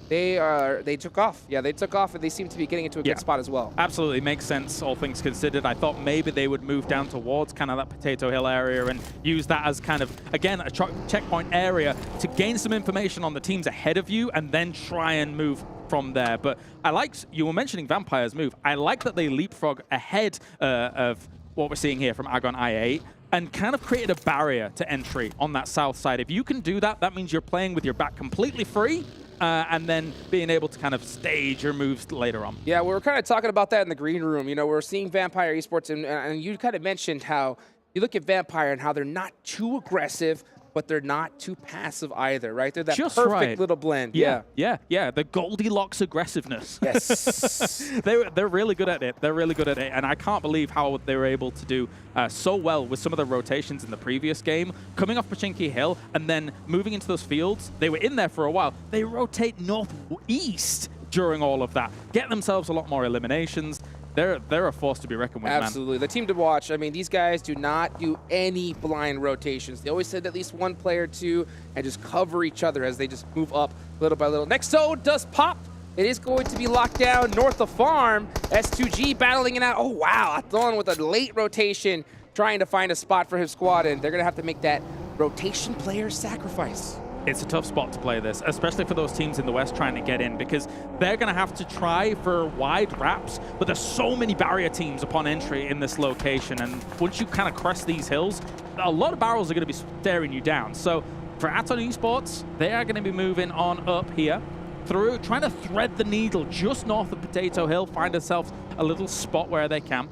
They took off. Yeah, they took off, and they seem to be getting into a good spot as well. Absolutely. Makes sense, all things considered. I thought maybe they would move down towards kind of that Potato Hill area and use that as kind of, again, a checkpoint area to gain some information on the teams ahead of you and then try and move from there. But I liked, you were mentioning Vampire's move. I like that they leapfrog ahead of what we're seeing here from AGONxI8 and kind of created a barrier to entry on that south side. If you can do that, that means you're playing with your back completely free, and then being able to kind of stage your moves later on. Yeah, we were kind of talking about that in the green room. You know, we're seeing Vampire Esports, and you kind of mentioned how you look at Vampire and how they're not too aggressive, but they're not too passive either, right? They're that Just perfect right. little blend. Yeah. The Goldilocks aggressiveness. Yes. They're really good at it. They're really good at it. And I can't believe how they were able to do so well with some of the rotations in the previous game. Coming off Pochinki Hill and then moving into those fields, they were in there for a while. They rotate northeast during all of that. Get themselves a lot more eliminations. They're a force to be reckoned with, Absolutely. man. The team to watch, I mean, these guys do not do any blind rotations. They always send at least one player, two, and just cover each other as they just move up little by little. Next zone does pop. It is going to be locked down north of farm. S2G battling it out. Oh, wow. Aton with a late rotation trying to find a spot for his squad, and they're going to have to make that rotation player sacrifice. It's a tough spot to play this, especially for those teams in the West trying to get in, because they're going to have to try for wide wraps, but there's so many barrier teams upon entry in this location, and once you kind of crest these hills, a lot of barrels are going to be staring you down. So for Aton Esports, they are going to be moving on up here, through, trying to thread the needle just north of Potato Hill, find themselves a little spot where they can.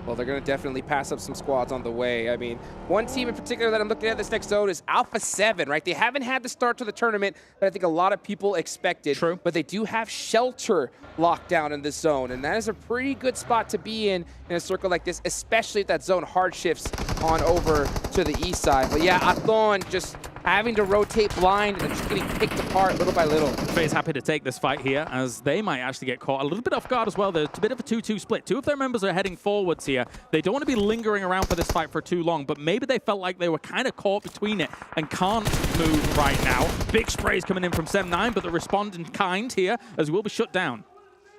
Well, they're going to definitely pass up some squads on the way. I mean, one team in particular that I'm looking at this next zone is Alpha7, right? They haven't had the start to the tournament that I think a lot of people expected. True. But they do have shelter locked down in this zone, and that is a pretty good spot to be in a circle like this, especially if that zone hard shifts on over to the east side. But yeah, Aton just having to rotate blind and just getting picked apart little by little. FaZe happy to take this fight here, as they might actually get caught a little bit off guard as well. There's a bit of a 2-2 split. Two of their members are heading forwards here. They don't want to be lingering around for this fight for too long, but maybe they felt like they were kind of caught between it and can't move right now. Big sprays coming in from Sem9, but the respond in kind here, as will be shut down.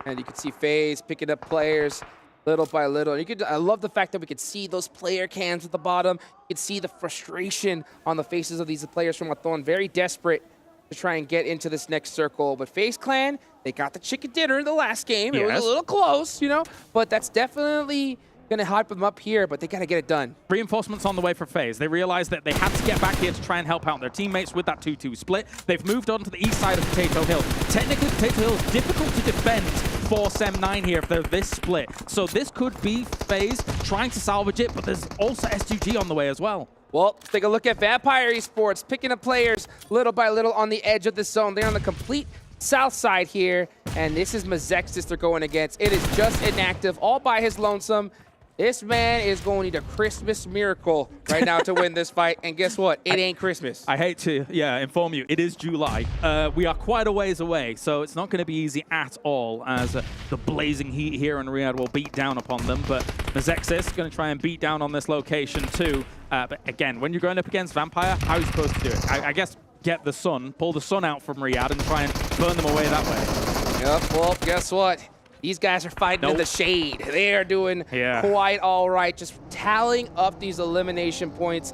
And you can see FaZe picking up players little by little. And I love the fact that we could see those player cams at the bottom. You could see the frustration on the faces of these players from Aton, very desperate to try and get into this next circle. But FaZe Clan, they got the chicken dinner in the last game. It was a little close, you know, but that's definitely going to hype them up here, but they got to get it done. Reinforcements on the way for FaZe. They realized that they had to get back here to try and help out their teammates with that 2-2 split. They've moved on to the east side of Potato Hill. Technically, Potato Hill is difficult to defend for Sem9 here if they're this split. So this could be FaZe trying to salvage it, but there's also S2G on the way as well. Well, take a look at Vampire Esports picking up players little by little on the edge of this zone. They're on the complete south side here, and this is Mazexis they're going against. It is just inactive, all by his lonesome. This man is going to need a Christmas miracle right now to win this fight. And guess what? It ain't Christmas. I hate to inform you, it is July. We are quite a ways away, so it's not going to be easy at all, as the blazing heat here in Riyadh will beat down upon them. But Mazexis is going to try and beat down on this location too. But again, when you're going up against Vampire, how are you supposed to do it? I guess get the sun, pull the sun out from Riyadh and try and burn them away that way. Yep, well, guess what? These guys are fighting in the shade. They are doing quite all right, just tallying up these elimination points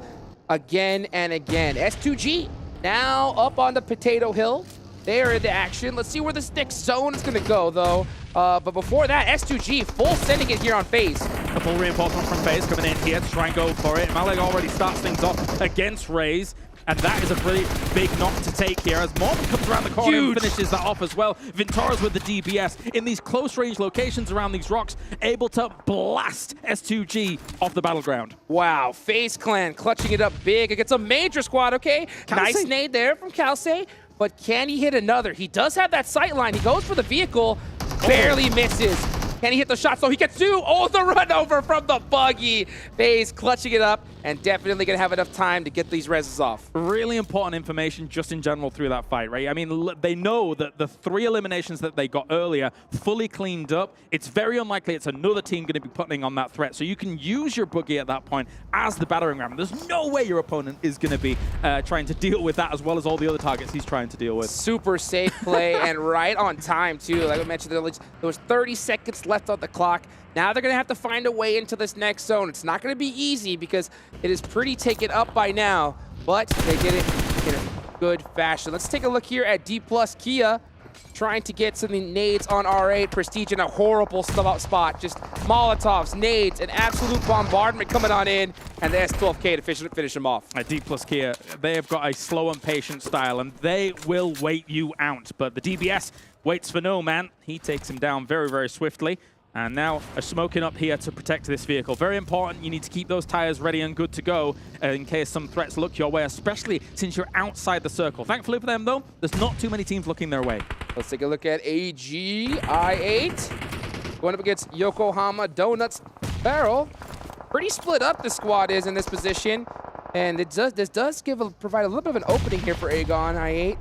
again and again. S2G now up on the Potato Hill. They are into action. Let's see where this next zone is going to go, though. But before that, S2G full sending it here on FaZe. A full reinforcement from FaZe coming in here to try and go for it. Malek already starts things off against Raze. And that is a pretty big knock to take here as Mormon comes around the corner and finishes that off as well. Vintora's with the DBS in these close range locations around these rocks, able to blast S2G off the battleground. Wow, FaZe Clan clutching it up big against a major squad, okay? Nice nade there from Kalse, but can he hit another? He does have that sight line. He goes for the vehicle, barely misses. Can he hit the shot? So he gets two. Oh, the run over from the buggy. FaZe clutching it up and definitely going to have enough time to get these reses off. Really important information just in general through that fight, right? I mean, they know that the 3 eliminations that they got earlier fully cleaned up. It's very unlikely it's another team going to be putting on that threat. So you can use your buggy at that point as the battering ram. There's no way your opponent is going to be trying to deal with that as well as all the other targets he's trying to deal with. Super safe play and right on time, too. Like I mentioned, there was 30 seconds left on the clock. Now they're going to have to find a way into this next zone. It's not going to be easy because it is pretty taken up by now, but they did it in a good fashion. Let's take a look here at Dplus KIA trying to get some nades on R8. Prestige in a horrible spot. Just Molotovs, nades, an absolute bombardment coming on in, and the S12K to finish him off. Dplus KIA, they have got a slow and patient style, and they will wait you out. But the DBS waits for no man. He takes him down very, very swiftly. And now are smoking up here to protect this vehicle. Very important. You need to keep those tires ready and good to go in case some threats look your way, especially since you're outside the circle. Thankfully for them, though, there's not too many teams looking their way. Let's take a look at AGONxI8 going up against Yokohama Donuts Barrel. Pretty split up the squad is in this position, and this does provide a little bit of an opening here for AGONxI8.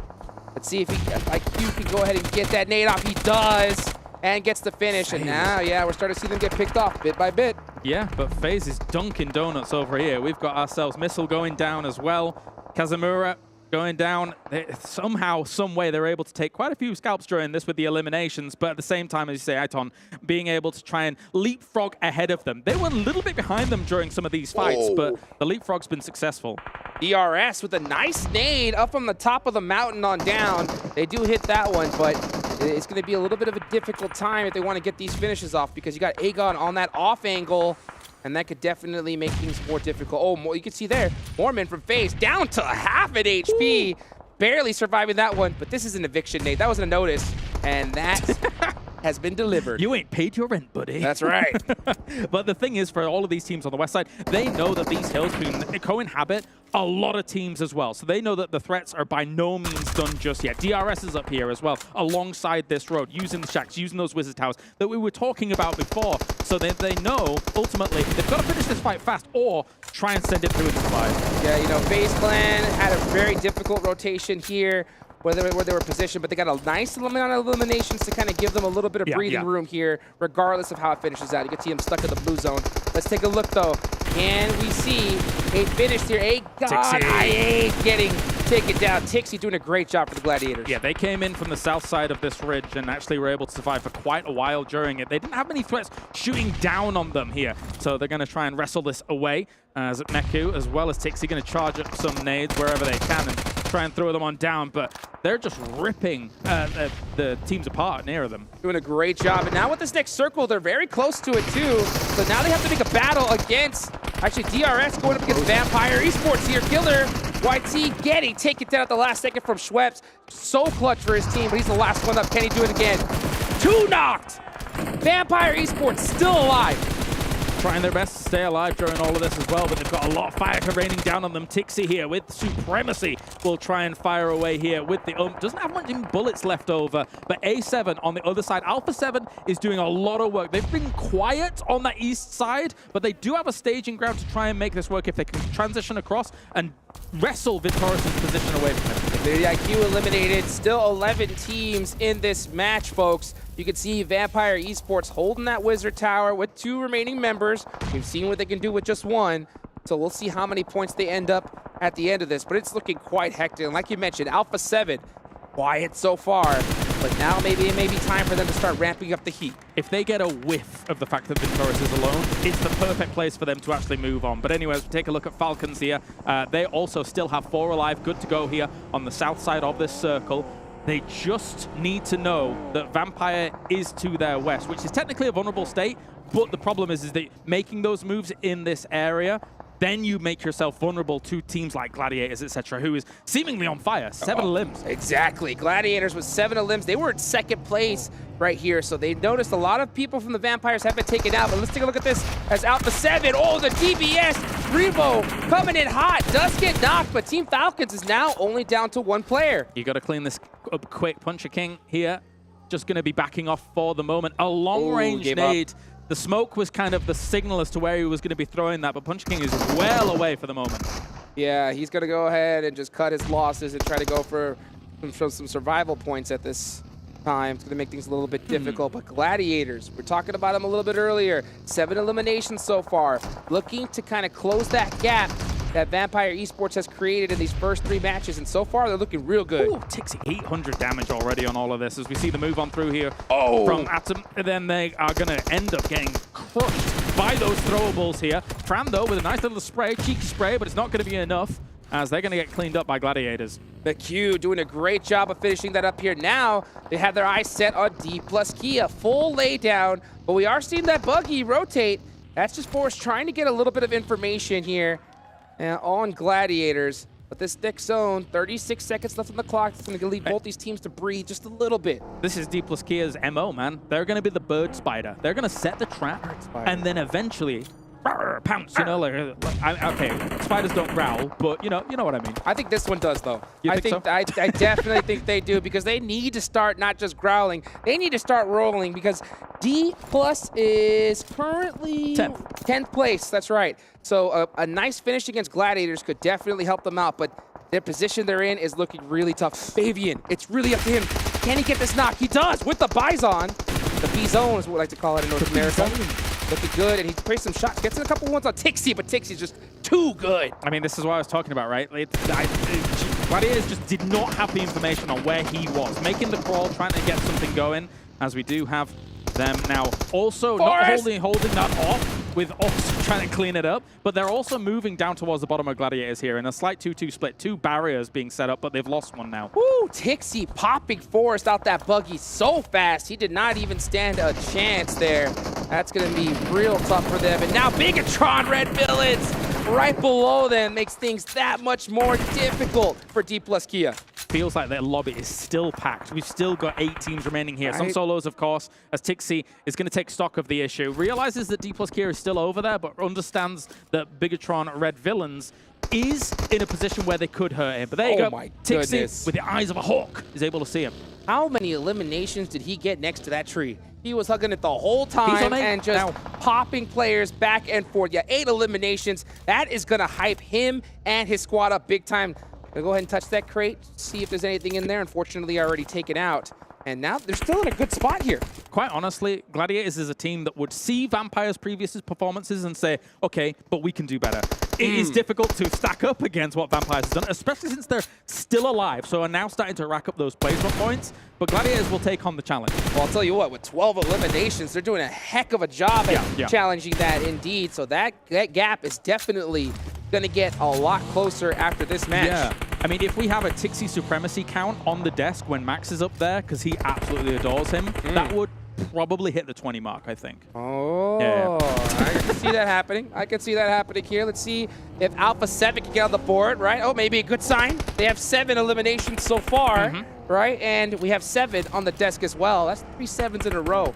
Let's see if iKURD can go ahead and get that nade off. He does, and gets the finish. And now, yeah, we're starting to see them get picked off bit by bit. Yeah, but FaZe is dunking donuts over here. We've got ourselves Missile going down as well. Kazumura going down. Somehow, some way, they're able to take quite a few scalps during this with the eliminations, but at the same time, as you say, Aton, being able to try and leapfrog ahead of them. They were a little bit behind them during some of these fights, but the leapfrog's been successful. DRS with a nice nade up from the top of the mountain on down. They do hit that one, but it's going to be a little bit of a difficult time if they want to get these finishes off, because you got Agon on that off angle, and that could definitely make things more difficult. Oh, you can see there, Mormon from FaZe down to half an HP. Barely surviving that one, but this is an eviction nade. That wasn't a notice, and that has been delivered. You ain't paid your rent, buddy. That's right. But the thing is, for all of these teams on the west side, they know that these hills can co-inhabit a lot of teams as well. So they know that the threats are by no means done just yet. DRS is up here as well, alongside this road, using the shacks, using those wizard towers that we were talking about before. So they know, ultimately, they've got to finish this fight fast or try and send it through and survive. Yeah, you know, FaZe Clan had a very difficult rotation here where they were positioned, but they got a nice amount of eliminations to kind of give them a little bit of breathing room here, regardless of how it finishes out. You can see him stuck in the blue zone. Let's take a look, though. Can we see a finish here? AGONxI8 getting taken down. Tixi doing a great job for the Gladiators. Yeah, they came in from the south side of this ridge and actually were able to survive for quite a while during it. They didn't have many threats shooting down on them here, so they're going to try and wrestle this away. As Meku, as well as Tixi, going to charge up some nades wherever they can and try and throw them on down, but they're just ripping the teams apart near them. Doing a great job. And now with this next circle, they're very close to it too. So now they have to make a battle against, actually DRS going up against Vampire Esports here. Killer YT getting taken down at the last second from Schweppes. So clutch for his team, but he's the last one up. Can he do it again? 2 knocked! Vampire Esports still alive. Trying their best to stay alive during all of this as well, but they've got a lot of fire raining down on them. Tixi here with Supremacy will try and fire away here with the doesn't have much bullets left over, but A7 on the other side. Alpha7 is doing a lot of work. They've been quiet on that east side, but they do have a staging ground to try and make this work if they can transition across and wrestle Victorious' position away from him. The iKURD eliminated. Still 11 teams in this match, folks. You can see Vampire Esports holding that Wizard Tower with 2 remaining members. We've seen what they can do with just 1. So we'll see how many points they end up at the end of this. But it's looking quite hectic. And like you mentioned, Alpha7, quiet so far. But now maybe it may be time for them to start ramping up the heat. If they get a whiff of the fact that Victorious is alone, it's the perfect place for them to actually move on. But anyways, take a look at Falcons here. They also still have 4 alive, good to go here on the south side of this circle. They just need to know that Vampire is to their west, which is technically a vulnerable state, but the problem is that making those moves in this area, then you make yourself vulnerable to teams like Gladiators, etc., who is seemingly on fire. 7 limbs. Exactly. Gladiators with 7 limbs. They were in 2nd place right here, so they noticed a lot of people from the Vampires have been taken out. But let's take a look at this as Alpha7. Oh, the DBS. Revo coming in hot. Does get knocked, but Team Falcons is now only down to 1 player. You got to clean this up quick. Puncher King here, just going to be backing off for the moment. A long-range nade. The smoke was kind of the signal as to where he was going to be throwing that, but Puncher King is well away for the moment. Yeah, he's going to go ahead and just cut his losses and try to go for some survival points at this time. It's going to make things a little bit difficult, but Gladiators, we're talking about them a little bit earlier. 7 eliminations so far, looking to kind of close that gap that Vampire Esports has created in these first 3 matches, and so far they're looking real good. Ooh, Tixi, 800 damage already on all of this as we see the move on through here from Atom. And then they are going to end up getting crushed by those throwables here. Fran, though, with a nice little spray, cheeky spray, but it's not going to be enough as they're going to get cleaned up by Gladiators. McHugh doing a great job of finishing that up here. Now they have their eyes set on Dplus KIA. Full laydown, but we are seeing that buggy rotate. That's just Forrest trying to get a little bit of information here on Gladiators. But this next zone, 36 seconds left on the clock. It's going to leave both these teams to breathe just a little bit. This is Dplus KIA's MO, man. They're going to be the bird spider. They're going to set the trap, and then eventually pounce, you know, okay, spiders don't growl, but you know what I mean. I think this one does, though. You think so? I definitely think they do, because they need to start not just growling, they need to start rolling, because Dplus is currently 10th place. That's right. So a nice finish against Gladiators could definitely help them out, but their position they're in is looking really tough. Fabian, it's really up to him. Can he get this knock? He does with the Bison. The B-zone is what we like to call it in North America. Looking good, and he plays some shots. Gets in a couple ones on Tixi, but Tixi's just too good. I mean, this is what I was talking about, right? Gladiators just did not have the information on where he was. Making the crawl, trying to get something going, as we do have them now. Also, not holding that off, with Ox trying to clean it up, but they're also moving down towards the bottom of Gladiators here in a slight 2-2 split. 2 barriers being set up, but they've lost one now. Woo! Tixi popping Forrest out that buggy so fast. He did not even stand a chance there. That's going to be real tough for them. And now Bigetron Red Villains right below them makes things that much more difficult for Dplus KIA. Feels like their lobby is still packed. We've still got 8 teams remaining here. Some solos, of course, as Tixi is going to take stock of the issue. Realizes that Dplus KIA is still over there, but understands that Bigetron Red Villains is in a position where they could hurt him. But there you go. Tixi, with the eyes of a hawk, is able to see him. How many eliminations did he get next to that tree? He was hugging it the whole time and just popping players back and forth. Yeah, 8 eliminations. That is going to hype him and his squad up big time. I'll go ahead and touch that crate, see if there's anything in there. Unfortunately, already taken out. And now they're still in a good spot here. Quite honestly, Gladiators is a team that would see Vampire's previous performances and say, okay, but we can do better. It is difficult to stack up against what Vampires has done, especially since they're still alive, so are now starting to rack up those placement points. But Gladiators will take on the challenge. Well, I'll tell you what, with 12 eliminations, they're doing a heck of a job at challenging that indeed. So that gap is definitely going to get a lot closer after this match. Yeah. I mean, if we have a Tixi supremacy count on the desk when Max is up there, because he absolutely adores him, that would probably hit the 20 mark, I think. Oh, yeah. I can see that happening. I can see that happening here. Let's see if Alpha7 can get on the board, right? Oh, maybe a good sign. They have 7 eliminations so far, right? And we have 7 on the desk as well. That's 3 7s in a row.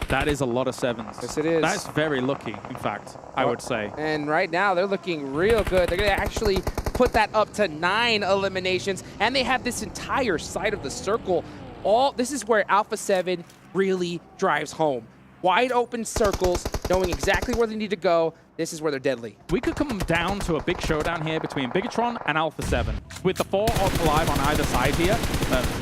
That is a lot of 7s. Yes, it is. That's very lucky, in fact, I would say. And right now, they're looking real good. They're going to actually put that up to 9 eliminations. And they have this entire side of the circle. This is where Alpha7 really drives home. Wide open circles, knowing exactly where they need to go. This is where they're deadly. We could come down to a big showdown here between Bigetron and Alpha7. With the 4 odds alive on either side here,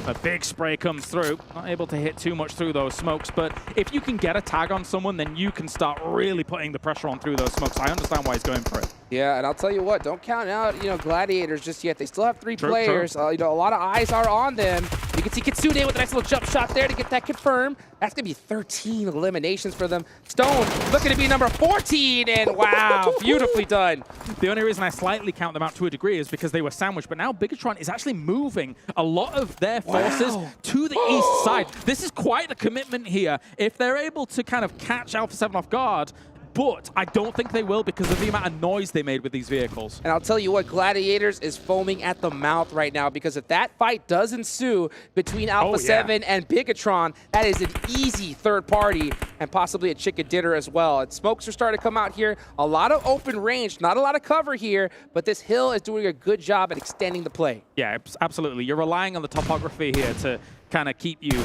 a big spray comes through. Not able to hit too much through those smokes, but if you can get a tag on someone, then you can start really putting the pressure on through those smokes. I understand why he's going for it. Yeah, and I'll tell you what, don't count out, Gladiators just yet. They still have 3 players. A lot of eyes are on them. You can see Kitsune with a nice little jump shot there to get that confirmed. That's going to be 13 eliminations for them. Stone looking to be number 14, and wow, beautifully done. The only reason I slightly count them out to a degree is because they were sandwiched, but now Bigetron is actually moving a lot of their forces to the east side. This is quite the commitment here. If they're able to kind of catch Alpha7 off guard, but I don't think they will because of the amount of noise they made with these vehicles. And I'll tell you what, Gladiators is foaming at the mouth right now, because if that fight does ensue between Alpha7 and Bigetron, that is an easy third party and possibly a chicken dinner as well. And smokes are starting to come out here. A lot of open range, not a lot of cover here, but this hill is doing a good job at extending the play. Yeah, absolutely. You're relying on the topography here to kind of keep you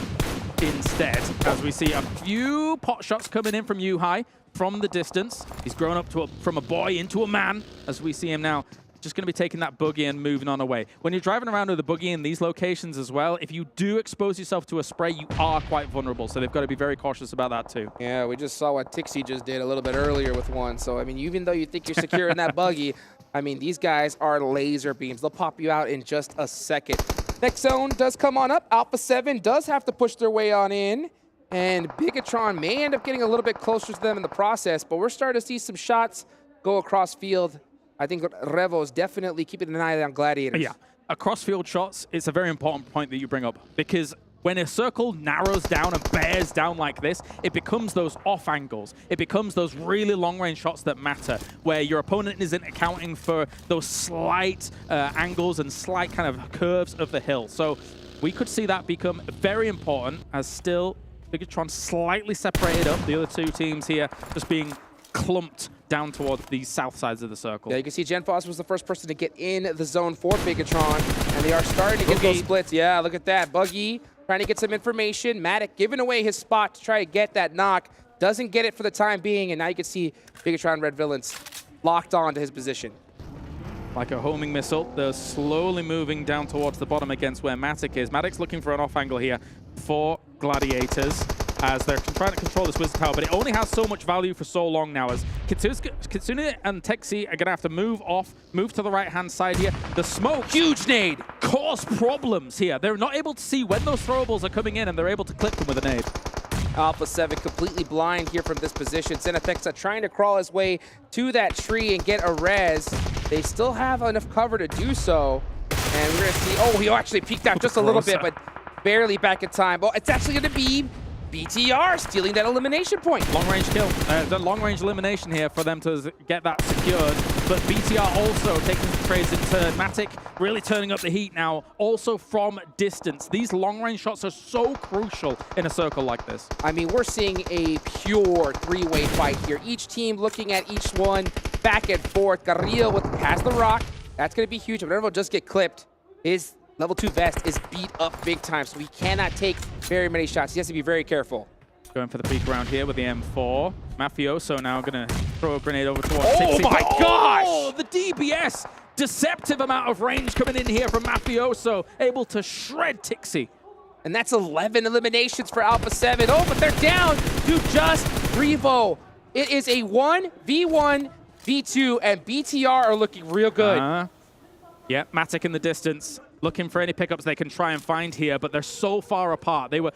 instead, as we see a few pot shots coming in from Yuhai. From the distance, he's grown up from a boy into a man, as we see him now. Just going to be taking that buggy and moving on away. When you're driving around with a buggy in these locations as well, if you do expose yourself to a spray, you are quite vulnerable. So they've got to be very cautious about that too. Yeah, we just saw what Tixi just did a little bit earlier with one. So, I mean, even though you think you're secure in that buggy, I mean, these guys are laser beams. They'll pop you out in just a second. Next zone does come on up. Alpha7 does have to push their way on in. And Bigetron may end up getting a little bit closer to them in the process, but we're starting to see some shots go across field. I think Revo is definitely keeping an eye on Gladiators. Yeah, across field shots, it's a very important point that you bring up, because When a circle narrows down and bears down like this, it becomes those off angles. It becomes those really long-range shots that matter, where your opponent isn't accounting for those slight angles and slight kind of curves of the hill. So we could see that become very important, as still Bigetron slightly separated up. The other two teams here just being clumped down towards the south sides of the circle. Yeah, you can see GenFoss was the first person to get in the zone for Bigetron, and they are starting to get those splits. Yeah, look at that. Buggy trying to get some information. Matic giving away his spot to try to get that knock. Doesn't get it for the time being, and now you can see Bigetron Red Villains locked on to his position. Like a homing missile, they're slowly moving down towards the bottom against where Matic is. Matic's looking for an off angle here for Gladiators, as they're trying to control this Wizard Tower, but it only has so much value for so long now, as Kitsune and Texi are going to have to move off, move to the right-hand side here. The smoke, huge nade, cause problems here. They're not able to see when those throwables are coming in, and they're able to clip them with a nade. Alpha7 completely blind here from this position. Senethexa trying to crawl his way to that tree and get a res. They still have enough cover to do so. And we're going to see, oh, he actually peeked out just a little bit, but barely back in time. Oh, it's actually going to be BTR stealing that elimination point. Long-range kill. The long-range elimination here for them to get that secured. But BTR also taking some trades in turn. Matic really turning up the heat now, also from distance. These long-range shots are so crucial in a circle like this. I mean, we're seeing a pure three-way fight here. Each team looking at each one, back and forth. Carrillo has the rock. That's going to be huge. If will just get clipped, his level 2 vest is beat up big time, so he cannot take very many shots. He has to be very careful. Going for the peek around here with the M4. Mafioso now going to throw a grenade over towards Oh 60. my gosh! Oh, the DBS! Deceptive amount of range coming in here from Mafioso, able to shred Tixi. And that's 11 eliminations for Alpha7. Oh, but they're down to just Revo. It is a 1v1, v2, and BTR are looking real good. Yeah, Matic in the distance, looking for any pickups they can try and find here, but they're so far apart. They were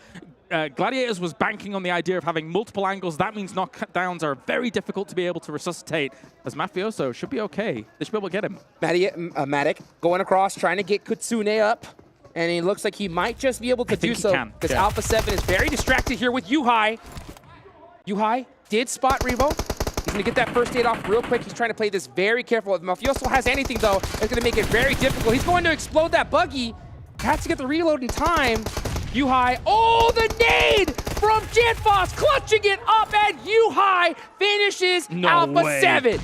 Gladiators was banking on the idea of having multiple angles. That means knockdowns are very difficult to be able to resuscitate, as Mafioso should be okay. They should be able to get him. Matic going across, trying to get Kitsune up, and it looks like he might just be able to do so, because Alpha7 is very distracted here with Yuhai. Yuhai did spot Revo. He's going to get that first aid off real quick. He's trying to play this very careful. If Mafioso has anything, though, it's going to make it very difficult. He's going to explode that buggy. Has to get the reload in time. Yuhai, oh, the nade from GenFoss, clutching it up, and Yuhai finishes Alpha7.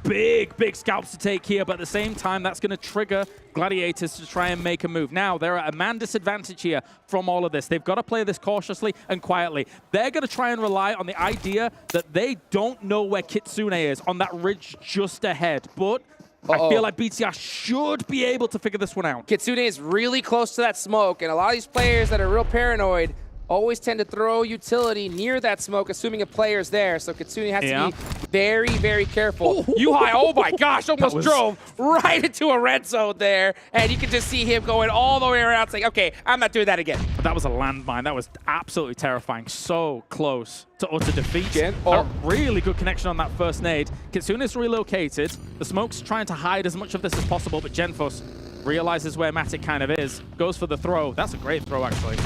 Big scalps to take here, but at the same time, that's going to trigger Gladiators to try and make a move. Now, they're at a man disadvantage here from all of this. They've got to play this cautiously and quietly. They're going to try and rely on the idea that they don't know where Kitsune is on that ridge just ahead, but I feel like BTR should be able to figure this one out. Kitsune is really close to that smoke, and a lot of these players that are real paranoid always tend to throw utility near that smoke, assuming a player's there. So Kitsune has to be very careful. Yuhai, oh my gosh, almost drove right into a red zone there. And you can just see him going all the way around saying, okay, I'm not doing that again. But that was a landmine. That was absolutely terrifying. So close to utter defeat. A really good connection on that first nade. Kitsune is relocated. The smoke's trying to hide as much of this as possible, but GenFoss realizes where Matic kind of is. Goes for the throw. That's a great throw, actually.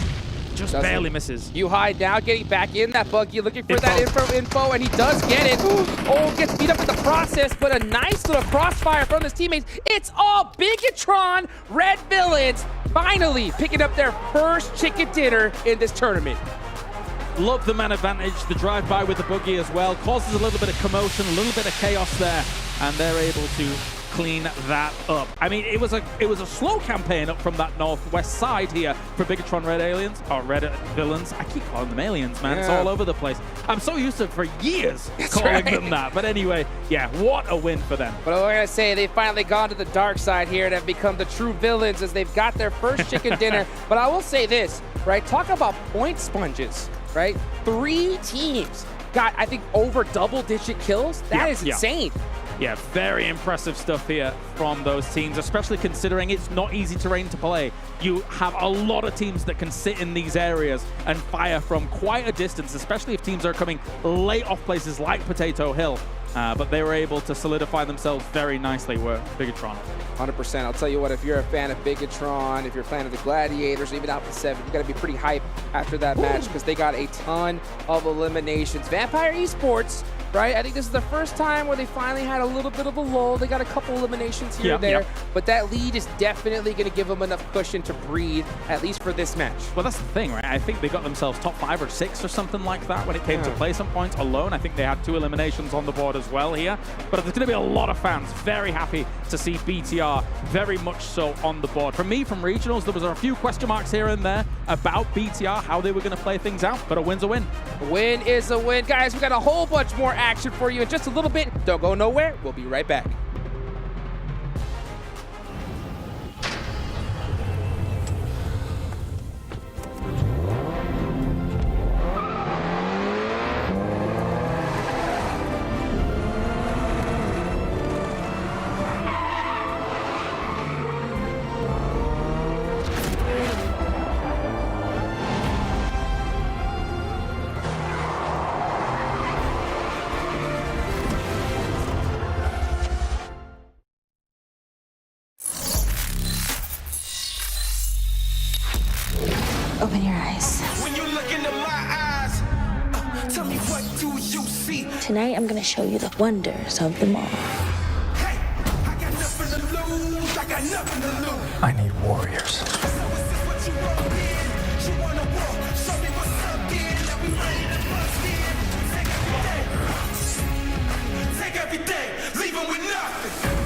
Just barely misses. Yuhai now getting back in that buggy, looking for that info, and he does get it. Oh, gets beat up in the process, but a nice little crossfire from his teammates. It's all Bigetron Red Villains finally picking up their first chicken dinner in this tournament. Love the man advantage, the drive-by with the buggy as well. Causes a little bit of commotion, a little bit of chaos there, and they're able to clean that up. I mean, it was a slow campaign up from that northwest side here for Bigetron Red Villains. I keep calling them aliens, man. It's all over the place. I'm so used to it for years calling them that. But anyway, yeah, what a win for them. But we're going to say they've finally gone to the dark side here and have become the true villains as they've got their first chicken dinner. But I will say this, right? Talk about point sponges, right? 3 teams got, I think, over double-digit kills. That is insane. Yeah, very impressive stuff here from those teams, especially considering it's not easy terrain to play. You have a lot of teams that can sit in these areas and fire from quite a distance, especially if teams are coming late off places like Potato Hill. but they were able to solidify themselves very nicely with Bigetron. 100%. I'll tell you what, if you're a fan of Bigetron, if you're a fan of the Gladiators, or even Alpha7, you got to be pretty hyped after that match because they got a ton of eliminations. Vampire Esports, right? I think this is the first time where they finally had a little bit of a lull. They got a couple eliminations here and there, but that lead is definitely going to give them enough cushion to breathe, at least for this match. Well, that's the thing, right? I think they got themselves top 5 or 6 or something like that when it came to placement points alone. I think they had 2 eliminations on the board as well here. But there's going to be a lot of fans very happy to see BTR very much so on the board. For me, from regionals, there was a few question marks here and there about BTR, how they were going to play things out, but a win's a win. A win is a win. Guys, we got a whole bunch more action for you in just a little bit. Don't go nowhere. We'll be right back. Open your eyes. When you look into my eyes, tell me what do you see? Tonight, I'm gonna show you the wonders of them all. Hey, I got nothing to lose. I got nothing to lose. I need warriors. So is this what you want in? You wanna walk? Show me what's up then. Now we ready to bust in. Take everything, leave 'em with nothing.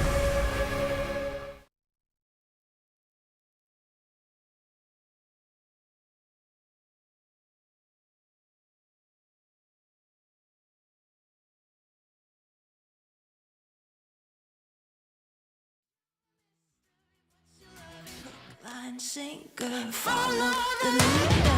Line sinker, follow the leader.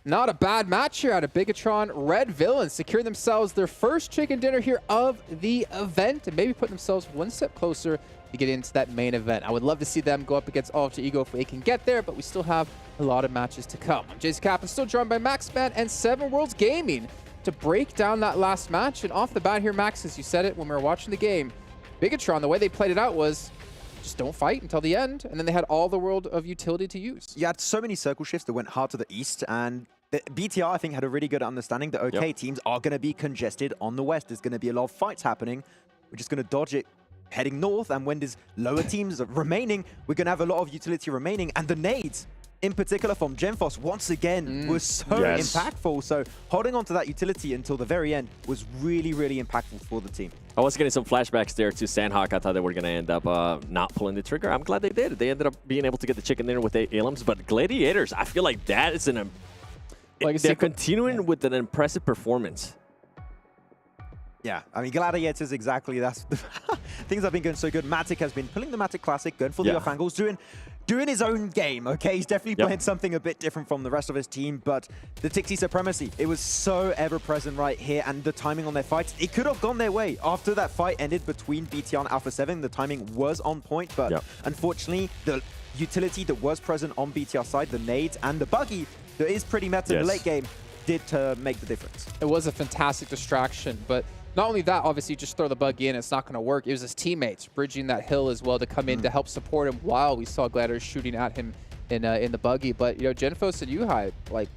Not a bad match here out of Bigetron Red Villains, securing themselves their first chicken dinner here of the event and maybe put themselves one step closer to get into that main event. I would love to see them go up against Alter Ego if they can get there, but we still have a lot of matches to come. I'm Jason Kaplan, still joined by Maxman and 7 Worlds Gaming to break down that last match. And off the bat here, Max, as you said it when we were watching the game, Bigetron, the way they played it out was just don't fight until the end, and then they had all the world of utility to use. You had so many circle shifts that went hard to the east, and the BTR, I think, had a really good understanding that, okay, teams are going to be congested on the west. There's going to be a lot of fights happening. We're just going to dodge it heading north, and when there's lower teams remaining, we're going to have a lot of utility remaining, and the nades, in particular from Genfos, once again, was so impactful. So holding on to that utility until the very end was really, really impactful for the team. I was getting some flashbacks there to Sandhawk. I thought they were going to end up not pulling the trigger. I'm glad they did. They ended up being able to get the chicken dinner with 8 elims, but Gladiators, I feel like that is they're continuing with an impressive performance. Yeah, I mean, Gladiators, exactly. That's things have been going so good. Matic has been pulling the Matic Classic, going for the off angles, doing his own game, okay? He's definitely playing something a bit different from the rest of his team, but the Tixie supremacy, it was so ever-present right here, and the timing on their fights, it could have gone their way. After that fight ended between BTR and Alpha7, the timing was on point, but unfortunately, the utility that was present on BTR side, the nades and the buggy, that is pretty meta in the late game, did make the difference. It was a fantastic distraction, but not only that, obviously, just throw the buggy in, it's not going to work. It was his teammates bridging that hill as well to come in to help support him while we saw Gladiators shooting at him in the buggy. But, you know, Genfos and Yuhai, like,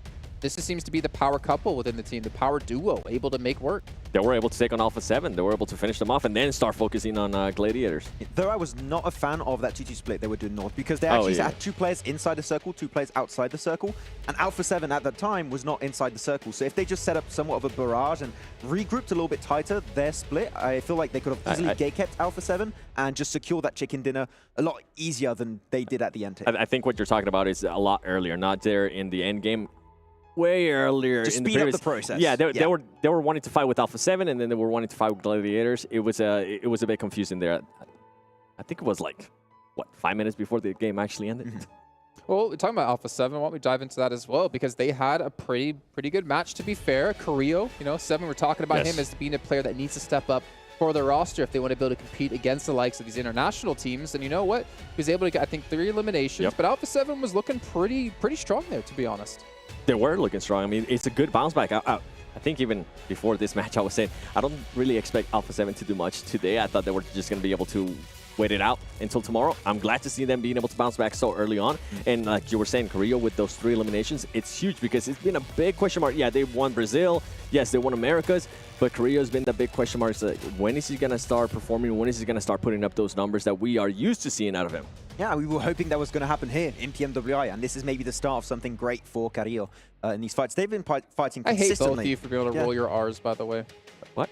this just seems to be the power couple within the team, the power duo, able to make work. They were able to take on Alpha7. They were able to finish them off and then start focusing on Gladiators. Though I was not a fan of that 2-2 split they were doing North, because they actually had 2 players inside the circle, 2 players outside the circle, and Alpha7 at that time was not inside the circle. So if they just set up somewhat of a barrage and regrouped a little bit tighter their split, I feel like they could have easily gate-kept Alpha7 and just secure that chicken dinner a lot easier than they did at the end. I think what you're talking about is a lot earlier, not there in the end game. Way earlier just in speed the up the process. Yeah, they were wanting to fight with Alpha7, and then they were wanting to fight with Gladiators. It was a bit confusing there. I think it was like, what, 5 minutes before the game actually ended? Well, we're talking about Alpha7. Why don't we dive into that as well? Because they had a pretty good match, to be fair. Carrillo, you know, 7, we're talking about him as being a player that needs to step up for the roster if they want to be able to compete against the likes of these international teams. And you know what? He was able to get, I think, 3 eliminations, but Alpha7 was looking pretty strong there, to be honest. They were looking strong. I mean, it's a good bounce back. I think even before this match, I was saying, I don't really expect Alpha7 to do much today. I thought they were just going to be able to wait it out until tomorrow. I'm glad to see them being able to bounce back so early on. And like you were saying, Carrillo with those 3 eliminations, it's huge because it's been a big question mark. Yeah, they won Brazil. Yes, they won Americas. But Carrillo's been the big question mark. So when is he going to start performing? When is he going to start putting up those numbers that we are used to seeing out of him? Yeah, we were hoping that was going to happen here in PMWI, and this is maybe the start of something great for Carrillo in these fights. They've been fighting consistently. I hate both of you for being able to roll your R's, by the way. What?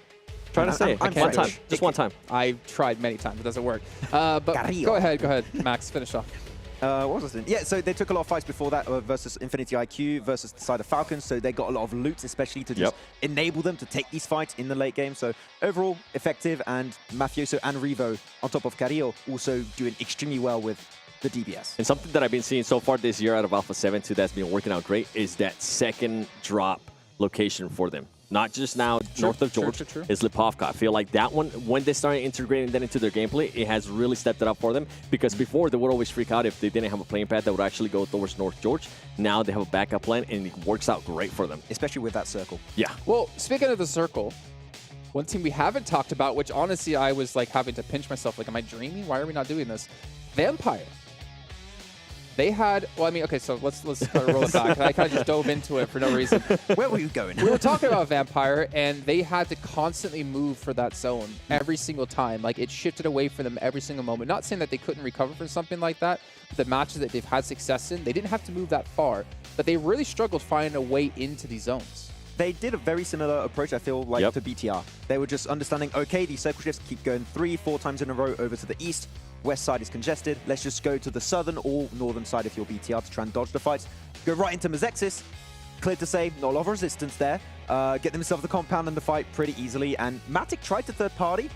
Trying to say I'm one time, just one time. I've tried many times, it doesn't work. But go ahead, Max, finish off. What was it? Yeah, so they took a lot of fights before that versus Infinity IQ versus the side of Falcons, so they got a lot of loot, especially to just enable them to take these fights in the late game. So overall, effective, and Mafioso and Revo on top of Carrillo also doing extremely well with the DBS. And something that I've been seeing so far this year out of Alpha7 too that's been working out great is that second drop location for them. Not just now north of George, is Lipovka. I feel like that one, when they started integrating that into their gameplay, it has really stepped it up for them, because before they would always freak out if they didn't have a playing pad that would actually go towards North George. Now they have a backup plan, and it works out great for them. Especially with that circle. Yeah. Well, speaking of the circle, one team we haven't talked about, which honestly I was like having to pinch myself, like, am I dreaming? Why are we not doing this? Vampire. They had, well, I mean, okay, so let's kind of roll it back. I kind of just dove into it for no reason. Where were you going? We were talking about Vampire, and they had to constantly move for that zone every single time. Like, it shifted away from them every single moment. Not saying that they couldn't recover from something like that. The matches that they've had success in, they didn't have to move that far, but they really struggled finding a way into these zones. They did a very similar approach, I feel like, to BTR. They were just understanding, okay, these circle shifts keep going 3-4 times in a row over to the east. West side is congested. Let's just go to the southern or northern side if you're BTR to try and dodge the fights. Go right into Mazexis. Clear to say, not a lot of resistance there. Get themselves the compound and the fight pretty easily. And Matic tried to third party.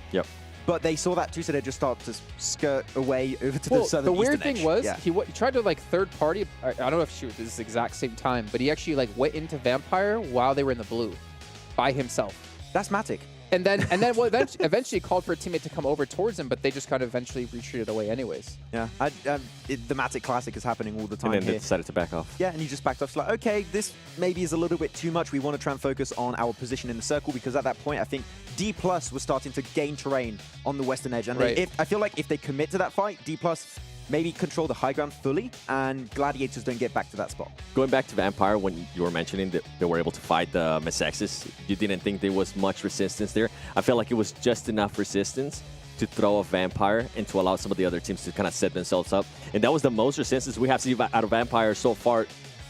But they saw that too, so they just started to skirt away over to the southern The weird eastern thing edge. was, he tried to like third party. I don't know if she was this exact same time, but he actually like went into Vampire while they were in the blue by himself. That's Matic. And then well, eventually called for a teammate to come over towards him, but they just kind of eventually retreated away anyways. Yeah, the Matic Classic is happening all the time. And then here. they decided to back off. Yeah, and he just backed off. It's like, okay, this maybe is a little bit too much. We want to try and focus on our position in the circle, because at that point, I think Dplus was starting to gain terrain on the western edge. And I feel like if they commit to that fight, Dplus maybe control the high ground fully, and Gladiators don't get back to that spot. Going back to Vampire, when you were mentioning that they were able to fight the Mazexis, you didn't think there was much resistance there. I felt like it was just enough resistance to throw a Vampire and to allow some of the other teams to kind of set themselves up. And that was the most resistance we have seen out of Vampire so far,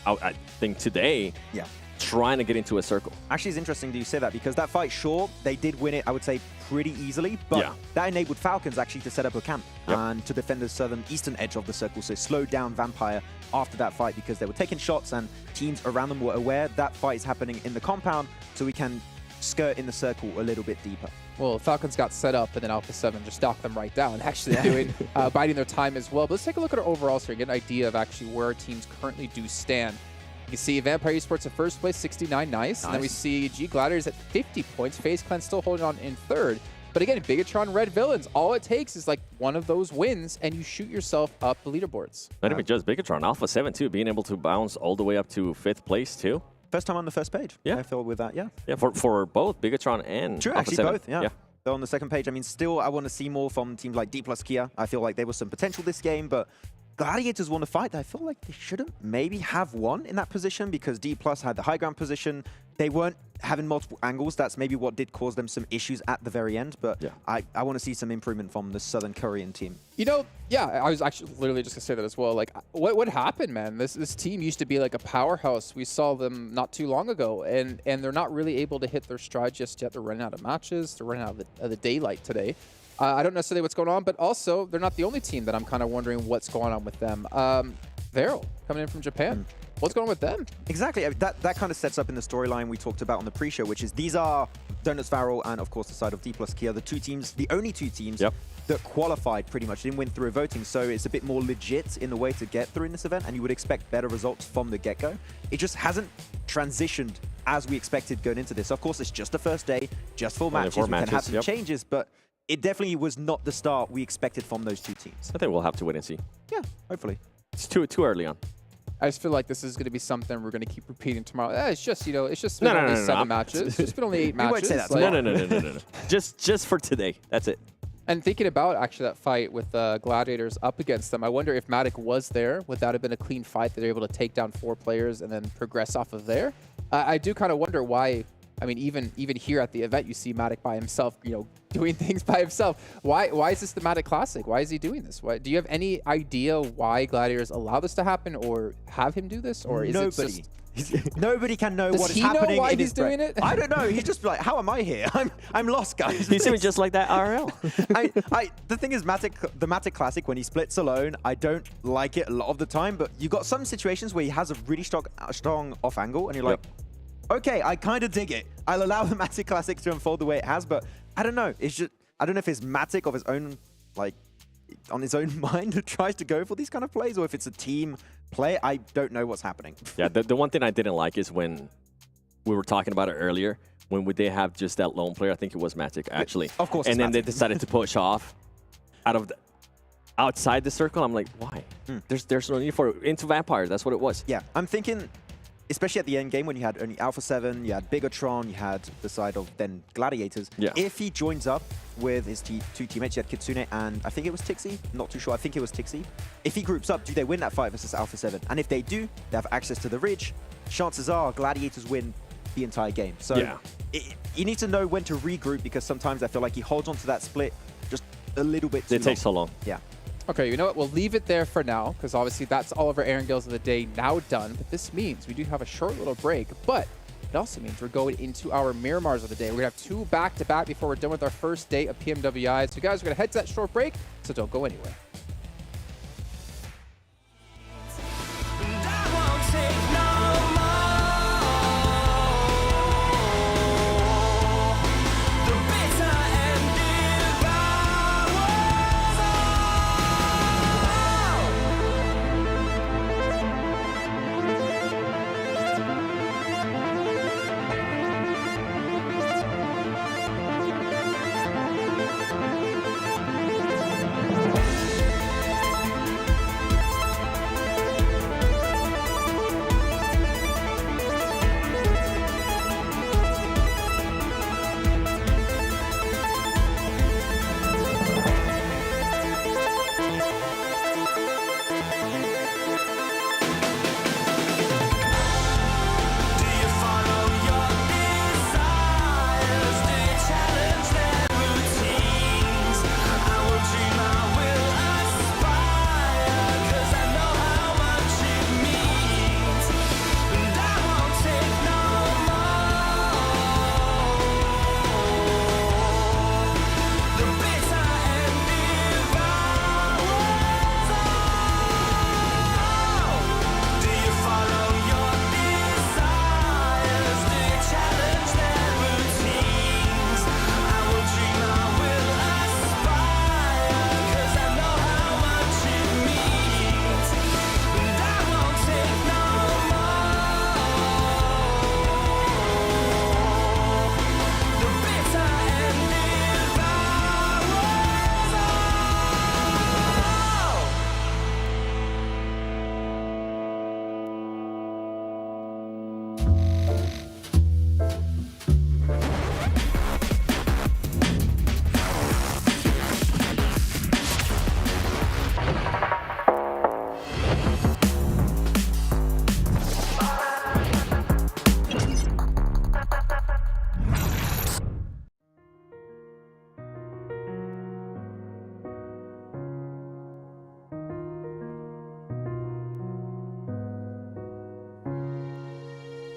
I think, today. Yeah. Trying to get into a circle. Actually, it's interesting that you say that, because that fight, sure, they did win it, I would say, pretty easily, but that enabled Falcons actually to set up a camp and to defend the southern eastern edge of the circle, so slowed down Vampire after that fight, because they were taking shots and teams around them were aware that fight is happening in the compound, so we can skirt in the circle a little bit deeper. Well, Falcons got set up, and then Alpha7 just knocked them right down, actually doing, biding their time as well. But let's take a look at our overalls here and get an idea of actually where our teams currently do stand. You can see Vampire Esports in first place, 69, nice. And then we see G.Gladiators at 50 points. FaZe Clan still holding on in third. But again, Bigetron Red Villains, all it takes is like one of those wins, and you shoot yourself up the leaderboards. Not even just Bigetron, Alpha7 too, being able to bounce all the way up to 5th place too. First time on the first page. Yeah. I feel with that, yeah. Yeah, for both Bigetron and True, Alpha7. actually both, yeah. They're on the second page. I mean, still, I want to see more from teams like Dplus KIA. I feel like there was some potential this game, but Gladiators won a fight that I feel like they shouldn't maybe have won in that position because Dplus had the high ground position. They weren't having multiple angles. That's maybe what did cause them some issues at the very end. But yeah. I want to see some improvement from the Southern Korean team. You know, yeah, I was actually literally just going to say that as well. Like, what happened, man? This team used to be like a powerhouse. We saw them not too long ago, and they're not really able to hit their stride just yet. They're running out of matches. They're running out of the daylight today. I don't necessarily what's going on, but also they're not the only team that I'm kind of wondering what's going on with them. Veryl coming in from Japan. What's going on with them? Exactly. I mean, that kind of sets up in the storyline we talked about on the pre-show, which is these are Donuts Veryl and, of course, the side of Dplus KIA, the two teams, the only two teams that qualified pretty much, didn't win through voting. So it's a bit more legit in the way to get through in this event, and you would expect better results from the get-go. It just hasn't transitioned as we expected going into this. Of course, it's just the first day, just 4 matches. We can have some changes, but it definitely was not the start we expected from those two teams. I think we'll have to wait and see. Yeah, hopefully. It's too early on. I just feel like this is going to be something we're going to keep repeating tomorrow. It's just, you know, it's just been only 7 matches. It's been only 8 matches. You won't say that. Like, No. Just for today. That's it. And thinking about actually that fight with Gladiators up against them, I wonder if Matic was there, would that have been a clean fight that they're able to take down 4 players and then progress off of there? I do kind of wonder why. I mean, even here at the event, you see Matic by himself, you know, doing things by himself. Why is this the Matic Classic? Why is he doing this? Do you have any idea why Gladiators allow this to happen or have him do this? Or is Nobody. it just... Nobody can know what is happening. Does he know why in he's his doing it? I don't know. He's just like, how am I here? I'm lost, guys. He's doing just like that RL. The thing is, the Matic Classic, when he splits alone, I don't like it a lot of the time, but you got some situations where he has a really strong off angle, and you're like, okay, I kind of dig it. I'll allow the Matic Classic to unfold the way it has, but I don't know. It's just, I don't know if it's Matic of his own, like, on his own mind who tries to go for these kind of plays, or if it's a team play. I don't know what's happening. Yeah, the one thing I didn't like is when we were talking about it earlier, when they have just that lone player. I think it was Matic, actually. Of course. And then Matic. they decided to push off outside the circle. I'm like, why? There's no need for it. Into Vampire, that's what it was. Yeah, I'm thinking, especially at the end game when you had only Alpha7, you had Bigetron, you had the side of then Gladiators. Yeah. If he joins up with his 2 teammates, you had Kitsune and I think it was Tixi, not too sure, I think it was Tixi. If he groups up, do they win that fight versus Alpha7? And if they do, they have access to the Ridge. Chances are Gladiators win the entire game. So you need to know when to regroup, because sometimes I feel like he holds on to that split just a little bit too long. It takes so long. Yeah. Okay, you know what? We'll leave it there for now, because obviously that's all of our Erangels of the day now done. But this means we do have a short little break, but it also means we're going into our Miramars of the day. We're going to have 2 back-to-back before we're done with our first day of PMWI. So guys, we're going to head to that short break, so don't go anywhere.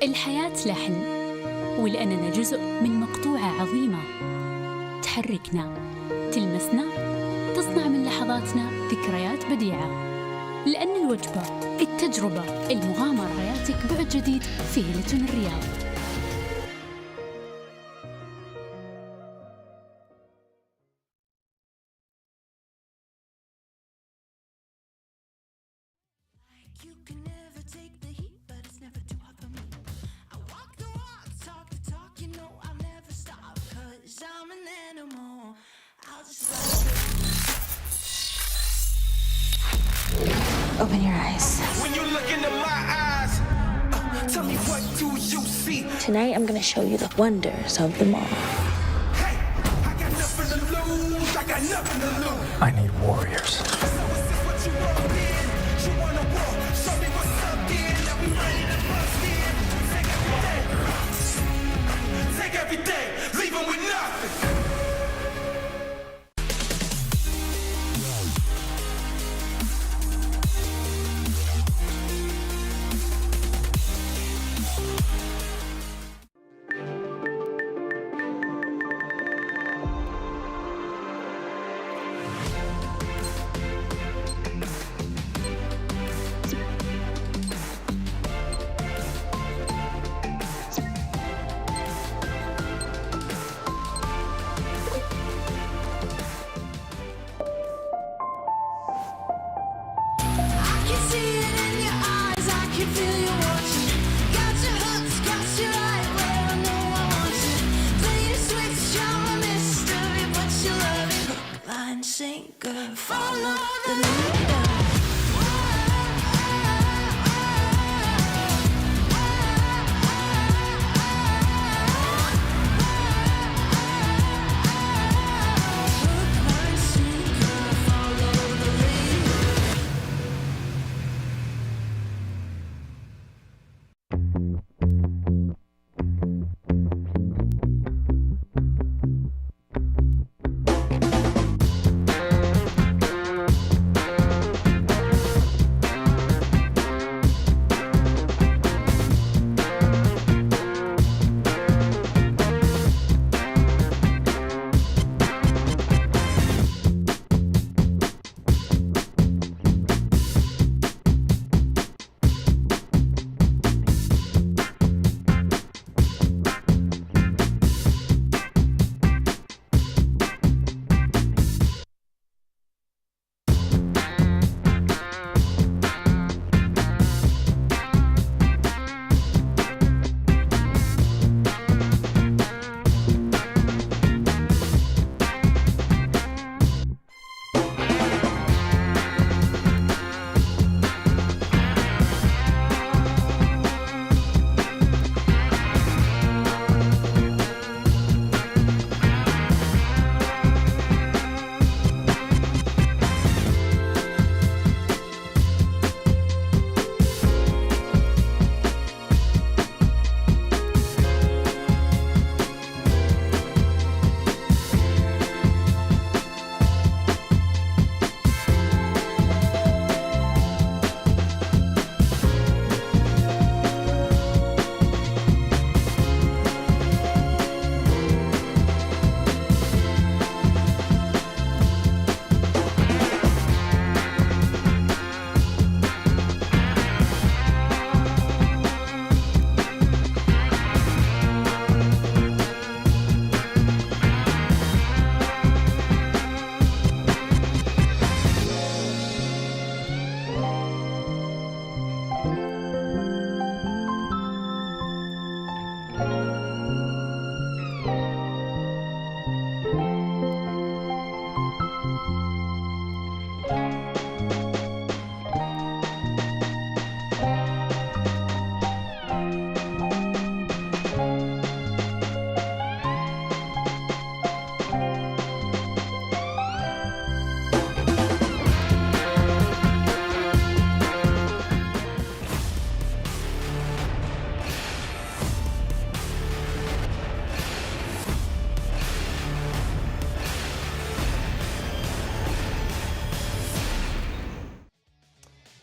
الحياة لحن، ولأننا جزء من مقطوعة عظيمة تحركنا، تلمسنا، تصنع من لحظاتنا ذكريات بديعة. لأن الوجبة، التجربة، المغامرة، حياتك بعد جديد في هيلتون الرياض. You can never take the heat, but it's never too hot for me. I walk the walk, talk the talk, you know I'll never stop. Cause I'm an animal, I'll just Open your eyes. When you look into my eyes, tell me what do you see? Tonight I'm gonna show you the wonders of them all. Hey, I got nothing to lose, I got nothing to lose. I need warriors. Take everything, leave them with nothing. I can see it in your eyes, I can feel you watching. Got your hooks, got you right where I know I want you. Play the switch, you're a mystery, but you love it. Hook, line, sinker, follow the leader.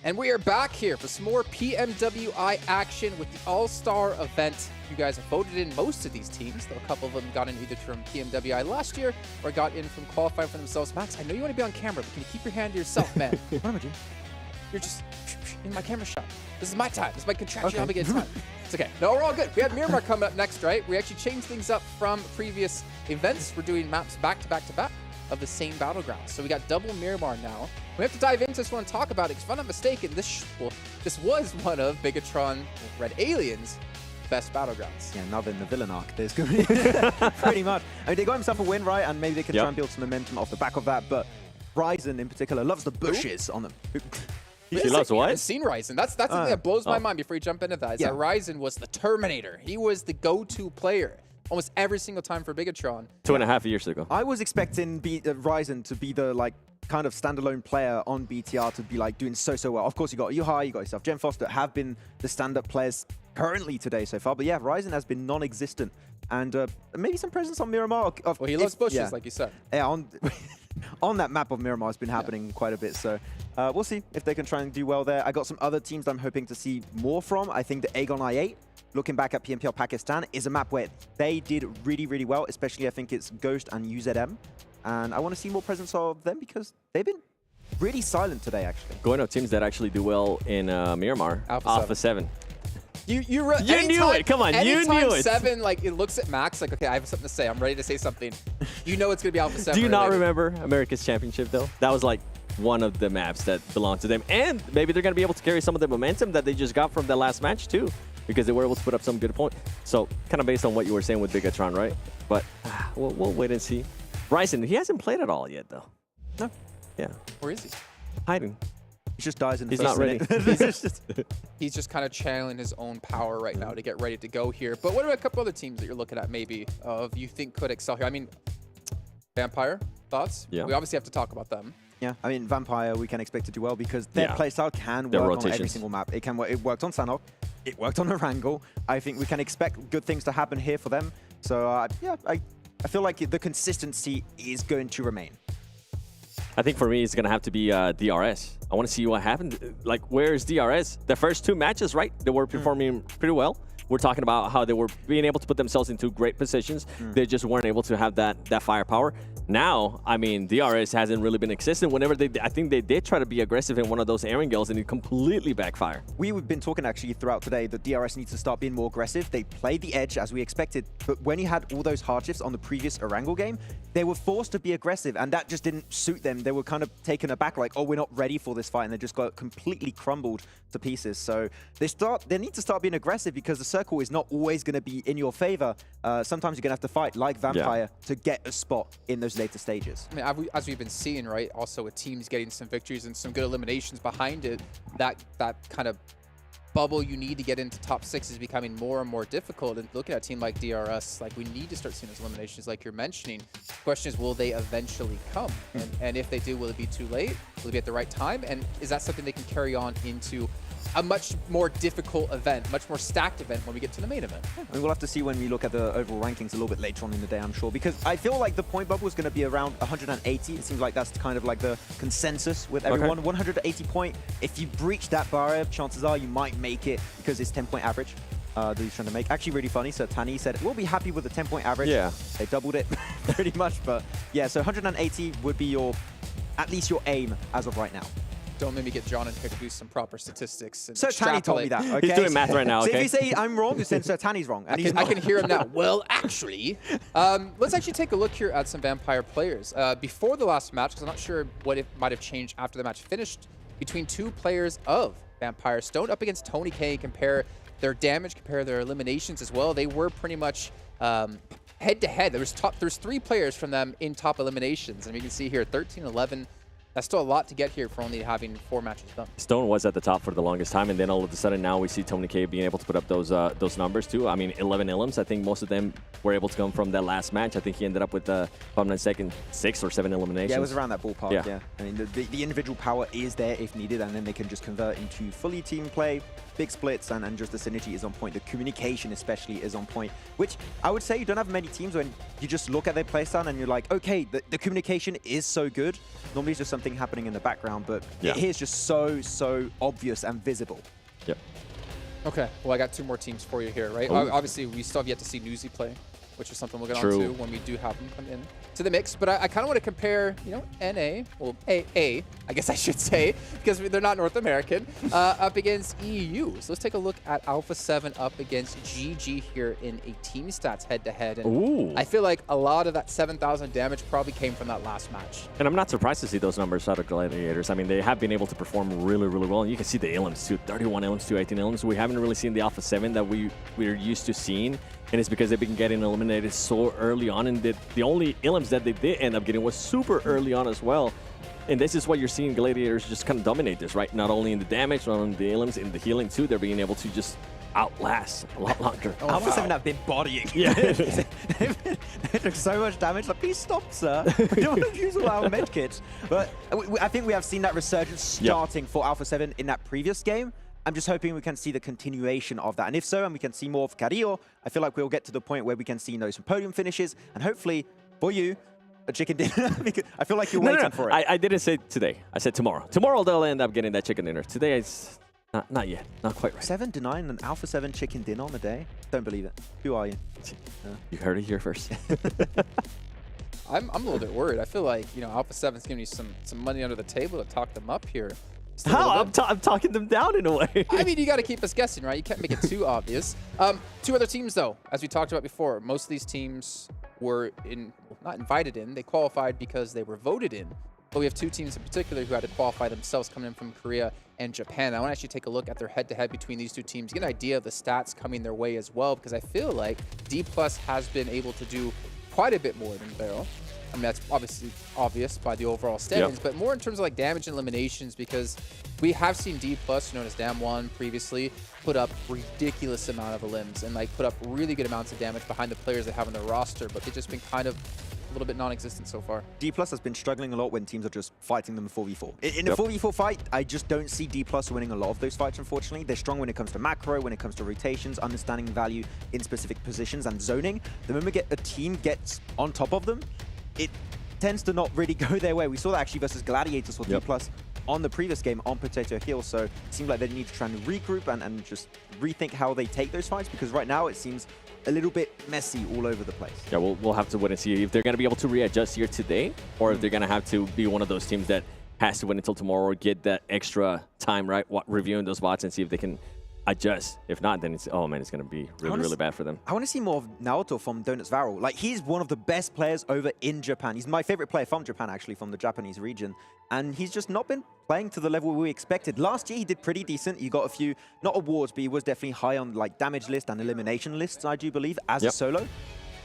And we are back here for some more PMWI action with the All-Star event. You guys have voted in most of these teams, though a couple of them got in either from PMWI last year or got in from qualifying for themselves. Max, I know you want to be on camera, but can you keep your hand to yourself, man? What am I doing? You're just in my camera shot. This is my time. This is my contractual obligated time. It's okay. No, we're all good. We have Miramar coming up next, right? We actually changed things up from previous events. We're doing maps back to back to back of the same battlegrounds. So we got double Miramar now. We have to dive into this one and talk about it, because if I'm not mistaken, this was one of Bigetron Red Aliens' best battlegrounds. Yeah, now in the villain arc, there's going to be pretty much. I mean, they got himself a win, right? And maybe they can try and build some momentum off the back of that. But Ryzen in particular loves the bushes on them. He loves what? I've seen Ryzen. That's the thing that blows my mind before you jump into that. Is that Ryzen was the Terminator. He was the go-to player almost every single time for Bigetron. 2.5 years ago. I was expecting Ryzen to be the kind of standalone player on BTR to be doing so well. Of course, you got Yuhai, you got yourself Gen Foster, have been the stand-up players currently today so far. But yeah, Ryzen has been non-existent, and maybe some presence on Miramar. Well, he loves bushes, like you said. Yeah, on that map of Miramar has been happening quite a bit. So we'll see if they can try and do well there. I got some other teams that I'm hoping to see more from. I think the AGONxI8, looking back at PMPL Pakistan, is a map where they did really well, especially I think it's Ghost and UZM. And I want to see more presence of them because they've been really silent today, actually. Going up teams that actually do well in Miramar, Alpha7. You knew it. Come on, you knew it. 7, it looks at Max like, okay, I have something to say. I'm ready to say something. You know it's going to be Alpha7. Do you not remember America's Championship, though? That was one of the maps that belonged to them. And maybe they're going to be able to carry some of the momentum that they just got from the last match, too, because they were able to put up some good points. So kind of based on what you were saying with Bigetron, right? But we'll wait and see. Ryzen, he hasn't played at all yet, though. No. Yeah. Where is he? Hiding. He just dies in the He's not ready. He's just kind of channeling his own power right now to get ready to go here. But what are a couple other teams that you're looking at maybe you think could excel here? I mean, Vampire, thoughts? Yeah. We obviously have to talk about them. Yeah, I mean, Vampire we can expect to do well because their playstyle can work on every single map. It worked on Sanhok. It worked on Erangel. I think we can expect good things to happen here for them. So, yeah, I feel like the consistency is going to remain. I think for me, it's going to have to be DRS. I want to see what happened. Where is DRS? The first 2 matches, right? They were performing pretty well. We're talking about how they were being able to put themselves into great positions. They just weren't able to have that firepower. Now, I mean, DRS hasn't really been existent. Whenever I think they did try to be aggressive in one of those Erangels, and it completely backfired. We've been talking actually throughout today that DRS needs to start being more aggressive. They played the edge as we expected, but when you had all those hardships on the previous Erangel game, they were forced to be aggressive, and that just didn't suit them. They were kind of taken aback, like, oh, we're not ready for this fight, and they just got completely crumbled to pieces. So they need to start being aggressive because the circle is not always going to be in your favor. Sometimes you're going to have to fight like Vampire to get a spot in those later stages. I mean, as we've been seeing, right, also with teams getting some victories and some good eliminations behind it, that kind of bubble you need to get into top 6 is becoming more and more difficult. And looking at a team like DRS, we need to start seeing those eliminations like you're mentioning. The question is, will they eventually come? And if they do, will it be too late? Will it be at the right time? And is that something they can carry on into a much more difficult event, much more stacked event when we get to the main event? I mean, we'll have to see when we look at the overall rankings a little bit later on in the day, I'm sure, because I feel like the point bubble is going to be around 180. It seems like that's kind of the consensus with everyone. 180 point. If you breach that barrier, chances are you might make it because it's 10-point average that he's trying to make. Actually, really funny. So Tani said, we'll be happy with the 10-point average. Yeah. They doubled it pretty much, but yeah, so 180 would be at least your aim as of right now. Don't let me get John in here to do some proper statistics. And Sir Tani told me that, okay? He's doing math right now, okay? So if you say I'm wrong, then Sir Tani's wrong. And I can hear him now. Well, actually, let's actually take a look here at some Vampire players. Before the last match, because I'm not sure what it might have changed after the match finished, between 2 players of Vampire, Stone up against Tony K, compare their damage, compare their eliminations as well. They were pretty much head-to-head. There's 3 players from them in top eliminations. And you can see here, 13-11. That's still a lot to get here for only having 4 matches done. Stone was at the top for the longest time, and then all of a sudden now we see Tony K being able to put up those numbers too. I mean, 11 elims. I think most of them were able to come from that last match. I think he ended up with, if I'm not mistaken, 6 or 7 eliminations. Yeah, it was around that ballpark, yeah. I mean, the individual power is there if needed, and then they can just convert into fully team play, big splits, and just the synergy is on point. The communication especially is on point, which I would say you don't have many teams when you just look at their playstyle and you're like, okay, the communication is so good. Normally it's just something something happening in the background, but it is just so obvious and visible. Yep. Okay, well, I got 2 more teams for you here, right? Obviously, we still have yet to see Newsy play, which is something we'll get on to when we do have them come in to the mix. But I kind of want to compare, you know, NA, well, AA, I guess I should say, because they're not North American, up against EU. So let's take a look at Alpha7 up against GG here in a team stats head-to-head. And I feel like a lot of that 7,000 damage probably came from that last match. And I'm not surprised to see those numbers out of Gladiators. I mean, they have been able to perform really well. And you can see the elims too, 31 elims to 18 elims. We haven't really seen the Alpha7 that we're used to seeing. And it's because they've been getting eliminated so early on, and the only elims that they did end up getting was super early on as well. And this is what you're seeing Gladiators just kind of dominate this, right? Not only in the damage, not only in the elims, in the healing too. They're being able to just outlast a lot longer. Alpha7 have been bodying. Yeah. They took so much damage. Like, please stop, sir. We don't want to use all our med kits. But I think we have seen that resurgence starting for Alpha7 in that previous game. I'm just hoping we can see the continuation of that. And if so, and we can see more of Carrillo, I feel like we'll get to the point where we can see some podium finishes. And hopefully, for you, a chicken dinner. I feel like you're waiting for it. I didn't say today. I said tomorrow. Tomorrow, they'll end up getting that chicken dinner. Today, it's not yet. Not quite right. 7 to 9 and Alpha7 chicken dinner on the day? Don't believe it. Who are you? You heard it here first. I'm a little bit worried. I feel like, you know, Alpha7's giving you some money under the table to talk them up here. How? I'm talking them down in a way. I mean, you got to keep us guessing, right? You can't make it too obvious. 2 other teams, though, as we talked about before. Most of these teams were not invited in. They qualified because they were voted in. But we have 2 teams in particular who had to qualify themselves, coming in from Korea and Japan. I want to actually take a look at their head-to-head between these 2 teams, get an idea of the stats coming their way as well, because I feel like Dplus has been able to do quite a bit more than Barrel. I mean, that's obviously obvious by the overall standings, but more in terms of like damage and eliminations, because we have seen Dplus, known as Dam1 previously, put up ridiculous amount of elims and like put up really good amounts of damage behind the players they have on their roster, but they've just been kind of a little bit non-existent so far. Dplus has been struggling a lot when teams are just fighting them in 4v4. In a 4v4 fight, I just don't see Dplus winning a lot of those fights, unfortunately. They're strong when it comes to macro, when it comes to rotations, understanding value in specific positions and zoning. The moment a team gets on top of them, it tends to not really go their way. We saw that actually versus Gladiators for Dplus on the previous game on Potato Hill, so it seems like they need to try and regroup and just rethink how they take those fights, because right now it seems a little bit messy all over the place. Yeah, we'll have to wait and see if they're going to be able to readjust here today, or if they're going to have to be one of those teams that has to wait until tomorrow or get that extra time, right, reviewing those bots and see if they can adjust. If not, then it's, oh man, it's going to be really bad for them. I want to see more of Naoto from Donuts Varel. Like, he's one of the best players over in Japan. He's my favorite player from Japan, actually, from the Japanese region. And he's just not been playing to the level we expected. Last year, he did pretty decent. He got a few, not awards, but he was definitely high on like damage list and elimination lists, I do believe, as a solo.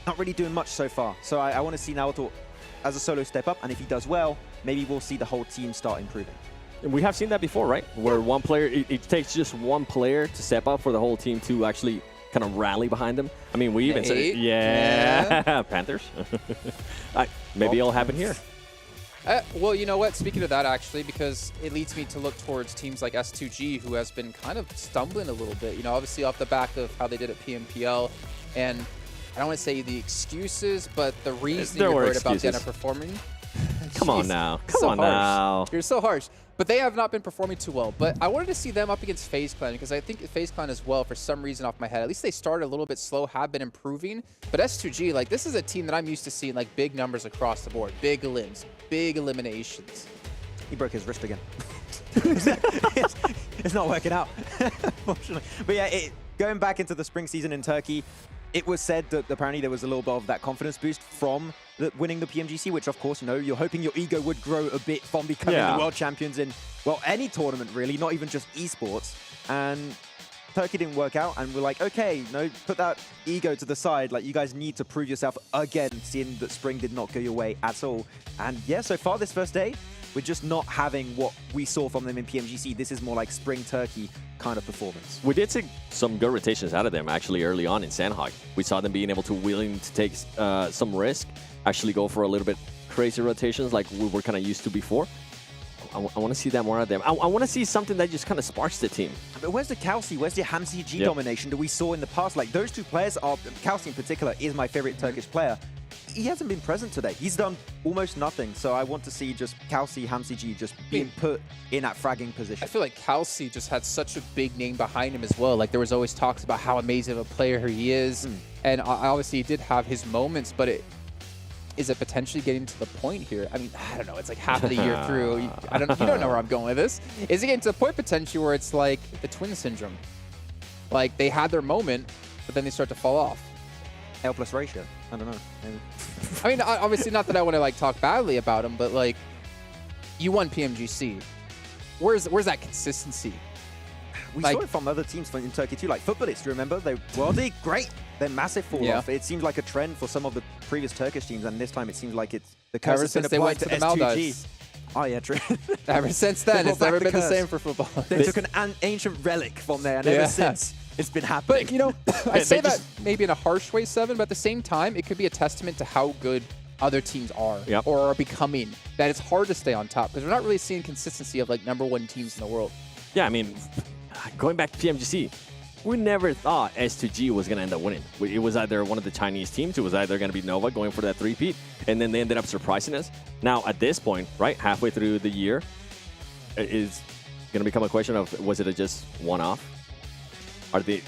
Not really doing much so far. So I want to see Naoto as a solo step up. And if he does well, maybe we'll see the whole team start improving. And we have seen that before, right? Where one player, it takes just one player to step up for the whole team to actually kind of rally behind them. I mean, we even said, Panthers. Maybe it'll happen here. Well, you know what? Speaking of that, actually, because it leads me to look towards teams like S2G, who has been kind of stumbling a little bit. You know, obviously off the back of how they did at PMPL, and I don't want to say the excuses, but the reason you heard about them performing. Come on now. Come on now. You're so harsh. But they have not been performing too well. But I wanted to see them up against FaZe Clan, because I think FaZe Clan as well, for some reason off my head, at least they started a little bit slow, have been improving. But S2G, like, this is a team that I'm used to seeing like big numbers across the board, big elims, big eliminations. He broke his wrist again. It's not working out, unfortunately. But yeah, going back into the spring season in Turkey, it was said that apparently there was a little bit of that confidence boost from winning the PMGC, which of course, you know, you're hoping your ego would grow a bit from becoming the world champions in, well, any tournament really, not even just esports. And Turkey didn't work out, and we're like, okay, no, put that ego to the side. Like, you guys need to prove yourself again, seeing that spring did not go your way at all. And yeah, so far this first day, we're just not having what we saw from them in PMGC. This is more like spring Turkey kind of performance. We did see some good rotations out of them actually early on in Sandhog. We saw them being able to willing to take some risk, actually go for a little bit crazy rotations like we were kind of used to before. I want to see that more out of them. I want to see something that just kind of sparks the team. But where's the Kalsi? Where's the Hamsi G domination that we saw in the past? Like, those 2 players are, Kalsi in particular is my favorite Turkish player. he hasn't been present today. He's done almost nothing. So I want to see just KALSI, HamCG just being put in that fragging position. I feel like KALSI just had such a big name behind him as well. Like there was always talks about how amazing of a player he is. And obviously he did have his moments, but is it potentially getting to the point here? I mean, I don't know. It's like half of the year through. You don't know where I'm going with this. Is it getting to the point potentially where it's like the twin syndrome? Like they had their moment, but then they start to fall off. L plus ratio. I don't know. Maybe. I mean, obviously not that I want to like talk badly about him, but like you won PMGC. Where's that consistency? We saw it from other teams in Turkey too, like Footballists, do you remember? They great. They're massive fall off. It seemed like a trend for some of the previous Turkish teams, and this time it seems like it's the curse has been applied to S2G. Oh yeah, true. Ever since then, it's never been the same for football. They took an ancient relic from there, and ever since it's been happening. But you know, I say that maybe in a harsh way, Seven, but at the same time, it could be a testament to how good other teams are or are becoming. That it's hard to stay on top because we're not really seeing consistency of like #1 teams in the world. Yeah, I mean, going back to PMGC, we never thought S2G was going to end up winning. It was either one of the Chinese teams, it was either going to be Nova going for that three-peat, and then they ended up surprising us. Now, at this point, right, halfway through the year, it is going to become a question of, was it just one-off? Did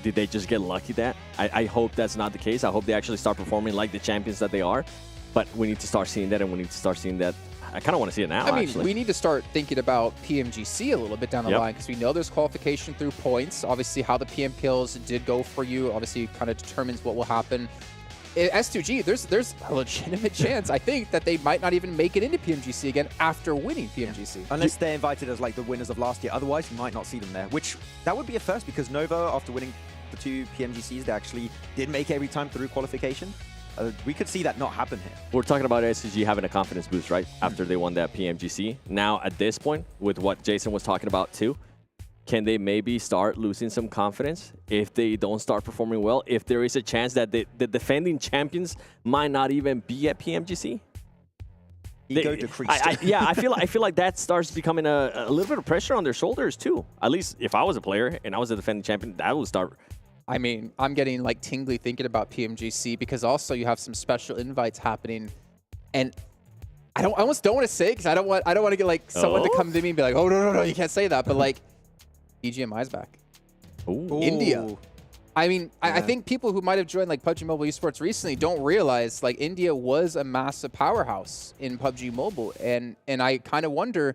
they just get lucky that? I hope that's not the case. I hope they actually start performing like the champions that they are, but we need to start seeing that, and we need to start seeing that. I kind of want to see it now, I mean, we need to start thinking about PMGC a little bit down the line because we know there's qualification through points. Obviously, how the PMPLs did go for you obviously kind of determines what will happen. S2G, there's a legitimate chance, I think, that they might not even make it into PMGC again after winning PMGC. Unless they're invited as like the winners of last year. Otherwise, you might not see them there, which that would be a first because Nova, after winning the 2 PMGCs, they actually did make every time through qualification. We could see that not happen here. We're talking about S2G having a confidence boost, right? After they won that PMGC. Now, at this point, with what Jason was talking about too, can they maybe start losing some confidence if they don't start performing well? If there is a chance that the defending champions might not even be at PMGC? Ego decreased. I feel like that starts becoming a little bit of pressure on their shoulders too. At least if I was a player and I was a defending champion, that would start. I mean, I'm getting like tingly thinking about PMGC because also you have some special invites happening, and I almost don't want to say it because I don't want to get like someone to come to me and be like, oh no, you can't say that. But like, BGMI's back. Ooh. India. I mean, I think people who might have joined like PUBG MOBILE Esports recently don't realize like India was a massive powerhouse in PUBG Mobile, and I kind of wonder,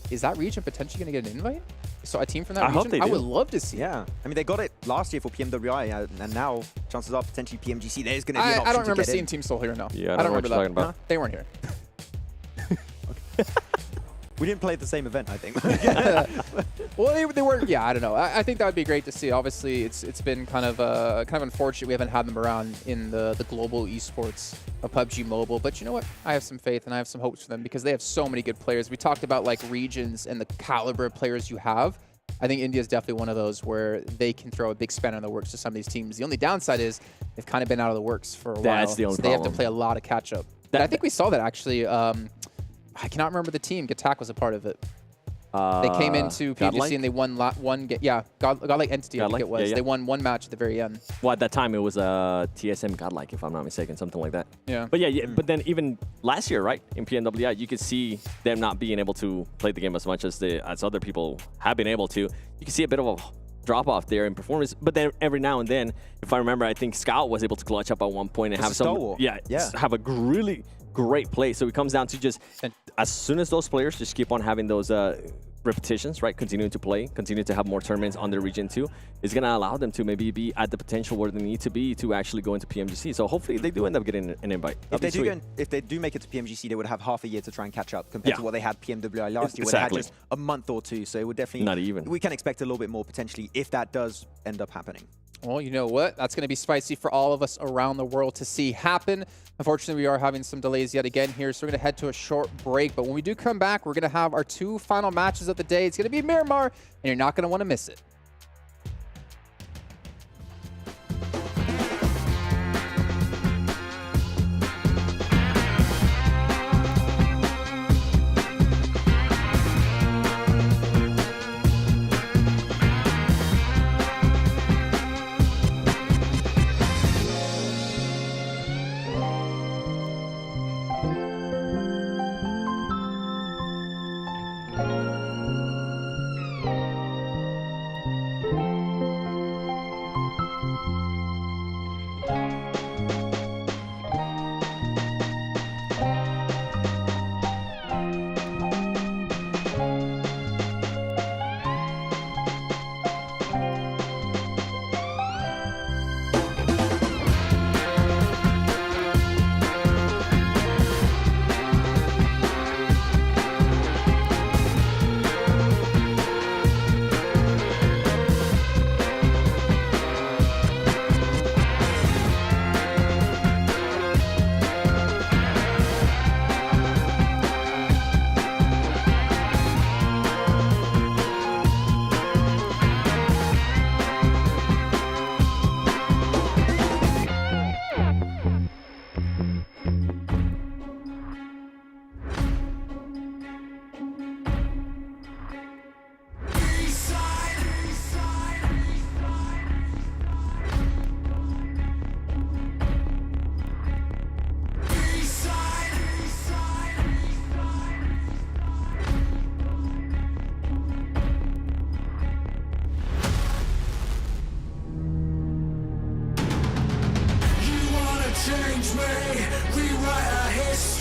is that region potentially going to get an invite? So a team from that region? Hope they do. I would love to see. Yeah, I mean they got it last year for PMWI, and now chances are potentially PMGC. There's going to be an option I don't remember to get seeing in. Team Soul here. No, Yeah, I don't remember that. About. They weren't here. We didn't play at the same event, I think. Well, they weren't. Yeah, I don't know. I think that would be great to see. Obviously, it's been kind of unfortunate we haven't had them around in the global esports of PUBG Mobile. But you know what? I have some faith and I have some hopes for them because they have so many good players. We talked about like regions and the caliber of players you have. I think India is definitely one of those where they can throw a big spanner in the works to some of these teams. The only downside is they've kind of been out of the works for a while. That's the only so they have to play a lot of catch up. I think we saw that actually. I cannot remember the team. Gatak was a part of it. They came into PMGC and they won one game. Yeah, Godlike Entity, I think it was. Yeah. They won one match at the very end. Well, at that time, it was TSM Godlike, if I'm not mistaken, something like that. Yeah. But yeah, but then even last year, right, in PMWI, you could see them not being able to play the game as much as other people have been able to. You can see a bit of a drop-off there in performance. But then every now and then, if I remember, I think Scout was able to clutch up at one point and have have a really great play. So it comes down to just, as soon as those players just keep on having those repetitions, right, continuing to play, continue to have more tournaments on their region too, is going to allow them to maybe be at the potential where they need to be to actually go into PMGC. So hopefully they do end up getting an invite. If they do make it to PMGC, they would have half a year to try and catch up compared to what they had PMWI last year, where they had just a month or two. So it would definitely, not even. We can expect a little bit more potentially if that does end up happening. Well, you know what? That's going to be spicy for all of us around the world to see happen. Unfortunately, we are having some delays yet again here, so we're going to head to a short break. But when we do come back, we're going to have our 2 final matches of the day. It's going to be Miramar, and you're not going to want to miss it.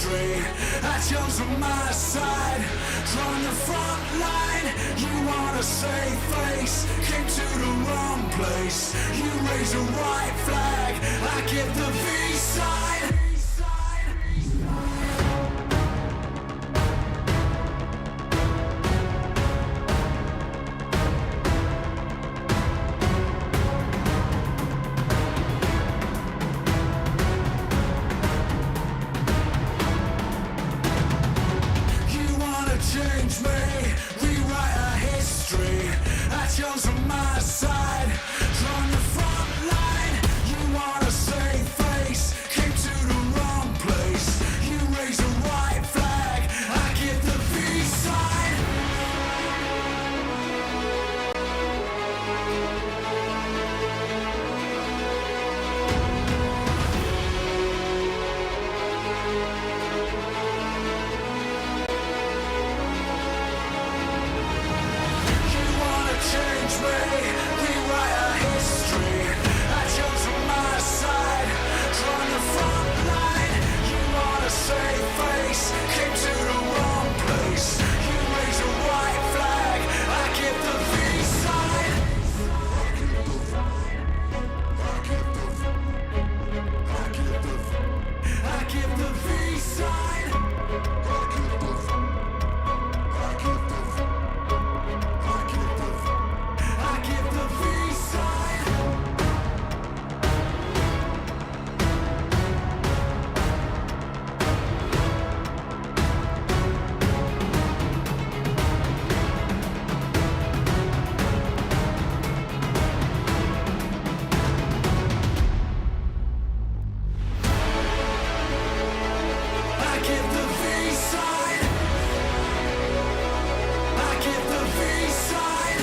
history. Aton's on my side, drawing the front line. You wanna save face, came to the wrong place. You raise a white flag, I give the peace sign. Change me, rewrite our history. Aton's on my side, drawing the front line. You wanna save face, came to the wrong place. You raise a white flag, I give the peace sign. Change me, rewrite our history. Aton's on my side, drawing the front line. You wanna save face, came to the wrong place. You raise a white flag, I give the peace sign. I give the peace sign. I give the peace sign. I give the peace sign. I give the peace sign. I give the peace sign.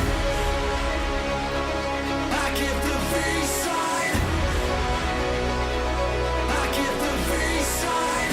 I give the peace sign. I give the peace sign.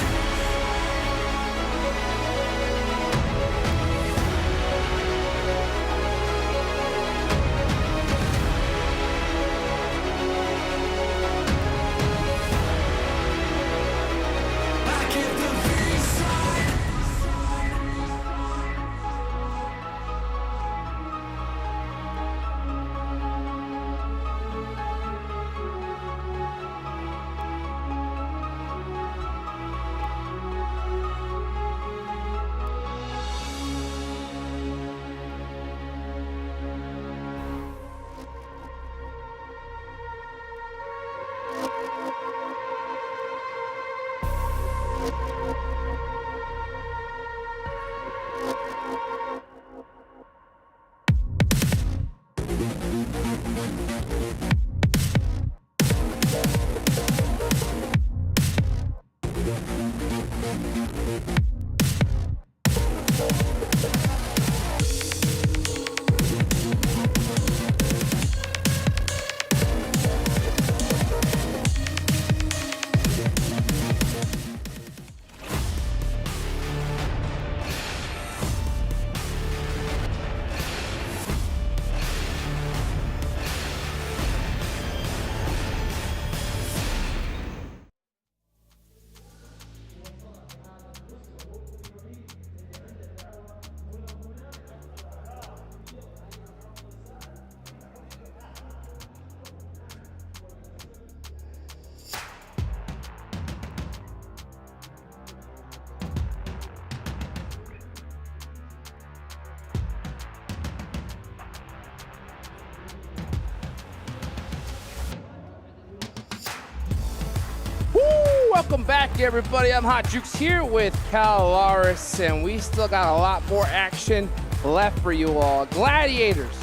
Welcome back, everybody. I'm Hot Jukes here with Calaris, and we still got a lot more action left for you all. Gladiators,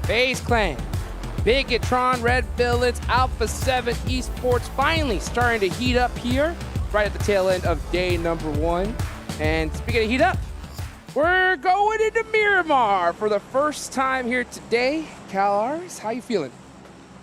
FaZe Clan, Bigetron Red Villains, Alpha7 Esports finally starting to heat up here right at the tail end of day number 1. And speaking of heat up, we're going into Miramar for the first time here today. Calaris, how you feeling?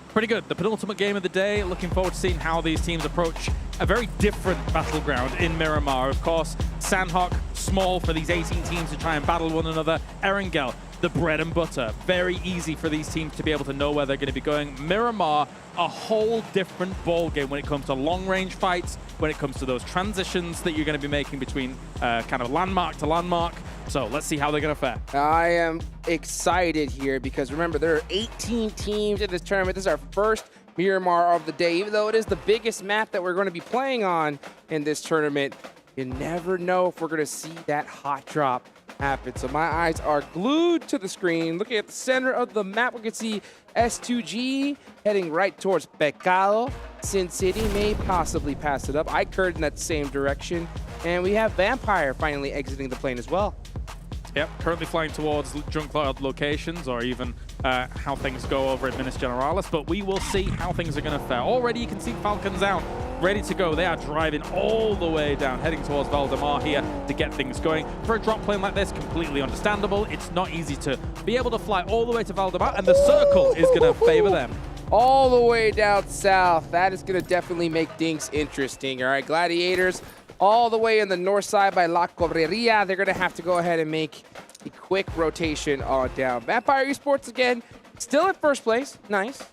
Pretty good. The penultimate game of the day. Looking forward to seeing how these teams approach a very different battleground in Miramar. Of course, Sandhawk, small for these 18 teams to try and battle one another. Erangel, the bread and butter. Very easy for these teams to be able to know where they're going to be going. Miramar, a whole different ball game when it comes to long-range fights, when it comes to those transitions that you're going to be making between kind of landmark to landmark. So let's see how they're going to fare. I am excited here because remember, there are 18 teams in this tournament. This is our first Miramar of the day. Even though it is the biggest map that we're going to be playing on in this tournament, you never know if we're going to see that hot drop happen. So my eyes are glued to the screen. Looking at the center of the map, we can see S2G heading right towards Pecado. Sin City may possibly pass it up. iKURD in that same direction. And we have Vampire finally exiting the plane as well. Yep, currently flying towards Junkyard locations, or even how things go over at Minas Generalis, but we will see how things are going to fare. Already you can see Falcons out, ready to go. They are driving all the way down, heading towards Valdemar here to get things going. For a drop plane like this, completely understandable. It's not easy to be able to fly all the way to Valdemar, and the circle is going to favor them. All the way down south. That is going to definitely make things interesting. All right, Gladiators all the way in the north side by La Cobreria. They're going to have to go ahead and make a quick rotation on down. Vampire Esports again, still in first place. Nice,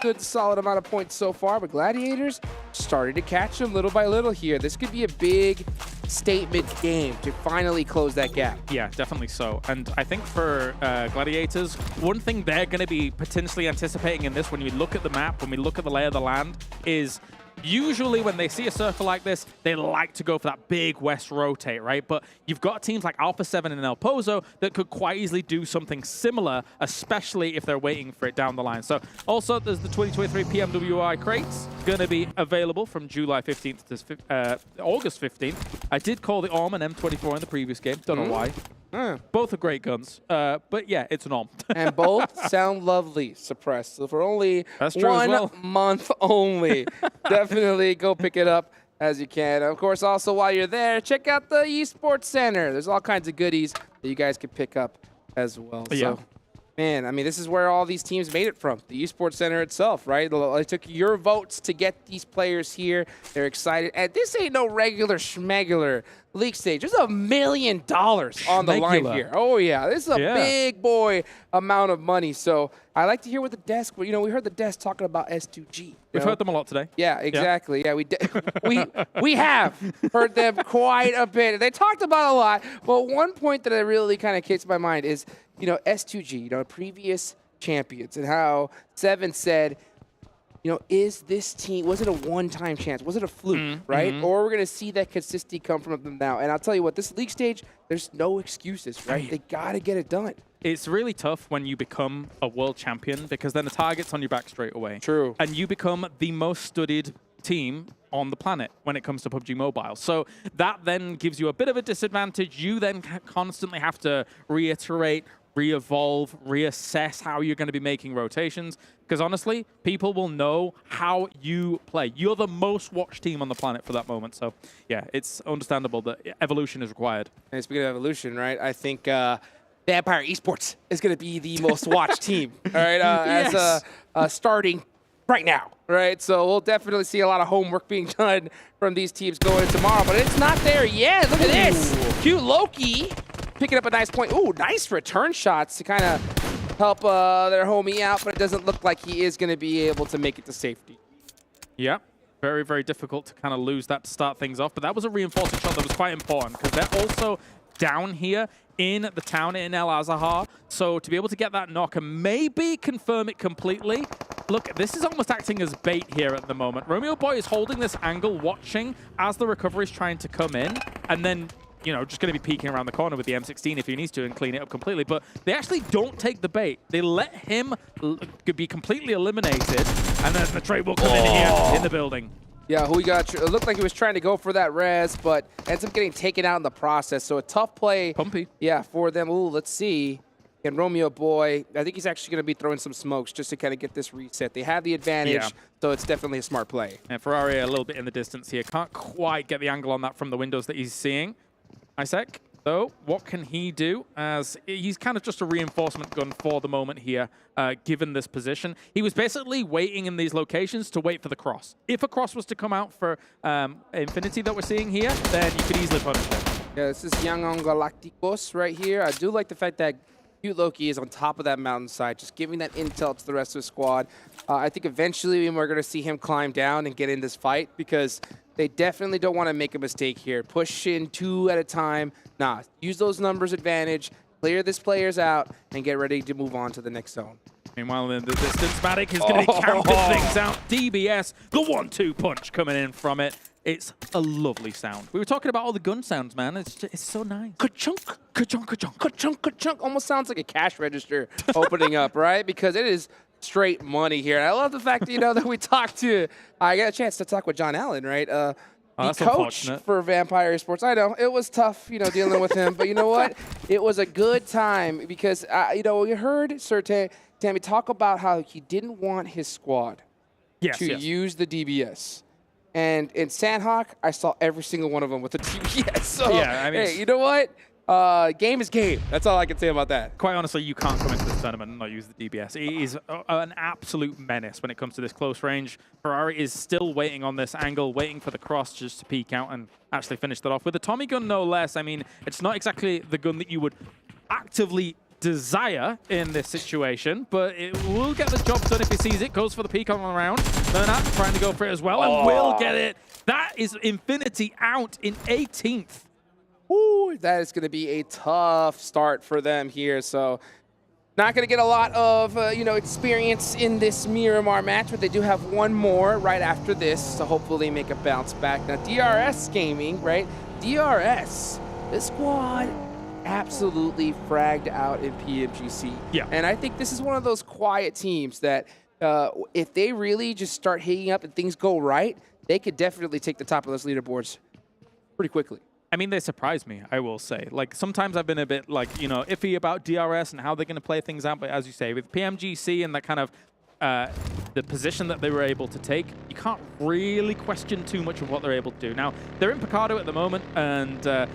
good, solid amount of points so far. But Gladiators started to catch them little by little here. This could be a big statement game to finally close that gap. Yeah, definitely so. And I think for Gladiators, one thing they're going to be potentially anticipating in this, when we look at the map, when we look at the lay of the land, is usually when they see a circle like this, they like to go for that big west rotate, right? But you've got teams like Alpha7 and El Pozo that could quite easily do something similar, especially if they're waiting for it down the line. So also there's the 2023 PMWI crates going to be available from July 15th to August 15th. I did call the Orm an M24 in the previous game. Don't know why. Both are great guns, but yeah, it's an Orm. And both sound lovely, suppressed. So for only 1 month only, definitely go pick it up as you can. Of course, also while you're there, check out the Esports Center. There's all kinds of goodies that you guys can pick up as well. Yeah. So, man, I mean, this is where all these teams made it from, the Esports Center itself, right? It took your votes to get these players here. They're excited. And this ain't no regular schmegular league stage. There's $1 million on the line here. Oh, yeah. This is a big boy amount of money. So I like to hear what the desk, you know, we heard the desk talking about S2G. We've heard them a lot today. Yeah, exactly. Yeah, we have heard them quite a bit. They talked about a lot. But one point that really kind of kicks my mind is, you know, S2G, you know, previous champions, and how Seven said, you know, is this team, was it a one-time chance? Was it a fluke, right? Or we're going to see that consistency come from them now. And I'll tell you what, this league stage, there's no excuses, right? They got to get it done. It's really tough when you become a world champion, because then the target's on your back straight away. True. And you become the most studied team on the planet when it comes to PUBG Mobile. So that then gives you a bit of a disadvantage. You then constantly have to reiterate, re-evolve, reassess how you're going to be making rotations, because honestly, people will know how you play. You're the most watched team on the planet for that moment. So yeah, it's understandable that evolution is required. And speaking of evolution, right, I think Vampire Esports is going to be the most watched team, all right, as starting right now, right? So we'll definitely see a lot of homework being done from these teams going into tomorrow, but it's not there yet. Look at this. Cute Loki picking up a nice point. Ooh, nice return shots to kind of help their homie out, but it doesn't look like he is going to be able to make it to safety. Yeah, very, very difficult to kind of lose that to start things off, but that was a reinforcing shot that was quite important, because they're also down here in the town in El Azahar. So to be able to get that knock and maybe confirm it completely. Look, this is almost acting as bait here at the moment. Romeo Boy is holding this angle, watching as the recovery is trying to come in, and then, you know, just going to be peeking around the corner with the M16 if he needs to and clean it up completely. But they actually don't take the bait. They let him be completely eliminated, and then the trade will come in here in the building. Yeah, who he got? It looked like he was trying to go for that res, but ends up getting taken out in the process. So a tough play. Pumpy. Yeah, for them. Ooh, let's see. And Romeo Boy, I think he's actually going to be throwing some smokes just to kind of get this reset. They have the advantage, so it's definitely a smart play. And Ferrari a little bit in the distance here. Can't quite get the angle on that from the windows that he's seeing. Isaac, though, what can he do? As he's kind of just a reinforcement gun for the moment here, given this position. He was basically waiting in these locations to wait for the cross. If a cross was to come out for Infinity that we're seeing here, then you could easily punish him. Yeah, this is Young on Galacticos right here. I do like the fact that Cute Loki is on top of that mountainside, just giving that intel to the rest of the squad. I think eventually we're going to see him climb down and get in this fight because they definitely don't want to make a mistake here. Push in 2 at a time. Nah, use those numbers advantage, clear this players out, and get ready to move on to the next zone. Meanwhile, in the distance, Matic is going to be camping things out. DBS, the 1-2 punch coming in from it. It's a lovely sound. We were talking about all the gun sounds, man. It's so nice. Ka-chunk, ka-chunk, ka-chunk, ka-chunk, ka-chunk. Almost sounds like a cash register opening up, right? Because it is straight money here. And I love the fact that, that we talked to, I got a chance to talk with John Allen, right? The coach for Vampire Esports. I know, it was tough, dealing with him. But you know what? It was a good time because, we heard Sir Tammy talk about how he didn't want his squad to use the DBS. And in Sandhawk, I saw every single one of them with the DBS. So, yeah, I mean, hey, you know what? Game is game. That's all I can say about that. Quite honestly, you can't come into this tournament and not use the DBS. He is an absolute menace when it comes to this close range. Ferrari is still waiting on this angle, waiting for the cross just to peek out and actually finish that off. With the Tommy gun, no less. I mean, it's not exactly the gun that you would actively desire in this situation, but it will get the job done if he sees it. Goes for the peek on the round. Bernat trying to go for it as well and will get it. That is Infinity out in 18th. Ooh, that is going to be a tough start for them here. So not going to get a lot of experience in this Miramar match, but they do have one more right after this, so hopefully they make a bounce back. Now DRS Gaming, right? DRS, this squad absolutely fragged out in PMGC. Yeah. And I think this is one of those quiet teams that if they really just start hanging up and things go right, they could definitely take the top of those leaderboards pretty quickly. I mean, they surprised me, I will say. Like, sometimes I've been a bit, iffy about DRS and how they're going to play things out. But as you say, with PMGC and that kind of the position that they were able to take, you can't really question too much of what they're able to do. Now, they're in Picardo at the moment, and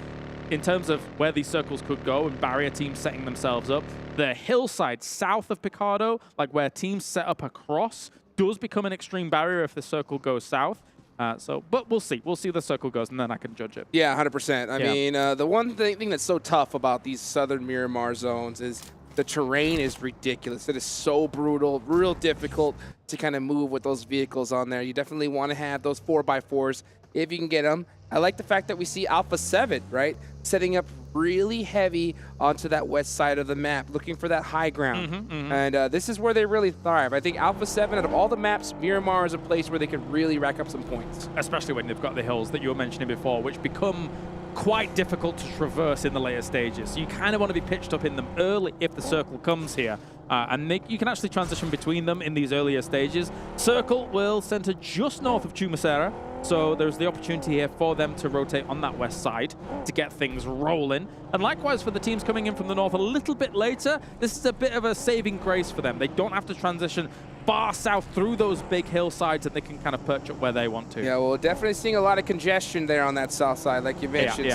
in terms of where these circles could go and barrier teams setting themselves up, the hillside south of Picardo, like where teams set up across, does become an extreme barrier if the circle goes south. But we'll see. We'll see where the circle goes, and then I can judge it. Yeah, 100%. I mean, the one thing that's so tough about these southern Miramar zones is the terrain is ridiculous. It is so brutal, real difficult to kind of move with those vehicles on there. You definitely want to have those 4x4s if you can get them. I like the fact that we see Alpha7, right, setting up really heavy onto that west side of the map, looking for that high ground. And this is where they really thrive. I think Alpha7, out of all the maps, Miramar is a place where they could really rack up some points. Especially when they've got the hills that you were mentioning before, which become quite difficult to traverse in the later stages. So you kind of want to be pitched up in them early if the circle comes here. And you can actually transition between them in these earlier stages. Circle will center just north of Chumacera. So there's the opportunity here for them to rotate on that west side to get things rolling. And likewise for the teams coming in from the north a little bit later, this is a bit of a saving grace for them. They don't have to transition far south through those big hillsides, and they can kind of perch up where they want to. Yeah, well, definitely seeing a lot of congestion there on that south side, like you mentioned.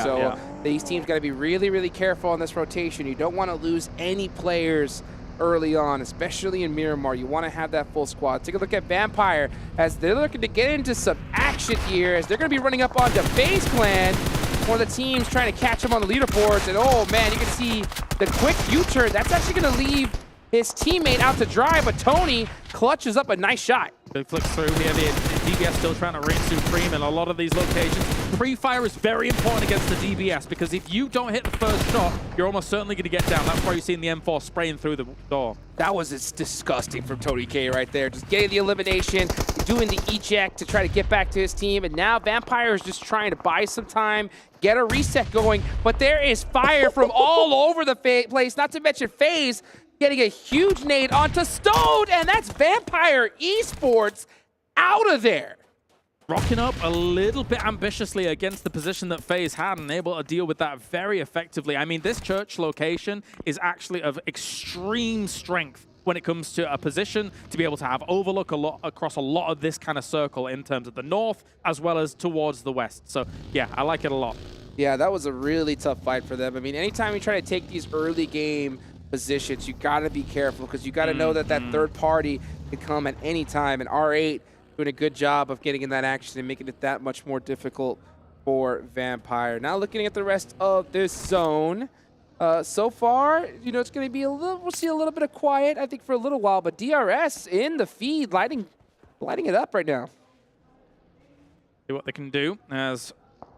These teams got to be really, really careful on this rotation. You don't want to lose any players early on, especially in Miramar. You want to have that full squad. Take a look at Vampire as they're looking to get into some action here, as they're going to be running up onto FaZe Clan. One of the teams trying to catch him on the leaderboards, and oh man, you can see the quick U-turn. That's actually going to leave his teammate out to dry, but Tony clutches up a nice shot. Big flicks through here. The DBS still trying to reign supreme in a lot of these locations. Pre-fire is very important against the DBS, because if you don't hit the first shot, you're almost certainly going to get down. That's why you're seeing the M4 spraying through the door. That was disgusting from Tony K right there. Just getting the elimination, doing the eject to try to get back to his team. And now Vampire is just trying to buy some time, get a reset going. But there is fire from all over the place, not to mention FaZe getting a huge nade onto Stone, and that's Vampire Esports out of there. Rocking up a little bit ambitiously against the position that FaZe had and able to deal with that very effectively. I mean, this church location is actually of extreme strength when it comes to a position to be able to have overlook across a lot of this kind of circle in terms of the north as well as towards the west. So, yeah, I like it a lot. Yeah, that was a really tough fight for them. I mean, anytime you try to take these early game positions, you got to be careful, because you got to know that that third party could come at any time, and R8 doing a good job of getting in that action and making it that much more difficult for Vampire. Now looking at the rest of this zone, So far, you know, it's going to be a little, we'll see a little bit of quiet, I think, for a little while, but DRS in the feed, lighting it up right now. See what they can do, as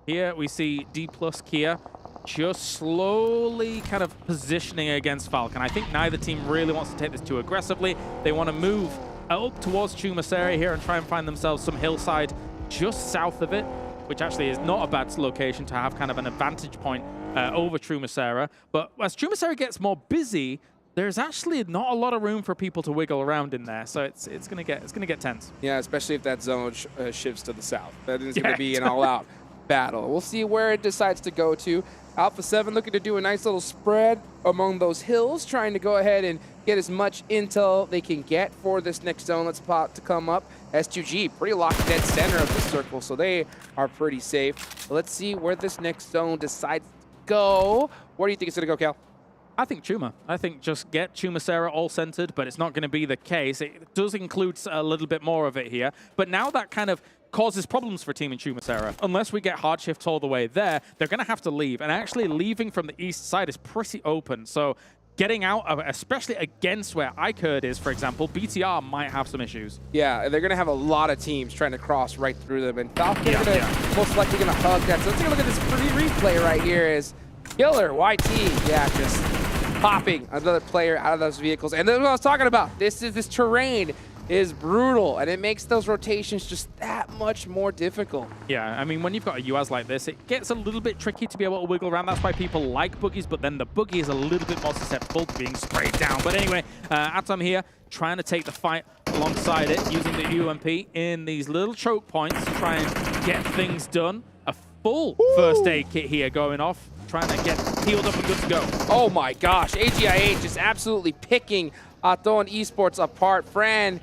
here we see Dplus KIA just slowly kind of positioning against Falcon. I think neither team really wants to take this too aggressively. They want to move up towards Chumacera here and try and find themselves some hillside just south of it, which actually is not a bad location to have kind of an advantage point over Chumacera. But as Chumacera gets more busy, there's actually not a lot of room for people to wiggle around in there, so it's gonna get tense. Yeah, especially if that zone shifts to the south. That is gonna be an all-out battle. We'll see where it decides to go to. Alpha7 looking to do a nice little spread among those hills, trying to go ahead and get as much intel they can get for this next zone that's about to come up. S2G pretty locked dead center of the circle, so they are pretty safe. Let's see where this next zone decides to go. Where do you think it's gonna go, Cal? I think Chuma. I think just get Chumacera all centered, but it's not going to be the case. It does include a little bit more of it here. But now that kind of causes problems for Team in Chumacera. Unless we get hard shifts all the way there, they're going to have to leave. And actually leaving from the east side is pretty open. So getting out of it, especially against where iKURD is, for example, BTR might have some issues. Yeah, they're going to have a lot of teams trying to cross right through them. And Falcon's most likely going to hug that. So let's take a look at this replay right here is Killer, YT, yeah, just popping another player out of those vehicles. And that's what I was talking about. This terrain is brutal, and it makes those rotations just that much more difficult. Yeah, I mean, when you've got a UAZ like this, it gets a little bit tricky to be able to wiggle around. That's why people like boogies, but then the boogie is a little bit more susceptible to being sprayed down. But anyway, Aton here trying to take the fight alongside it, using the UMP in these little choke points to try and get things done. A full first aid kit here going off, trying to get healed up and good to go. Oh my gosh, AGONxI8 just absolutely picking Aton Esports apart. Fran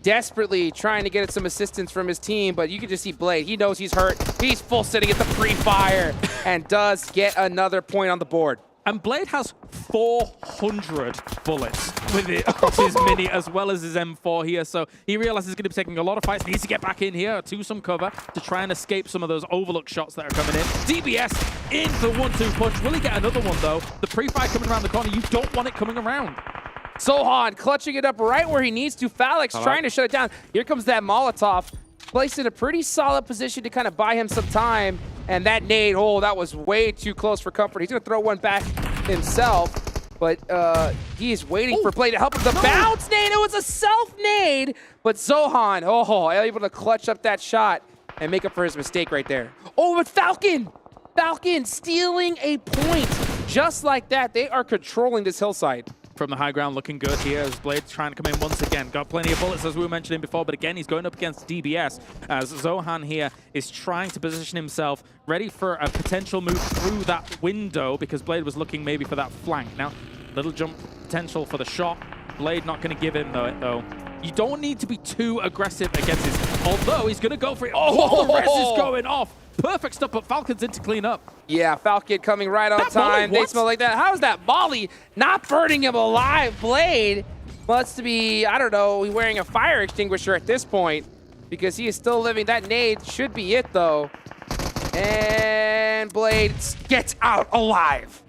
desperately trying to get some assistance from his team, but you can just see Blade. He knows he's hurt. He's full sitting at the pre-fire and does get another point on the board. And Blade has 400 bullets with it across his Mini as well as his M4 here, so he realizes he's going to be taking a lot of fights. Needs to get back in here to some cover to try and escape some of those overlook shots that are coming in. DBS in the 1-2 punch. Will he get another one, though? The pre-fire coming around the corner. You don't want it coming around. Sohan clutching it up right where he needs to. Falix trying to shut it down. Here comes that Molotov. Placed in a pretty solid position to kind of buy him some time. And that nade, oh, that was way too close for comfort. He's going to throw one back himself. But he's waiting for Blade to help him. The bounce nade, it was a self-nade. But Zohan, able to clutch up that shot and make up for his mistake right there. Oh, but Falcon stealing a point. Just like that, they are controlling this hillside. From the high ground, looking good here as Blade's trying to come in once again. Got plenty of bullets, as we were mentioning before, but again, he's going up against DBS as Zohan here is trying to position himself ready for a potential move through that window because Blade was looking maybe for that flank. Now, little jump potential for the shot. Blade not going to give in, though. You don't need to be too aggressive against this, although he's going to go for it. Oh, the res is going off. Perfect stuff, but Falcon's in to clean up. Yeah, Falcon coming right on time. They smell like that. How is that Molly not burning him alive? Blade must be, I don't know, wearing a fire extinguisher at this point because he is still living. That nade should be it, though. And Blade gets out alive.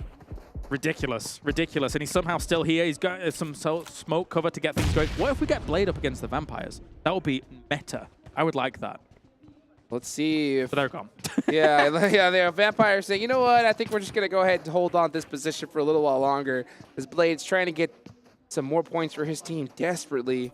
Ridiculous. And he's somehow still here. He's got some smoke cover to get things going. What if we get Blade up against the vampires? That would be meta. I would like that. Let's see if... But they're gone. yeah, they're vampires saying, you know what, I think we're just going to go ahead and hold on this position for a little while longer. As Blade's trying to get some more points for his team desperately.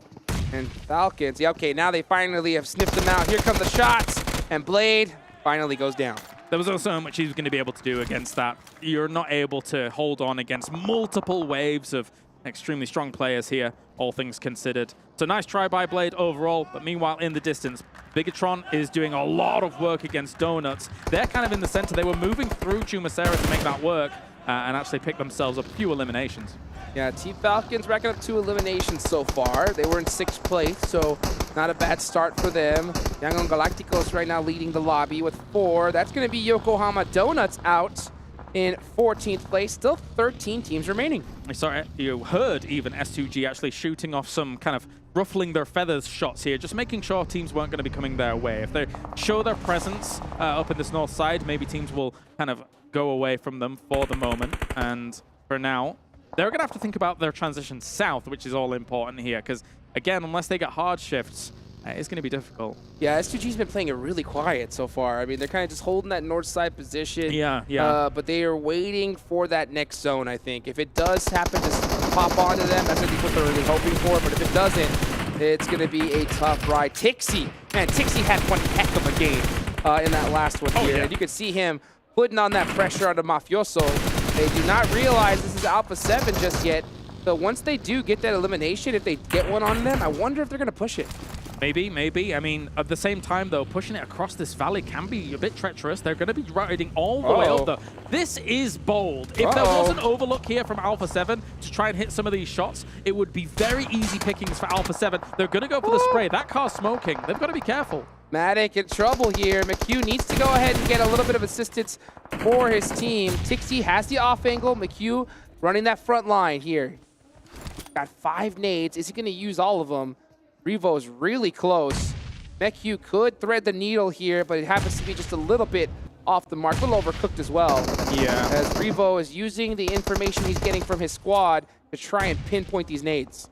And Falcons, yeah, okay, now they finally have sniffed them out. Here come the shots, and Blade finally goes down. There was also so much he was going to be able to do against that. You're not able to hold on against multiple waves of extremely strong players here, all things considered. So nice try by Blade overall, but meanwhile in the distance, Bigetron is doing a lot of work against Donuts. They're kind of in the center. They were moving through Chumacera to make that work and actually pick themselves up a few eliminations. Yeah, Team Falcons racking up 2 eliminations so far. They were in 6th place, so not a bad start for them. Yangon Galacticos right now leading the lobby with 4. That's going to be Yokohama Donuts out in 14th place. Still 13 teams remaining. Sorry, you heard even S2G actually shooting off some kind of ruffling their feathers shots here, just making sure teams weren't going to be coming their way. If they show their presence up in this north side, maybe teams will kind of go away from them for the moment. And for now. They're going to have to think about their transition south, which is all important here, because, again, unless they get hard shifts, it's going to be difficult. Yeah, S2G's been playing it really quiet so far. I mean, they're kind of just holding that north side position. Yeah. But they are waiting for that next zone, I think. If it does happen to pop onto them, that's what they're really hoping for. But if it doesn't, it's going to be a tough ride. Tixi, man, Tixi had one heck of a game in that last one here. Yeah. And you could see him putting on that pressure on the Mafioso. They do not realize this is Alpha7 just yet. So once they do get that elimination, if they get one on them, I wonder if they're going to push it. Maybe. I mean, at the same time, though, pushing it across this valley can be a bit treacherous. They're going to be riding all the way up, though. This is bold. If there was an overlook here from Alpha7 to try and hit some of these shots, it would be very easy pickings for Alpha7. They're going to go for the spray. That car's smoking. They've got to be careful. Matic in trouble here. McHugh needs to go ahead and get a little bit of assistance for his team. Tixi has the off angle. McHugh running that front line here. Got 5 nades. Is he going to use all of them? Revo is really close. McHugh could thread the needle here, but it happens to be just a little bit off the mark. A little overcooked as well. Yeah. As Revo is using the information he's getting from his squad to try and pinpoint these nades.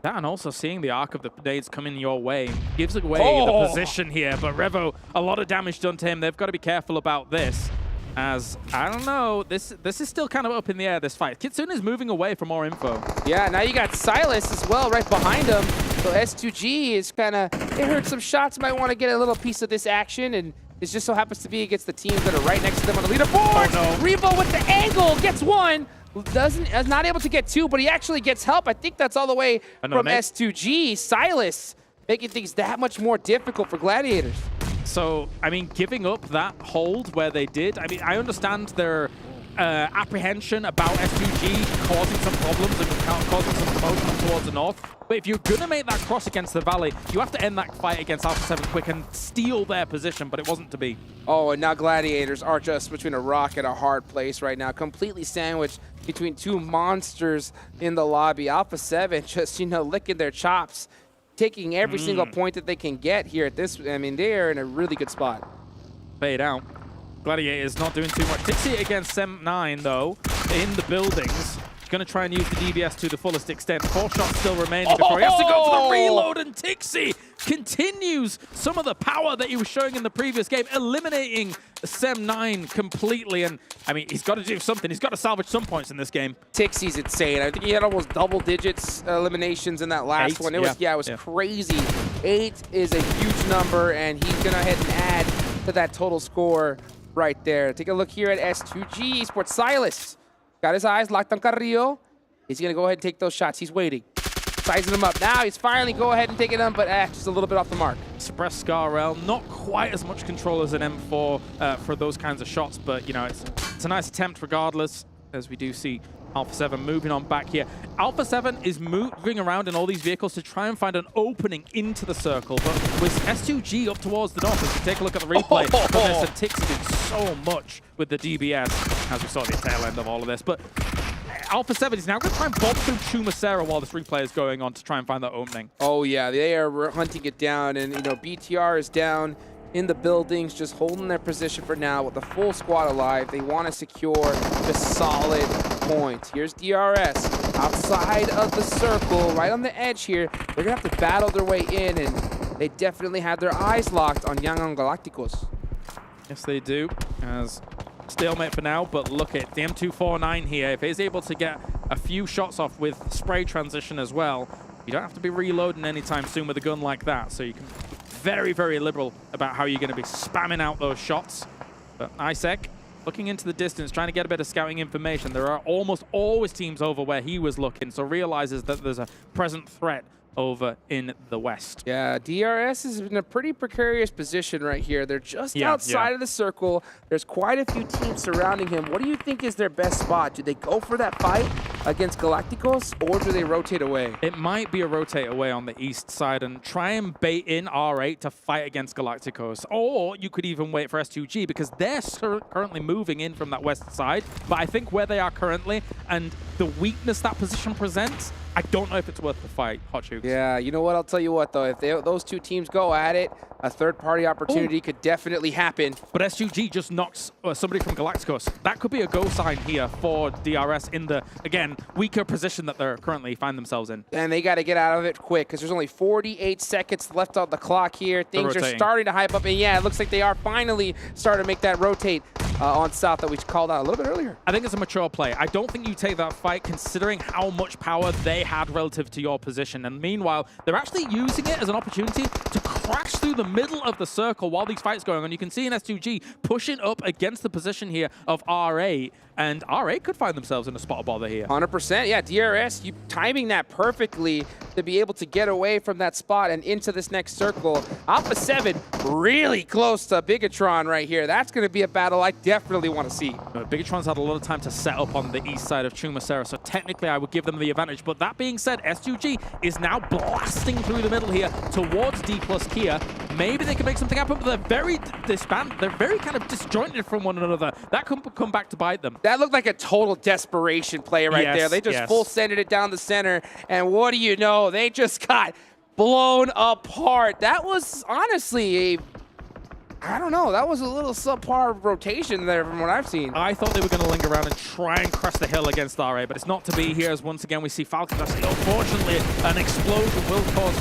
That and also seeing the arc of the nades coming your way gives away the position here. But Revo, a lot of damage done to him. They've got to be careful about this. As, I don't know, this is still kind of up in the air, this fight. Kitsune is moving away for more info. Yeah, now you got Silas as well right behind him. So S2G is kind of, they heard some shots, might want to get a little piece of this action, and it just so happens to be against the teams that are right next to them on the leaderboard. Oh, no. Revo with the angle, gets one. Is not able to get 2, but he actually gets help. I think that's all the way from S2G. Silas making things that much more difficult for Gladiators. So, I mean, giving up that hold where they did, I mean, I understand their apprehension about S2G causing some problems and causing some commotion towards the north. But if you're going to make that cross against the valley, you have to end that fight against Alpha7 quick and steal their position, but it wasn't to be. Oh, and now Gladiators are just between a rock and a hard place right now. Completely sandwiched between 2 monsters in the lobby. Alpha7 just, you know, licking their chops, taking every single point that they can get here at this. I mean, they are in a really good spot. Fade out. Gladiators not doing too much. Tixi against Sem9, though, in the buildings. Going to try and use the DBS to the fullest extent. 4 shots still remaining before he has to go for the reload, and Tixi continues some of the power that he was showing in the previous game, eliminating Sem9 completely. And, I mean, he's got to do something. He's got to salvage some points in this game. Tixi's insane. I think he had almost double digits eliminations in that last one. It was, it was crazy. 8 is a huge number, and he's going to head and add to that total score right there. Take a look here at S2G Esports. Silas got his eyes locked on Carrillo. He's going to go ahead and take those shots. He's waiting. Sizing him up. Now he's finally go ahead and taking them, but just a little bit off the mark. Suppress Scarrel, not quite as much control as an M4 for those kinds of shots, but, you know, it's a nice attempt regardless, as we do see Alpha7 moving on back here. Alpha7 is moving around in all these vehicles to try and find an opening into the circle, but with S2G up towards the north, as we take a look at the replay from this, and Tixi did so much with the DBS, as we saw at the tail end of all of this. But Alpha7 is now going to try and bomb through Chumacera while this replay is going on to try and find that opening. Oh, yeah, they are hunting it down, and, you know, BTR is down in the buildings, just holding their position for now with the full squad alive. They want to secure just solid points. Here's DRS outside of the circle, right on the edge here. They're going to have to battle their way in, and they definitely have their eyes locked on AGONxI8. Yes, they do. As stalemate for now, but look at the M249 here. If he's able to get a few shots off with spray transition as well, you don't have to be reloading anytime soon with a gun like that, so you can very, very liberal about how you're going to be spamming out those shots. But Isaac looking into the distance, trying to get a bit of scouting information. There are almost always teams over where he was looking, so realizes that there's a present threat over in the west. Yeah, DRS is in a pretty precarious position right here. They're just outside of the circle. There's quite a few teams surrounding him. What do you think is their best spot? Do they go for that fight against Galacticos, or do they rotate away? It might be a rotate away on the east side and try and bait in R8 to fight against Galacticos. Or you could even wait for S2G, because they're currently moving in from that west side. But I think where they are currently and the weakness that position presents, I don't know if it's worth the fight, Hot Chooks. Yeah, you know what? I'll tell you what, though. If those two teams go at it, a third-party opportunity could definitely happen. But SUG just knocks somebody from Galacticos. That could be a go sign here for DRS in the, again, weaker position that they're currently find themselves in. And they got to get out of it quick because there's only 48 seconds left on the clock here. Things are starting to hype up. And yeah, it looks like they are finally starting to make that rotate on South that we called out a little bit earlier. I think it's a mature play. I don't think you take that fight considering how much power they had relative to your position. And meanwhile, they're actually using it as an opportunity to crash through the middle of the circle while these fights going on. You can see in S2G pushing up against the position here of R8. And R8 could find themselves in a spot bother here. 100%. Yeah, DRS, you timing that perfectly to be able to get away from that spot and into this next circle. Alpha7 really close to Bigetron right here. That's going to be a battle I definitely want to see. Bigetron's had a lot of time to set up on the east side of Chumacera, so technically I would give them the advantage. But that being said, S2G is now blasting through the middle here towards Dplus KIA. Maybe they can make something happen, but they're very disbanded. They're very kind of disjointed from one another. That could come back to bite them. That looked like a total desperation play right there. They just full sended it down the center, and what do you know? They just got blown apart. That was honestly a, I don't know, that was a little subpar rotation there from what I've seen. I thought they were going to linger around and try and crest the hill against RA, but it's not to be here as once again we see Falcon. Unfortunately, an explosion will cause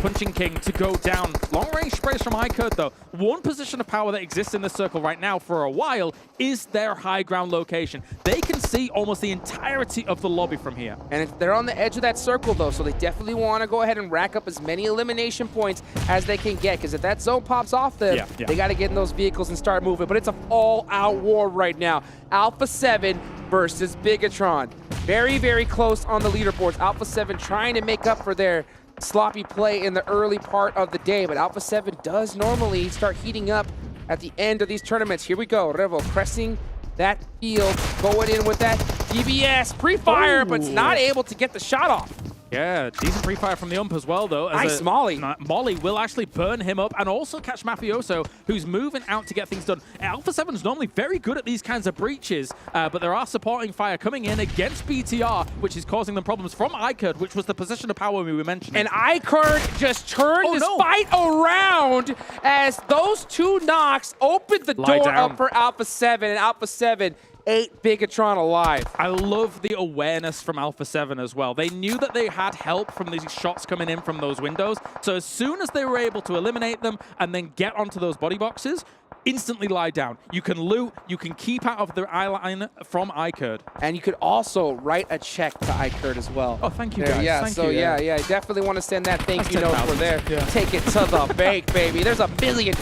Punching King to go down. Long-range sprays from iKURD, though. One position of power that exists in this circle right now for a while is their high ground location. They can see almost the entirety of the lobby from here. And they're on the edge of that circle, though, so they definitely want to go ahead and rack up as many elimination points as they can get, because if that zone pops off them, they got to get in those vehicles and start moving. But it's an all-out war right now. Alpha7 versus Bigetron. Very, very close on the leaderboards. Alpha7 trying to make up for their sloppy play in the early part of the day, but Alpha7 does normally start heating up at the end of these tournaments. Here we go. Revo pressing that field, going in with that DBS pre-fire, but not able to get the shot off. Yeah, decent pre-fire from the ump as well, though. Nice Molly. Molly will actually burn him up and also catch Mafioso, who's moving out to get things done. Alpha7's normally very good at these kinds of breaches, but there are supporting fire coming in against BTR, which is causing them problems from iKURD, which was the position of power we were mentioning. And iKURD just turned this fight around as those two knocks opened the door up for Alpha7, and Alpha7 ate Bigetron alive. I love the awareness from Alpha7 as well. They knew that they had help from these shots coming in from those windows. So as soon as they were able to eliminate them and then get onto those body boxes, instantly lie down. You can loot, you can keep out of the eye line from iKURD. And you could also write a check to iKURD as well. Oh, thank you, guys. Yeah, thank you. you. Yeah, definitely want to send that thank you note for there. Take it to the bank, baby. There's $1 million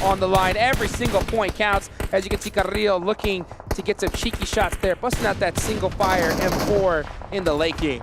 on the line. Every single point counts. As you can see, Carrillo looking to get some cheeky shots there, busting out that single fire M4 in the late game.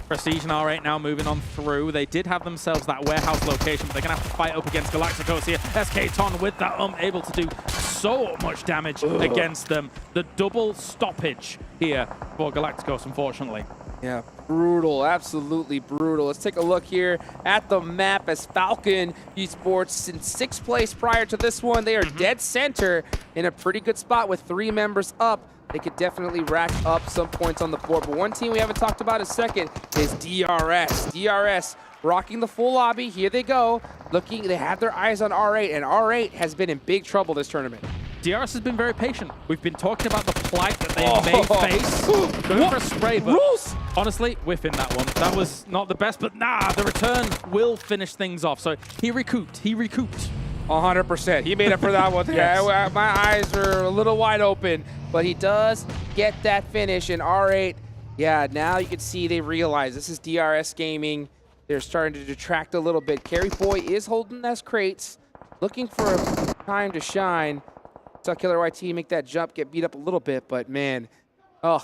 Prestige and R8 now moving on through. They did have themselves that warehouse location, but they're going to have to fight up against Galacticos here. SK Ton with that able to do so much damage against them. The double stoppage here for Galacticos, unfortunately. Yeah, brutal, absolutely brutal. Let's take a look here at the map as FaZe Esports in 6th place prior to this one. They are dead center in a pretty good spot with 3 members up. They could definitely rack up some points on the board. But one team we haven't talked about in a second is DRS. DRS rocking the full lobby. Here they go. Looking, they have their eyes on R8, and R8 has been in big trouble this tournament. DRS has been very patient. We've been talking about the plight that they may face. Going for a spray, but honestly, whiffing that one. That was not the best, but the return will finish things off. So he recouped. 100%. He made up for that one. Yeah, my eyes are a little wide open, but he does get that finish. And R8, yeah, now you can see they realize this is DRS Gaming. They're starting to detract a little bit. Carry Boy is holding those crates, looking for a time to shine. Saw Killer YT make that jump, get beat up a little bit, but man,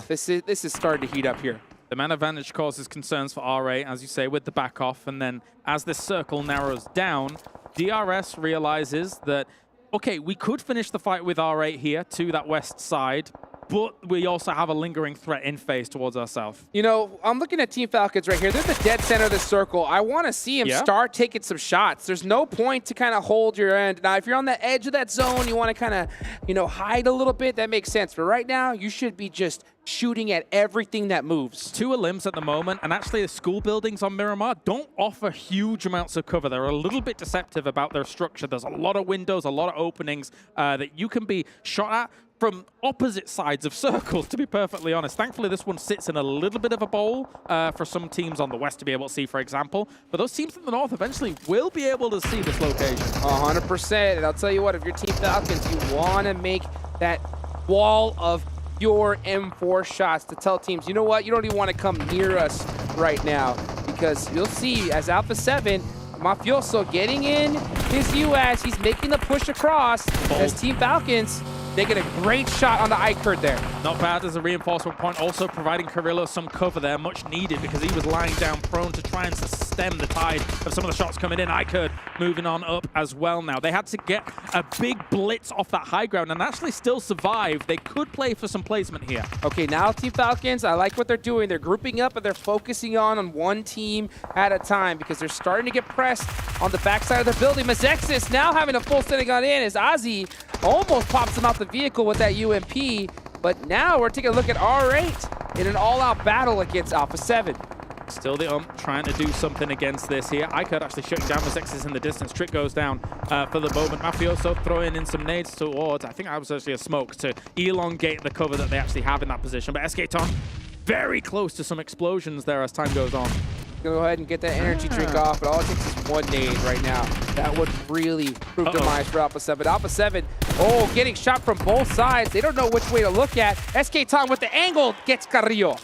this is starting to heat up here. The man advantage causes concerns for RA, as you say, with the back off, and then as this circle narrows down, DRS realizes that, okay, we could finish the fight with R8 here to that west side, but we also have a lingering threat in phase towards our south. You know, I'm looking at Team Falcons right here. They're the dead center of the circle. I want to see him start taking some shots. There's no point to kind of hold your end. Now, if you're on the edge of that zone, you want to kind of, hide a little bit, that makes sense. But right now, you should be just shooting at everything that moves. 2 limbs at the moment, and actually the school buildings on Miramar don't offer huge amounts of cover. They're a little bit deceptive about their structure. There's a lot of windows, a lot of openings that you can be shot at from opposite sides of circles, to be perfectly honest. Thankfully, this one sits in a little bit of a bowl for some teams on the west to be able to see, for example. But those teams in the north eventually will be able to see this location. 100%. And I'll tell you what, if you're Team Falcons, you want to make that wall of your M4 shots to tell teams, you know what, you don't even want to come near us right now, because you'll see as Alpha7, Mafioso getting in his US, he's making the push across as Team Falcons. They get a great shot on the iKURD there. Not bad as a reinforcement point, also providing Carrillo some cover there, much needed, because he was lying down prone to try and stem the tide of some of the shots coming in. iKURD moving on up as well now. They had to get a big blitz off that high ground and actually still survive. They could play for some placement here. Okay, now Team Falcons, I like what they're doing. They're grouping up and they're focusing on one team at a time, because they're starting to get pressed on the backside of the building. Mazexis now having a full Senegal in as Ozzy almost pops him out the vehicle with that UMP, but now we're taking a look at R8 in an all-out battle against Alpha7. Still the trying to do something against this here. iKURD actually shutting down the Zexes in the distance. Trick goes down for the moment. Mafioso throwing in some nades towards, I think that was actually a smoke, to elongate the cover that they actually have in that position. But Aton very close to some explosions there as time goes on. Go ahead and get that energy drink off, but all it takes is one nade right now. That would really prove demise for Alpha7. Alpha7, oh, getting shot from both sides. They don't know which way to look at. Tom with the angle gets Carrillo.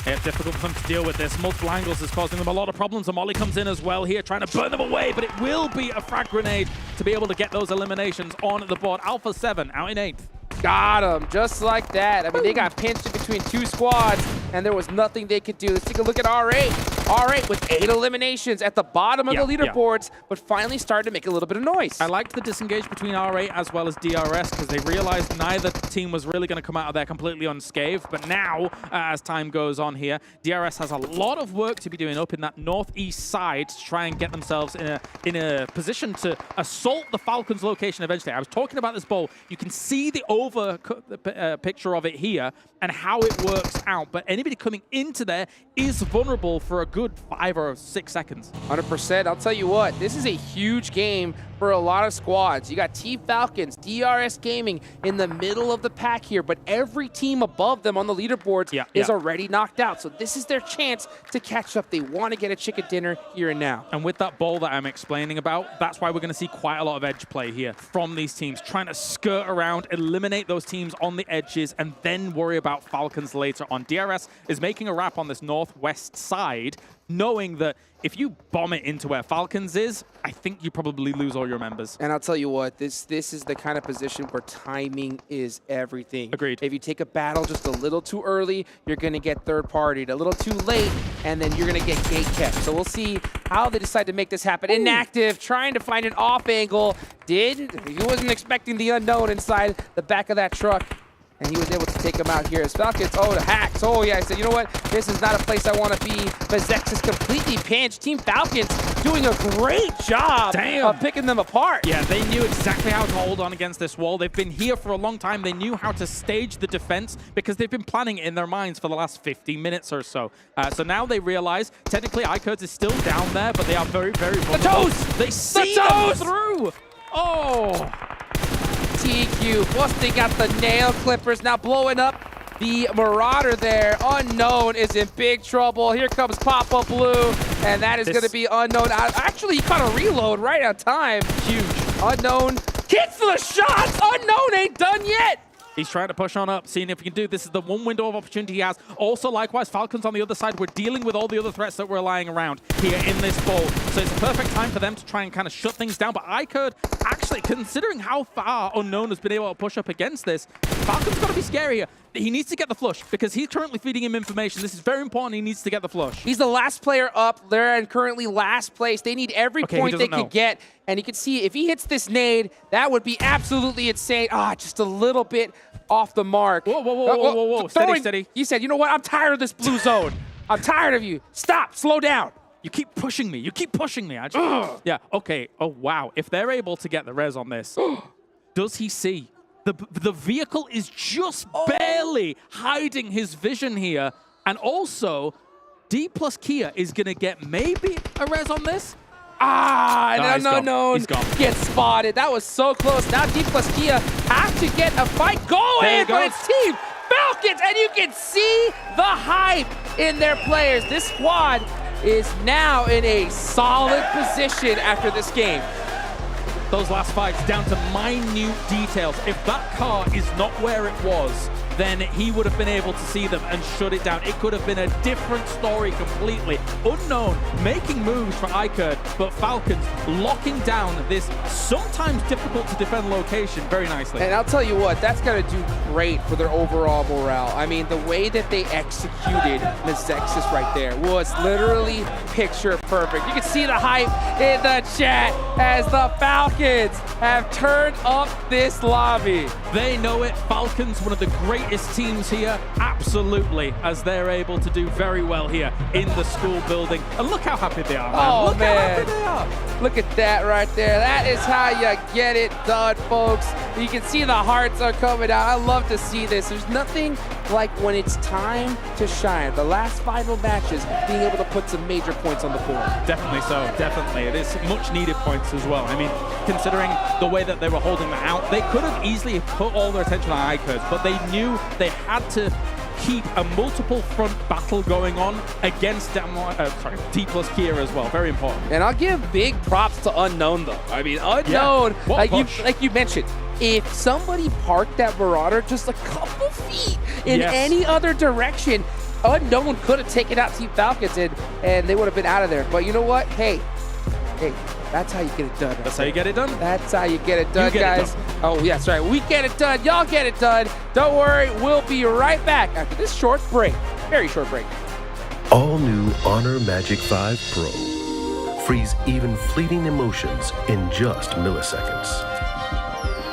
Yeah, difficult for them to deal with this. Multiple angles is causing them a lot of problems. And Molly comes in as well here, trying to burn them away, but it will be a frag grenade to be able to get those eliminations on the board. Alpha7 out in 8th. Got him, just like that. I mean, they got pinched in between 2 squads, and there was nothing they could do. Let's take a look at R8. R8 with 8 eliminations at the bottom of the leaderboards, but finally started to make a little bit of noise. I liked the disengage between R8 as well as DRS, because they realized neither team was really going to come out of there completely unscathed. But now, as time goes on here, DRS has a lot of work to be doing up in that northeast side to try and get themselves in a position to assault the Falcons location eventually. I was talking about this bowl. You can see the picture of it here and how it works out, but anybody coming into there is vulnerable for a good 5 or 6 seconds. 100%. I'll tell you what, this is a huge game for a lot of squads. You got Team Falcons, DRS Gaming in the middle of the pack here, but every team above them on the leaderboards is already knocked out. So this is their chance to catch up. They want to get a chicken dinner here and now. And with that bowl that I'm explaining about, that's why we're going to see quite a lot of edge play here from these teams, trying to skirt around, eliminate those teams on the edges, and then worry about Falcons later on. DRS is making a wrap on this northwest side, knowing that if you bomb it into where Falcons is, I think you probably lose all your members. And I'll tell you what, this is the kind of position where timing is everything. Agreed. If you take a battle just a little too early, you're going to get third-partied. A little too late, and then you're going to get gate-kept. So we'll see how they decide to make this happen. Inactive, trying to find an off angle. He wasn't expecting the unknown inside the back of that truck. And he was able to take him out here as Falcons. Oh, the hacks. Oh, yeah. I said, you know what? This is not a place I want to be. But Zex is completely pinched. Team Falcons doing a great job of picking them apart. Yeah, they knew exactly how to hold on against this wall. They've been here for a long time. They knew how to stage the defense because they've been planning it in their minds for the last 50 minutes or so. So now they realize, technically, iKURD is still down there, but they are very, very vulnerable. The toes! They see them through! Oh! TQ busting out the nail clippers, now blowing up the Marauder there. Unknown is in big trouble. Here comes Papa Blue, and that is going to be Unknown. Actually, he caught a reload right on time. Huge. Unknown hits the shots. Unknown ain't done yet. He's trying to push on up, seeing if he can do this. Is the one window of opportunity he has. Also, likewise, Falcons on the other side. We're dealing with all the other threats that we're lying around here in this bowl. So it's a perfect time for them to try and kind of shut things down. But iKURD, actually, considering how far Unknown has been able to push up against this, Falcon's got to be scarier. He needs to get the flush because he's currently feeding him information. This is very important. He needs to get the flush. He's the last player up there and currently last place. They need every point they can get. And you can see if he hits this nade, that would be absolutely insane. Just a little bit off the mark. Whoa. Steady. He said, you know what? I'm tired of this blue zone. I'm tired of you. Stop. Slow down. You keep pushing me. Yeah, okay. Oh, wow. If they're able to get the res on this, does he see The vehicle is just barely hiding his vision here. And also, Dplus KIA is going to get maybe a res on this. No. Gets spotted. That was so close. Now Dplus KIA have to get a fight going, but it's Team Falcons, and you can see the hype in their players. This squad is now in a solid position after this game. Those last fights down to minute details. If that car is not where it was, then he would have been able to see them and shut it down. It could have been a different story completely. Unknown making moves for iKURD, but Falcons locking down this sometimes difficult to defend location very nicely. And I'll tell you what, that's going to do great for their overall morale. I mean, the way that they executed the Zexus right there was literally picture perfect. You can see the hype in the chat as the Falcons have turned up this lobby. They know it. Falcons, one of the greatest teams here, absolutely, as they're able to do very well here in the school building. And look how happy they are, man. Oh, look man. how happy they are. Look at that right there. That is how you get it done, folks. You can see the hearts are coming out. I love to see this. There's nothing like when it's time to shine. The last final matches, being able to put some major points on the board. Definitely so, definitely. It is much needed points as well. I mean, considering the way that they were holding that out, they could have easily put all their attention on iKURD, but they knew they had to keep a multiple front battle going on against Dplus KIA as well. Very important. And I'll give big props to Unknown, though. I mean, Unknown, like you mentioned, if somebody parked that Marauder just a couple feet in any other direction, Unknown could have taken out Team Falcons and they would have been out of there. But you know what? Hey, that's how you get it done. That's how you get it done? That's how you get it done, guys. Oh, yeah, that's right. We get it done. Y'all get it done. Don't worry. We'll be right back after this short break. Very short break. All new Honor Magic 5 Pro. Freeze even fleeting emotions in just milliseconds.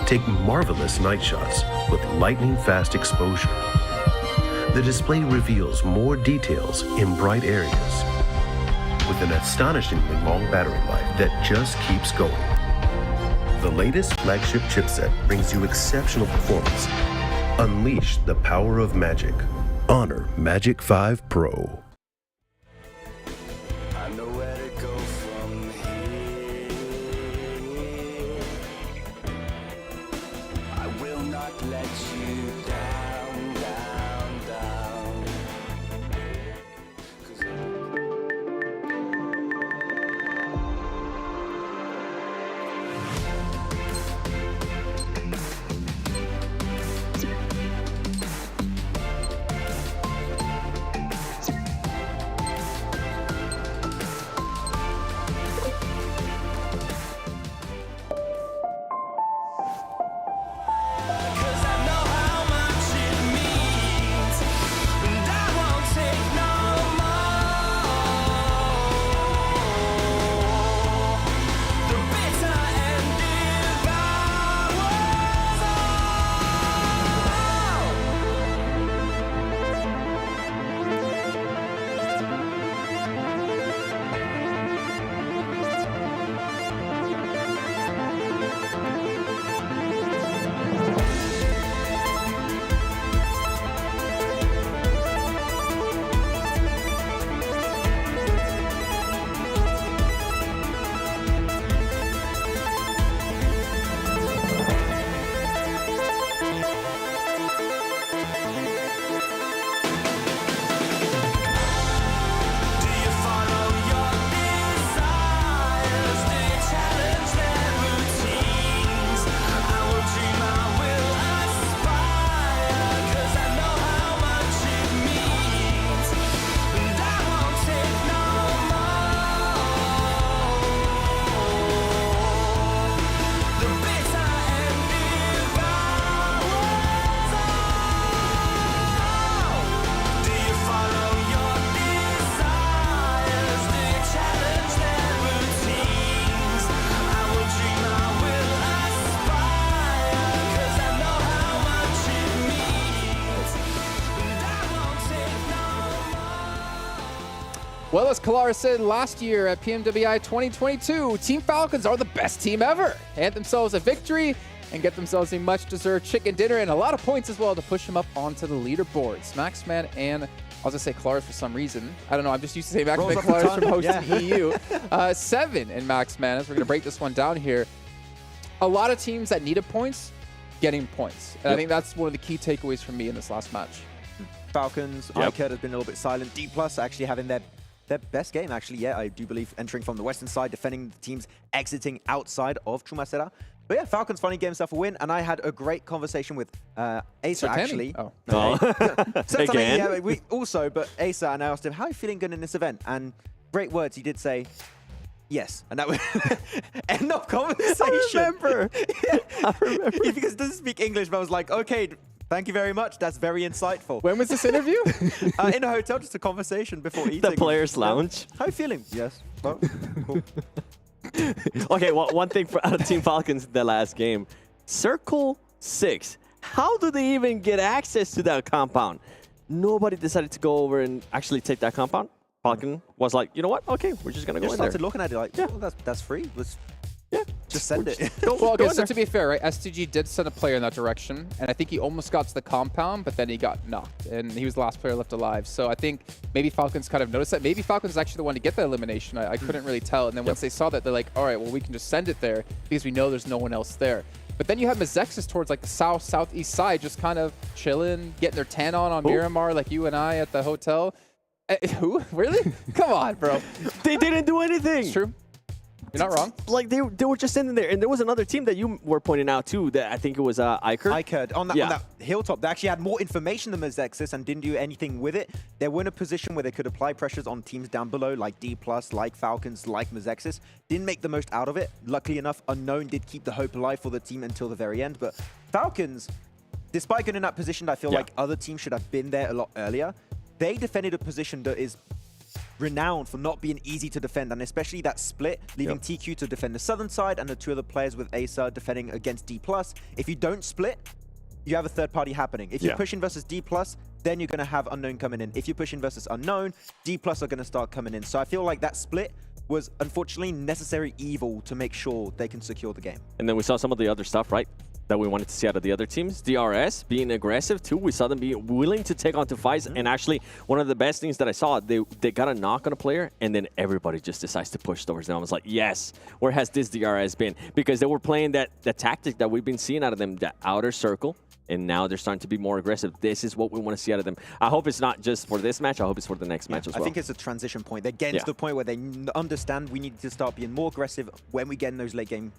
Take marvelous night shots with lightning-fast exposure. The display reveals more details in bright areas, with an astonishingly long battery life that just keeps going. The latest flagship chipset brings you exceptional performance. Unleash the power of magic. Honor Magic 5 Pro. I know where to go from here. I will not let you down, down, down. Well, as Kalara said last year at PMWI 2022, Team Falcons are the best team ever. Hand themselves a victory and get themselves a much-deserved chicken dinner and a lot of points as well to push them up onto the leaderboards. Maxman and, I was going to say Klars for some reason. I don't know, I'm just used to saying Maxman and Klars from hosting EU. 7 in Maxman as we're going to break this one down here. A lot of teams that needed points, getting points. And I think that's one of the key takeaways from me in this last match. Falcons, iKURD has been a little bit silent. Dplus actually having their best game, actually, I do believe, entering from the western side, defending the teams exiting outside of Trumasera. But yeah, Falcons finally gave himself a win, and I had a great conversation with Asa, actually. Oh. Again? Yeah, we also, but Asa, and I asked him, how are you feeling good in this event? And great words, he did say, yes. And that was end of conversation. I remember. I remember. Because he doesn't speak English, but I was like, okay, thank you very much. That's very insightful. When was this interview? In a hotel, just a conversation before eating. The players' lounge. How are you feeling? Yes. Oh, cool. Okay, well, one thing for Team Falcons the last game. Circle 6. How do they even get access to that compound? Nobody decided to go over and actually take that compound. Falcon was like, you know what? Okay, we're just going to go in there. Started looking at it like, well, that's free. Let's just send it. Well, okay, so to be fair, right, STG did send a player in that direction, and I think he almost got to the compound, but then he got knocked, and he was the last player left alive. So I think maybe Falcons kind of noticed that. Maybe Falcons is actually the one to get the elimination. I couldn't really tell. And then once they saw that, they're like, all right, well, we can just send it there because we know there's no one else there. But then you have Mezexis towards like the southeast side, just kind of chilling, getting their tan on Miramar, like you and I at the hotel. Who? Really? Come on, bro. They didn't do anything. It's true. You're not wrong. Like, they were just sitting there. And there was another team that you were pointing out, too, that I think it was iKURD. iKURD. On that hilltop, they actually had more information than Mezexis and didn't do anything with it. They were in a position where they could apply pressures on teams down below, like Dplus, like Falcons, like Mezexis. Didn't make the most out of it. Luckily enough, Unknown did keep the hope alive for the team until the very end. But Falcons, despite getting in that position, I feel like other teams should have been there a lot earlier. They defended a position that is renowned for not being easy to defend, and especially that split, leaving TQ to defend the southern side and the two other players with Asa defending against Dplus. If you don't split, you have a third party happening. If you're pushing versus Dplus, then you're going to have Unknown coming in. If you're pushing versus Unknown, Dplus are going to start coming in. So I feel like that split was unfortunately necessary evil to make sure they can secure the game. And then we saw some of the other stuff, right, that we wanted to see out of the other teams. DRS being aggressive too. We saw them be willing to take on to FaZe. And actually, one of the best things that I saw, they got a knock on a player, and then everybody just decides to push towards them. I was like, yes, where has this DRS been? Because they were playing the tactic that we've been seeing out of them, the outer circle. And now they're starting to be more aggressive. This is what we want to see out of them. I hope it's not just for this match. I hope it's for the next match as well. I think it's a transition point. They're getting to the point where they understand we need to start being more aggressive when we get in those late game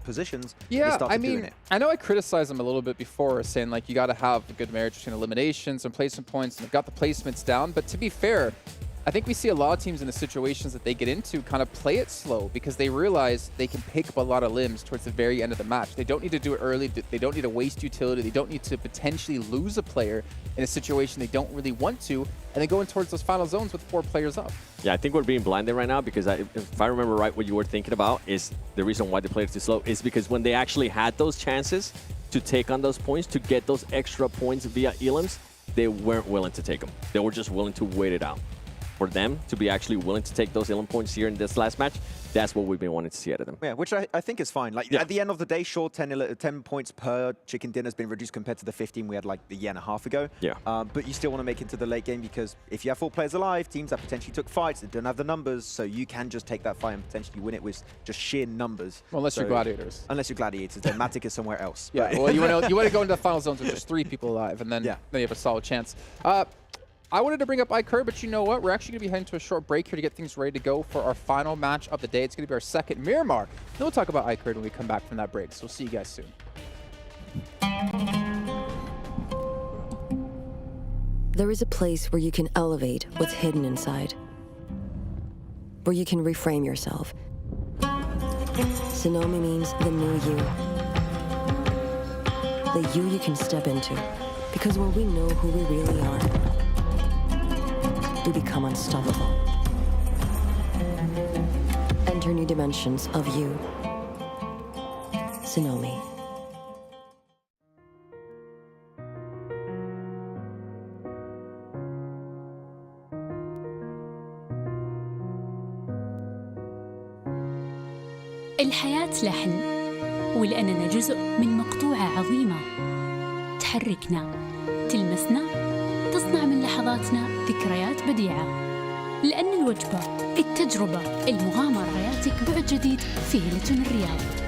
positions. Yeah, I mean, I know I criticized them a little bit before, saying like you got to have a good marriage between eliminations and placement points, and they've got the placements down. But to be fair, I think we see a lot of teams in the situations that they get into kind of play it slow because they realize they can pick up a lot of limbs towards the very end of the match. They don't need to do it early. They don't need to waste utility. They don't need to potentially lose a player in a situation they don't really want to, and then going towards those final zones with 4 players up. Yeah, I think we're being blinded right now because if I remember right, what you were thinking about is the reason why they played it too slow is because when they actually had those chances to take on those points, to get those extra points via elims, they weren't willing to take them. They were just willing to wait it out. For them to be actually willing to take those elim points here in this last match, that's what we've been wanting to see out of them. Yeah, which I think is fine. Like at the end of the day, sure, 10 points per chicken dinner has been reduced compared to the 15 we had like a year and a half ago. Yeah. But you still want to make it to the late game because if you have 4 players alive, teams that potentially took fights, they don't have the numbers, so you can just take that fight and potentially win it with just sheer numbers. Well, unless you're Gladiators. Unless you're Gladiators, then Matic is somewhere else. Yeah, well, you want to go into the final zones with just 3 people alive, and then you have a solid chance. I wanted to bring up iKURD, but you know what? We're actually going to be heading to a short break here to get things ready to go for our final match of the day. It's going to be our second Miramar. Then we'll talk about iKURD when we come back from that break. So we'll see you guys soon. There is a place where you can elevate what's hidden inside, where you can reframe yourself. Sonomi means the new you. The you can step into. Because when we know who we really are, we become unstoppable. Enter new dimensions of you. Sonomi. الحياة لحن ولأننا جزء من مقطوعة عظيمة تحركنا، تلمسنا، تصنع من لحظاتنا ذكريات بديعة. لأن الوجبة، التجربة، المغامرة، حياتك بعد جديد في هيلتون الرياض.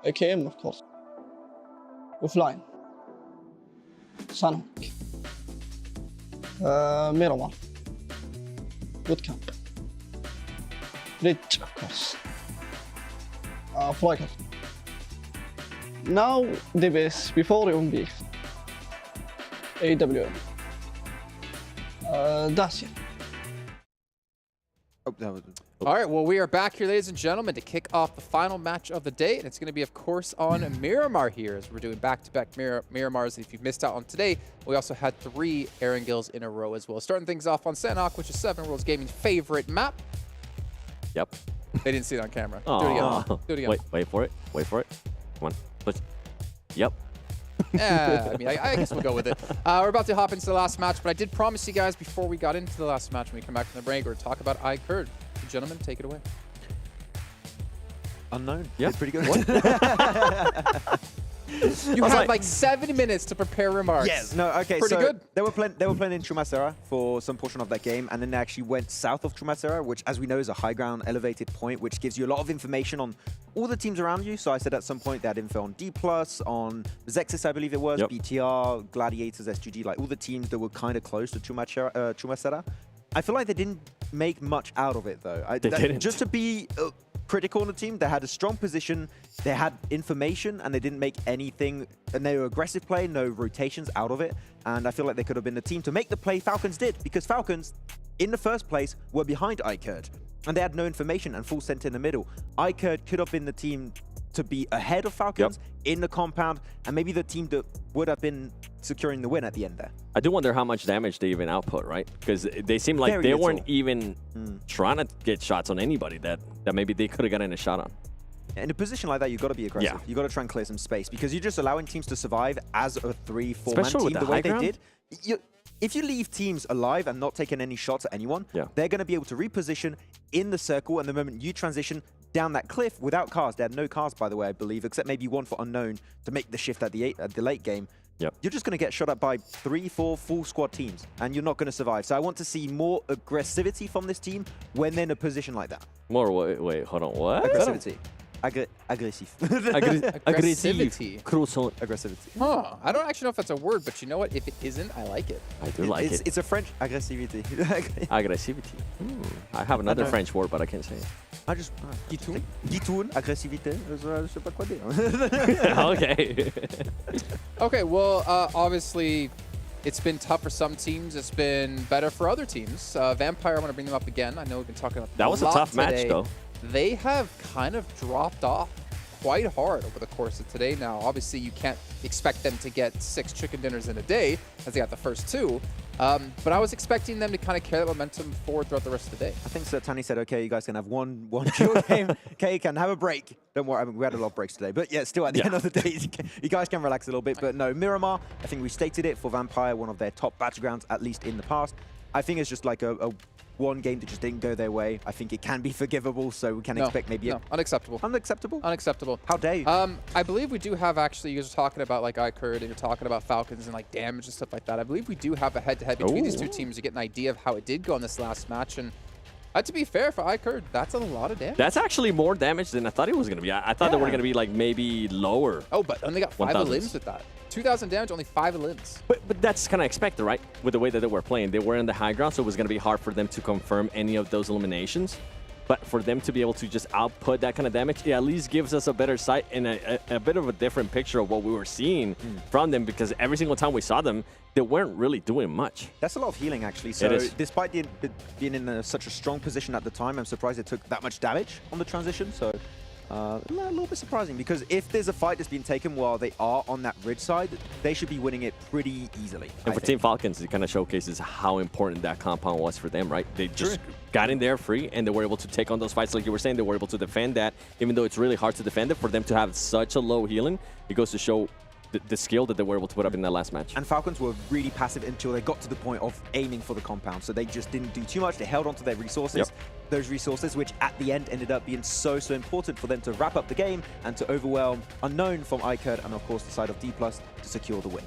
AKM, of course. Offline. Sunhawk. Miramar. Bootcamp. Ridge, of course. Flagship. Now DBS, before UMB. AWM. That's it. All right, well, we are back here, ladies and gentlemen, to kick off the final match of the day. And it's going to be, of course, on Miramar here, as we're doing back-to-back Miramars. If you've missed out on today, we also had 3 Erangels in a row as well. Starting things off on Sanhok, which is 7 Worlds Gaming's favorite map. Yep. They didn't see it on camera. Do it again. Do it again. Wait for it. Wait for it. Come on. Push. Yep. Yeah, I mean, I guess we'll go with it. We're about to hop into the last match, but I did promise you guys before we got into the last match, when we come back from the break, we're going to talk about iKURD. Gentlemen, take it away. Unknown. Yeah. It's pretty good. You had like 7 minutes to prepare remarks. Yes. No. Okay. Pretty so good. They were playing in Trumasera for some portion of that game, and then they actually went south of Trumasera, which, as we know, is a high ground, elevated point, which gives you a lot of information on all the teams around you. So I said at some point they had info on Dplus, on Zexis, I believe it was, BTR, Gladiators, SGG, like all the teams that were kind of close to Trumasera. I feel like they didn't make much out of it, though. They didn't. Just to be critical on the team, they had a strong position, they had information, and they didn't make anything, and they were aggressive play, no rotations out of it. And I feel like they could have been the team to make the play Falcons did, because Falcons, in the first place, were behind iKURD, and they had no information and full center in the middle. iKURD could have been the team to be ahead of Falcons in the compound, and maybe the team that would have been securing the win at the end there. I do wonder how much damage they even output, right? Because they seem like they weren't even trying to get shots on anybody that maybe they could have gotten a shot on. In a position like that, you've got to be aggressive. Yeah. You've got to try and clear some space, because you're just allowing teams to survive as a 3-4-man team the way they did. If you leave teams alive and not taking any shots at anyone, they're going to be able to reposition in the circle, and the moment you transition down that cliff without cars, they had no cars, by the way, I believe, except maybe one for Unknown to make the shift at the late game. You're just going to get shot at by 3-4 full squad teams, and you're not going to survive. So I want to see more aggressivity from this team when they're in a position like that. More, wait, hold on, what? Aggressivity. Aggressive. Aggressivity. Croissant. Aggressivity. Huh. I don't actually know if that's a word, but you know what? If it isn't, I like it. I do like it. It's a French aggressivity. Aggressivity. I have another French word, but I can't say it. I just... Guitoun, agressivité. Je sais pas quoi dire. Okay. Okay, well, obviously, it's been tough for some teams. It's been better for other teams. Vampire, I want to bring them up again. I know we've been talking about them That was a tough match, though. They have kind of dropped off quite hard over the course of today. Now, obviously, you can't expect them to get 6 chicken dinners in a day, as they got the first 2. But I was expecting them to kind of carry that momentum forward throughout the rest of the day. I think Sir Tani said, okay, you guys can have one short game. Okay, you can have a break. Don't worry, I mean, we had a lot of breaks today. But yeah, still at the end of the day, you guys can relax a little bit. But no, Miramar, I think we stated it for Vampire, one of their top battlegrounds, at least in the past. I think it's just like a one game that just didn't go their way. I think it can be forgivable, so we can expect maybe unacceptable. Unacceptable? Unacceptable. How dare you? I believe we do have, actually, you guys are talking about like iKURD, and you're talking about Falcons and like damage and stuff like that. I believe we do have a head-to-head between these two teams to get an idea of how it did go in this last match. And to be fair, for iKURD, that's a lot of damage. That's actually more damage than I thought it was going to be. I thought they were going to be like maybe lower. Oh, but only got 5 elims with that. 2,000 damage, only 5 elims. But that's kind of expected, right? With the way that they were playing. They were in the high ground, so it was going to be hard for them to confirm any of those eliminations. But for them to be able to just output that kind of damage, it at least gives us a better sight and a bit of a different picture of what we were seeing from them, because every single time we saw them, they weren't really doing much. That's a lot of healing, actually. So despite being in such a strong position at the time, I'm surprised they took that much damage on the transition. So a little bit surprising, because if there's a fight that's been taken while they are on that ridge side, they should be winning it pretty easily. And for Team Falcons, it kind of showcases how important that compound was for them, right? They just got in there free, and they were able to take on those fights. Like you were saying, they were able to defend that, even though it's really hard to defend it. For them to have such a low healing, it goes to show the skill that they were able to put up in that last match. And Falcons were really passive until they got to the point of aiming for the compound. So they just didn't do too much. They held on to their resources. Those resources, which at the end ended up being so important for them to wrap up the game and to overwhelm Unknown from iKURD, and of course the side of Dplus to secure the win.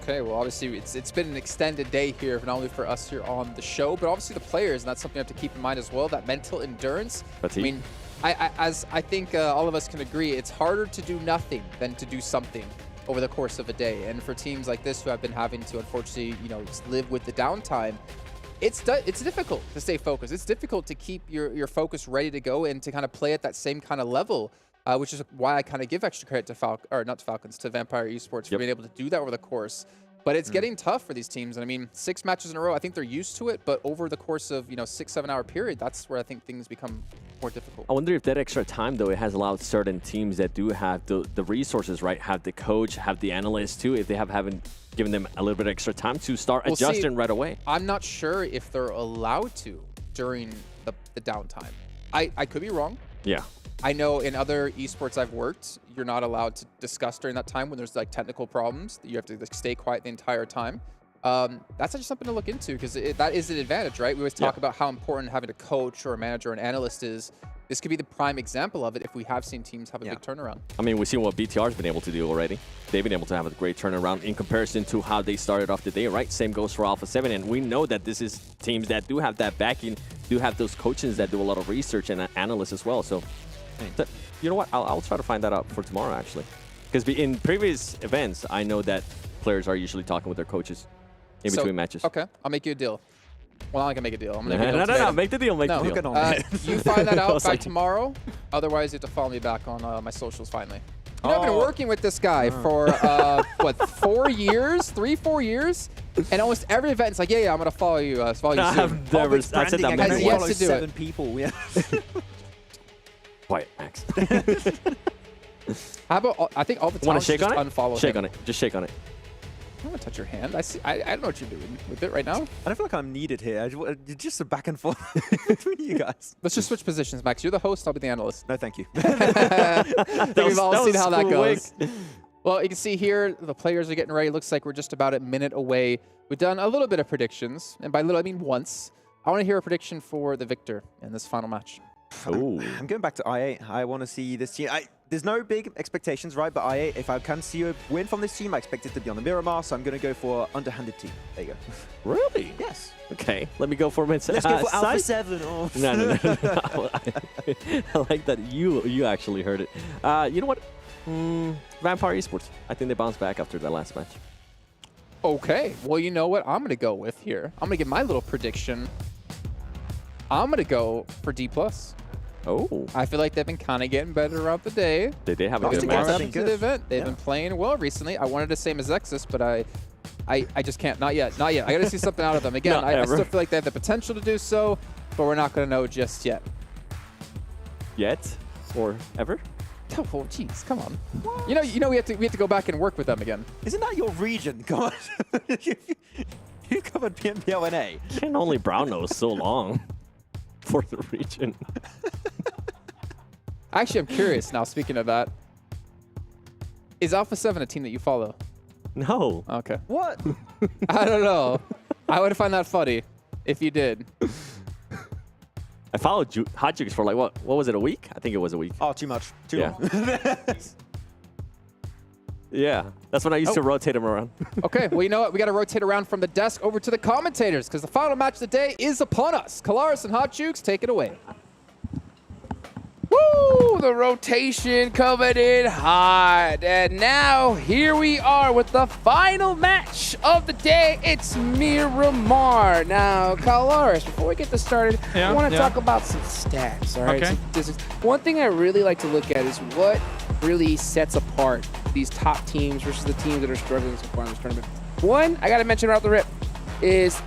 Okay, well, obviously, it's been an extended day here, not only for us here on the show, but obviously the players, and that's something you have to keep in mind as well, that mental endurance. Fatigue. I mean, as I think all of us can agree, it's harder to do nothing than to do something over the course of a day. And for teams like this who have been having to, unfortunately, live with the downtime, it's difficult to stay focused. It's difficult to keep your focus ready to go and to kind of play at that same kind of level, which is why I kind of give extra credit to to Vampire Esports for being able to do that over the course. But it's getting tough for these teams. And I mean, 6 matches in a row, I think they're used to it. But over the course of, 6-7 hour period, that's where I think things become more difficult. I wonder if that extra time, though, it has allowed certain teams that do have the resources, right? Have the coach, have the analysts, too, if they haven't given them a little bit extra time to start adjusting right away. I'm not sure if they're allowed to during the downtime. I could be wrong. Yeah. I know in other esports I've worked, you're not allowed to discuss during that time when there's like technical problems. You have to stay quiet the entire time. That's just something to look into because that is an advantage, right? We always talk about how important having a coach or a manager or an analyst is. This could be the prime example of it if we have seen teams have a big turnaround. I mean, we've seen what BTR's been able to do already. They've been able to have a great turnaround in comparison to how they started off the day, right? Same goes for Alpha7, and we know that this is teams that do have that backing, do have those coaches that do a lot of research and analysts as well. So, you know what? I'll try to find that out for tomorrow, actually. Because in previous events, I know that players are usually talking with their coaches in between matches. Okay, I'll make you a deal. Well, I can make a deal. I'm gonna no, make the deal. Make the deal. You find that out by tomorrow. Otherwise, you have to follow me back on my socials finally. I've been working with this guy for, what, 4 years? 3-4 years? And almost every event, it's like, yeah, I'm going to follow you. Follow you soon. I said that has yet to do 7 it. people. Yeah. Quiet, Max. How about, I think all the time just unfollow Shake him. on it. Just shake on it. I don't want to touch your hand. I don't know what you're doing with it right now. I don't feel like I'm needed here. Just a back and forth between you guys. Let's just switch positions, Max. You're the host. I'll be the analyst. No, thank you. I think we've all seen how that goes. Well, you can see here, the players are getting ready. Looks like we're just about a minute away. We've done a little bit of predictions. And by little, I mean once. I want to hear a prediction for the victor in this final match. Ooh. I'm going back to i8. I want to see this team. There's no big expectations, right? But i8, if I can see a win from this team, I expect it to be on the Miramar, so I'm going to go for underhanded team. There you go. Really? Yes. Okay, let me go for my Let's go for Alpha7. Oh. No. I like that you actually heard it. You know what? Vampire Esports. I think they bounced back after that last match. Okay. Well, you know what I'm going to go with here? I'm going to give my little prediction. I'm going to go for Dplus. Oh. I feel like they've been kind of getting better throughout the day. They did have a good match. They've been playing well recently. I wanted to say Mezexus, but I just can't. Not yet. Not yet. I got to see something out of them. Again, I still feel like they have the potential to do so, but we're not going to know just yet. Yet? Or ever? Oh, jeez, come on. What? You know, we have to go back and work with them again. Isn't that your region? Come on. You covered PMWI. Can only brown nose so long for the region. Actually, I'm curious now, speaking of that. Is Alpha7 a team that you follow? No. Okay. What? I don't know. I would find that funny if you did. I followed Hot Jukes for like, what was it, a week? I think it was a week. Oh, too much. Too long. Yeah, that's when I used to rotate him around. Okay, well, you know what? We got to rotate around from the desk over to the commentators because the final match of the day is upon us. Kalaris and Hot Jukes, take it away. Woo! The rotation coming in hot. And now, here we are with the final match of the day. It's Miramar. Now, Kalaris, before we get this started, I want to talk about some stats, all right? Okay. So one thing I really like to look at is what really sets apart these top teams versus the teams that are struggling so far in this tournament. One, I got to mention right off the rip, is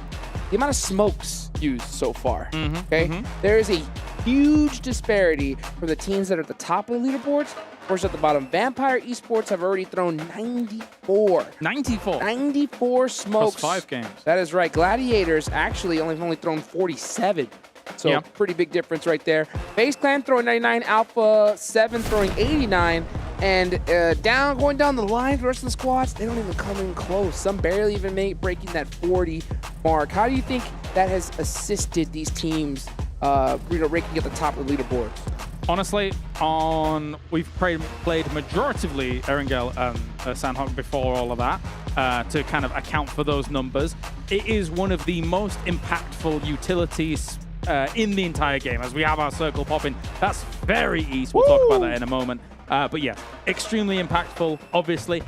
the amount of smokes used so far, okay? There is a huge disparity from the teams that are at the top of the leaderboards versus at the bottom. Vampire Esports have already thrown 94. 94? 94 smokes. Plus 5 games. That is right. Gladiators actually only thrown 47. So pretty big difference right there. FaZe Clan throwing 99, Alpha7 throwing 89. And going down the line, the rest of the squads, they don't even come in close. Some barely even breaking that 40 mark. How do you think that has assisted these teams ranking at the top of the leaderboards? Honestly, we've played majoritively Erangel and Sandhawk before all of that to kind of account for those numbers. It is one of the most impactful utilities in the entire game as we have our circle popping. That's very easy. We'll talk about that in a moment. But yeah, extremely impactful, obviously.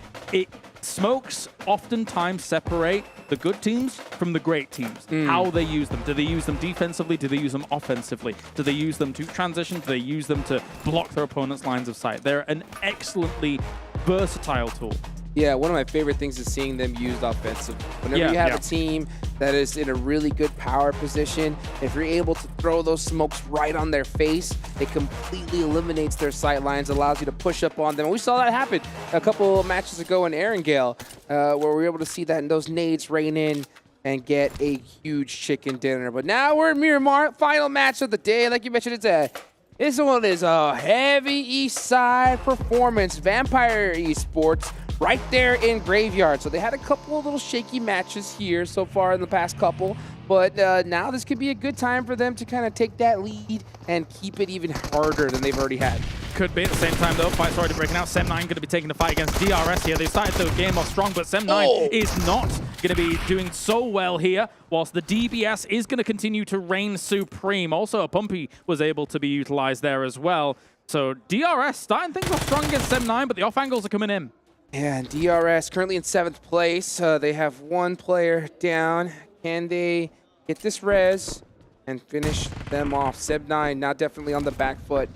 Smokes oftentimes separate the good teams from the great teams. How they use them. Do they use them defensively? Do they use them offensively? Do they use them to transition? Do they use them to block their opponent's lines of sight? They're an excellently versatile tool. Yeah, one of my favorite things is seeing them used offensively. Whenever you have a team that is in a really good power position, if you're able to throw those smokes right on their face, it completely eliminates their sight lines, allows you to push up on them. And we saw that happen a couple of matches ago in Erangel, where we were able to see that and those nades rain in and get a huge chicken dinner. But now we're in Miramar, final match of the day. Like you mentioned, this one is a heavy east side performance. Vampire Esports right there in Graveyard. So they had a couple of little shaky matches here so far in the past couple, but now this could be a good time for them to kind of take that lead and keep it even harder than they've already had. Could be at the same time, though. Fight's already breaking out. Sem9 going to be taking the fight against DRS here. They started the game off strong, but Sem9 is not going to be doing so well here, whilst the DBS is going to continue to reign supreme. Also, a Pumpy was able to be utilized there as well. So DRS starting things off strong against Sem9, but the off angles are coming in. Yeah, and DRS currently in 7th place. They have one player down. Can they get this res and finish them off? Sem9 now definitely on the back foot,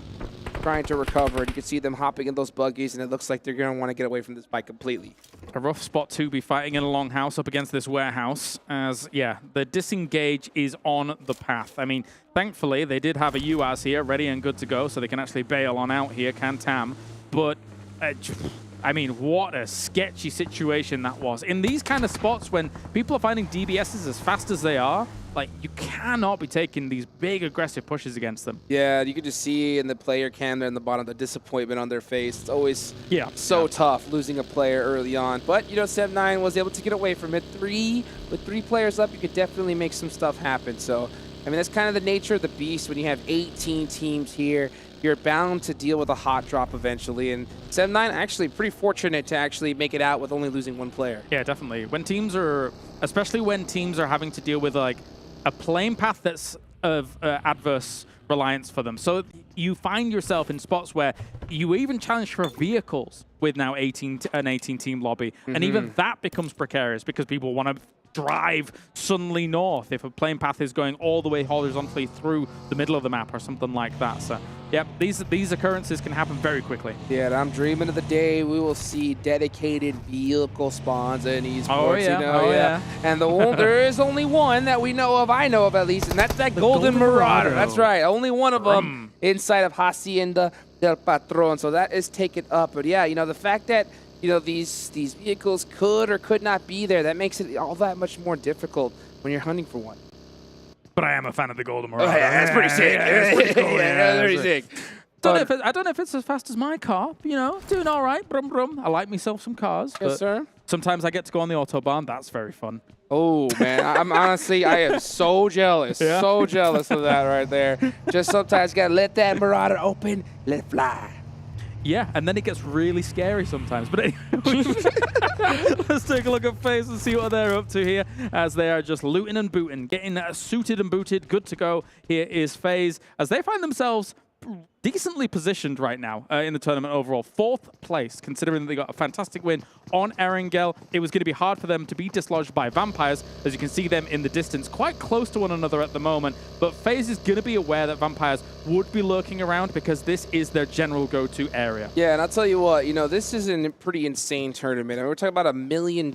trying to recover. You can see them hopping in those buggies, and it looks like they're going to want to get away from this bike completely. A rough spot to be fighting in a longhouse up against this warehouse, as, yeah, the disengage is on the path. I mean, thankfully, they did have a UAS here ready and good to go, so they can actually bail on out here, Can-Tam. But I mean, what a sketchy situation that was. In these kind of spots, when people are finding DBSs as fast as they are, like, you cannot be taking these big aggressive pushes against them. Yeah, you can just see in the player cam there in the bottom the disappointment on their face. It's always so tough losing a player early on. But, you know, Sem9 was able to get away from it. With three players up, you could definitely make some stuff happen. So, I mean, that's kind of the nature of the beast when you have 18 teams here. You're bound to deal with a hot drop eventually, and Sem9 actually pretty fortunate to actually make it out with only losing one player. Yeah, definitely. When teams are, especially when teams are having to deal with like a playing path that's of adverse reliance for them. So you find yourself in spots where you even challenge for vehicles with now an 18-team lobby, and even that becomes precarious because people want to drive suddenly north if a playing path is going all the way horizontally through the middle of the map or something like that. So, yep, these occurrences can happen very quickly. Yeah, and I'm dreaming of the day we will see dedicated vehicle spawns in esports. Oh, yeah. You know, And there is only one that we know of, I know of at least, and that's that Golden Marauder. That's right, only one of them inside of Hacienda del Patron. So that is taken up. But yeah, you know, the fact that these vehicles could or could not be there, that makes it all that much more difficult when you're hunting for one. But I am a fan of the Golden Marauder. Oh, yeah, that's pretty sick. That's pretty cool. That's pretty sick. I don't know if it's as fast as my car, you know, doing all right, brum brum. I like myself some cars. Yes, sir. Sometimes I get to go on the Autobahn. That's very fun. Oh, man. I am so jealous. Yeah? So jealous of that right there. Just sometimes you got to let that Marauder open, let it fly. Yeah, and then it gets really scary sometimes. But anyway, let's take a look at FaZe and see what they're up to here as they are just looting and booting, getting suited and booted, good to go. Here is FaZe as they find themselves decently positioned right now in the tournament overall. 4th place, considering that they got a fantastic win on Erangel. It was going to be hard for them to be dislodged by Vampires, as you can see them in the distance, quite close to one another at the moment. But FaZe is going to be aware that Vampires would be lurking around because this is their general go-to area. Yeah, and I'll tell you what, you know, this is a pretty insane tournament. And we're talking about $1 million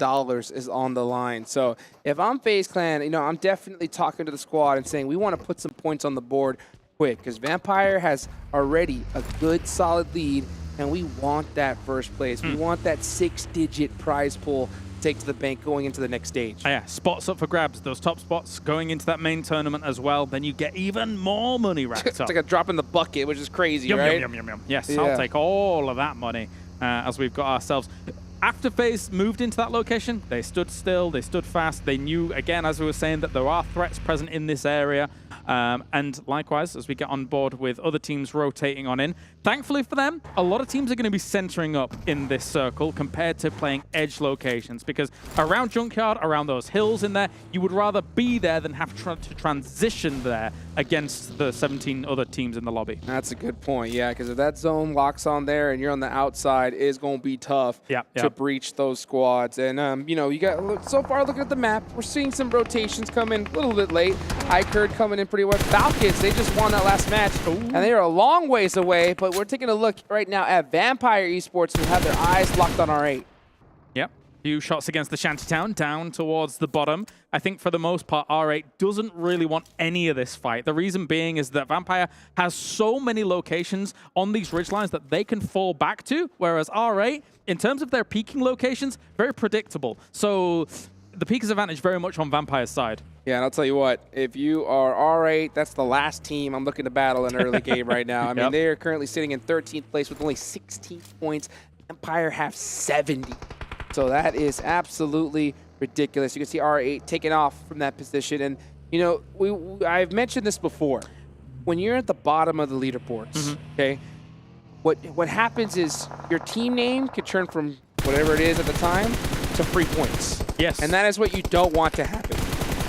is on the line. So if I'm FaZe Clan, you know, I'm definitely talking to the squad and saying we want to put some points on the board quick, because Vampire has already a good solid lead, and we want that first place. We want that 6-digit prize pool to take to the bank going into the next stage. Yeah, spots up for grabs. Those top spots going into that main tournament as well. Then you get even more money racked up. It's like a drop in the bucket, which is crazy, right? Yum. Yes, I'll take all of that money as we've got ourselves. After FaZe moved into that location, they stood still, they stood fast. They knew, again, as we were saying, that there are threats present in this area. And likewise, as we get on board with other teams rotating on in, Thankfully for them, a lot of teams are going to be centering up in this circle compared to playing edge locations, because around Junkyard, around those hills in there, you would rather be there than have to transition there against the 17 other teams in the lobby. That's a good point, yeah, because if that zone locks on there and you're on the outside, it's going to be tough to breach those squads. And, you know, you got, so far looking at the map, we're seeing some rotations come in a little bit late. iKURD coming in pretty well. Falcons, they just won that last match, and they are a long ways away, but we're taking a look right now at Vampire Esports, who have their eyes locked on R8. Yep. Few shots against the Shantytown, down towards the bottom. I think for the most part, R8 doesn't really want any of this fight. The reason being is that Vampire has so many locations on these ridgelines that they can fall back to, whereas R8, in terms of their peaking locations, very predictable. So the peak is advantage very much on Vampire's side. Yeah, and I'll tell you what, if you are R8, that's the last team I'm looking to battle in an early game right now. I mean, they are currently sitting in 13th place with only 16 points. Empire have 70. So that is absolutely ridiculous. You can see R8 taking off from that position. And, you know, I've mentioned this before. When you're at the bottom of the leaderboards, okay, what happens is your team name could turn from whatever it is at the time to free points. Yes. And that is what you don't want to happen.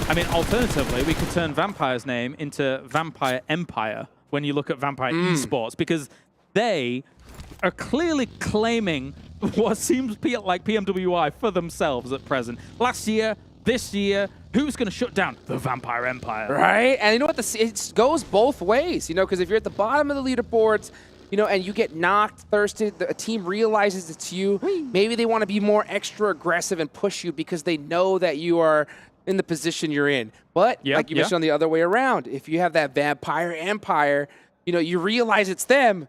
I mean, alternatively, we could turn Vampire's name into Vampire Empire when you look at Vampire Esports, because they are clearly claiming what seems like PMWI for themselves at present. Last year, this year, who's going to shut down the Vampire Empire? Right? And you know what? It goes both ways, you know, because if you're at the bottom of the leaderboards, you know, and you get knocked, thirsted, a team realizes it's you, maybe they want to be more extra aggressive and push you because they know that you are in the position you're in. But like you mentioned on the other way around, if you have that Vampire Empire, you know, you realize it's them,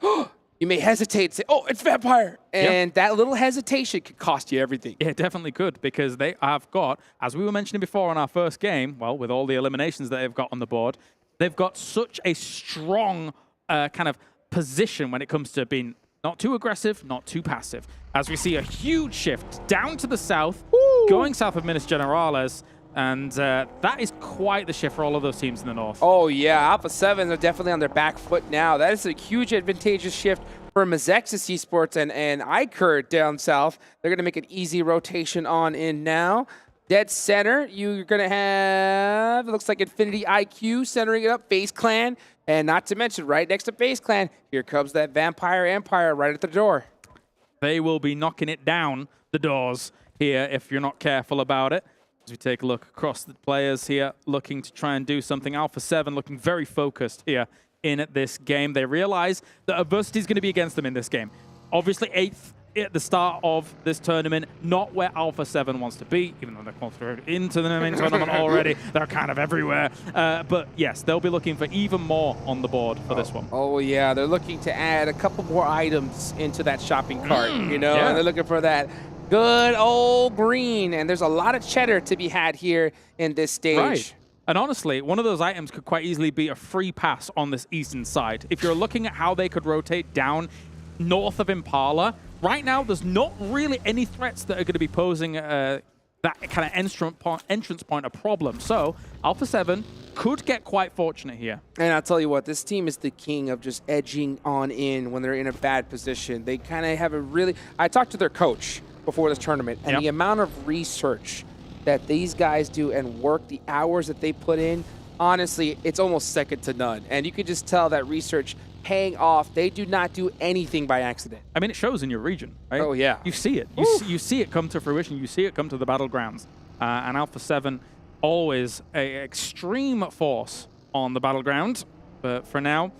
you may hesitate and say, oh, it's Vampire. And that little hesitation could cost you everything. Yeah, it definitely could, because they have got, as we were mentioning before on our first game, well, with all the eliminations that they've got on the board, they've got such a strong kind of position when it comes to being not too aggressive, not too passive. As we see a huge shift down to the south, going south of Minas Generales, and that is quite the shift for all of those teams in the north. Oh, yeah. Alpha7 are definitely on their back foot now. That is a huge advantageous shift for Gamers8 Esports and iKURD down south. They're going to make an easy rotation on in now. Dead center, you're going to have, it looks like Infinity IQ centering it up, FaZe Clan. And not to mention, right next to FaZe Clan, here comes that Vampire Empire right at the door. They will be knocking it down the doors here if you're not careful about it. As we take a look across the players here, looking to try and do something. Alpha7 looking very focused here in this game. They realize that adversity is going to be against them in this game. Obviously, 8th at the start of this tournament, not where Alpha7 wants to be, even though they're qualified into the main tournament already. They're kind of everywhere. But yes, they'll be looking for even more on the board for this one. Oh, yeah. They're looking to add a couple more items into that shopping cart, you know, and they're looking for that good old green, and there's a lot of cheddar to be had here in this stage. Right. And honestly, one of those items could quite easily be a free pass on this eastern side. If you're looking at how they could rotate down north of Impala, right now there's not really any threats that are going to be posing that kind of entrance point a problem. So Alpha7 could get quite fortunate here. And I'll tell you what, this team is the king of just edging on in when they're in a bad position. They kind of have a really... I talked to their coach before this tournament, and the amount of research that these guys do and work, the hours that they put in, honestly, it's almost second to none. And you can just tell that research paying off. They do not do anything by accident. I mean, it shows in your region, right? Oh, yeah. You see it. You see it come to fruition. You see it come to the battlegrounds. And Alpha7, always an extreme force on the battleground. But for now,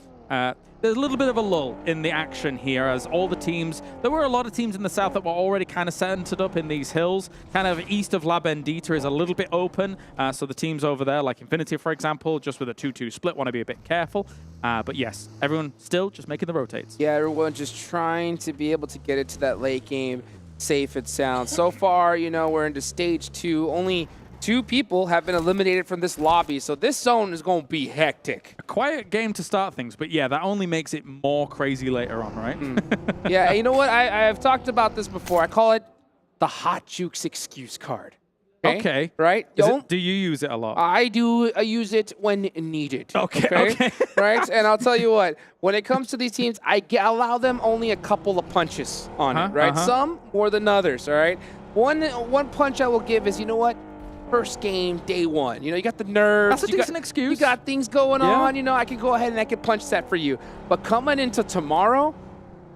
there's a little bit of a lull in the action here as all the teams, there were a lot of teams in the south that were already kind of centered up in these hills. Kind of east of La Bendita is a little bit open. So the teams over there, like Infinity, for example, just with a 2-2 split, want to be a bit careful. But yes, everyone still just making the rotates. Yeah, everyone just trying to be able to get it to that late game safe and sound. So far, you know, we're into stage 2. Only 2 people have been eliminated from this lobby, so this zone is going to be hectic. A quiet game to start things, but yeah, that only makes it more crazy later on, right? Yeah, you know what? I've talked about this before. I call it the hot jukes excuse card. Okay. Right? Do you use it a lot? I do use it when needed. Okay. Right? And I'll tell you what, when it comes to these teams, I allow them only a couple of punches on it, right? Some more than others, all right? One punch I will give is, you know what? First game, day one. You know, you got the nerves. That's a decent excuse. You got things going on. You know, I can go ahead and I can punch that for you. But coming into tomorrow,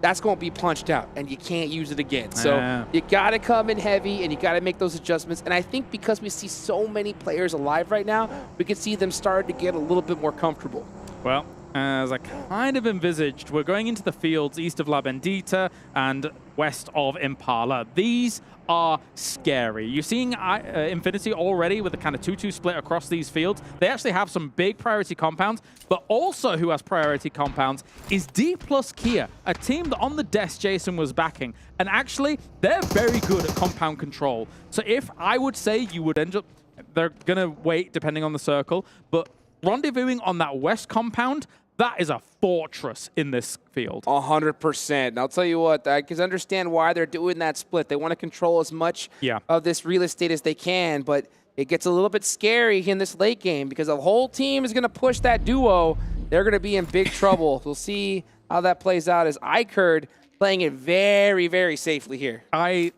that's going to be punched out, and you can't use it again. So you got to come in heavy, and you got to make those adjustments. And I think because we see so many players alive right now, we can see them start to get a little bit more comfortable. Well, as I kind of envisaged, we're going into the fields east of La Bendita and west of Impala. These are scary. You're seeing Infinity already with a kind of 2-2 split across these fields. They actually have some big priority compounds, but also who has priority compounds is Dplus KIA, a team that on the desk Jason was backing. And actually, they're very good at compound control. So if I would say you would end up, they're going to wait depending on the circle, but rendezvousing on that west compound, that is a fortress in this field. 100%. And I'll tell you what, I can understand why they're doing that split. They want to control as much of this real estate as they can, but it gets a little bit scary in this late game because the whole team is going to push that duo. They're going to be in big trouble. We'll see how that plays out as iKURD playing it very, very safely here. I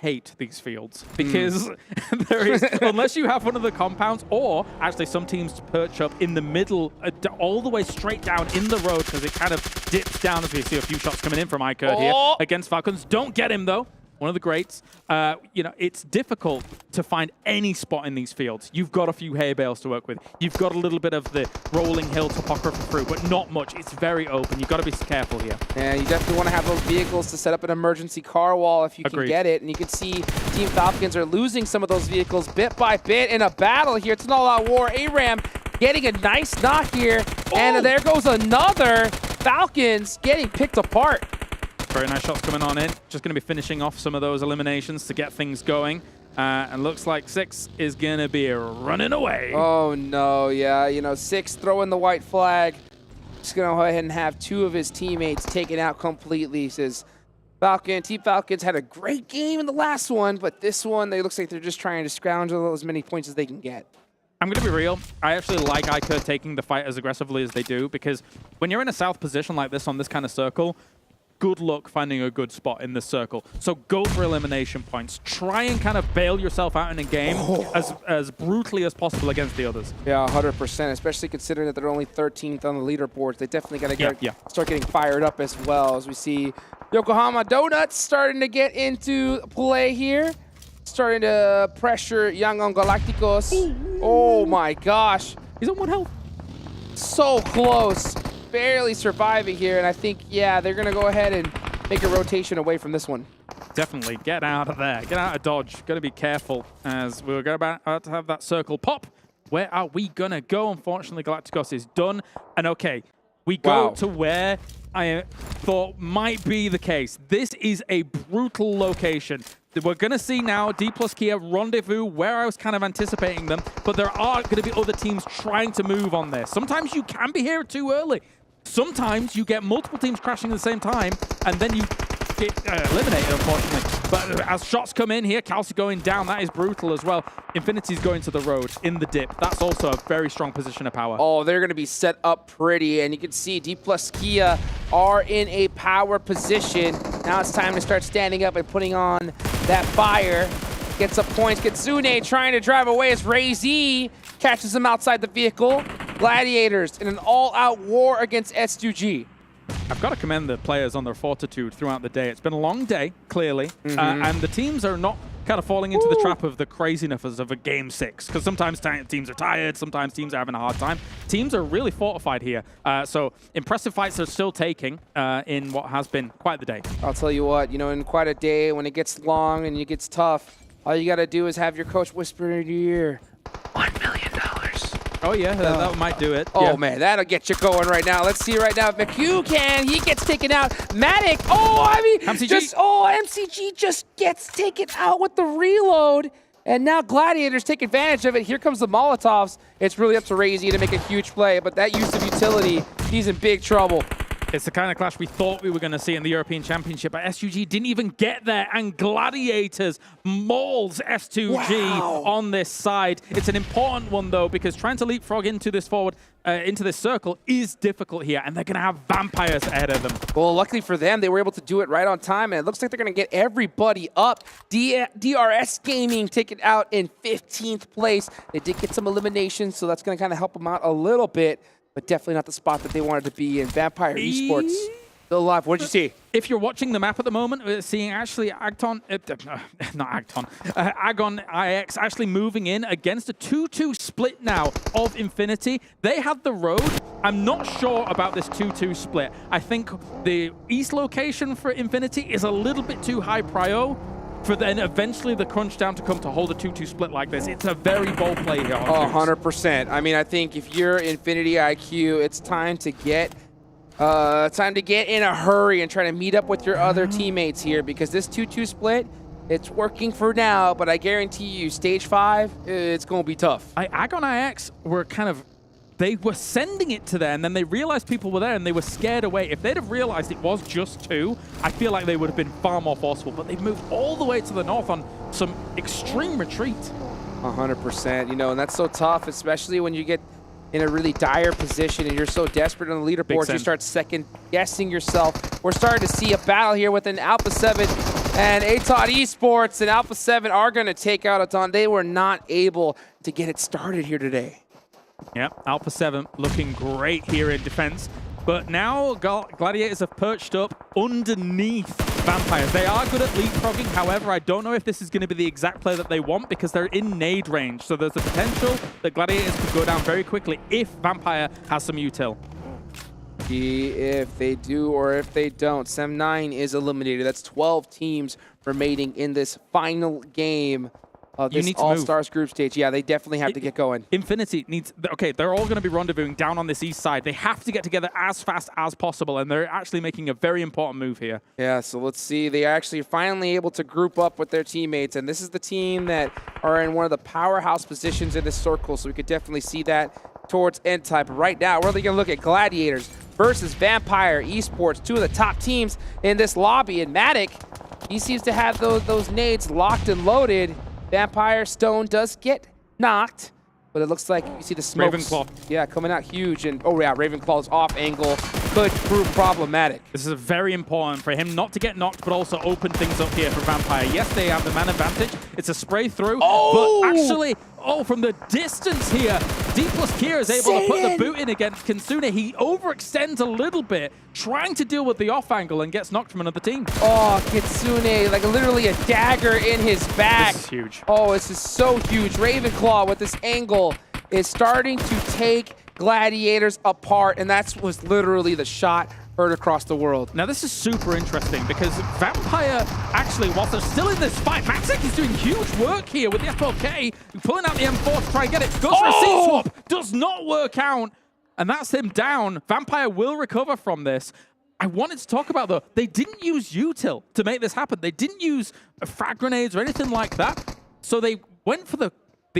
hate these fields because there is, unless you have one of the compounds, or actually some teams perch up in the middle, all the way straight down in the road because it kind of dips down as we see a few shots coming in from iKURD here against Falcons. Don't get him though. One of the greats. You know, it's difficult to find any spot in these fields. You've got a few hay bales to work with. You've got a little bit of the rolling hill topography through, but not much. It's very open. You've got to be careful here. And you definitely want to have those vehicles to set up an emergency car wall if you can get it. And you can see Team Falcons are losing some of those vehicles bit by bit in a battle here. It's an all-out war. ARAM getting a nice knock here. And there goes another. Falcons getting picked apart. Very nice shots coming on in. Just going to be finishing off some of those eliminations to get things going. And looks like 6 is going to be running away. Oh, no. Yeah, you know, 6 throwing the white flag. Just going to go ahead and have 2 of his teammates taken out completely. He says, Team Falcons had a great game in the last one, but this one, they looks like they're just trying to scrounge as many points as they can get. I'm going to be real. I actually like iKURD taking the fight as aggressively as they do, because when you're in a south position like this on this kind of circle, good luck finding a good spot in this circle. So go for elimination points. Try and kind of bail yourself out in a game as brutally as possible against the others. Yeah, 100%, especially considering that they're only 13th on the leaderboards. They definitely got to start getting fired up as well, as we see Yokohama Donuts starting to get into play here. Starting to pressure Yangon Galacticos. Oh my gosh. He's on 1 health. So close. Barely surviving here, and I think, yeah, they're going to go ahead and make a rotation away from this one. Definitely. Get out of there. Get out of dodge. Got to be careful as we're about to have that circle pop. Where are we going to go? Unfortunately, Galacticos is done. And okay, we go to where I thought might be the case. This is a brutal location. We're going to see now Dplus KIA rendezvous where I was kind of anticipating them, but there are going to be other teams trying to move on this. Sometimes you can be here too early. Sometimes you get multiple teams crashing at the same time, and then you get eliminated, unfortunately. But as shots come in here, Calci going down, that is brutal as well. Infinity's going to the road in the dip. That's also a very strong position of power. Oh, they're going to be set up pretty, and you can see Dplus KIA are in a power position. Now it's time to start standing up and putting on that fire. Gets up points. Kitsune trying to drive away as Ray-Z catches him outside the vehicle. Gladiators in an all-out war against S2G. I've got to commend the players on their fortitude throughout the day. It's been a long day, clearly, and the teams are not kind of falling into the trap of the craziness of a Game 6, because sometimes teams are tired, sometimes teams are having a hard time. Teams are really fortified here, so impressive fights are still taking in what has been quite the day. I'll tell you what, you know, in quite a day, when it gets long and it gets tough, all you got to do is have your coach whisper in your ear, $1 million. Oh, yeah, that might do it. Oh, man, that'll get you going right now. Let's see right now if McHugh can. He gets taken out. Matic, MCG just gets taken out with the reload. And now Gladiators take advantage of it. Here comes the Molotovs. It's really up to Ray-Z to make a huge play, but that use of utility, he's in big trouble. It's the kind of clash we thought we were going to see in the European Championship, but SUG didn't even get there, and Gladiators mauls S2G on this side. It's an important one, though, because trying to leapfrog into this into this circle is difficult here, and they're going to have vampires ahead of them. Well, luckily for them, they were able to do it right on time, and it looks like they're going to get everybody up. DRS Gaming taken out in 15th place. They did get some eliminations, so that's going to kind of help them out a little bit, but definitely not the spot that they wanted to be in. Vampire Esports still alive. What did you see? If you're watching the map at the moment, we're seeing actually AGONxI8 actually moving in against a 2-2 split now of Infinity. They had the road. I'm not sure about this 2-2 split. I think the east location for Infinity is a little bit too high prio for then eventually the crunch down to come to hold a 2-2 split like this. It's a very bold play here. 100%. I mean, I think if you're Infinity IQ, it's time to get in a hurry and try to meet up with your other teammates here, because this 2-2 split, it's working for now, but I guarantee you, Stage 5, it's going to be tough. AGONxI8 were kind of, they were sending it to there, and then they realized people were there, and they were scared away. If they'd have realized it was just 2, I feel like they would have been far more forceful, but they've moved all the way to the north on some extreme retreat. 100%, you know, and that's so tough, especially when you get in a really dire position and you're so desperate on the leaderboards, you start second-guessing yourself. We're starting to see a battle here with an Alpha7 and Aton Esports, and Alpha7 are going to take out Aton. They were not able to get it started here today. Yeah, Alpha7 looking great here in defense. But now Gladiators have perched up underneath Vampires. They are good at leapfrogging. However, I don't know if this is going to be the exact play that they want, because they're in nade range. So there's a potential that Gladiators could go down very quickly if Vampire has some util. If they do or if they don't. Sem9 is eliminated. That's 12 teams remaining in this final game of this All-Stars group stage. Yeah, they definitely have to get going. Infinity needs... Okay, they're all going to be rendezvousing down on this east side. They have to get together as fast as possible, and they're actually making a very important move here. Yeah, so let's see. They actually finally able to group up with their teammates, and this is the team that are in one of the powerhouse positions in this circle, so we could definitely see that towards end time. But right now, we're going to look at Gladiators versus Vampire Esports, two of the top teams in this lobby. And Matic, he seems to have those nades locked and loaded. Vampire Stone does get knocked, but it looks like you see the smoke. Ravenclaw. Yeah, coming out huge. And oh yeah, Ravenclaw's off angle could prove problematic. This is very important for him not to get knocked, but also open things up here for Vampire. Yes, they have the man advantage. It's a spray through, but actually, from the distance here, Dplus KIA is able to put the boot in against Kitsune. He overextends a little bit, trying to deal with the off angle, and gets knocked from another team. Oh, Kitsune, like literally a dagger in his back. This is huge. Oh, this is so huge. Ravenclaw with this angle is starting to take Gladiators apart, and that was literally the shot heard across the world. Now this is super interesting because Vampire, actually, whilst they're still in this fight, Maxek is doing huge work here with the FLK, pulling out the M4 to try and get it. Goes for a seat swap, does not work out, and that's him down. Vampire will recover from this. I wanted to talk about, though, they didn't use util to make this happen. They didn't use frag grenades or anything like that, so they went for the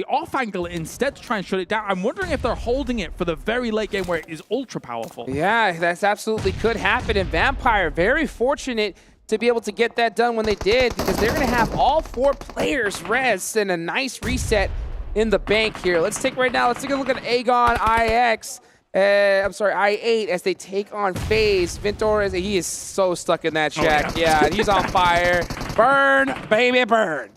off angle instead to try and shut it down. I'm wondering if they're holding it for the very late game where it is ultra powerful. Yeah, that's absolutely could happen. And Vampire, very fortunate to be able to get that done when they did, because they're going to have all 4 players rest and a nice reset in the bank here. Let's take a look at AGONxI8. i8 as they take on FaZe. Vintor, he is so stuck in that shack. Yeah, he's on fire. Burn, baby, burn.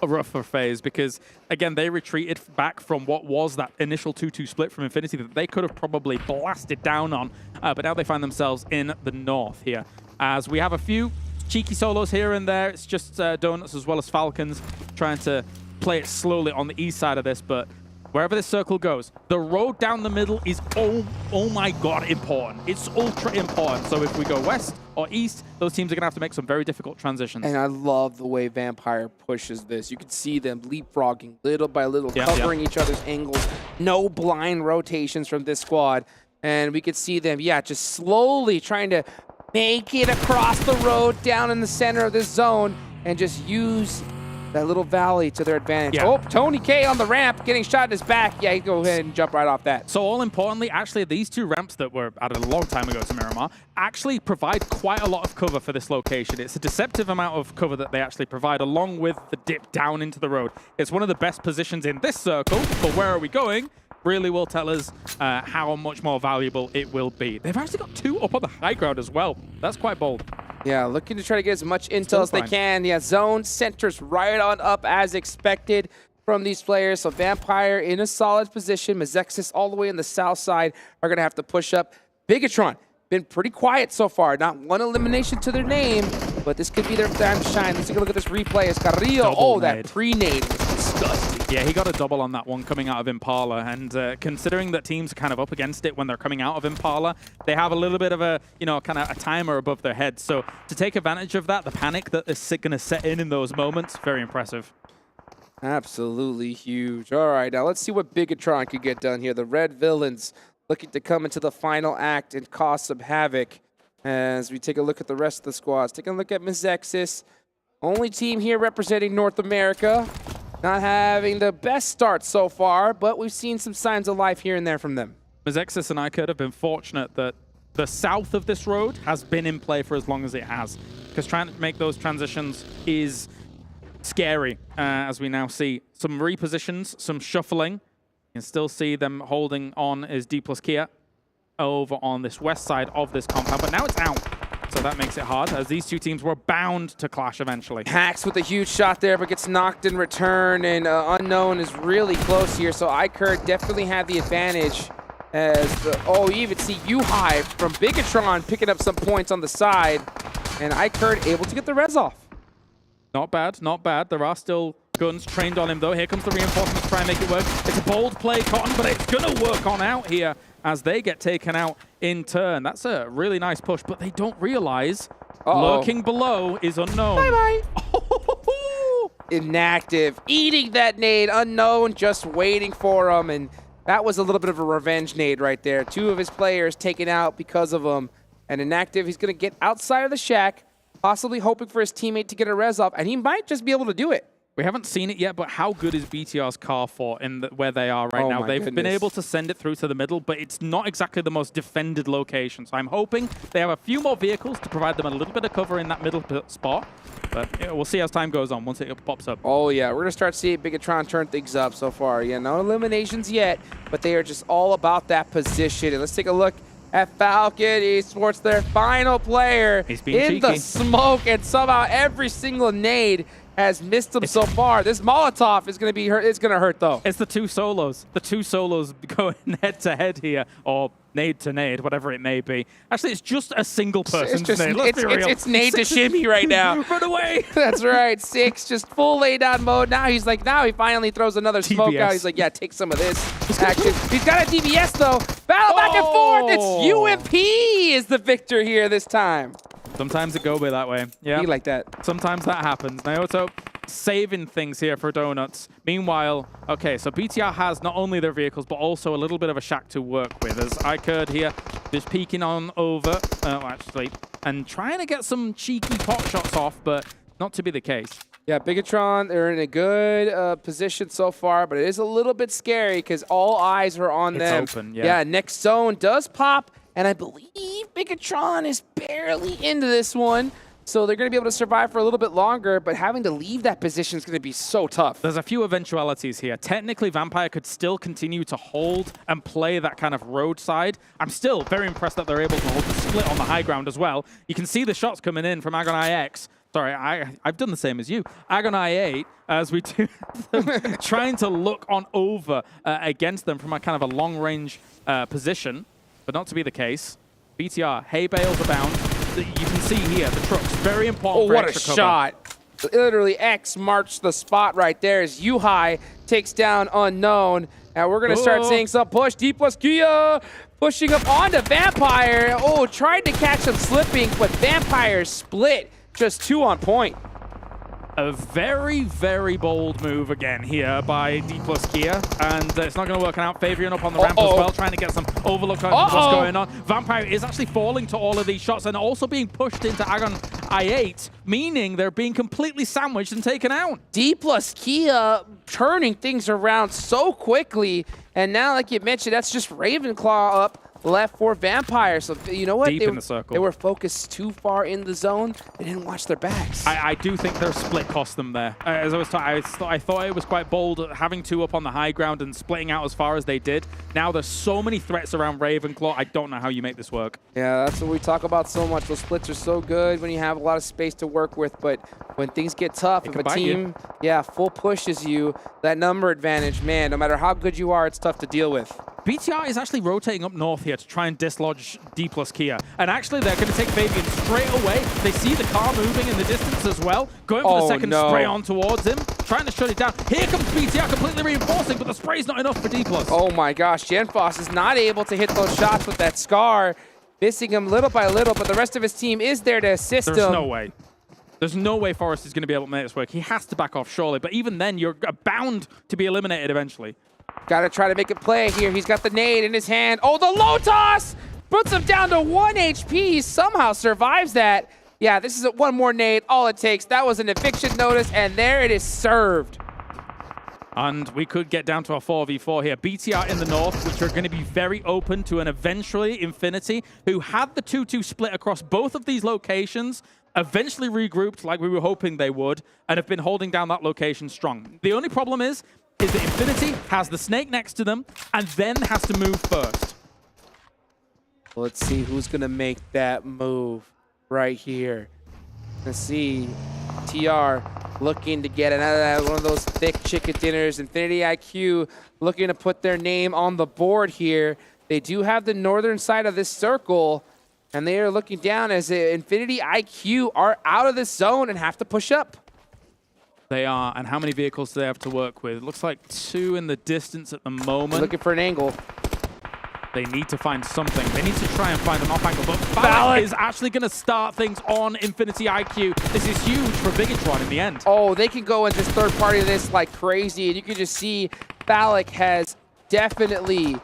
Rough for FaZe, because again they retreated back from what was that initial 2-2 split from Infinity that they could have probably blasted down on, but now they find themselves in the north here, as we have a few cheeky solos here and there. It's just Donuts as well as Falcons trying to play it slowly on the east side of this, but wherever this circle goes, the road down the middle is oh my god important. It's ultra important. So if we go west or east, those teams are going to have to make some very difficult transitions. And I love the way Vampire pushes this. You can see them leapfrogging little by little, covering each other's angles. No blind rotations from this squad. And we could see them, just slowly trying to make it across the road down in the center of this zone and just use that little valley to their advantage. Yeah. Oh, Tony K on the ramp, getting shot in his back. Yeah, he go ahead and jump right off that. So all importantly, actually, these two ramps that were added a long time ago to Miramar actually provide quite a lot of cover for this location. It's a deceptive amount of cover that they actually provide, along with the dip down into the road. It's one of the best positions in this circle, but where are we going? Really will tell us how much more valuable it will be. They've actually got two up on the high ground as well. That's quite bold. Yeah, looking to try to get as much intel as they can. Yeah, zone centers right on up as expected from these players. So Vampire in a solid position. Mazexis all the way on the south side are going to have to push up. Bigetron, been pretty quiet so far. Not one elimination to their name, but this could be their time to shine. Let's take a look at this replay. It's Carrillo. Oh, that pre-nade was disgusting. Yeah, he got a double on that one coming out of Impala, and considering that teams are kind of up against it when they're coming out of Impala, they have a little bit of a, you know, kind of a timer above their head. So to take advantage of that, the panic that is going to set in those moments, very impressive. Absolutely huge. All right, now let's see what Bigetron could get done here. The Red Villains looking to come into the final act and cause some havoc as we take a look at the rest of the squads. Take a look at Mazexis, only team here representing North America. Not having the best start so far, but we've seen some signs of life here and there from them. Mazexis and iKURD have been fortunate that the south of this road has been in play for as long as it has, because trying to make those transitions is scary, as we now see. Some repositions, some shuffling. You can still see them holding on is Dplus KIA over on this west side of this compound, but now it's out. So that makes it hard, as these two teams were bound to clash eventually. Hacks with a huge shot there, but gets knocked in return, and Unknown is really close here, so iKURD definitely had the advantage. As you even see U-High from Bigetron picking up some points on the side, and iKURD able to get the res off. Not bad, not bad. There are still guns trained on him, though. Here comes the reinforcements to try and make it work. It's a bold play, Cotton, but it's going to work on out here as they get taken out in turn. That's a really nice push, but they don't realize lurking below is Unknown. Bye-bye. Inactive, eating that nade. Unknown just waiting for him, and that was a little bit of a revenge nade right there. Two of his players taken out because of him. And Inactive, he's going to get outside of the shack, possibly hoping for his teammate to get a res off, and he might just be able to do it. We haven't seen it yet, but how good is BTR's car for where they are right now? They've been able to send it through to the middle, but it's not exactly the most defended location. So I'm hoping they have a few more vehicles to provide them a little bit of cover in that middle spot. But we'll see as time goes on once it pops up. Oh, yeah. We're going to start seeing Bigetron turn things up so far. Yeah, no eliminations yet, but they are just all about that position. And let's take a look at Falcon Esports, their final player in the smoke, and somehow every single nade has missed them so far. This Molotov is going to be hurt. It's going to hurt, though. It's the two solos. The two solos going head-to-head here, or nade-to-nade, whatever it may be. Actually, it's just a single person's nade. Let's be real. It's nade to shimmy right now. Run away. That's right. Six, just full lay-down mode. Now he's like, now he finally throws another smoke out. He's like, yeah, take some of this action. He's got a DBS, though. Battle back and forth. It's UMP is the victor here this time. Sometimes it go be that way. Yeah. Be like that. Sometimes that happens. Naoto saving things here for Donuts. Meanwhile, okay, so BTR has not only their vehicles, but also a little bit of a shack to work with. As iKURD here just peeking on over, actually, and trying to get some cheeky pot shots off, but not to be the case. Yeah, Bigetron, they're in a good position so far, but it is a little bit scary because all eyes are on them. It's open, yeah. Yeah, next zone does pop, and I believe Bigetron is barely into this one. So they're going to be able to survive for a little bit longer, but having to leave that position is going to be so tough. There's a few eventualities here. Technically, Vampire could still continue to hold and play that kind of roadside. I'm still very impressed that they're able to hold the split on the high ground as well. You can see the shots coming in from AGONxI8. Sorry, I've done the same as you. AGONxI8, as we do, trying to look on over against them from a kind of a long-range position, but not to be the case. BTR, hay bales abound. You can see here the trucks, very important for extra cover. What a shot. Literally X marks the spot right there as U-High takes down Unknown. And we're going to start seeing some push. Dplus KIA pushing up onto Vampire. Oh, tried to catch him slipping, but Vampire split. Just 2 on point. A very, very bold move again here by Dplus KIA, and it's not going to work out. Favian up on the ramp as well, trying to get some overlook on what's going on. Vampire is actually falling to all of these shots and also being pushed into I8, meaning they're being completely sandwiched and taken out. Dplus KIA turning things around so quickly, and now, like you mentioned, that's just Ravenclaw up left for Vampire. So you know what? Deep in the circle. They were focused too far in the zone. They didn't watch their backs. I do think their split cost them there. As I was I thought it was quite bold having two up on the high ground and splitting out as far as they did. Now there's so many threats around Ravenclaw. I don't know how you make this work. Yeah, that's what we talk about so much. Those splits are so good when you have a lot of space to work with, but when things get tough, if a team, full pushes you, that number advantage, man, no matter how good you are, it's tough to deal with. BTR is actually rotating up north here to try and dislodge Dplus KIA. And actually, they're going to take Fabian straight away. They see the car moving in the distance as well. Going for the second spray on towards him. Trying to shut it down. Here comes BTR completely reinforcing, but the spray's not enough for Dplus. Oh my gosh, Genfoss is not able to hit those shots with that Scar. Missing him little by little, but the rest of his team is there to assist him. There's no way. There's no way Forrest is going to be able to make this work. He has to back off, surely. But even then, you're bound to be eliminated eventually. Got to try to make a play here. He's got the nade in his hand. Oh, the low toss! Puts him down to 1 HP. He somehow survives that. Yeah, this is one more nade. All it takes. That was an eviction notice, and there it is served. And we could get down to a 4v4 here. BTR in the north, which are going to be very open to an eventually Infinity, who had the 2-2 split across both of these locations, eventually regrouped like we were hoping they would, and have been holding down that location strong. The only problem is that Infinity has the Snake next to them, and then has to move first. Let's see who's going to make that move right here. Let's see. TR looking to get another one of those thick chicken dinners. Infinity IQ looking to put their name on the board here. They do have the northern side of this circle, and they are looking down as Infinity IQ are out of this zone and have to push up. They are, and how many vehicles do they have to work with? It looks like 2 in the distance at the moment. Looking for an angle. They need to find something. They need to try and find an off angle, but Valak is actually going to start things on Infinity IQ. This is huge for Bigetron in the end. Oh, they can go and just third party this like crazy, and you can just see Valak has definitely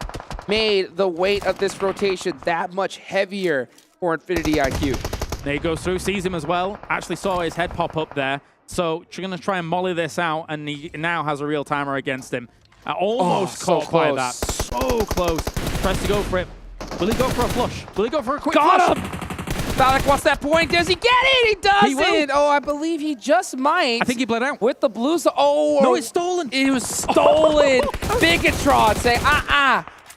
made the weight of this rotation that much heavier for Infinity IQ. They go through, sees him as well. Actually saw his head pop up there. So you're going to try and molly this out, and he now has a real timer against him. Almost caught by that. So close. Tries to go for it. Will he go for a flush? Will he go for a quick flush? Got him! Valak wants that point. Does he get it? He doesn't. He will. Oh, I believe he just might. I think he bled out. With the blues. Oh. No, it's stolen. It was stolen. Bigetron say,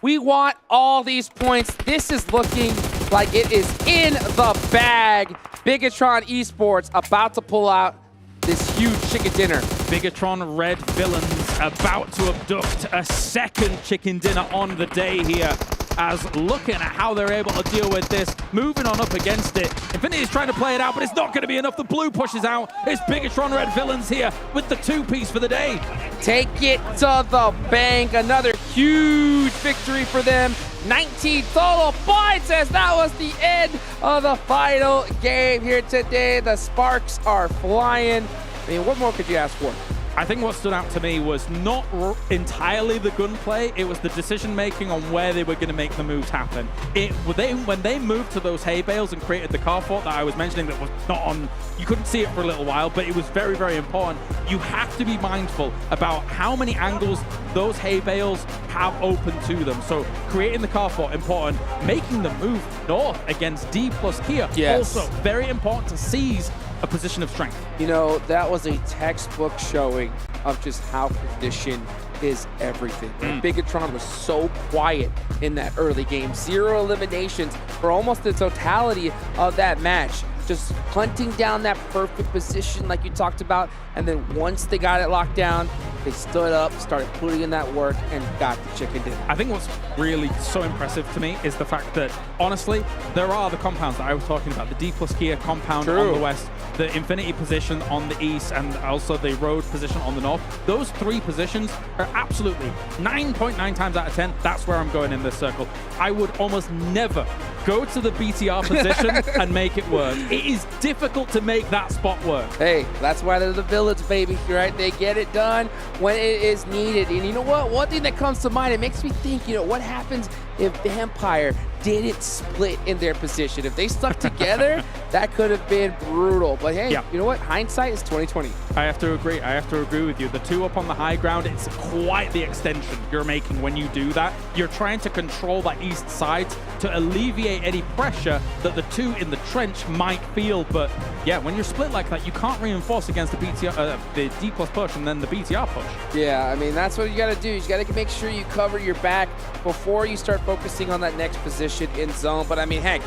we want all these points. This is looking like it is in the bag. Bigetron Esports about to pull out this huge chicken dinner. Bigetron Red Villains about to abduct a second chicken dinner on the day here, as looking at how they're able to deal with this, moving on up against it. Infinity is trying to play it out, but it's not going to be enough. The blue pushes out. It's Bigetron Red Villains here with the 2-piece for the day. Take it to the bank. Another huge victory for them. 19 total points, as that was the end of the final game here today. The sparks are flying. I mean, what more could you ask for? I think what stood out to me was not entirely the gunplay, it was the decision-making on where they were going to make the moves happen. When they moved to those hay bales and created the car fort that I was mentioning that was not on, you couldn't see it for a little while, but it was very, very important. You have to be mindful about how many angles those hay bales have open to them. So creating the car fort, important. Making the move north against Dplus KIA, also very important to seize a position of strength. You know, that was a textbook showing of just how condition is everything. Bigetron was so quiet in that early game. 0 eliminations for almost the totality of that match. Just hunting down that perfect position like you talked about, and then once they got it locked down, they stood up, started putting in that work, and got the chicken dinner. I think what's really so impressive to me is the fact that, honestly, there are the compounds that I was talking about. The Dplus KIA compound on the west, the Infinity position on the east, and also the road position on the north. Those 3 positions are absolutely 9.9 times out of 10. That's where I'm going in this circle. I would almost never go to the BTR position and make it work. It is difficult to make that spot work. Hey, that's why they're the Villains, baby, right? They get it done when it is needed. And you know what? One thing that comes to mind, it makes me think, you know, what happens if Vampire didn't split in their position. If they stuck together, that could have been brutal. But hey, you know what? Hindsight is 2020. I have to agree. I have to agree with you. The two up on the high ground, it's quite the extension you're making when you do that. You're trying to control that east side to alleviate any pressure that the two in the trench might feel. But yeah, when you're split like that, you can't reinforce against the BTR, the Dplus push and then the BTR push. Yeah, I mean, that's what you got to do. You got to make sure you cover your back before you start focusing on that next position in zone. But I mean, heck,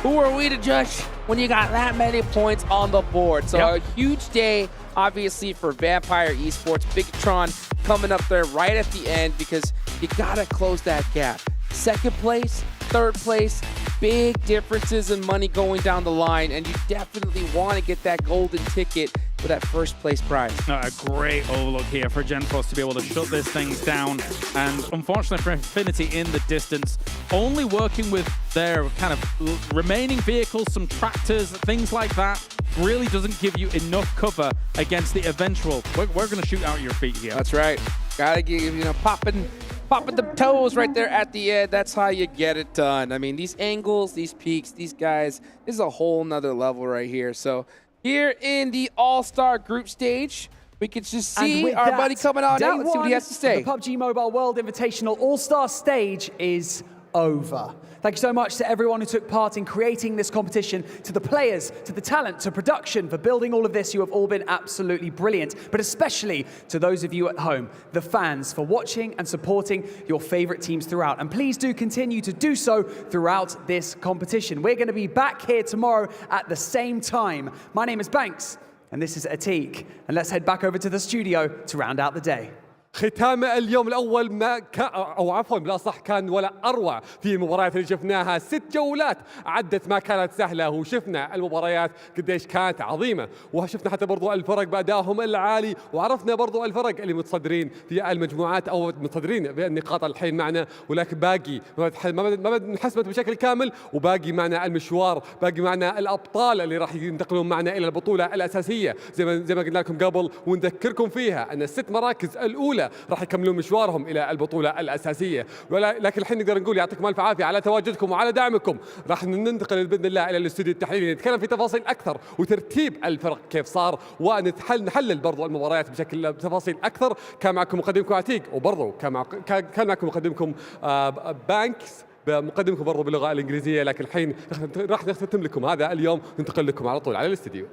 who are we to judge when you got that many points on the board? So a huge day, obviously, for Vampire Esports. Bigetron coming up there right at the end because you got to close that gap. Second place, third place, big differences in money going down the line, and you definitely want to get that golden ticket for that first place prize. A great overlook here for Genforce to be able to shut this thing down. And unfortunately for Infinity in the distance, only working with their kind of remaining vehicles, some tractors, things like that, really doesn't give you enough cover against the eventual. We're going to shoot out your feet here. That's right. Gotta give, you know, popping the toes right there at the end. That's how you get it done. I mean, these angles, these peaks, these guys, this is a whole nother level right here. So here in the All-Star group stage, we can just see our buddy coming on out. Let's see what he has to say. The PUBG Mobile World Invitational Allstars Stage is over. Thank you so much to everyone who took part in creating this competition, to the players, to the talent, to production, for building all of this. You have all been absolutely brilliant, but especially to those of you at home, the fans, for watching and supporting your favorite teams throughout. And please do continue to do so throughout this competition. We're going to be back here tomorrow at the same time. My name is Banks, and this is Atik. And let's head back over to the studio to round out the day. ختام اليوم الأول ما أو عفوا بالأصح كان ولا أروع في المباريات اللي شفناها. 6 جولات عدت ما كانت سهلة، وشفنا المباريات قديش كانت عظيمة، وشفنا حتى برضو الفرق بأدائهم العالي، وعرفنا برضو الفرق اللي متصدرين في المجموعات أو متصدرين بالنقاط الحين معنا، ولكن باقي ما انحسبت بشكل كامل، وباقي معنا المشوار، باقي معنا الأبطال اللي راح ينتقلون معنا إلى البطولة الأساسية زي ما قلنا لكم قبل، ونذكركم فيها أن ال6 مراكز الأولى راح يكملون مشوارهم الى البطوله الاساسيه. لكن الحين نقدر نقول يعطيكم الف عافيه على تواجدكم وعلى دعمكم. راح ننتقل باذن الله الى الاستوديو التحليلي نتكلم في تفاصيل اكثر وترتيب الفرق كيف صار، ونحلل برضو المباريات بشكل تفاصيل اكثر. كان معكم مقدمكم عتيق، وبرضو كان معكم مقدمكم بانكس، مقدمكم برضو باللغه الانجليزيه. لكن الحين راح نختم لكم هذا اليوم، ننتقل لكم على طول على الاستوديو.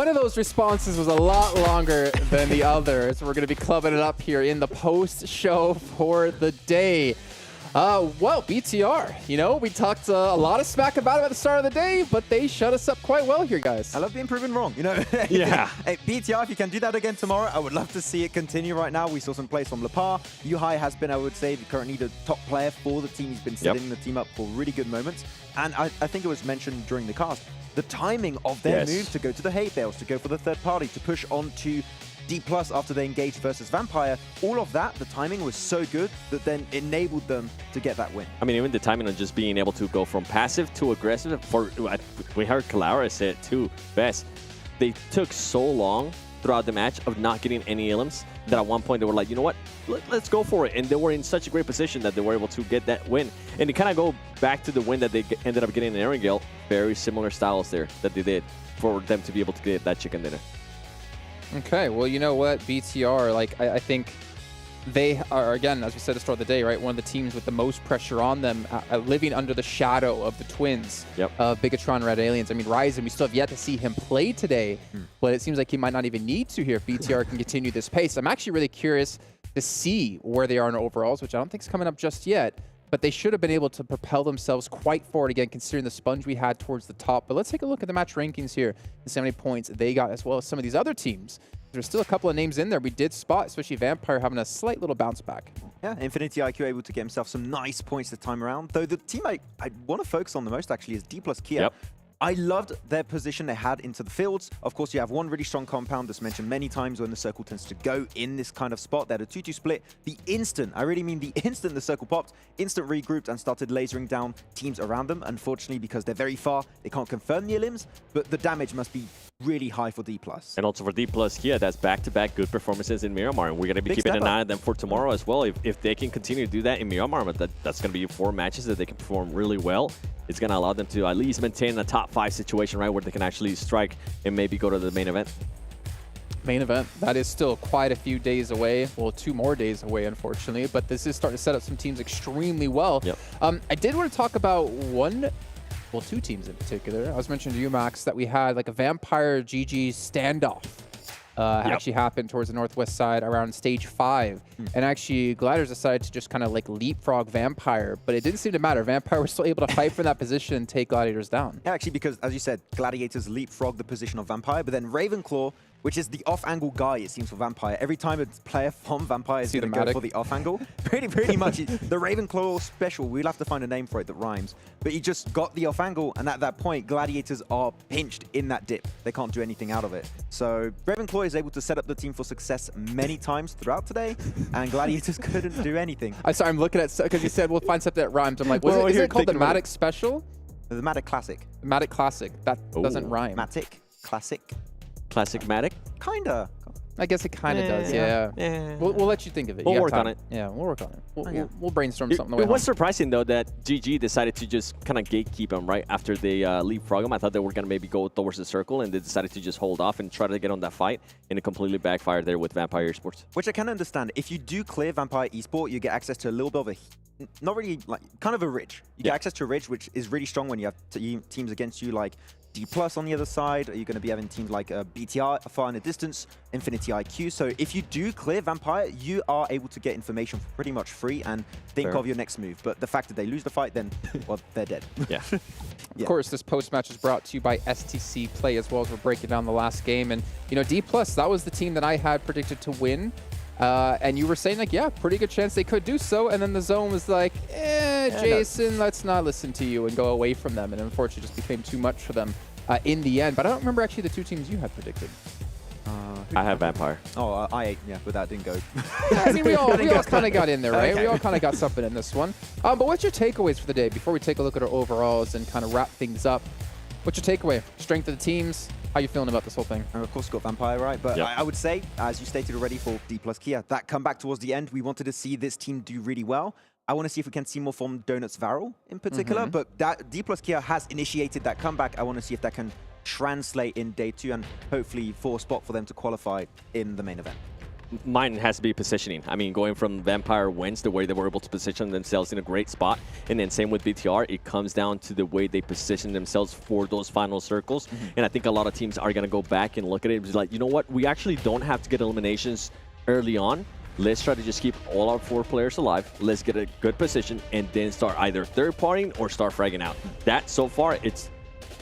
One of those responses was a lot longer than the others. We're going to be clubbing it up here in the post-show for the day. Well, BTR, you know, we talked a lot of smack about it at the start of the day, but they shut us up quite well here, guys. I love being proven wrong, you know. Yeah. Hey, BTR, if you can do that again tomorrow, I would love to see it continue right now. We saw some plays from Lepar. Yuhai has been, I would say, currently the top player for the team. He's been setting the team up for really good moments. And I think it was mentioned during the cast, the timing of their move to go to the hay bales, to go for the third party, to push on to Dplus after they engaged versus Vampire, all of that, the timing was so good that then enabled them to get that win. I mean, even the timing on just being able to go from passive to aggressive, we heard Kalara say it too, best. They took so long throughout the match of not getting any elims that at one point they were like, you know what, let's go for it. And they were in such a great position that they were able to get that win. And to kind of go back to the win that they ended up getting in Erangel, very similar styles there that they did for them to be able to get that chicken dinner. Okay, well, you know what, BTR, like, I think they are, again, as we said at the start of the day, right, one of the teams with the most pressure on them, living under the shadow of the twins, Bigetron Red Villains. I mean, Ryzen, we still have yet to see him play today, but it seems like he might not even need to here if BTR can continue this pace. I'm actually really curious to see where they are in overalls, which I don't think is coming up just yet, but they should have been able to propel themselves quite forward again, considering the sponge we had towards the top. But let's take a look at the match rankings here and see how many points they got, as well as some of these other teams. There's still a couple of names in there we did spot, especially Vampire having a slight little bounce back. Yeah, Infinity IQ able to get himself some nice points this time around. Though the team I want to focus on the most actually is Dplus KIA. I loved their position they had into the fields. Of course, you have one really strong compound that's mentioned many times when the circle tends to go in this kind of spot. They had a 2-2 split. The instant, I really mean the instant the circle popped, instant regrouped and started lasering down teams around them. Unfortunately, because they're very far, they can't confirm the elims, but the damage must be really high for Dplus. And also for Dplus KIA, that's back-to-back good performances in Miramar. And we're going to be keeping an eye on them for tomorrow as well. If they can continue to do that in Miramar, that's going to be 4 matches that they can perform really well. It's going to allow them to at least maintain a top 5 situation, right, where they can actually strike and maybe go to the main event. Main event, that is still quite a few days away. Well, 2 more days away, unfortunately. But this is starting to set up some teams extremely well. Yep. I did want to talk about 2 teams in particular. I was mentioning to you, Max, that we had like a Vampire GG standoff. Actually happened towards the northwest side around stage 5. And actually, Gladiators decided to just kind of like leapfrog Vampire, but it didn't seem to matter. Vampire was still able to fight from that position and take Gladiators down. Yeah, actually, because as you said, Gladiators leapfrogged the position of Vampire, but then Ravenclaw, which is the off-angle guy, it seems, for Vampire. Every time a player from Vampire is going to go for the off-angle, pretty much, the Ravenclaw special, we'll have to find a name for it that rhymes, but he just got the off-angle, and at that point, Gladiators are pinched in that dip. They can't do anything out of it. So Ravenclaw is able to set up the team for success many times throughout today, and Gladiators couldn't do anything. Sorry, I'm looking at, because you said we'll find something that rhymes. I'm like, is it called the Matic Special? The Matic Classic. The Matic Classic. That doesn't rhyme. Matic Classic. Classic Matic? Kinda. I guess it kind of does, yeah. We'll let you think of it. We'll work on it. Yeah, we'll work on it. We'll brainstorm something. It was surprising, though, that GG decided to just kind of gatekeep them right after they leapfrog them. I thought they were going to maybe go towards the circle, and they decided to just hold off and try to get on that fight, and it completely backfired there with Vampire Esports. Which I can understand. If you do clear Vampire Esports, you get access to a little bit of a, not really, like, kind of a Ridge. You get access to a Ridge, which is really strong when you have teams against you like Dplus on the other side. You're going to be having teams like BTR, far in the distance, Infinity IQ. So if you do clear Vampire, you are able to get information for pretty much free and think of your next move. But the fact that they lose the fight, then, well, they're dead. Yeah. Of course, this post-match is brought to you by STC Play, as well as we're breaking down the last game. And, you know, Dplus, that was the team that I had predicted to win. And you were saying, like, yeah, pretty good chance they could do so. And then the zone was like, Jason, let's not listen to you and go away from them. And unfortunately, it just became too much for them in the end. But I don't remember actually the 2 teams you had predicted. I have Vampire. Oh, I8, yeah, but that didn't go. Yeah, I mean, we all kind of got in there, right? Okay. We all kind of got something in this one. But what's your takeaways for the day before we take a look at our overalls and kind of wrap things up? What's your takeaway? Strength of the teams? How you feeling about this whole thing? And of course, got Vampire, right? But I would say, as you stated already for Dplus KIA, that comeback towards the end, we wanted to see this team do really well. I want to see if we can see more from Donuts Varel in particular, but that Dplus KIA has initiated that comeback. I want to see if that can translate in day 2 and hopefully for a spot for them to qualify in the main event. Mine has to be positioning. I mean, going from Vampire wins, the way they were able to position themselves in a great spot, and then same with BTR, it comes down to the way they position themselves for those final circles. And I think a lot of teams are going to go back and look at it and be like, you know what, we actually don't have to get eliminations early on. Let's try to just keep all our 4 players alive. Let's get a good position and then start either third-partying or start fragging out. That, so far, it's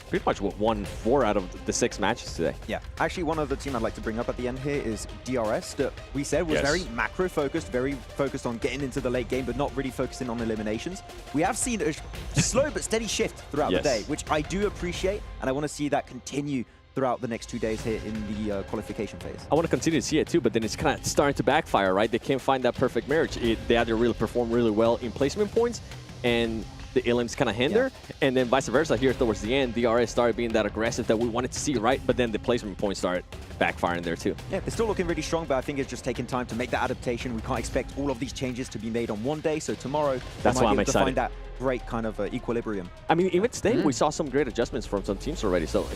pretty much won 4 out of the 6 matches today. Yeah. Actually, one other team I'd like to bring up at the end here is DRS, that we said was very macro-focused, very focused on getting into the late game, but not really focusing on eliminations. We have seen a slow but steady shift throughout the day, which I do appreciate, and I want to see that continue throughout the next 2 days here in the qualification phase. I want to continue to see it too, but then it's kind of starting to backfire, right? They can't find that perfect marriage. They either really perform really well in placement points, and the elims kind of hinder, and then vice versa here towards the end, DRS started being that aggressive that we wanted to see, right? But then the placement points started backfiring there too. Yeah, they're still looking really strong, but I think it's just taking time to make that adaptation. We can't expect all of these changes to be made on one day, so tomorrow that's why I'm excited to find that great kind of equilibrium. I mean, even today, we saw some great adjustments from some teams already, so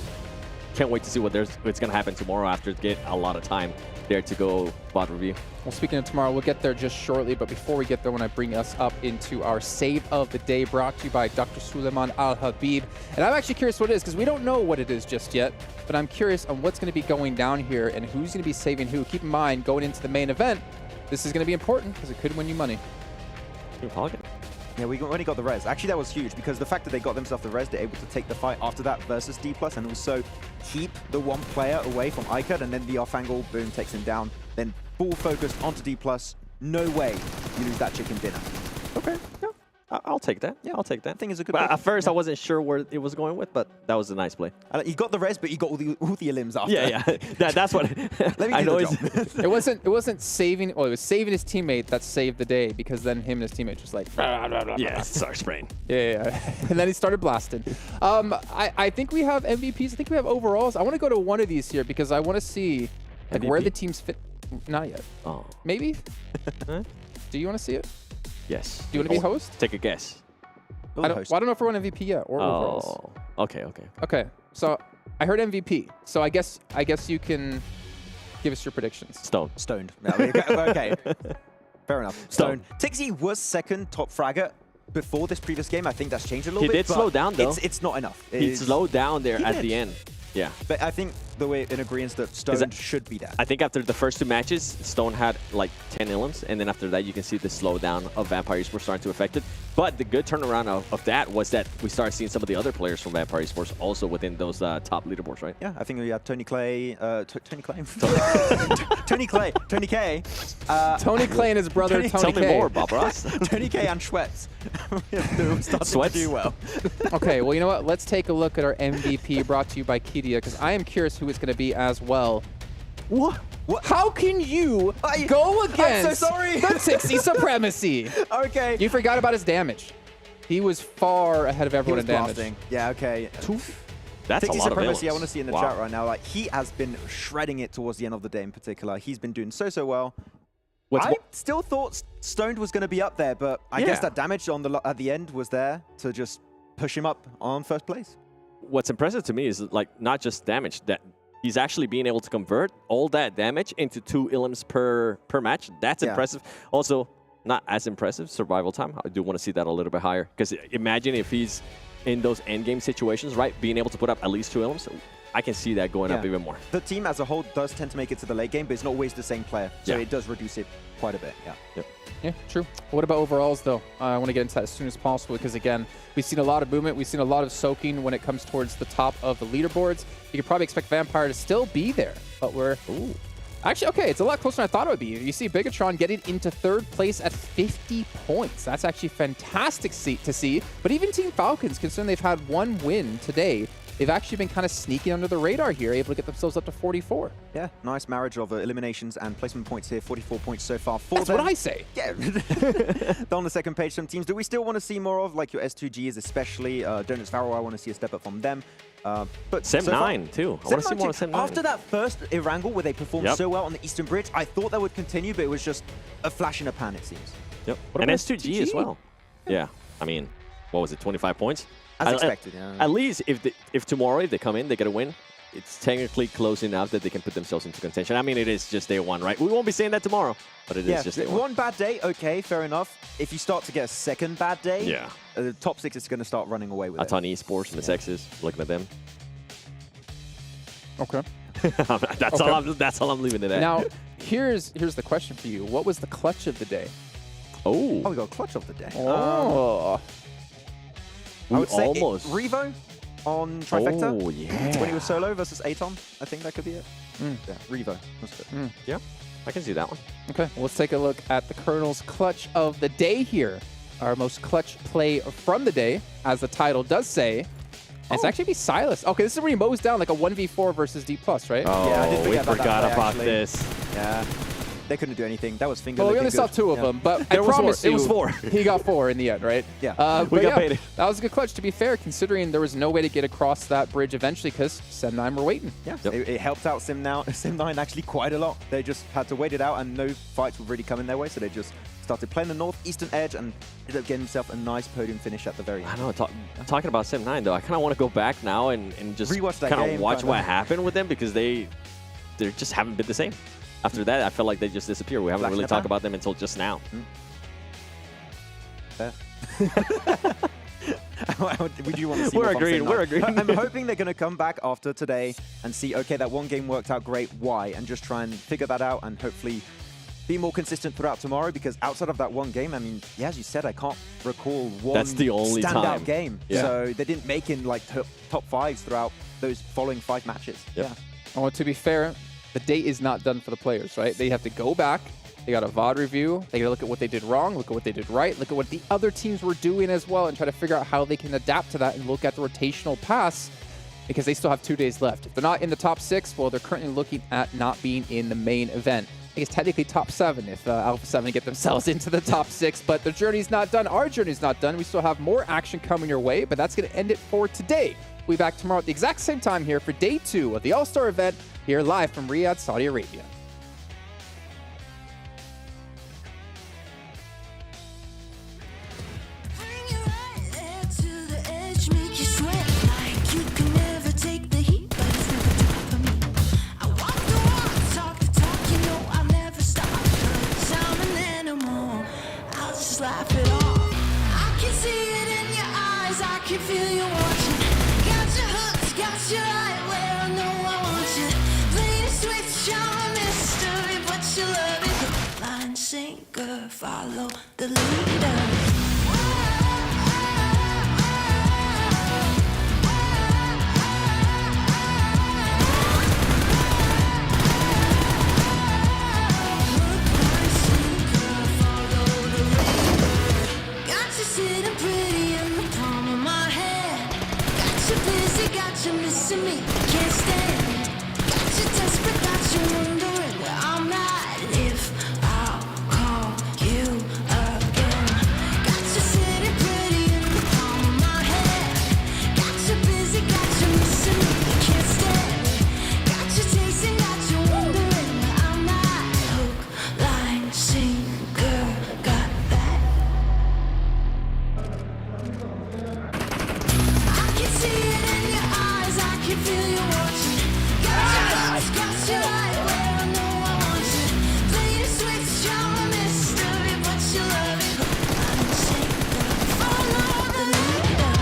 can't wait to see what's going to happen tomorrow after get a lot of time there to go bot review. Well, speaking of tomorrow, we'll get there just shortly, but before we get there, when I bring us up into our save of the day, brought to you by Dr. Suleiman Al-Habib. And I'm actually curious what it is, because we don't know what it is just yet, but I'm curious on what's going to be going down here and who's going to be saving who. Keep in mind, going into the main event, this is going to be important because it could win you money. Yeah, we only got the res. Actually, that was huge because the fact that they got themselves the res, they're able to take the fight after that versus Dplus and also keep the 1 player away from iKURD, and then the off angle, boom, takes him down. Then full focus onto Dplus. No way you lose that chicken dinner. Okay, yeah. I'll take that. Yeah, I'll take that. I think it's a good But play. at first, I wasn't sure where it was going with, but that was a nice play. You got the res, but you got all the elims after. Yeah. That's what Let me I do know. the job. It wasn't saving. Well, it was saving his teammate that saved the day, because then him and his teammate just like. Yeah, start spraying. Yeah. And then he started blasting. I think we have MVPs. I think we have overalls. I want to go to one of these here because I want to see like where the teams fit. Not yet. Oh. Maybe. Do you want to see it? Yes. Do you want to be host? Take a guess. I don't know if we're on MVP yet or overalls. Okay. Okay. So I heard MVP. So I guess you can give us your predictions. Stoned. Okay. Fair enough. Stone. TiXi was second top fragger before this previous game. I think that's changed a little bit. He did slow down, though. It's not enough. He slowed down there He at did. the end. Yeah. But I think the way in agreement that Stone should be there. I think after the first 2 matches, Stone had like 10 elims, and then after that, you can see the slowdown of Vampire Esports starting to affect it. But the good turnaround of that was that we started seeing some of the other players from Vampire Esports also within those top leaderboards, right? Yeah, I think we had Tony Clay, Tony Clay, Tony Clay, Tony K, Tony Clay and his brother Tony Tell K. me more, Bob Ross. Tony K and Schwetz. Started to do well. Okay, well, you know what? Let's take a look at our MVP brought to you by KIA, because I am curious who it's going to be as well. What? How can you go against I'm so sorry. the TiXi supremacy? Okay. You forgot about his damage. He was far ahead of everyone in damage. Blasting. Yeah, okay. That's a TiXi lot of supremacy, elims. I want to see in the Wow. chat right now. Like, he has been shredding it towards the end of the day in particular. He's been doing so well. I still thought Stoned was going to be up there, but I guess that damage on at the end was there to just push him up on first place. What's impressive to me is like not just damage, that he's actually being able to convert all that damage into 2 elims per match. That's impressive. Also, not as impressive survival time. I do want to see that a little bit higher, because imagine if he's in those end game situations, right? Being able to put up at least 2 elims. I can see that going up even more. The team as a whole does tend to make it to the late game, but it's not always the same player. So Yeah. it does reduce it quite a bit. Yeah. Yep. Yeah, true. What about overalls, though? I want to get into that as soon as possible, because, again, we've seen a lot of movement. We've seen a lot of soaking when it comes towards the top of the leaderboards. You could probably expect Vampire to still be there, but we're... Ooh. Actually, okay, it's a lot closer than I thought it would be. You see Bigetron getting into 3rd place at 50 points. That's actually fantastic to see. But even Team Falcons, considering they've had 1 win today, they've actually been kind of sneaking under the radar here, able to get themselves up to 44. Yeah, nice marriage of eliminations and placement points here. 44 points so far for That's them. what I say. Yeah. On the second page, some teams do we still want to see more of, like your S2Gs especially. Donuts Farrow, I want to see a step up from them. But Sem9 too. I want to see more of Sem9. After that first Irangle where they performed Yep. so well on the Eastern Bridge, I thought that would continue, but it was just a flash in a pan, it seems. Yep. What And about S2G as well. Yeah. I mean, what was it, 25 points? As expected, yeah. At least if tomorrow, if they come in, they get a win, it's technically close enough that they can put themselves into contention. I mean, it is just day 1, right? We won't be saying that tomorrow, but it is just day 1. One bad day, okay, fair enough. If you start to get a second bad day, the top 6 is going to start running away with it. Aton Esports and the Sexes, looking at them. Okay. That's all I'm leaving it at. Now, here's the question for you. What was the clutch of the day? Oh, we got a clutch of the day. Oh. I would say almost. Revo on Trifecta. Oh, yeah. When he was solo versus Aton. I think that could be it. Yeah, Revo. That's good. Yeah, I can see that one. Okay, well, let's take a look at the Colonel's clutch of the day here. Our most clutch play from the day, as the title does say. And it's actually be Silas. Okay, this is where he mows down like a 1v4 versus D+, right? Oh, yeah, I did we forget about forgot that play, about actually. this. Yeah. They couldn't do anything. That was finger Well, we licking only saw good. 2 of them, but There I was promise more. you, It was 4. he got 4 in the end, right? Yeah. We got paid. That was a good clutch, to be fair, considering there was no way to get across that bridge eventually because Sem9 were waiting. Yeah, Yep. it helped out Sim9 actually quite a lot. They just had to wait it out and no fights were really coming their way, so they just started playing the northeastern edge and ended up getting himself a nice podium finish at the very end. I know, talking about Sem9 though, I kind of want to go back now and just Rewatch that kind of game, watch kinda. what happened with them, because they just haven't been the same. After that, I felt like they just disappeared. We haven't Flash really in a pan. talked about them until just now. We do want to see We're more from agreeing, Sim9. we're agreeing. I'm hoping they're going to come back after today and see, okay, that one game worked out great, why? And just try and figure that out and hopefully be more consistent throughout tomorrow, because outside of that one game, I mean, yeah, as you said, I can't recall one That's the only standout time. game. Yeah. So they didn't make in like top 5s throughout those following 5 matches. Yep. Yeah. Well, to be fair, the day is not done for the players, right? They have to go back, They got a VOD review. They got to look at what they did wrong, look at what they did right, look at what the other teams were doing as well, and try to figure out how they can adapt to that and look at the rotational pass, because they still have 2 days left. If they're not in the top 6, well, they're currently looking at not being in the main event. I think it's technically top 7 if Alpha7 get themselves into the top 6, but their journey's not done. Our journey's not done. We still have more action coming your way, but that's going to end it for today. We'll be back tomorrow at the exact same time here for day 2 of the All-Star event, here live from Riyadh, Saudi Arabia. Laugh it off. I can see it in your eyes, I can feel you watching. Got your hooks, got you right where I know I want you. Playing a switch, I'm a mystery, but you love it. Hook, line, sinker, follow the leader. Sitting pretty in the palm of my hand. Got you busy, got you missing me, can't stand. Got you desperate, got you wondering where I'm at. If I'll call you again. Got you sitting pretty in the palm of my hand. Got you busy, got you missing me, can't stand. Got you chasing, got you wondering where I'm at. Hook, line, sinker, got that. See it in your eyes, I can feel you watching. Got your hooks, got you right where I know I want you. Play the switch, I'm a mystery, but you love it. Hook, line, sinker, follow the leader.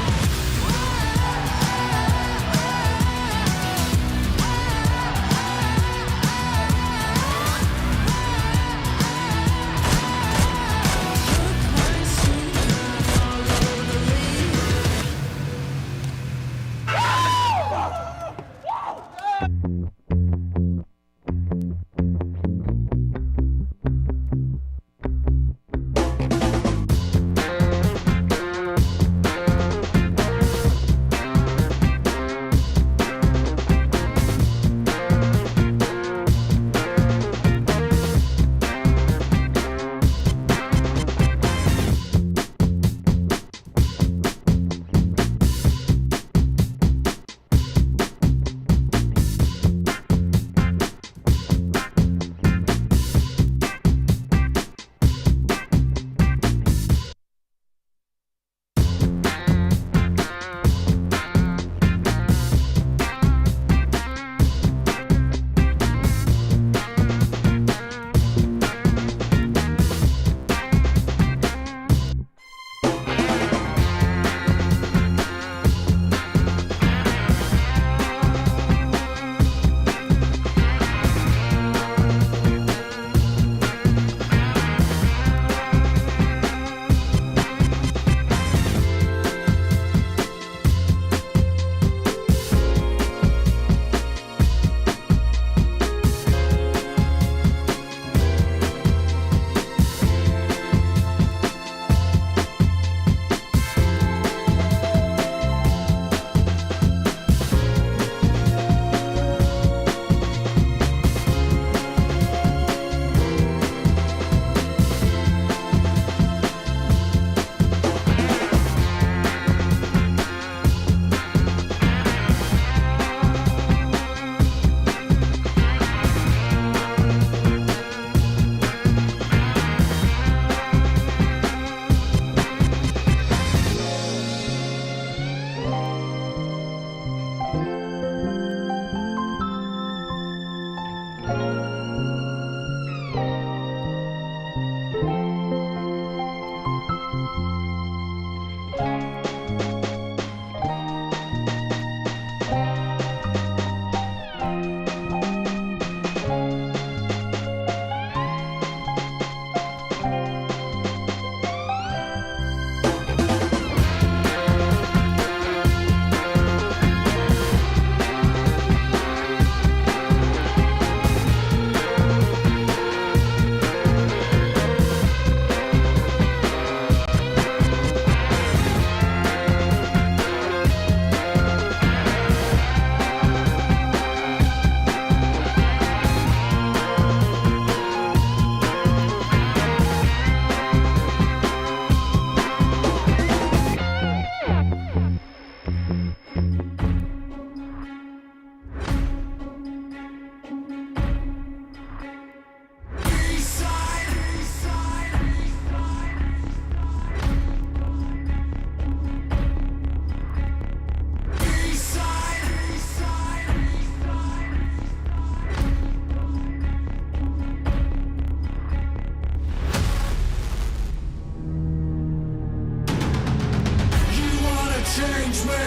change me,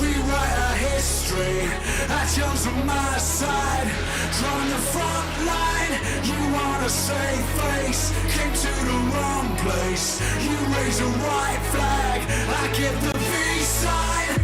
rewrite our history. Atoms on my side, drawing the front line. You wanna save face, came to the wrong place. You raise a white flag, I give the peace sign.